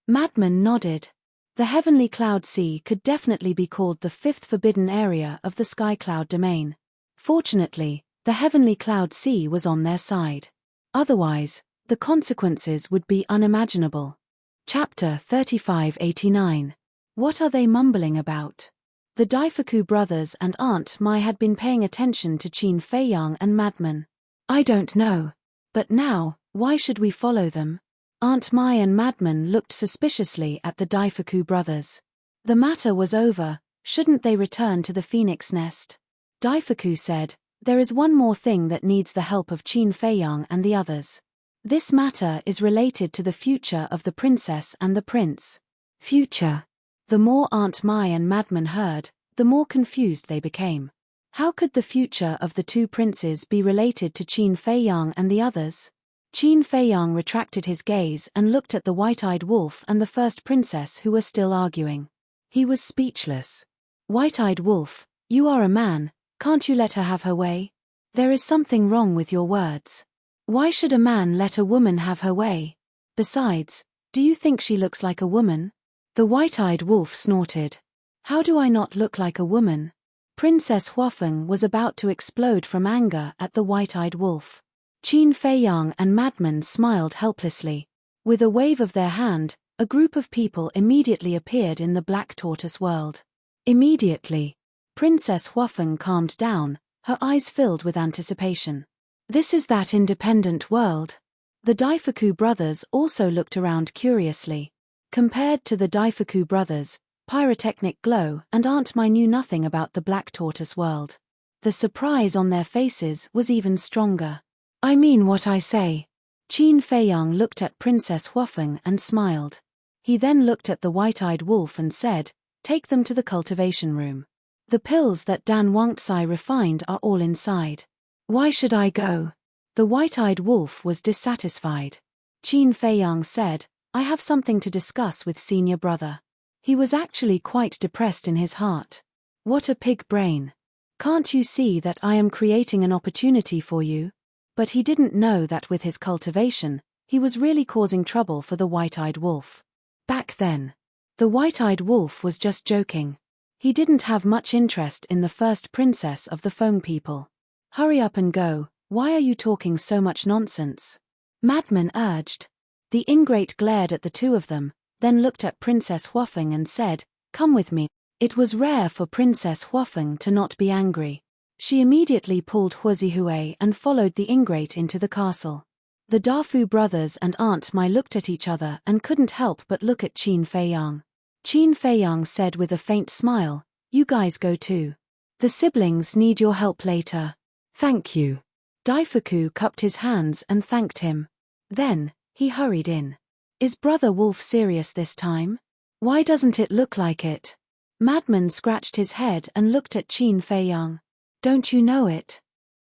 Speaker 1: Madman nodded. The heavenly cloud sea could definitely be called the 5th forbidden area of the sky cloud domain. Fortunately, the heavenly cloud sea was on their side. Otherwise, the consequences would be unimaginable. Chapter 3589. What are they mumbling about? The Daifuku brothers and Aunt Mai had been paying attention to Qin Feiyang and Madman. I don't know. But now, why should we follow them? Aunt Mai and Madman looked suspiciously at the Daifuku brothers. The matter was over, shouldn't they return to the phoenix nest? Daifuku said, there is one more thing that needs the help of Qin Feiyang and the others. This matter is related to the future of the princess and the prince. Future. The more Aunt Mai and Madman heard, the more confused they became. How could the future of the 2 princes be related to Qin Feiyang and the others? Qin Feiyang retracted his gaze and looked at the white-eyed wolf and the first princess who were still arguing. He was speechless. White-eyed wolf, you are a man, can't you let her have her way? There is something wrong with your words. Why should a man let a woman have her way? Besides, do you think she looks like a woman? The white-eyed wolf snorted. How do I not look like a woman? Princess Huafeng was about to explode from anger at the white-eyed wolf. Qin Feiyang and Madman smiled helplessly. With a wave of their hand, a group of people immediately appeared in the Black Tortoise world. Immediately, Princess Huafeng calmed down, her eyes filled with anticipation. This is that independent world. The Daifuku brothers also looked around curiously. Compared to the Daifuku brothers, Pyrotechnic Glow and Aunt Mai knew nothing about the Black Tortoise world. The surprise on their faces was even stronger. I mean what I say. Qin Feiyang looked at Princess Huafeng and smiled. He then looked at the white-eyed wolf and said, take them to the cultivation room. The pills that Dan Wangtsai refined are all inside. Why should I go? The white-eyed wolf was dissatisfied. Qin Feiyang said, I have something to discuss with senior brother. He was actually quite depressed in his heart. What a pig brain. Can't you see that I am creating an opportunity for you? But he didn't know that with his cultivation, he was really causing trouble for the white-eyed wolf. Back then, the white-eyed wolf was just joking. He didn't have much interest in the first princess of the Feng people. Hurry up and go, why are you talking so much nonsense? Madman urged. The ingrate glared at the 2 of them, then looked at Princess Huafeng and said, come with me. It was rare for Princess Huafeng to not be angry. She immediately pulled Huazihue and followed the ingrate into the castle. The Dafu brothers and Aunt Mai looked at each other and couldn't help but look at Qin Feiyang. Qin Feiyang said with a faint smile, you guys go too. The siblings need your help later. Thank you. Daifuku cupped his hands and thanked him. Then, he hurried in. Is Brother Wolf serious this time? Why doesn't it look like it? Madman scratched his head and looked at Qin Feiyang. Don't you know it?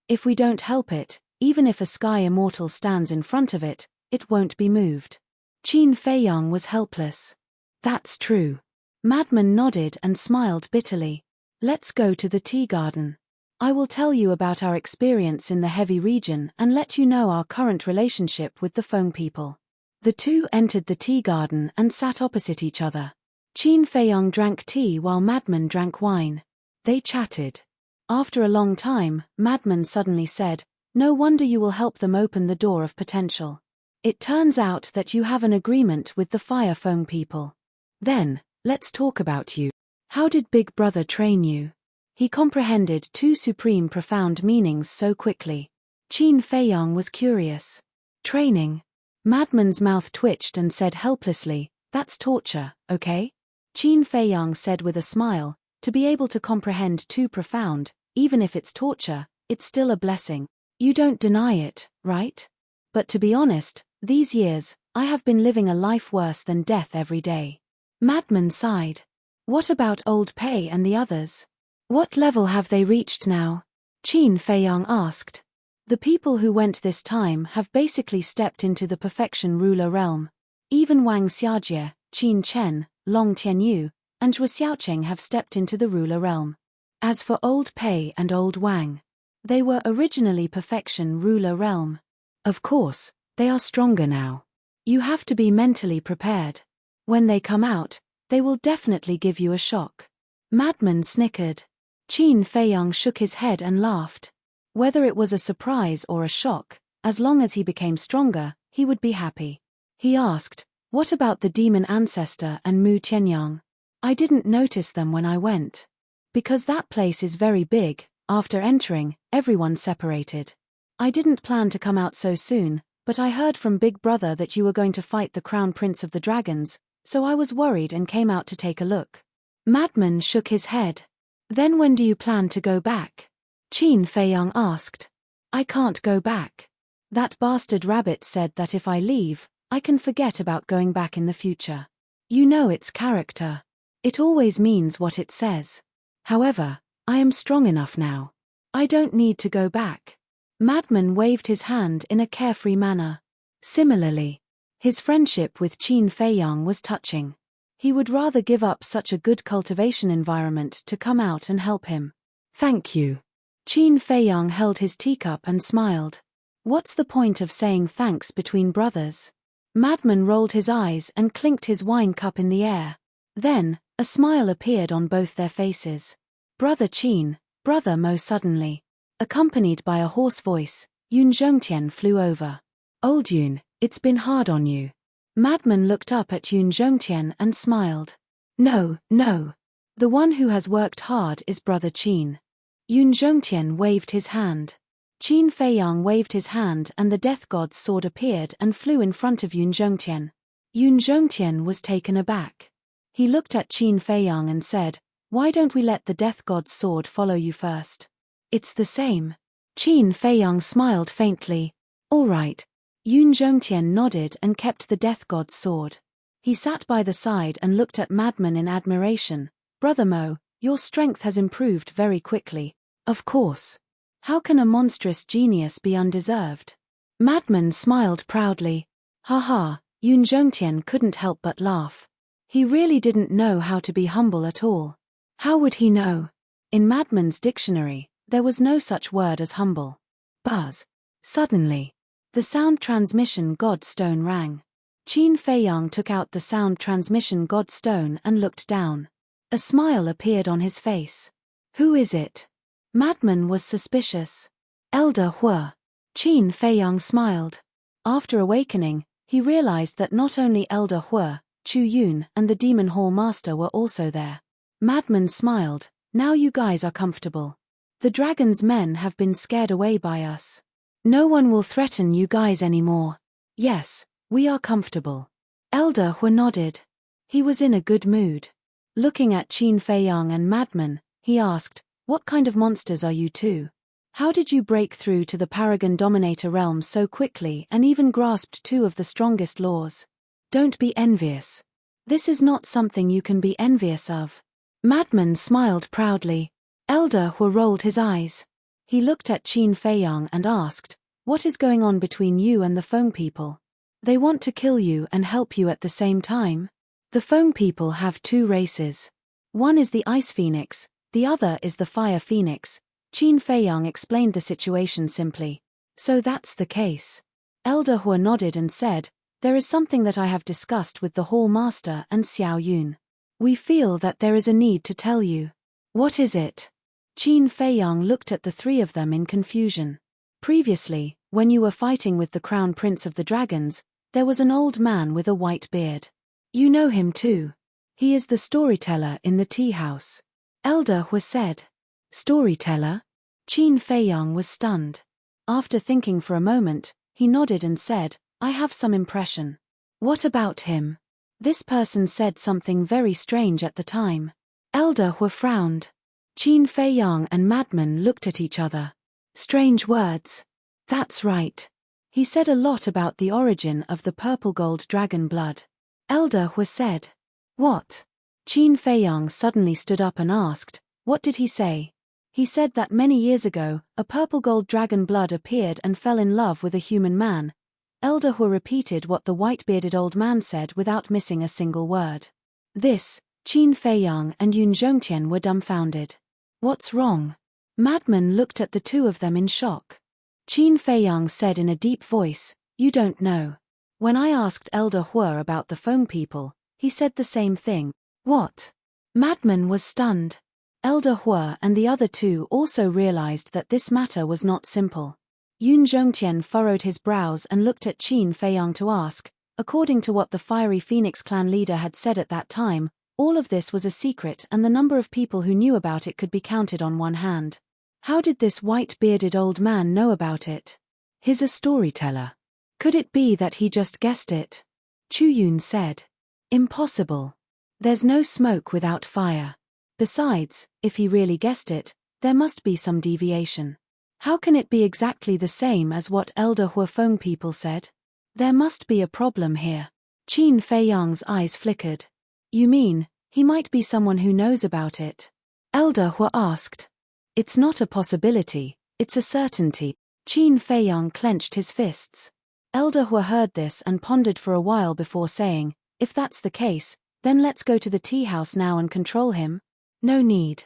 Speaker 1: If we don't help it, even if a sky immortal stands in front of it, it won't be moved. Qin Feiyang was helpless. That's true. Madman nodded and smiled bitterly. Let's go to the tea garden. I will tell you about our experience in the heavy region and let you know our current relationship with the Feng people. The 2 entered the tea garden and sat opposite each other. Qin Feiyang drank tea while Madman drank wine. They chatted. After a long time, Madman suddenly said, no wonder you will help them open the door of potential. It turns out that you have an agreement with the Fire Feng people. Then, let's talk about you. How did Big Brother train you? He comprehended 2 supreme profound meanings so quickly. Qin Feiyang was curious. Training? Madman's mouth twitched and said helplessly, that's torture, okay? Qin Feiyang said with a smile, To be able to comprehend too profound, even if it's torture, it's still a blessing. You don't deny it, right? But to be honest, these years, I have been living a life worse than death every day. Madman sighed. What about old Pei and the others? What level have they reached now? Qin Feiyang asked. The people who went this time have basically stepped into the perfection ruler realm. Even Wang Xiajie, Qin Chen, Long Tianyu, and Zhuo Xiaoqing have stepped into the ruler realm. As for old Pei and old Wang, they were originally perfection ruler realm. Of course, they are stronger now. You have to be mentally prepared. When they come out, they will definitely give you a shock. Madman snickered. Qin Feiyang shook his head and laughed. Whether it was a surprise or a shock, as long as he became stronger, he would be happy. He asked, what about the demon ancestor and Mu Tianyang? I didn't notice them when I went. Because that place is very big, after entering, everyone separated. I didn't plan to come out so soon, but I heard from Big Brother that you were going to fight the Crown Prince of the Dragons, so I was worried and came out to take a look. Madman shook his head. Then when do you plan to go back? Qin Feiyang asked. I can't go back. That bastard rabbit said that if I leave, I can forget about going back in the future. You know its character. It always means what it says. However, I am strong enough now. I don't need to go back. Madman waved his hand in a carefree manner. Similarly, his friendship with Qin Feiyang was touching. He would rather give up such a good cultivation environment to come out and help him. Thank you. Qin Feiyang held his teacup and smiled. What's the point of saying thanks between brothers? Madman rolled his eyes and clinked his wine cup in the air. Then, a smile appeared on both their faces. Brother Qin, Brother Mo. Suddenly, accompanied by a hoarse voice, Yun Zhongtian flew over. Old Yun, it's been hard on you. Madman looked up at Yun Zhongtian and smiled. No, no. The one who has worked hard is Brother Qin. Yun Zhongtian waved his hand. Qin Feiyang waved his hand and the death god's sword appeared and flew in front of Yun Zhongtian. Yun Zhongtian was taken aback. He looked at Qin Feiyang and said, why don't we let the death god's sword follow you first? It's the same. Qin Feiyang smiled faintly. All right. Yun Zhongtian nodded and kept the death god's sword. He sat by the side and looked at Madman in admiration. Brother Mo, your strength has improved very quickly. Of course. How can a monstrous genius be undeserved? Madman smiled proudly. Haha, Yun Zhongtian couldn't help but laugh. He really didn't know how to be humble at all. How would he know? In Madman's dictionary, there was no such word as humble. Buzz. Suddenly, the sound transmission god stone rang. Qin Feiyang took out the sound transmission god stone and looked down. A smile appeared on his face. Who is it? Madman was suspicious. Elder Hua. Qin Feiyang smiled. After awakening, he realized that not only Elder Hua, Chu Yun and the Demon Hall Master were also there. Madman smiled. Now you guys are comfortable. The dragon's men have been scared away by us. No one will threaten you guys anymore. Yes, we are comfortable. Elder Hua nodded. He was in a good mood. Looking at Qin Feiyang and Madman, he asked, what kind of monsters are you two? How did you break through to the Paragon Dominator realm so quickly and even grasped two of the strongest laws? Don't be envious. This is not something you can be envious of. Madman smiled proudly. Elder Hua rolled his eyes. He looked at Qin Feiyang and asked, what is going on between you and the Feng people? They want to kill you and help you at the same time? The Feng people have two races. One is the Ice Phoenix, the other is the Fire Phoenix. Qin Feiyang explained the situation simply. So that's the case. Elder Hua nodded and said, there is something that I have discussed with the Hall Master and Xiao Yun. We feel that there is a need to tell you. What is it? Qin Feiyang looked at the three of them in confusion. Previously, when you were fighting with the Crown Prince of the Dragons, there was an old man with a white beard. You know him too. He is the storyteller in the tea house. Elder Hua said. Storyteller? Qin Feiyang was stunned. After thinking for a moment, he nodded and said, I have some impression. What about him? This person said something very strange at the time. Elder Hu frowned. Qin Fei Yang and Madman looked at each other. Strange words. That's right. He said a lot about the origin of the purple gold dragon blood. Elder Hu said. What? Qin Fei Yang suddenly stood up and asked, what did he say? He said that many years ago, a purple gold dragon blood appeared and fell in love with a human man. Elder Hu repeated what the white-bearded old man said without missing a single word. This, Qin Fei Yang and Yun Zhongtian were dumbfounded. What's wrong? Madman looked at the two of them in shock. Qin Fei Yang said in a deep voice, you don't know. When I asked Elder Hu about the Feng people, he said the same thing. What? Madman was stunned. Elder Hu and the other two also realized that this matter was not simple. Yun Zhongtian furrowed his brows and looked at Qin Fei Yang to ask, according to what the Fiery Phoenix clan leader had said at that time, all of this was a secret and the number of people who knew about it could be counted on one hand. How did this white-bearded old man know about it? He's a storyteller. Could it be that he just guessed it? Chu Yun said. Impossible. There's no smoke without fire. Besides, if he really guessed it, there must be some deviation. How can it be exactly the same as what Elder Hu Feng people said? There must be a problem here. Qin Fei Yang's eyes flickered. You mean, he might be someone who knows about it? Elder Hu asked. It's not a possibility, it's a certainty. Qin Fei Yang clenched his fists. Elder Hu heard this and pondered for a while before saying, if that's the case, then let's go to the tea house now and control him. No need.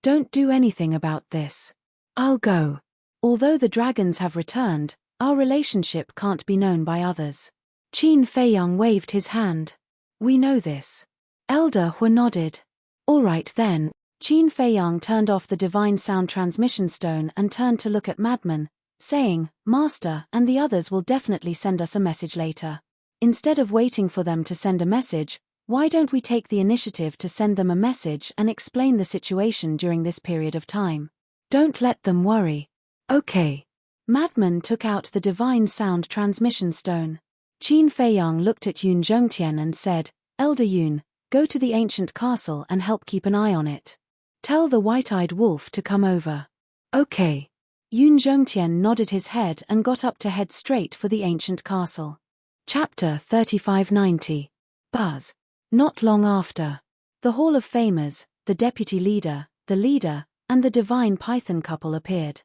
Speaker 1: Don't do anything about this. I'll go. Although the dragons have returned, our relationship can't be known by others. Qin Fei Yang waved his hand. We know this. Elder Hu nodded. All right then. Qin Fei Yang turned off the divine sound transmission stone and turned to look at Madman, saying, Master and the others will definitely send us a message later. Instead of waiting for them to send a message, why don't we take the initiative to send them a message and explain the situation during this period of time? Don't let them worry. Okay. Madman took out the divine sound transmission stone. Qin Fei Yang looked at Yun Zhongtian and said, Elder Yun, go to the ancient castle and help keep an eye on it. Tell the white-eyed wolf to come over. Okay. Yun Zhongtian nodded his head and got up to head straight for the ancient castle. Chapter 3590. Buzz. Not long after. The Hall of Famers, the deputy leader, the leader, and the divine python couple appeared.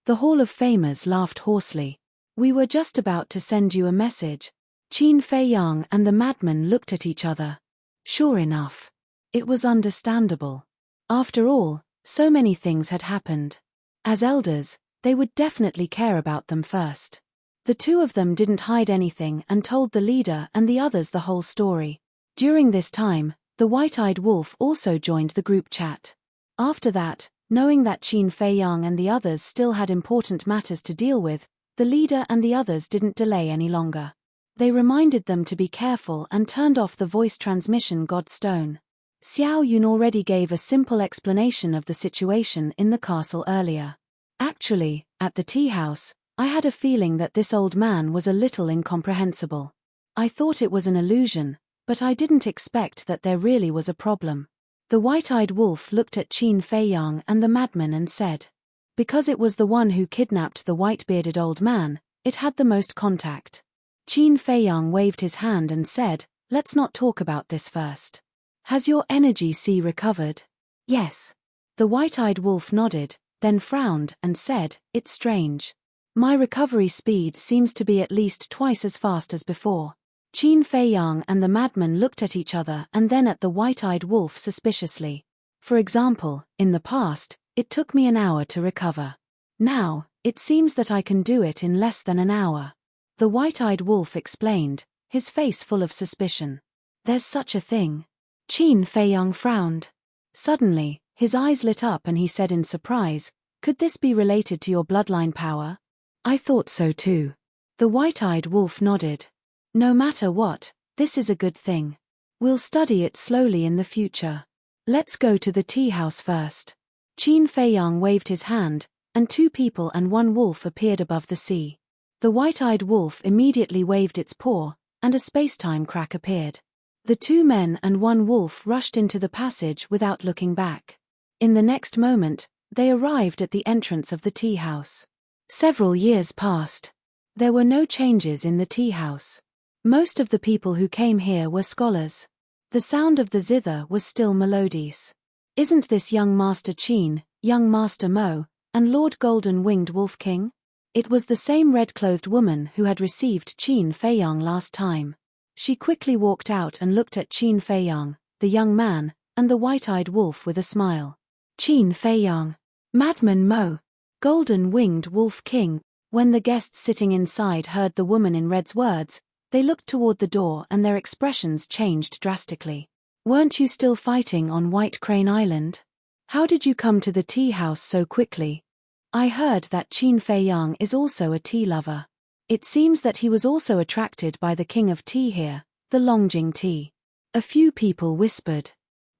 Speaker 1: The Hall of Famers laughed hoarsely. We were just about to send you a message. Qin Fei Yang and the madman looked at each other. Sure enough. It was understandable. After all, so many things had happened. As elders, they would definitely care about them first. The two of them didn't hide anything and told the leader and the others the whole story. During this time, the white-eyed wolf also joined the group chat. After that, knowing that Qin Fei Yang and the others still had important matters to deal with, the leader and the others didn't delay any longer. They reminded them to be careful and turned off the voice transmission god stone. Xiao Yun already gave a simple explanation of the situation in the castle earlier. Actually, at the tea house, I had a feeling that this old man was a little incomprehensible. I thought it was an illusion, but I didn't expect that there really was a problem. The white-eyed wolf looked at Qin Fei Yang and the madman and said, because it was the one who kidnapped the white-bearded old man, it had the most contact. Qin Fei Yang waved his hand and said, let's not talk about this first. Has your energy sea recovered? Yes. The white-eyed wolf nodded, then frowned and said, it's strange. My recovery speed seems to be at least twice as fast as before. Qin Fei Yang and the madman looked at each other and then at the white-eyed wolf suspiciously. For example, in the past, it took me an hour to recover. Now, it seems that I can do it in less than an hour. The white-eyed wolf explained, his face full of suspicion. There's such a thing. Qin Fei Yang frowned. Suddenly, his eyes lit up and he said in surprise, could this be related to your bloodline power? I thought so too. The white-eyed wolf nodded. No matter what, this is a good thing. We'll study it slowly in the future. Let's go to the tea house first. Qin Fei Yang waved his hand, and two people and one wolf appeared above the sea. The white-eyed wolf immediately waved its paw, and a space-time crack appeared. The two men and one wolf rushed into the passage without looking back. In the next moment, they arrived at the entrance of the tea house. Several years passed. There were no changes in the tea house. Most of the people who came here were scholars. The sound of the zither was still melodious. Isn't this young Master Qin, young Master Mo, and Lord Golden-Winged Wolf King? It was the same red-clothed woman who had received Qin Feiyang last time. She quickly walked out and looked at Qin Feiyang, the young man, and the white-eyed wolf with a smile. Qin Feiyang, Madman Mo, Golden-Winged Wolf King. When the guests sitting inside heard the woman in red's words, they looked toward the door and their expressions changed drastically. Weren't you still fighting on White Crane Island? How did you come to the tea house so quickly? I heard that Qin Feiyang is also a tea lover. It seems that he was also attracted by the king of tea here, the Longjing tea. A few people whispered.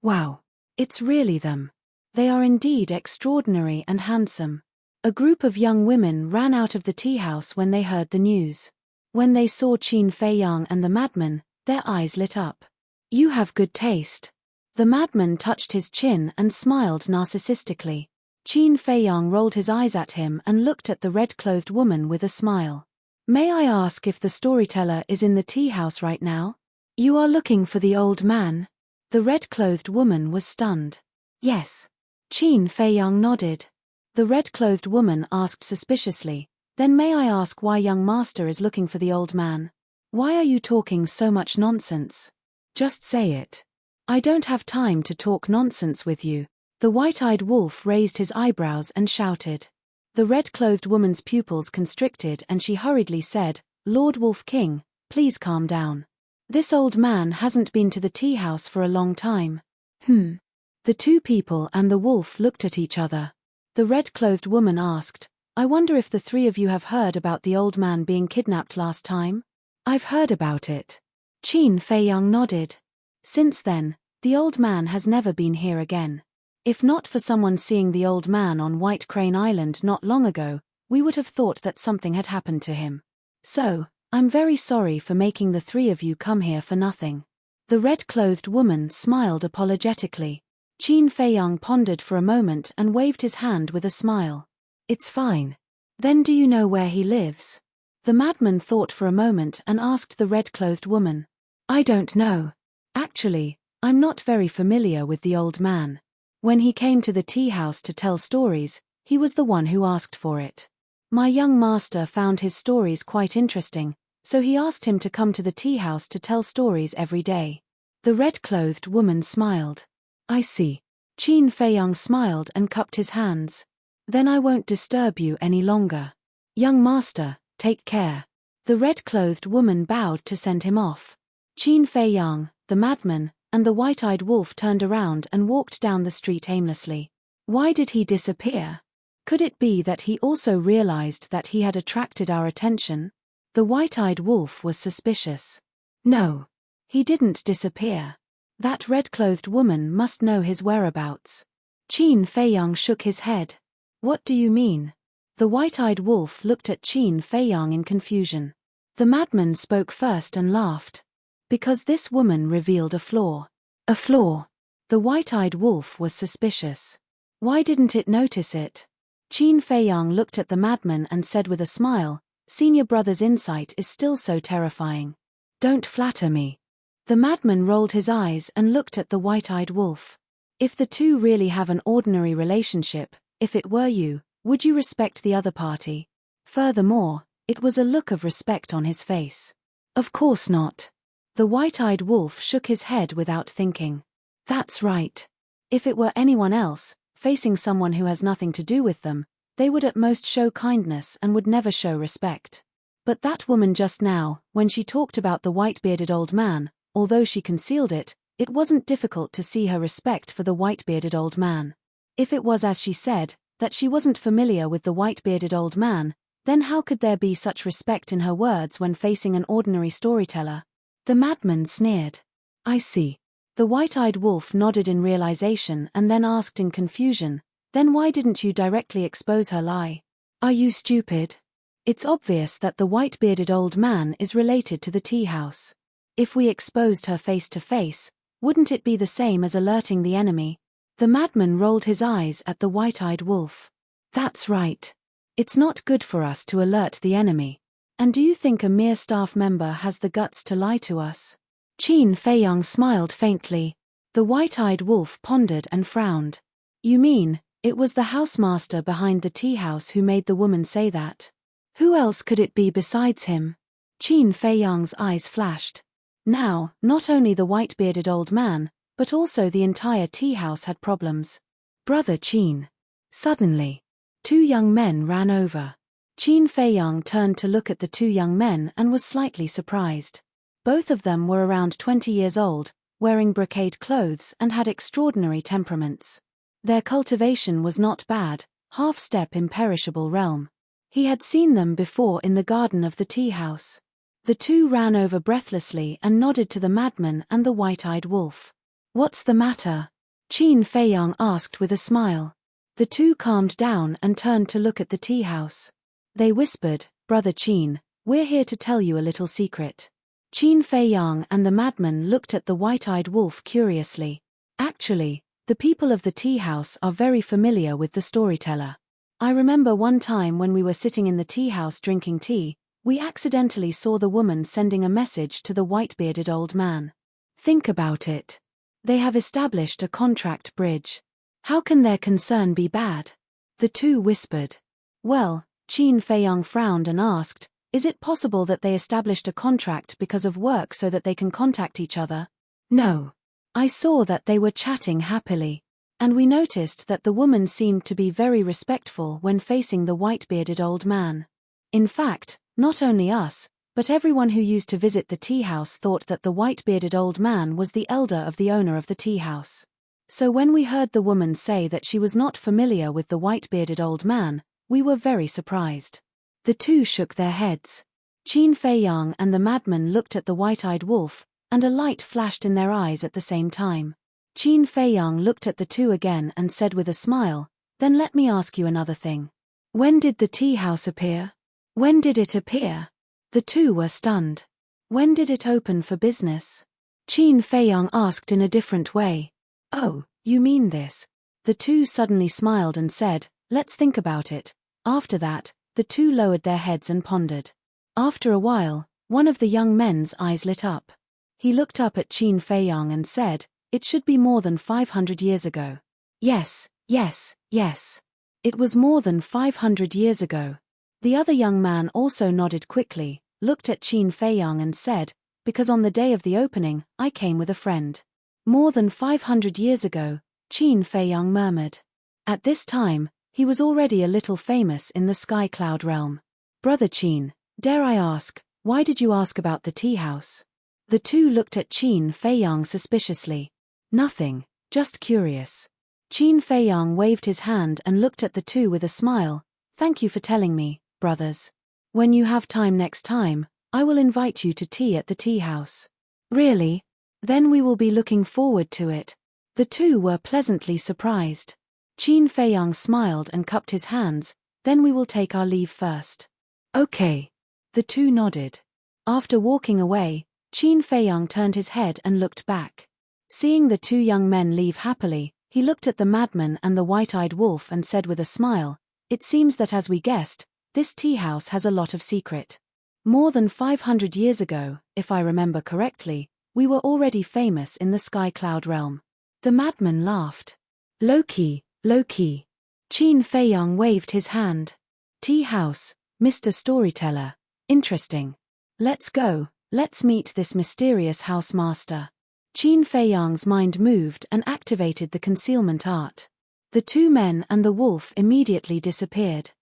Speaker 1: Wow. It's really them. They are indeed extraordinary and handsome. A group of young women ran out of the tea house when they heard the news. When they saw Qin Feiyang and the madman, their eyes lit up. You have good taste. The madman touched his chin and smiled narcissistically. Qin Feiyang rolled his eyes at him and looked at the red-clothed woman with a smile. May I ask if the storyteller is in the tea house right now? You are looking for the old man? The red-clothed woman was stunned. Yes. Qin Feiyang nodded. The red-clothed woman asked suspiciously, then may I ask why young master is looking for the old man? Why are you talking so much nonsense? Just say it. I don't have time to talk nonsense with you. The white-eyed wolf raised his eyebrows and shouted. The red-clothed woman's pupils constricted and she hurriedly said, Lord Wolf King, please calm down. This old man hasn't been to the tea house for a long time. The two people and the wolf looked at each other. The red-clothed woman asked, I wonder if the three of you have heard about the old man being kidnapped last time? I've heard about it. Qin Feiyang nodded. Since then, the old man has never been here again. If not for someone seeing the old man on White Crane Island not long ago, we would have thought that something had happened to him. So, I'm very sorry for making the three of you come here for nothing. The red-clothed woman smiled apologetically. Qin Feiyang pondered for a moment and waved his hand with a smile. It's fine. Then do you know where he lives? The madman thought for a moment and asked the red-clothed woman. I don't know. Actually, I'm not very familiar with the old man. When he came to the tea house to tell stories, he was the one who asked for it. My young master found his stories quite interesting, so he asked him to come to the tea house to tell stories every day. The red-clothed woman smiled. I see. Qin Feiyang smiled and cupped his hands. Then I won't disturb you any longer. Young master, take care. The red-clothed woman bowed to send him off. Qin Feiyang, the madman, and the white-eyed wolf turned around and walked down the street aimlessly. Why did he disappear? Could it be that he also realized that he had attracted our attention? The white-eyed wolf was suspicious. No. He didn't disappear. That red-clothed woman must know his whereabouts. Qin Feiyang shook his head. What do you mean? The white-eyed wolf looked at Qin Feiyang in confusion. The madman spoke first and laughed. Because this woman revealed a flaw. A flaw. The white-eyed wolf was suspicious. Why didn't it notice it? Qin Feiyang looked at the madman and said with a smile, Senior brother's insight is still so terrifying. Don't flatter me. The madman rolled his eyes and looked at the white-eyed wolf. If the two really have an ordinary relationship, if it were you, would you respect the other party? Furthermore, it was a look of respect on his face. Of course not. The white-eyed wolf shook his head without thinking. That's right. If it were anyone else, facing someone who has nothing to do with them, they would at most show kindness and would never show respect. But that woman just now, when she talked about the white-bearded old man, although she concealed it, it wasn't difficult to see her respect for the white-bearded old man. If it was as she said, that she wasn't familiar with the white-bearded old man, then how could there be such respect in her words when facing an ordinary storyteller? The madman sneered. I see. The white-eyed wolf nodded in realization and then asked in confusion, then why didn't you directly expose her lie? Are you stupid? It's obvious that the white-bearded old man is related to the tea house. If we exposed her face to face, wouldn't it be the same as alerting the enemy? The madman rolled his eyes at the white-eyed wolf. That's right. It's not good for us to alert the enemy. And do you think a mere staff member has the guts to lie to us? Qin Feiyang smiled faintly. The white-eyed wolf pondered and frowned. You mean, it was the housemaster behind the tea house who made the woman say that? Who else could it be besides him? Qin Feiyang's eyes flashed. Now, not only the white-bearded old man, but also the entire tea house had problems. Brother Qin. Suddenly, two young men ran over. Qin Feiyang turned to look at the two young men and was slightly surprised. Both of them were around 20 years old, wearing brocade clothes and had extraordinary temperaments. Their cultivation was not bad, half-step imperishable realm. He had seen them before in the garden of the tea house. The two ran over breathlessly and nodded to the madman and the white-eyed wolf. What's the matter? Qin Feiyang asked with a smile. The two calmed down and turned to look at the tea house. They whispered, Brother Qin, we're here to tell you a little secret. Qin Feiyang and the madman looked at the white-eyed wolf curiously. Actually, the people of the tea house are very familiar with the storyteller. I remember one time when we were sitting in the tea house drinking tea, we accidentally saw the woman sending a message to the white-bearded old man. Think about it. They have established a contract bridge. How can their concern be bad? The two whispered. Well, Qin Feiyang frowned and asked, is it possible that they established a contract because of work so that they can contact each other? No. I saw that they were chatting happily. And we noticed that the woman seemed to be very respectful when facing the white-bearded old man. In fact, not only us, but everyone who used to visit the tea house thought that the white-bearded old man was the elder of the owner of the tea house. So when we heard the woman say that she was not familiar with the white-bearded old man, we were very surprised. The two shook their heads. Qin Feiyang and the madman looked at the white-eyed wolf, and a light flashed in their eyes at the same time. Qin Feiyang looked at the two again and said with a smile, then let me ask you another thing. When did the tea house appear? When did it appear? The two were stunned. When did it open for business? Qin Feiyang asked in a different way. Oh, you mean this? The two suddenly smiled and said, let's think about it. After that, the two lowered their heads and pondered. After a while, one of the young men's eyes lit up. He looked up at Qin Feiyang and said, it should be more than 500 years ago. Yes, yes, yes. It was more than 500 years ago. The other young man also nodded quickly, looked at Qin Feiyang and said, because on the day of the opening, I came with a friend. More than 500 years ago, Qin Feiyang murmured. At this time, he was already a little famous in the sky cloud realm. Brother Qin, dare I ask, why did you ask about the tea house? The two looked at Qin Feiyang suspiciously. Nothing, just curious. Qin Feiyang waved his hand and looked at the two with a smile. Thank you for telling me, brothers. When you have time next time, I will invite you to tea at the tea house. Really? Then we will be looking forward to it. The two were pleasantly surprised. Qin Feiyang smiled and cupped his hands, then we will take our leave first. Okay. The two nodded. After walking away, Qin Feiyang turned his head and looked back. Seeing the two young men leave happily, he looked at the madman and the white-eyed wolf and said with a smile, it seems that as we guessed, this tea house has a lot of secret. More than 500 years ago, if I remember correctly, we were already famous in the sky cloud realm. The madman laughed. Low-key, low-key. Qin Feiyang waved his hand. Tea house, Mr. Storyteller. Interesting. Let's go, let's meet this mysterious housemaster. Qin Feiyang's mind moved and activated the concealment art. The two men and the wolf immediately disappeared.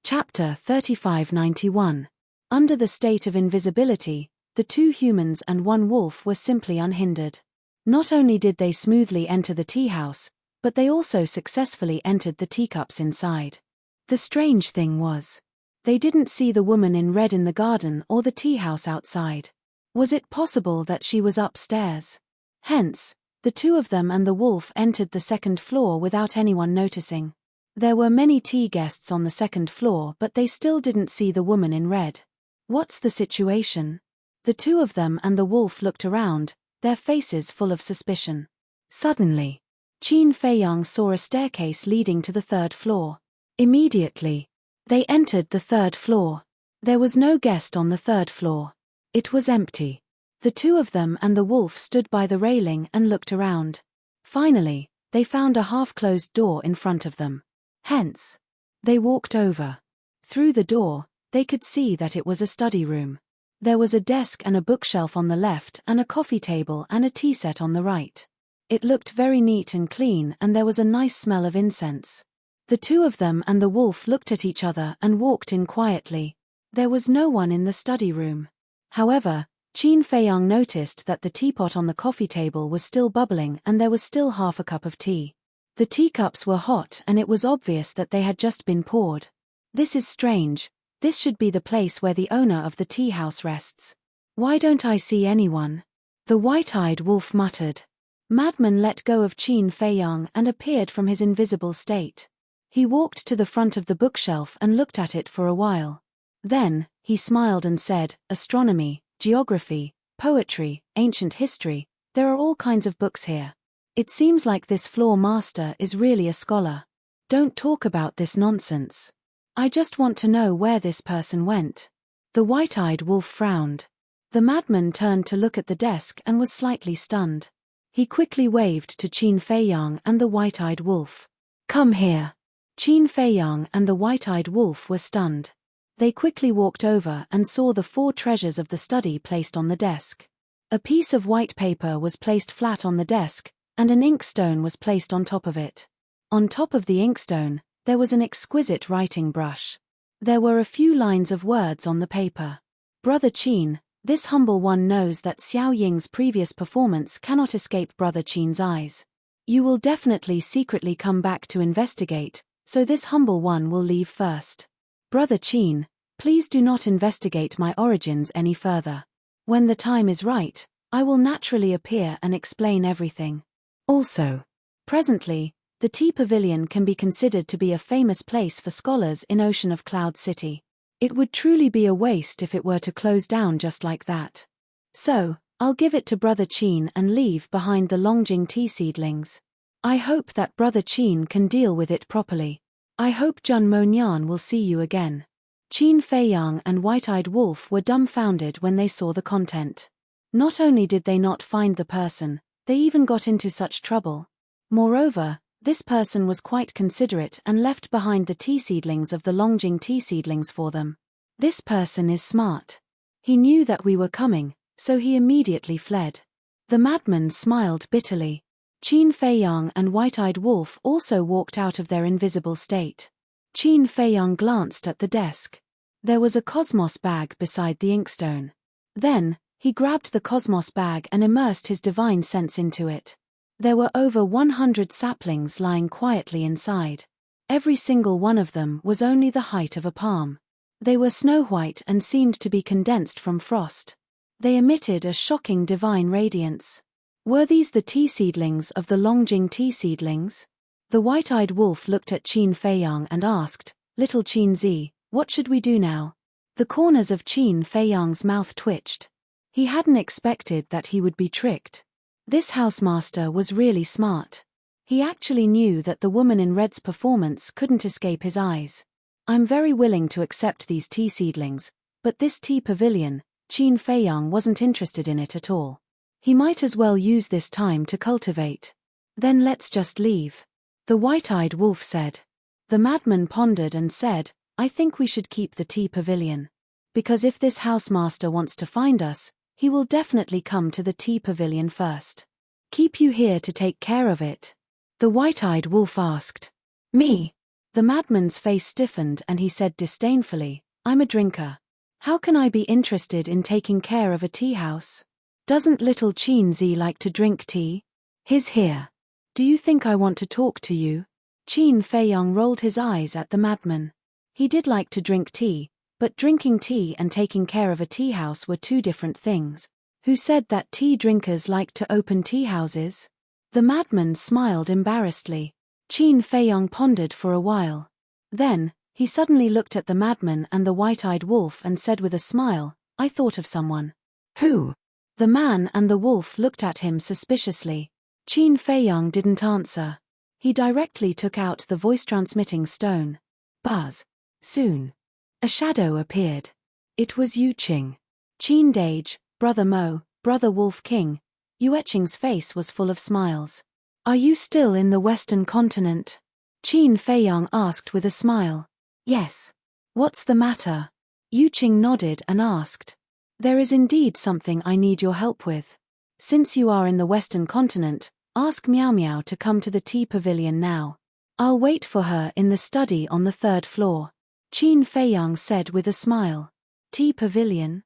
Speaker 1: Chapter 3591. Under the state of invisibility, the two humans and one wolf were simply unhindered. Not only did they smoothly enter the tea house, but they also successfully entered the teacups inside. The strange thing was, they didn't see the woman in red in the garden or the tea house outside. Was it possible that she was upstairs? Hence, the two of them and the wolf entered the second floor without anyone noticing. There were many tea guests on the second floor, but they still didn't see the woman in red. What's the situation? The two of them and the wolf looked around, their faces full of suspicion. Suddenly, Qin Feiyang saw a staircase leading to the third floor. Immediately, they entered the third floor. There was no guest on the third floor. It was empty. The two of them and the wolf stood by the railing and looked around. Finally, they found a half-closed door in front of them. Hence, they walked over. Through the door, they could see that it was a study room. There was a desk and a bookshelf on the left and a coffee table and a tea set on the right. It looked very neat and clean, and there was a nice smell of incense. The two of them and the wolf looked at each other and walked in quietly. There was no one in the study room. However, Qin Feiyang noticed that the teapot on the coffee table was still bubbling and there was still half a cup of tea. The teacups were hot and it was obvious that they had just been poured. This is strange. This should be the place where the owner of the tea house rests. Why don't I see anyone? The white-eyed wolf muttered. Madman let go of Qin Feiyang and appeared from his invisible state. He walked to the front of the bookshelf and looked at it for a while. Then, he smiled and said, "Astronomy, geography, poetry, ancient history, there are all kinds of books here. It seems like this floor master is really a scholar. Don't talk about this nonsense. I just want to know where this person went." The white-eyed wolf frowned. The madman turned to look at the desk and was slightly stunned. He quickly waved to Qin Feiyang and the white-eyed wolf. "Come here." Qin Feiyang and the white-eyed wolf were stunned. They quickly walked over and saw the 4 treasures of the study placed on the desk. A piece of white paper was placed flat on the desk, and an inkstone was placed on top of it. On top of the inkstone, there was an exquisite writing brush. There were a few lines of words on the paper. "Brother Qin, this humble one knows that Xiao Ying's previous performance cannot escape Brother Qin's eyes. You will definitely secretly come back to investigate, so this humble one will leave first. Brother Qin, please do not investigate my origins any further. When the time is right, I will naturally appear and explain everything. Also, presently, the Tea Pavilion can be considered to be a famous place for scholars in Ocean of Cloud City. It would truly be a waste if it were to close down just like that. So, I'll give it to Brother Qin and leave behind the Longjing tea seedlings. I hope that Brother Qin can deal with it properly. I hope Jun Monyan will see you again." Qin Feiyang and White-Eyed Wolf were dumbfounded when they saw the content. Not only did they not find the person, they even got into such trouble. Moreover, this person was quite considerate and left behind the tea seedlings of the Longjing tea seedlings for them. This person is smart. He knew that we were coming, so he immediately fled. The madman smiled bitterly. Qin Feiyang and White-Eyed Wolf also walked out of their invisible state. Qin Feiyang glanced at the desk. There was a cosmos bag beside the inkstone. Then, he grabbed the cosmos bag and immersed his divine sense into it. There were over 100 saplings lying quietly inside. Every single one of them was only the height of a palm. They were snow-white and seemed to be condensed from frost. They emitted a shocking divine radiance. Were these the tea seedlings of the Longjing tea seedlings? The white-eyed wolf looked at Qin Feiyang and asked, "Little Qin Zi, what should we do now?" The corners of Qin Feiyang's mouth twitched. He hadn't expected that he would be tricked. This housemaster was really smart. He actually knew that the woman in red's performance couldn't escape his eyes. "I'm very willing to accept these tea seedlings, but this tea pavilion, Qin Feiyang wasn't interested in it at all. He might as well use this time to cultivate. Then let's just leave," the white-eyed wolf said. The madman pondered and said, "I think we should keep the tea pavilion. Because if this housemaster wants to find us, he will definitely come to the tea pavilion first. Keep you here to take care of it?" The white-eyed wolf asked. "Me?" The madman's face stiffened and he said disdainfully, "I'm a drinker. How can I be interested in taking care of a tea house? Doesn't little Qin Zi like to drink tea? He's here. Do you think I want to talk to you?" Qin Feiyang rolled his eyes at the madman. He did like to drink tea, but drinking tea and taking care of a tea house were 2 different things. Who said that tea drinkers like to open tea houses? The madman smiled embarrassedly. Qin Feiyang pondered for a while. Then, he suddenly looked at the madman and the white-eyed wolf and said with a smile, "I thought of someone." Who? The man and the wolf looked at him suspiciously. Qin Feiyang didn't answer. He directly took out the voice-transmitting stone. Buzz. Soon. A shadow appeared. It was Yuqing. Qin Dage, Brother Mo, Brother Wolf King. Yuqing's face was full of smiles. Are you still in the Western continent? Qin Feiyang asked with a smile. Yes. What's the matter? Yuqing nodded and asked. There is indeed something I need your help with. Since you are in the Western continent, ask Miao Miao to come to the tea pavilion now. I'll wait for her in the study on the 3rd floor. Qin Feiyang said with a smile. Tea pavilion?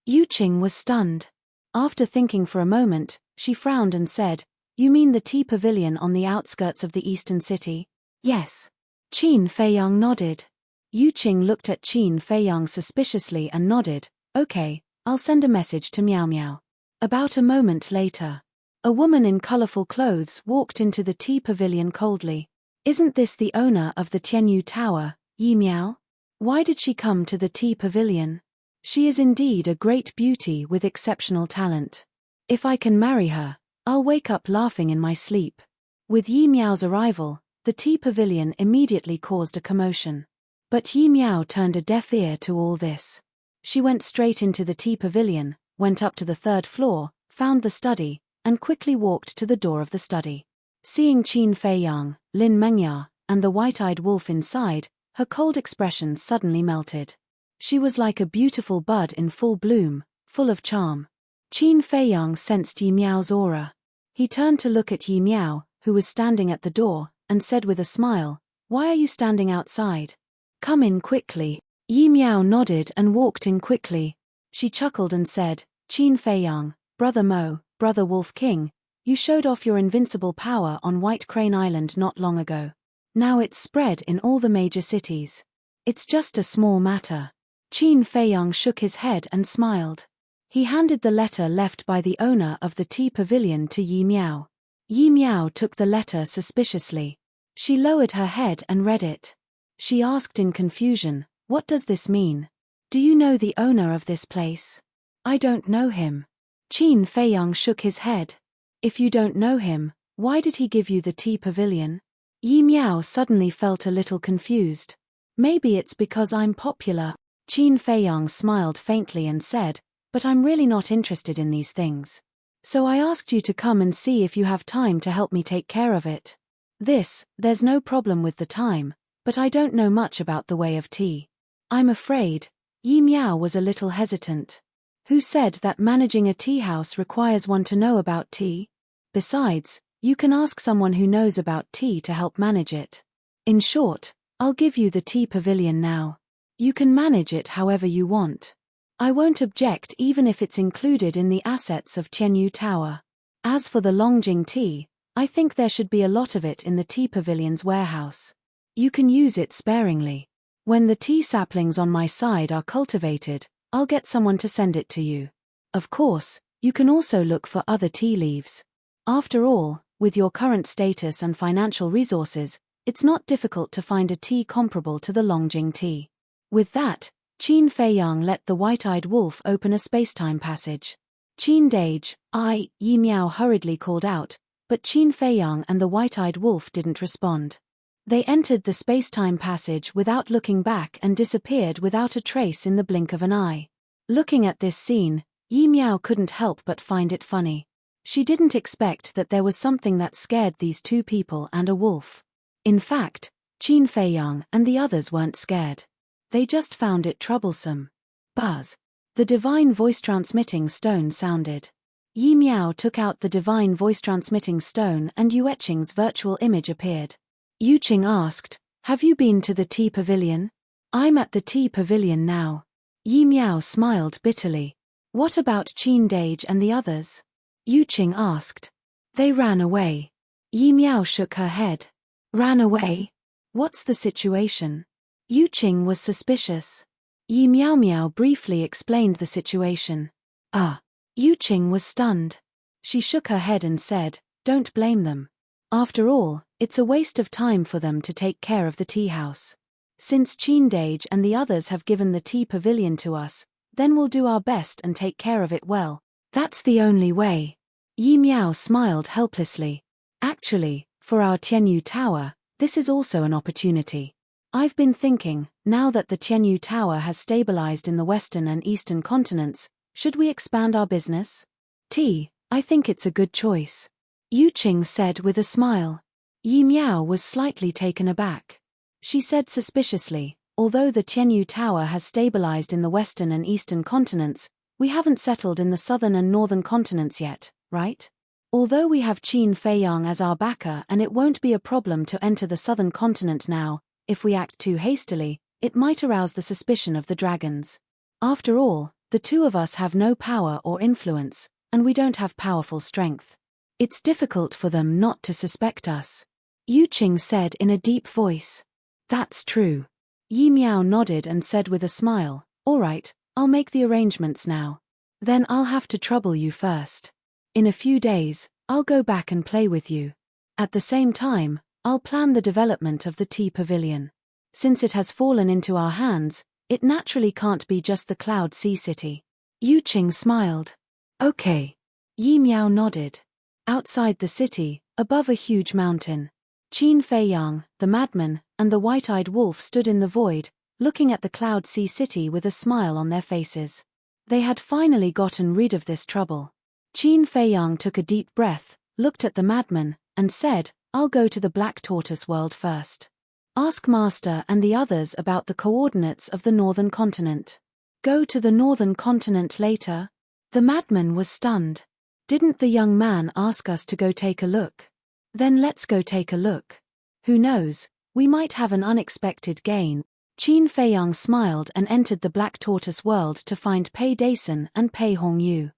Speaker 1: Yuqing was stunned. After thinking for a moment, she frowned and said, You mean the tea pavilion on the outskirts of the eastern city? Yes. Qin Feiyang nodded. Yuqing looked at Qin Feiyang suspiciously and nodded. Okay, I'll send a message to Miao Miao. About a moment later, a woman in colorful clothes walked into the tea pavilion coldly. Isn't this the owner of the Tianyu Tower, Yi Miao? Why did she come to the tea pavilion? She is indeed a great beauty with exceptional talent. If I can marry her, I'll wake up laughing in my sleep. With Yi Miao's arrival, the tea pavilion immediately caused a commotion. But Yi Miao turned a deaf ear to all this. She went straight into the tea pavilion, went up to the 3rd floor, found the study, and quickly walked to the door of the study. Seeing Qin Feiyang, Lin Mengya, and the white-eyed wolf inside, her cold expression suddenly melted. She was like a beautiful bud in full bloom, full of charm. Qin Feiyang sensed Yi Miao's aura. He turned to look at Yi Miao, who was standing at the door, and said with a smile, Why are you standing outside? Come in quickly. Yi Miao nodded and walked in quickly. She chuckled and said, Qin Feiyang, Brother Mo, Brother Wolf King, you showed off your invincible power on White Crane Island not long ago. Now it's spread in all the major cities. It's just a small matter. Qin Feiyang shook his head and smiled. He handed the letter left by the owner of the tea pavilion to Yi Miao. Yi Miao took the letter suspiciously. She lowered her head and read it. She asked in confusion, What does this mean? Do you know the owner of this place? I don't know him. Qin Feiyang shook his head. If you don't know him, why did he give you the tea pavilion? Yi Miao suddenly felt a little confused. Maybe it's because I'm popular. Qin Feiyang smiled faintly and said, But I'm really not interested in these things. So I asked you to come and see if you have time to help me take care of it. There's no problem with the time, but I don't know much about the way of tea. I'm afraid. Yi Miao was a little hesitant. Who said that managing a tea house requires one to know about tea? Besides, you can ask someone who knows about tea to help manage it. In short, I'll give you the tea pavilion now. You can manage it however you want. I won't object even if it's included in the assets of Tianyu Tower. As for the Longjing tea, I think there should be a lot of it in the tea pavilion's warehouse. You can use it sparingly. When the tea saplings on my side are cultivated, I'll get someone to send it to you. Of course, you can also look for other tea leaves. After all, with your current status and financial resources, it's not difficult to find a tea comparable to the Longjing tea. With that, Qin Feiyang let the white-eyed wolf open a spacetime passage. Qin Dage, Yi Miao hurriedly called out, but Qin Feiyang and the white-eyed wolf didn't respond. They entered the spacetime passage without looking back and disappeared without a trace in the blink of an eye. Looking at this scene, Yi Miao couldn't help but find it funny. She didn't expect that there was something that scared these two people and a wolf. In fact, Qin Feiyang and the others weren't scared. They just found it troublesome. Buzz. The divine voice-transmitting stone sounded. Yi Miao took out the divine voice-transmitting stone and Yuqing's virtual image appeared. Yuqing asked, Have you been to the tea pavilion? I'm at the tea pavilion now. Yi Miao smiled bitterly. What about Qin Dage and the others? Yuqing asked. They ran away. Yi Miao shook her head. Ran away? What's the situation? Yuqing was suspicious. Yi Miao briefly explained the situation. Yuqing was stunned. She shook her head and said, Don't blame them. After all, it's a waste of time for them to take care of the tea house. Since Qin Dage and the others have given the tea pavilion to us, Then we'll do our best and take care of it well. That's the only way. Yi Miao smiled helplessly. Actually, for our Tianyu Tower, this is also an opportunity. I've been thinking, now that the Tianyu Tower has stabilized in the western and eastern continents, should we expand our business? I think it's a good choice. Yu Qing said with a smile. Yi Miao was slightly taken aback. She said suspiciously, although the Tianyu Tower has stabilized in the western and eastern continents, we haven't settled in the southern and northern continents yet, right? Although we have Qin Feiyang as our backer and it won't be a problem to enter the southern continent now, if we act too hastily, it might arouse the suspicion of the dragons. After all, the two of us have no power or influence, and we don't have powerful strength. It's difficult for them not to suspect us. Yu Qing said in a deep voice. That's true. Yi Miao nodded and said with a smile, all right, I'll make the arrangements now. Then I'll have to trouble you first. In a few days, I'll go back and play with you. At the same time, I'll plan the development of the tea pavilion. Since it has fallen into our hands, it naturally can't be just the Cloud Sea City. Yu Qing smiled. Okay. Yi Miao nodded. Outside the city, above a huge mountain, Qin Feiyang, the madman, and the white-eyed wolf stood in the void, looking at the Cloud Sea City with a smile on their faces. They had finally gotten rid of this trouble. Qin Feiyang took a deep breath, looked at the madman, and said, I'll go to the Black Tortoise world first. Ask Master and the others about the coordinates of the northern continent. Go to the northern continent later? The madman was stunned. Didn't the young man ask us to go take a look? Then let's go take a look. Who knows, we might have an unexpected gain. Qin Feiyang smiled and entered the Black Tortoise world to find Pei Dason and Pei Hongyu.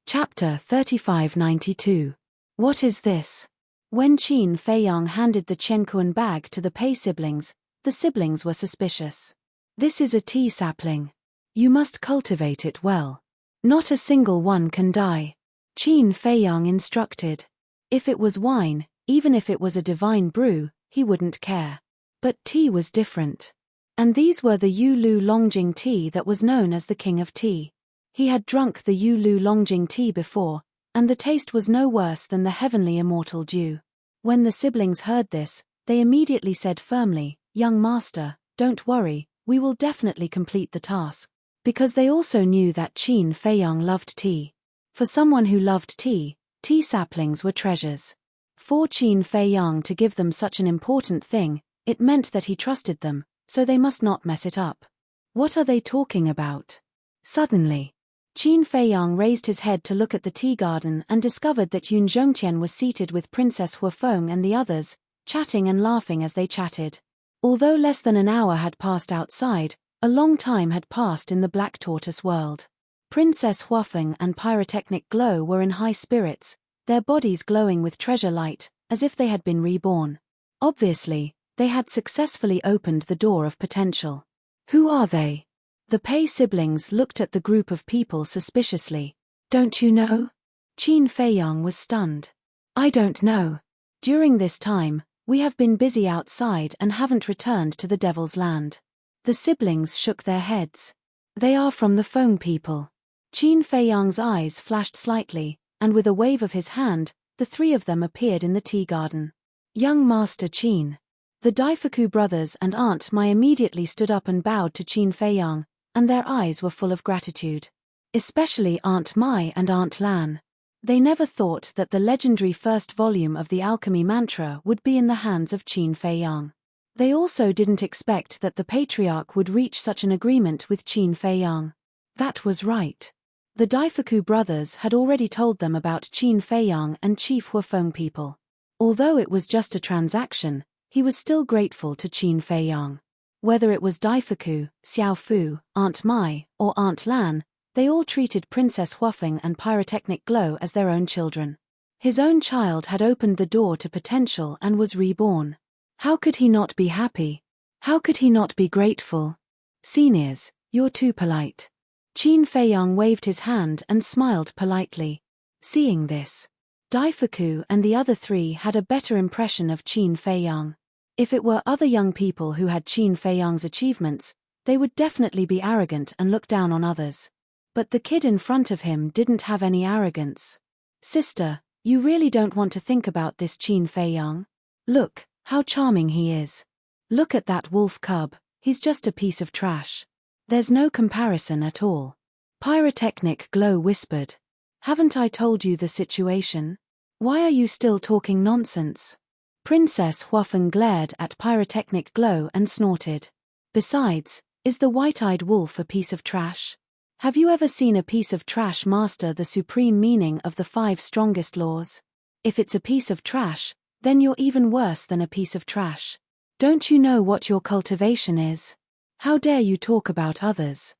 Speaker 1: Chapter 3592. What is this? When Qin Feiyang handed the Chenkuan bag to the Pei siblings, the siblings were suspicious. This is a tea sapling. You must cultivate it well. Not a single one can die. Qin Feiyang instructed. If it was wine, even if it was a divine brew, he wouldn't care. But tea was different. And these were the Yulu Longjing tea that was known as the King of Tea. He had drunk the Yulu Longjing tea before, and the taste was no worse than the heavenly immortal dew. When the siblings heard this, they immediately said firmly, Young master, don't worry, we will definitely complete the task. Because they also knew that Qin Feiyang loved tea. For someone who loved tea, tea saplings were treasures. For Qin Feiyang to give them such an important thing, it meant that he trusted them, so they must not mess it up. What are they talking about? Suddenly, Qin Feiyang raised his head to look at the tea garden and discovered that Yun Zhongtian was seated with Princess Huafeng and the others, chatting and laughing as they chatted. Although less than an hour had passed outside, a long time had passed in the Black Tortoise world. Princess Huafeng and Pyrotechnic Glow were in high spirits, their bodies glowing with treasure light, as if they had been reborn. Obviously, they had successfully opened the door of potential. Who are they? The Pei siblings looked at the group of people suspiciously. Don't you know? Qin Feiyang was stunned. I don't know. During this time, we have been busy outside and haven't returned to the Devil's Land. The siblings shook their heads. They are from the Feng people. Qin Feiyang's eyes flashed slightly, and with a wave of his hand, the three of them appeared in the tea garden. Young Master Qin. The Daifuku brothers and Aunt Mai immediately stood up and bowed to Qin Feiyang, and their eyes were full of gratitude. Especially Aunt Mai and Aunt Lan. They never thought that the legendary first volume of the alchemy mantra would be in the hands of Qin Feiyang. They also didn't expect that the patriarch would reach such an agreement with Qin Feiyang. That was right. The Daifuku brothers had already told them about Qin Feiyang and Chief Huafeng people. Although it was just a transaction, he was still grateful to Qin Feiyang. Whether it was Daifuku, Xiaofu, Aunt Mai, or Aunt Lan, they all treated Princess Huafeng and Pyrotechnic Glow as their own children. His own child had opened the door to potential and was reborn. How could he not be happy? How could he not be grateful? Seniors, you're too polite. Qin Feiyang waved his hand and smiled politely. Seeing this, Daifuku and the other three had a better impression of Qin Feiyang. If it were other young people who had Qin Feiyang's achievements, they would definitely be arrogant and look down on others. But the kid in front of him didn't have any arrogance. Sister, you really don't want to think about this Qin Feiyang? Look, how charming he is. Look at that wolf cub, he's just a piece of trash. There's no comparison at all. Pyrotechnic Glow whispered. Haven't I told you the situation? Why are you still talking nonsense? Princess Huafeng glared at Pyrotechnic Glow and snorted. Besides, is the white-eyed wolf a piece of trash? Have you ever seen a piece of trash master the supreme meaning of the 5 strongest laws? If it's a piece of trash, then you're even worse than a piece of trash. Don't you know what your cultivation is? How dare you talk about others?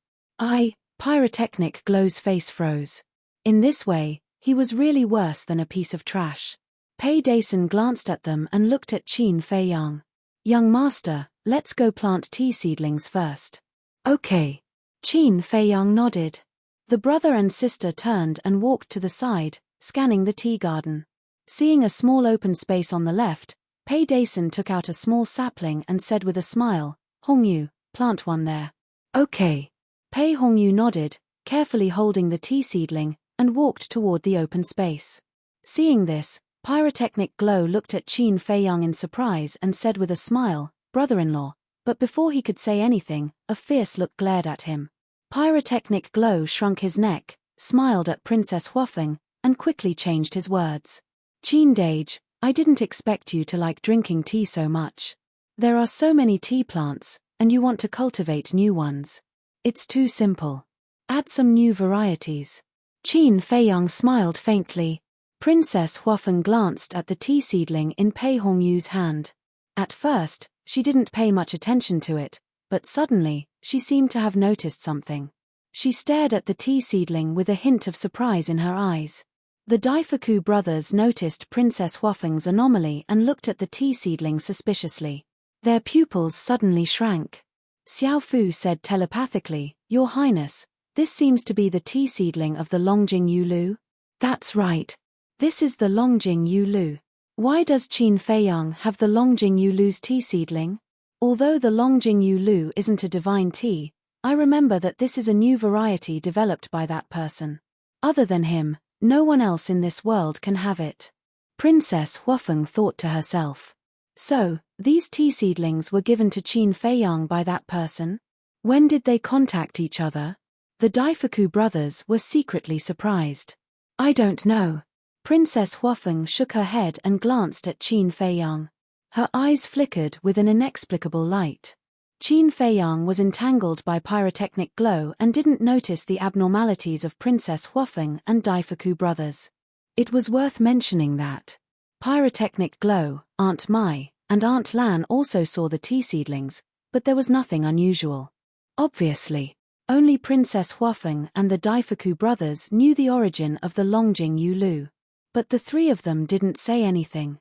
Speaker 1: Pyrotechnic Glow's face froze. In this way, he was really worse than a piece of trash. Pei Dason glanced at them and looked at Qin Feiyang. Young master, let's go plant tea seedlings first. Okay. Qin Feiyang nodded. The brother and sister turned and walked to the side, scanning the tea garden. Seeing a small open space on the left, Pei Dason took out a small sapling and said with a smile, Hongyu, plant one there. Okay. Pei Hongyu nodded, carefully holding the tea seedling, and walked toward the open space. Seeing this, Pyrotechnic Glow looked at Qin Feiyang in surprise and said with a smile, brother-in-law, but before he could say anything, a fierce look glared at him. Pyrotechnic Glow shrunk his neck, smiled at Princess Huafeng, and quickly changed his words. Qin Dage, I didn't expect you to like drinking tea so much. There are so many tea plants, and you want to cultivate new ones. It's too simple. Add some new varieties. Qin Feiyang smiled faintly. Princess Huafeng glanced at the tea seedling in Pei Hongyu's hand. At first, she didn't pay much attention to it, but suddenly, she seemed to have noticed something. She stared at the tea seedling with a hint of surprise in her eyes. The Daifuku brothers noticed Princess Huafeng's anomaly and looked at the tea seedling suspiciously. Their pupils suddenly shrank. Xiao Fu said telepathically, Your Highness, this seems to be the tea seedling of the Longjing Yulu? That's right. This is the Longjing Yulu. Why does Qin Feiyang have the Longjing Yulu's tea seedling? Although the Longjing Yulu isn't a divine tea, I remember that this is a new variety developed by that person. Other than him, no one else in this world can have it. Princess Huafeng thought to herself. So, these tea seedlings were given to Qin Feiyang by that person? When did they contact each other? The Daifuku brothers were secretly surprised. I don't know. Princess Huafeng shook her head and glanced at Qin Feiyang. Her eyes flickered with an inexplicable light. Qin Feiyang was entangled by Pyrotechnic Glow and didn't notice the abnormalities of Princess Huafeng and Daifuku brothers. It was worth mentioning that Pyrotechnic Glow, Aunt Mai, and Aunt Lan also saw the tea seedlings, but there was nothing unusual. Obviously, only Princess Huafeng and the Daifuku brothers knew the origin of the Longjing Yulu. But the 3 of them didn't say anything.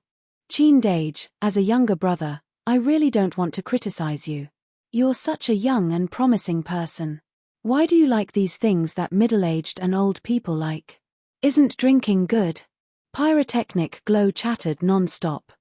Speaker 1: Qin Dage, as a younger brother, I really don't want to criticize you. You're such a young and promising person. Why do you like these things that middle-aged and old people like? Isn't drinking good? Pyrotechnic Glow chattered non-stop.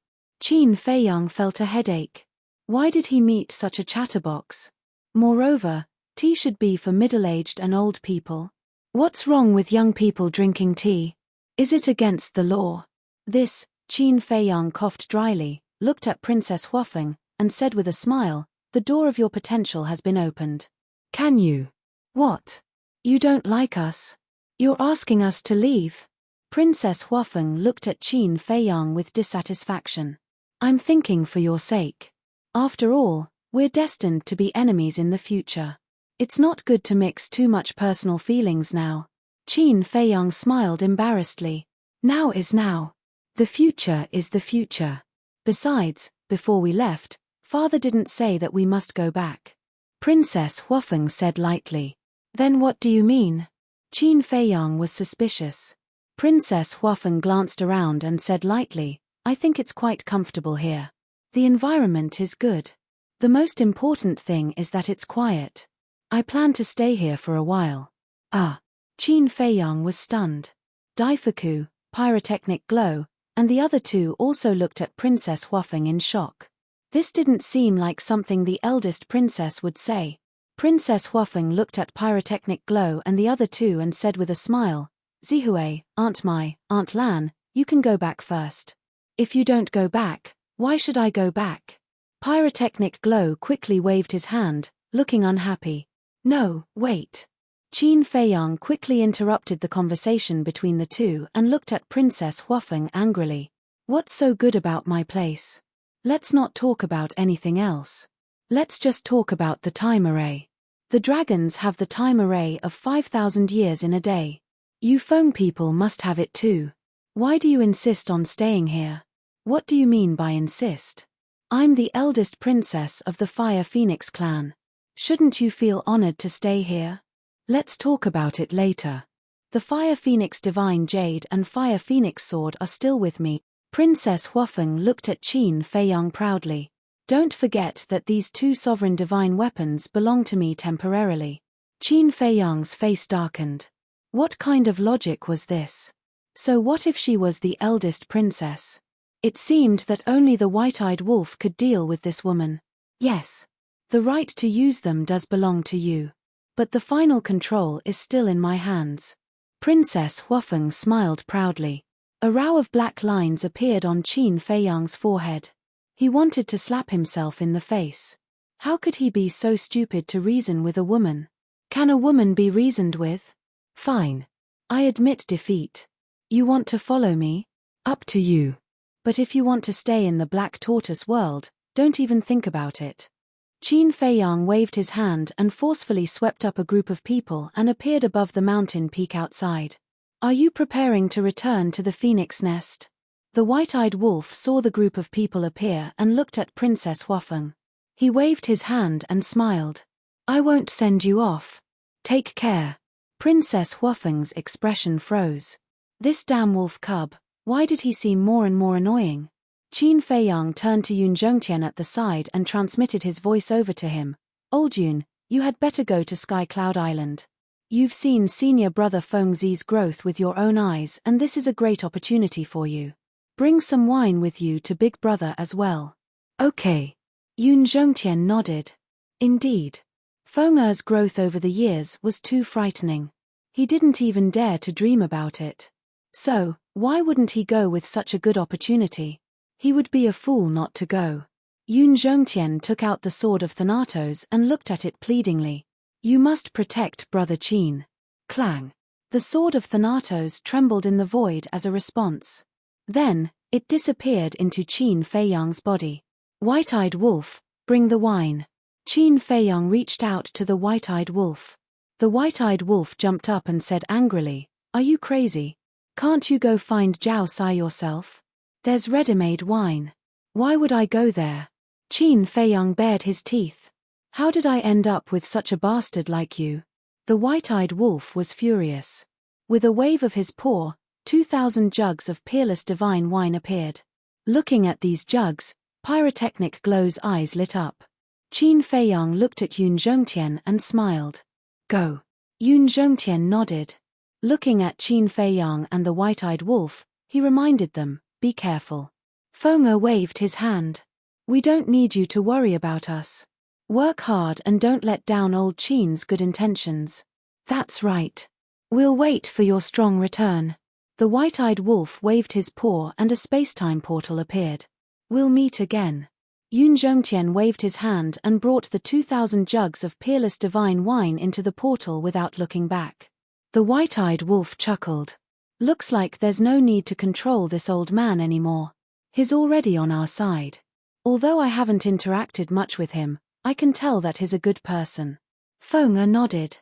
Speaker 1: Qin Feiyang felt a headache. Why did he meet such a chatterbox? Moreover, tea should be for middle-aged and old people. What's wrong with young people drinking tea? Is it against the law? This, Qin Feiyang coughed dryly, looked at Princess Huafeng, and said with a smile, the door of your potential has been opened. Can you? What? You don't like us? You're asking us to leave? Princess Huafeng looked at Qin Feiyang with dissatisfaction. I'm thinking for your sake. After all, we're destined to be enemies in the future. It's not good to mix too much personal feelings now. Qin Feiyang smiled embarrassedly. Now is now. The future is the future. Besides, before we left, Father didn't say that we must go back. Princess Huafeng said lightly. Then what do you mean? Qin Feiyang was suspicious. Princess Huafeng glanced around and said lightly, I think it's quite comfortable here. The environment is good. The most important thing is that it's quiet. I plan to stay here for a while. Qin Feiyang was stunned. Daifuku, Pyrotechnic Glow, and the other 2 also looked at Princess Huafeng in shock. This didn't seem like something the eldest princess would say. Princess Huafeng looked at Pyrotechnic Glow and the other two and said with a smile, Zihue, Aunt Lan, you can go back first. If you don't go back, why should I go back? Pyrotechnic Glow quickly waved his hand, looking unhappy. No, wait. Qin Feiyang quickly interrupted the conversation between the two and looked at Princess Huafeng angrily. What's so good about my place? Let's not talk about anything else. Let's just talk about the time array. The dragons have the time array of 5,000 years in a day. You Feng people must have it too. Why do you insist on staying here? What do you mean by insist? I'm the eldest princess of the Fire Phoenix clan. Shouldn't you feel honored to stay here? Let's talk about it later. The Fire Phoenix Divine Jade and Fire Phoenix Sword are still with me. Princess Huafeng looked at Qin Feiyang proudly. Don't forget that these two sovereign divine weapons belong to me temporarily. Qin Feiyang's face darkened. What kind of logic was this? So what if she was the eldest princess? It seemed that only the white-eyed wolf could deal with this woman. Yes. The right to use them does belong to you. But the final control is still in my hands. Princess Huafeng smiled proudly. A row of black lines appeared on Qin Feiyang's forehead. He wanted to slap himself in the face. How could he be so stupid to reason with a woman? Can a woman be reasoned with? Fine. I admit defeat. You want to follow me? Up to you. But if you want to stay in the Black Tortoise world, don't even think about it. Qin Feiyang waved his hand and forcefully swept up a group of people and appeared above the mountain peak outside. Are you preparing to return to the Phoenix Nest? The white-eyed wolf saw the group of people appear and looked at Princess Huafeng. He waved his hand and smiled. I won't send you off. Take care. Princess Huafeng's expression froze. This damn wolf cub, why did he seem more and more annoying? Qin Feiyang turned to Yun Zhongtian at the side and transmitted his voice over to him. Old Yun, you had better go to Sky Cloud Island. You've seen senior brother Feng Zi's growth with your own eyes and this is a great opportunity for you. Bring some wine with you to Big Brother as well. Okay. Yun Zhongtian nodded. Indeed. Feng Er's growth over the years was too frightening. He didn't even dare to dream about it. So, why wouldn't he go with such a good opportunity? He would be a fool not to go. Yun Zhongtian took out the sword of Thanatos and looked at it pleadingly. You must protect Brother Qin. Clang. The sword of Thanatos trembled in the void as a response. Then, it disappeared into Qin Feiyang's body. White-eyed wolf, bring the wine. Qin Feiyang reached out to the white-eyed wolf. The white-eyed wolf jumped up and said angrily, Are you crazy? Can't you go find Jiao Sai yourself? There's ready-made wine. Why would I go there? Qin Feiyang bared his teeth. How did I end up with such a bastard like you? The white-eyed wolf was furious. With a wave of his paw, 2,000 jugs of peerless divine wine appeared. Looking at these jugs, Pyrotechnic Glow's eyes lit up. Qin Feiyang looked at Yun Zhongtian and smiled. Go. Yun Zhongtian nodded. Looking at Qin Feiyang and the white-eyed wolf, he reminded them, be careful. Feng Er waved his hand. We don't need you to worry about us. Work hard and don't let down old Qin's good intentions. That's right. We'll wait for your strong return. The white-eyed wolf waved his paw and a space-time portal appeared. We'll meet again. Yun Zhongtian waved his hand and brought the 2,000 jugs of peerless divine wine into the portal without looking back. The white-eyed wolf chuckled. Looks like there's no need to control this old man anymore. He's already on our side. Although I haven't interacted much with him, I can tell that he's a good person. Feng Er nodded.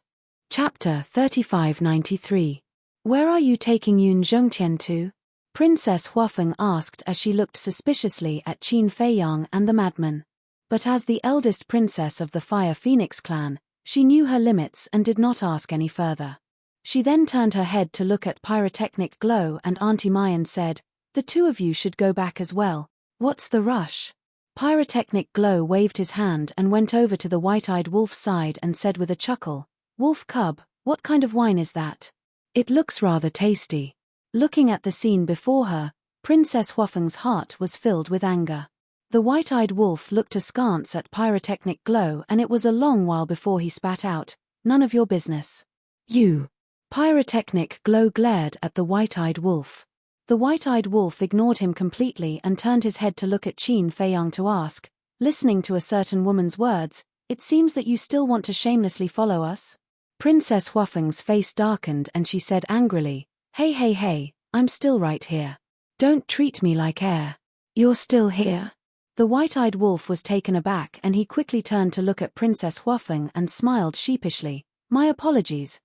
Speaker 1: Chapter 3593. Where are you taking Yun Zhongtian to? Princess Huafeng asked as she looked suspiciously at Qin Feiyang and the madman. But as the eldest princess of the Fire Phoenix clan, she knew her limits and did not ask any further. She then turned her head to look at Pyrotechnic Glow and Auntie Mai and said, The two of you should go back as well. What's the rush? Pyrotechnic Glow waved his hand and went over to the white-eyed wolf's side and said with a chuckle, Wolf cub, what kind of wine is that? It looks rather tasty. Looking at the scene before her, Princess Huafeng's heart was filled with anger. The white-eyed wolf looked askance at Pyrotechnic Glow, and it was a long while before he spat out, "None of your business." "You." Pyrotechnic Glow glared at the white-eyed wolf. The white-eyed wolf ignored him completely and turned his head to look at Qin Feiyang to ask, listening to a certain woman's words, "It seems that you still want to shamelessly follow us?" Princess Huafeng's face darkened and she said angrily, "Hey hey hey, I'm still right here. Don't treat me like air." "You're still here?" The white-eyed wolf was taken aback and he quickly turned to look at Princess Huafeng and smiled sheepishly. My apologies.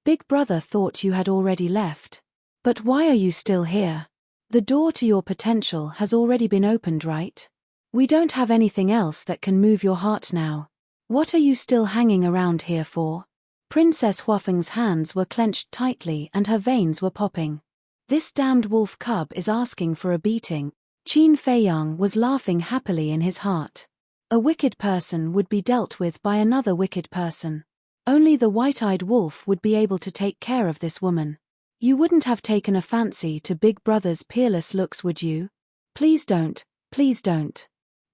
Speaker 1: Big brother thought you had already left. But why are you still here? The door to your potential has already been opened, right? We don't have anything else that can move your heart now. What are you still hanging around here for?" Princess Huafeng's hands were clenched tightly and her veins were popping. "This damned wolf cub is asking for a beating." Qin Feiyang was laughing happily in his heart. A wicked person would be dealt with by another wicked person. Only the white-eyed wolf would be able to take care of this woman. You wouldn't have taken a fancy to Big Brother's peerless looks, would you? Please don't.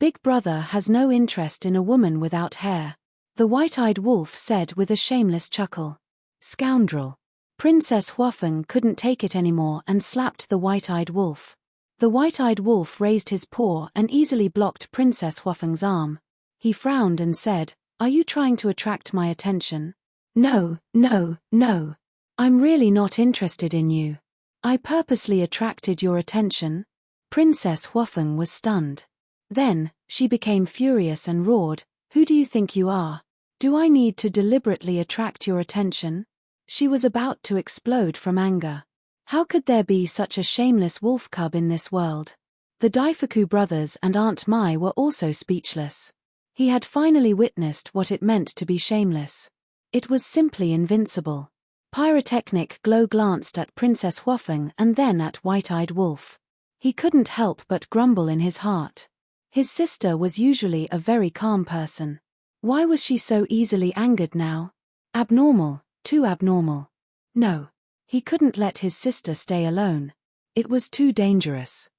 Speaker 1: Big Brother has no interest in a woman without hair," the white-eyed wolf said with a shameless chuckle. "Scoundrel." Princess Huafeng couldn't take it anymore and slapped the white-eyed wolf. The white-eyed wolf raised his paw and easily blocked Princess Huafeng's arm. He frowned and said, "Are you trying to attract my attention?" No. I'm really not interested in you. I purposely attracted your attention." Princess Huafeng was stunned. Then, she became furious and roared, "Who do you think you are? Do I need to deliberately attract your attention?" She was about to explode from anger. How could there be such a shameless wolf cub in this world? The Daifuku brothers and Aunt Mai were also speechless. He had finally witnessed what it meant to be shameless. It was simply invincible. Pyrotechnic Glow glanced at Princess Huafeng and then at White-Eyed Wolf. He couldn't help but grumble in his heart. His sister was usually a very calm person. Why was she so easily angered now? Abnormal, too abnormal. No. He couldn't let his sister stay alone. It was too dangerous.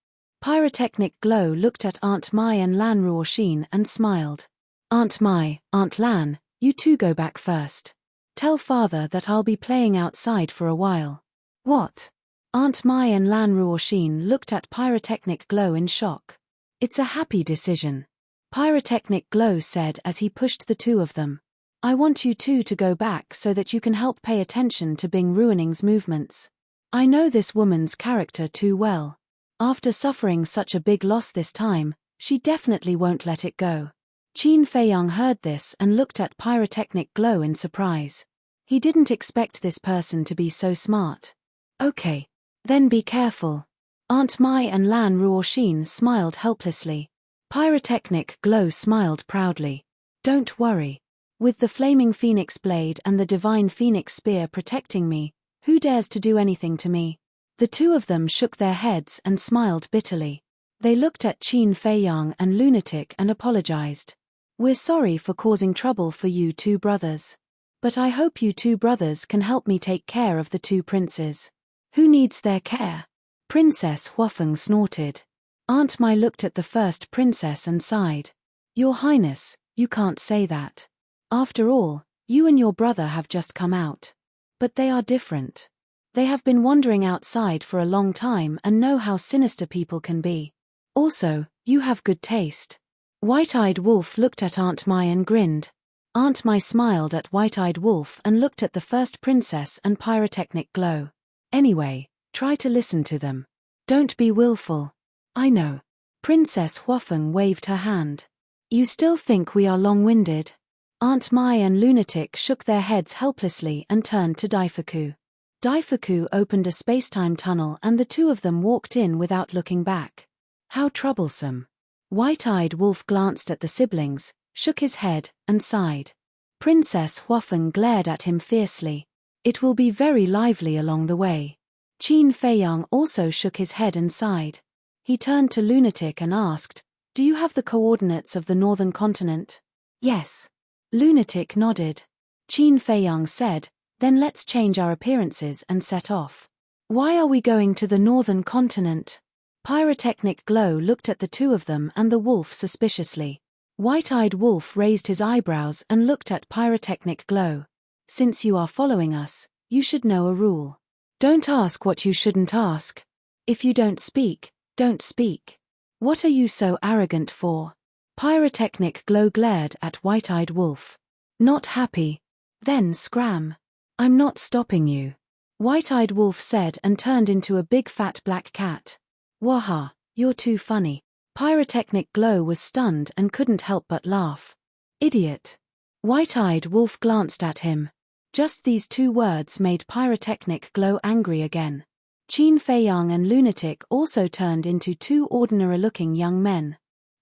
Speaker 1: Pyrotechnic Glow looked at Aunt Mai and Lan Ruoxin and smiled. "Aunt Mai, Aunt Lan, you two go back first. Tell father that I'll be playing outside for a while." "What?" Aunt Mai and Lan Ruoxin looked at Pyrotechnic Glow in shock. "It's a happy decision," Pyrotechnic Glow said as he pushed the two of them. "I want you two to go back so that you can help pay attention to Bing Ruining's movements. I know this woman's character too well. After suffering such a big loss this time, she definitely won't let it go." Qin Feiyang heard this and looked at Pyrotechnic Glow in surprise. He didn't expect this person to be so smart. "Okay. Then be careful." Aunt Mai and Lan Ruoxin smiled helplessly. Pyrotechnic Glow smiled proudly. "Don't worry. With the Flaming Phoenix Blade and the Divine Phoenix Spear protecting me, who dares to do anything to me?" The two of them shook their heads and smiled bitterly. They looked at Qin Feiyang and Lunatic and apologized. "We're sorry for causing trouble for you two brothers. But I hope you two brothers can help me take care of the two princes." "Who needs their care?" Princess Huafeng snorted. Aunt Mai looked at the first princess and sighed. "Your Highness, you can't say that. After all, you and your brother have just come out. But they are different. They have been wandering outside for a long time and know how sinister people can be. Also, you have good taste." White-Eyed Wolf looked at Aunt Mai and grinned. Aunt Mai smiled at White-Eyed Wolf and looked at the first princess and Pyrotechnic Glow. "Anyway, try to listen to them. Don't be willful." "I know." Princess Huafeng waved her hand. "You still think we are long-winded?" Aunt Mai and Lunatic shook their heads helplessly and turned to Daifuku. Daifuku opened a spacetime tunnel and the two of them walked in without looking back. How troublesome. White-Eyed Wolf glanced at the siblings, shook his head, and sighed. Princess Huafeng glared at him fiercely. "It will be very lively along the way." Qin Feiyang also shook his head and sighed. He turned to Lunatic and asked, "Do you have the coordinates of the northern continent?" "Yes." Lunatic nodded. Qin Feiyang said, "Then let's change our appearances and set off." "Why are we going to the northern continent?" Pyrotechnic Glow looked at the two of them and the wolf suspiciously. White-eyed Wolf raised his eyebrows and looked at Pyrotechnic Glow. Since you are following us, you should know a rule. Don't ask what you shouldn't ask. If you don't speak, don't speak. What are you so arrogant for? Pyrotechnic Glow glared at White-eyed Wolf. Not happy? Then scram. I'm not stopping you. White-eyed Wolf said and turned into a big fat black cat. Waha, you're too funny. Pyrotechnic Glow was stunned and couldn't help but laugh. Idiot. White-eyed Wolf glanced at him. Just these two words made Pyrotechnic Glow angry again. Qin Feiyang and Lunatic also turned into two ordinary-looking young men.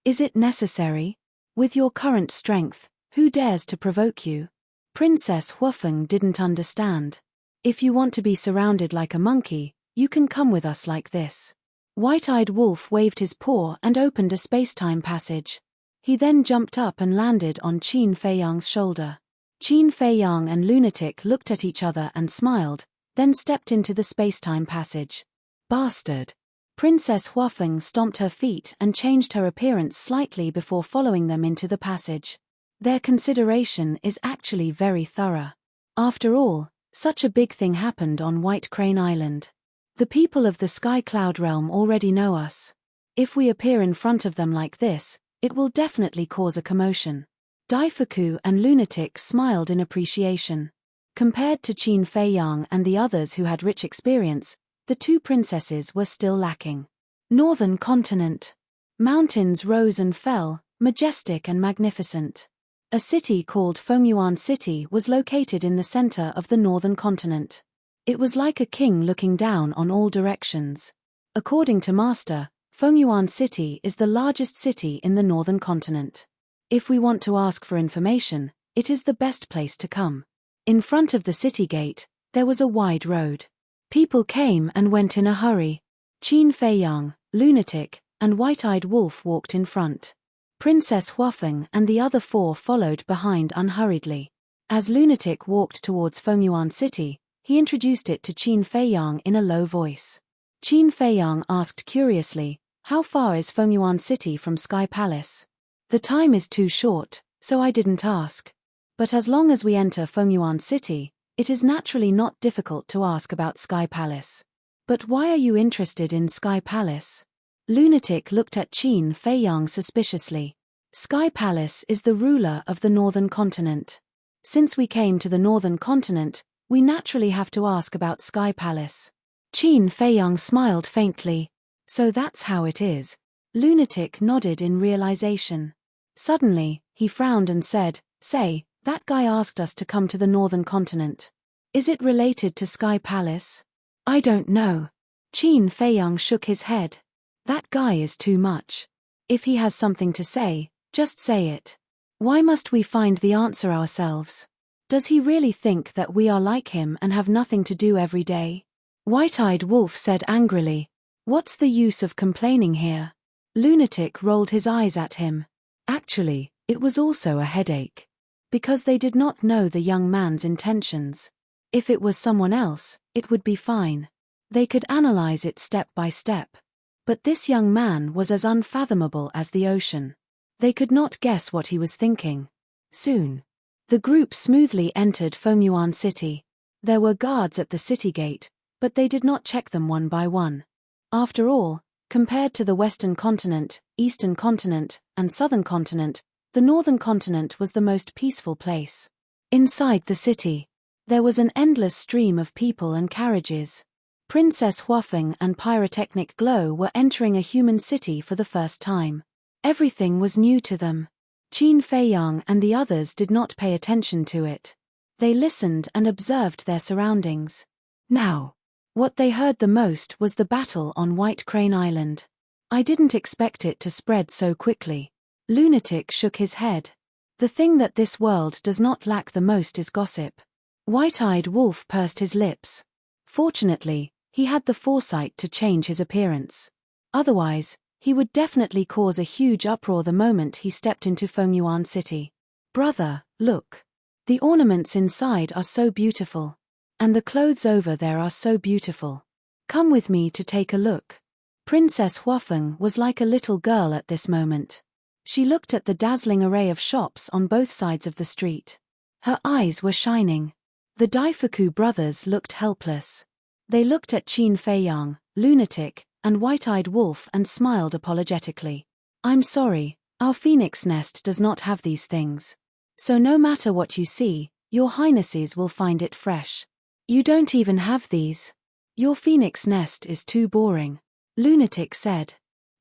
Speaker 1: Is it necessary? With your current strength, who dares to provoke you? Princess Huafeng didn't understand. If you want to be surrounded like a monkey, you can come with us like this. White-eyed Wolf waved his paw and opened a space-time passage. He then jumped up and landed on Qin Feiyang's shoulder. Qin Feiyang and Lunatic looked at each other and smiled, then stepped into the space-time passage. Bastard! Princess Huafeng stomped her feet and changed her appearance slightly before following them into the passage. Their consideration is actually very thorough. After all, such a big thing happened on White Crane Island. The people of the Sky Cloud Realm already know us. If we appear in front of them like this, it will definitely cause a commotion. Daifuku and Lunatic smiled in appreciation. Compared to Qin Feiyang and the others who had rich experience, the two princesses were still lacking. Northern Continent. Mountains rose and fell, majestic and magnificent. A city called Fengyuan City was located in the center of the Northern Continent. It was like a king looking down on all directions. According to Master, Fengyuan City is the largest city in the Northern Continent. If we want to ask for information, it is the best place to come. In front of the city gate, there was a wide road. People came and went in a hurry. Qin Feiyang, Lunatic, and White-eyed Wolf walked in front. Princess Huafeng and the other four followed behind unhurriedly. As Lunatic walked towards Fengyuan City, he introduced it to Qin Feiyang in a low voice. Qin Feiyang asked curiously, "How far is Fengyuan City from Sky Palace?" "The time is too short, so I didn't ask. But as long as we enter Fengyuan City, it is naturally not difficult to ask about Sky Palace." "But why are you interested in Sky Palace?" Lunatic looked at Qin Feiyang suspiciously. "Sky Palace is the ruler of the Northern Continent. Since we came to the Northern Continent, we naturally have to ask about Sky Palace." Qin Feiyang smiled faintly. "So that's how it is." Lunatic nodded in realization. Suddenly, he frowned and said, "Say, that guy asked us to come to the Northern Continent. Is it related to Sky Palace?" "I don't know." Qin Feiyang shook his head. "That guy is too much. If he has something to say, just say it. Why must we find the answer ourselves? Does he really think that we are like him and have nothing to do every day?" White-eyed Wolf said angrily, "What's the use of complaining here?" Lunatic rolled his eyes at him. Actually, it was also a headache. Because they did not know the young man's intentions. If it was someone else, it would be fine. They could analyze it step by step. But this young man was as unfathomable as the ocean. They could not guess what he was thinking. Soon, the group smoothly entered Fengyuan City. There were guards at the city gate, but they did not check them one by one. After all, compared to the Western Continent, Eastern Continent, and Southern Continent, the Northern Continent was the most peaceful place. Inside the city, there was an endless stream of people and carriages. Princess Huafeng and Pyrotechnic Glow were entering a human city for the first time. Everything was new to them. Qin Feiyang and the others did not pay attention to it. They listened and observed their surroundings. Now, what they heard the most was the battle on White Crane Island. "I didn't expect it to spread so quickly." Lunatic shook his head. "The thing that this world does not lack the most is gossip." White-eyed Wolf pursed his lips. Fortunately, he had the foresight to change his appearance. Otherwise, he would definitely cause a huge uproar the moment he stepped into Fengyuan City. "Brother, look. The ornaments inside are so beautiful. And the clothes over there are so beautiful. Come with me to take a look." Princess Huafeng was like a little girl at this moment. She looked at the dazzling array of shops on both sides of the street. Her eyes were shining. The Daifuku brothers looked helpless. They looked at Qin Feiyang, Lunatic, and White-Eyed Wolf and smiled apologetically. I'm sorry, our phoenix nest does not have these things. So no matter what you see, your highnesses will find it fresh. You don't even have these. Your phoenix nest is too boring. Lunatic said.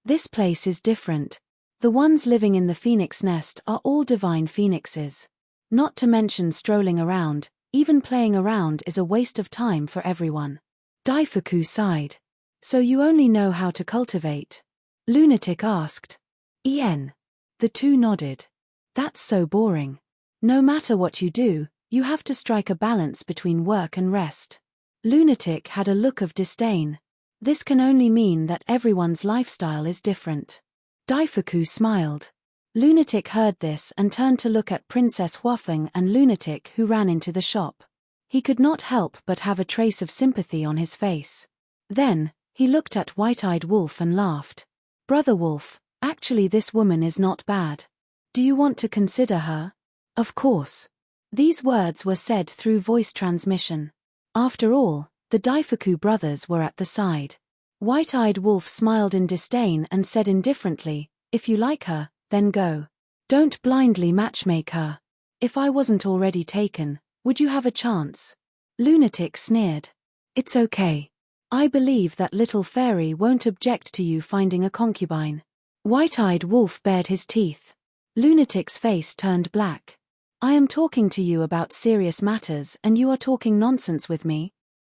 Speaker 1: This place is different. The ones living in the phoenix nest are all divine phoenixes. Not to mention strolling around, even playing around is a waste of time for everyone. Daifuku sighed. So you only know how to cultivate? Lunatic asked. The two nodded. That's so boring. No matter what you do, you have to strike a balance between work and rest. Lunatic had a look of disdain. This can only mean that everyone's lifestyle is different. Daifuku smiled. Lunatic heard this and turned to look at Princess Huafeng and Lunatic, who ran into the shop. He could not help but have a trace of sympathy on his face. Then, he looked at White-Eyed Wolf and laughed. Brother Wolf, actually this woman is not bad. Do you want to consider her? Of course. These words were said through voice transmission. After all, the Daifuku brothers were at the side. White-Eyed Wolf smiled in disdain and said indifferently, if you like her, then go. Don't blindly matchmake her. If I wasn't already taken, would you have a chance? Lunatic sneered. It's okay. I believe that little fairy won't object to you finding a concubine. White-Eyed Wolf bared his teeth. Lunatic's face turned black. I am talking to you about serious matters and you are talking nonsense with me.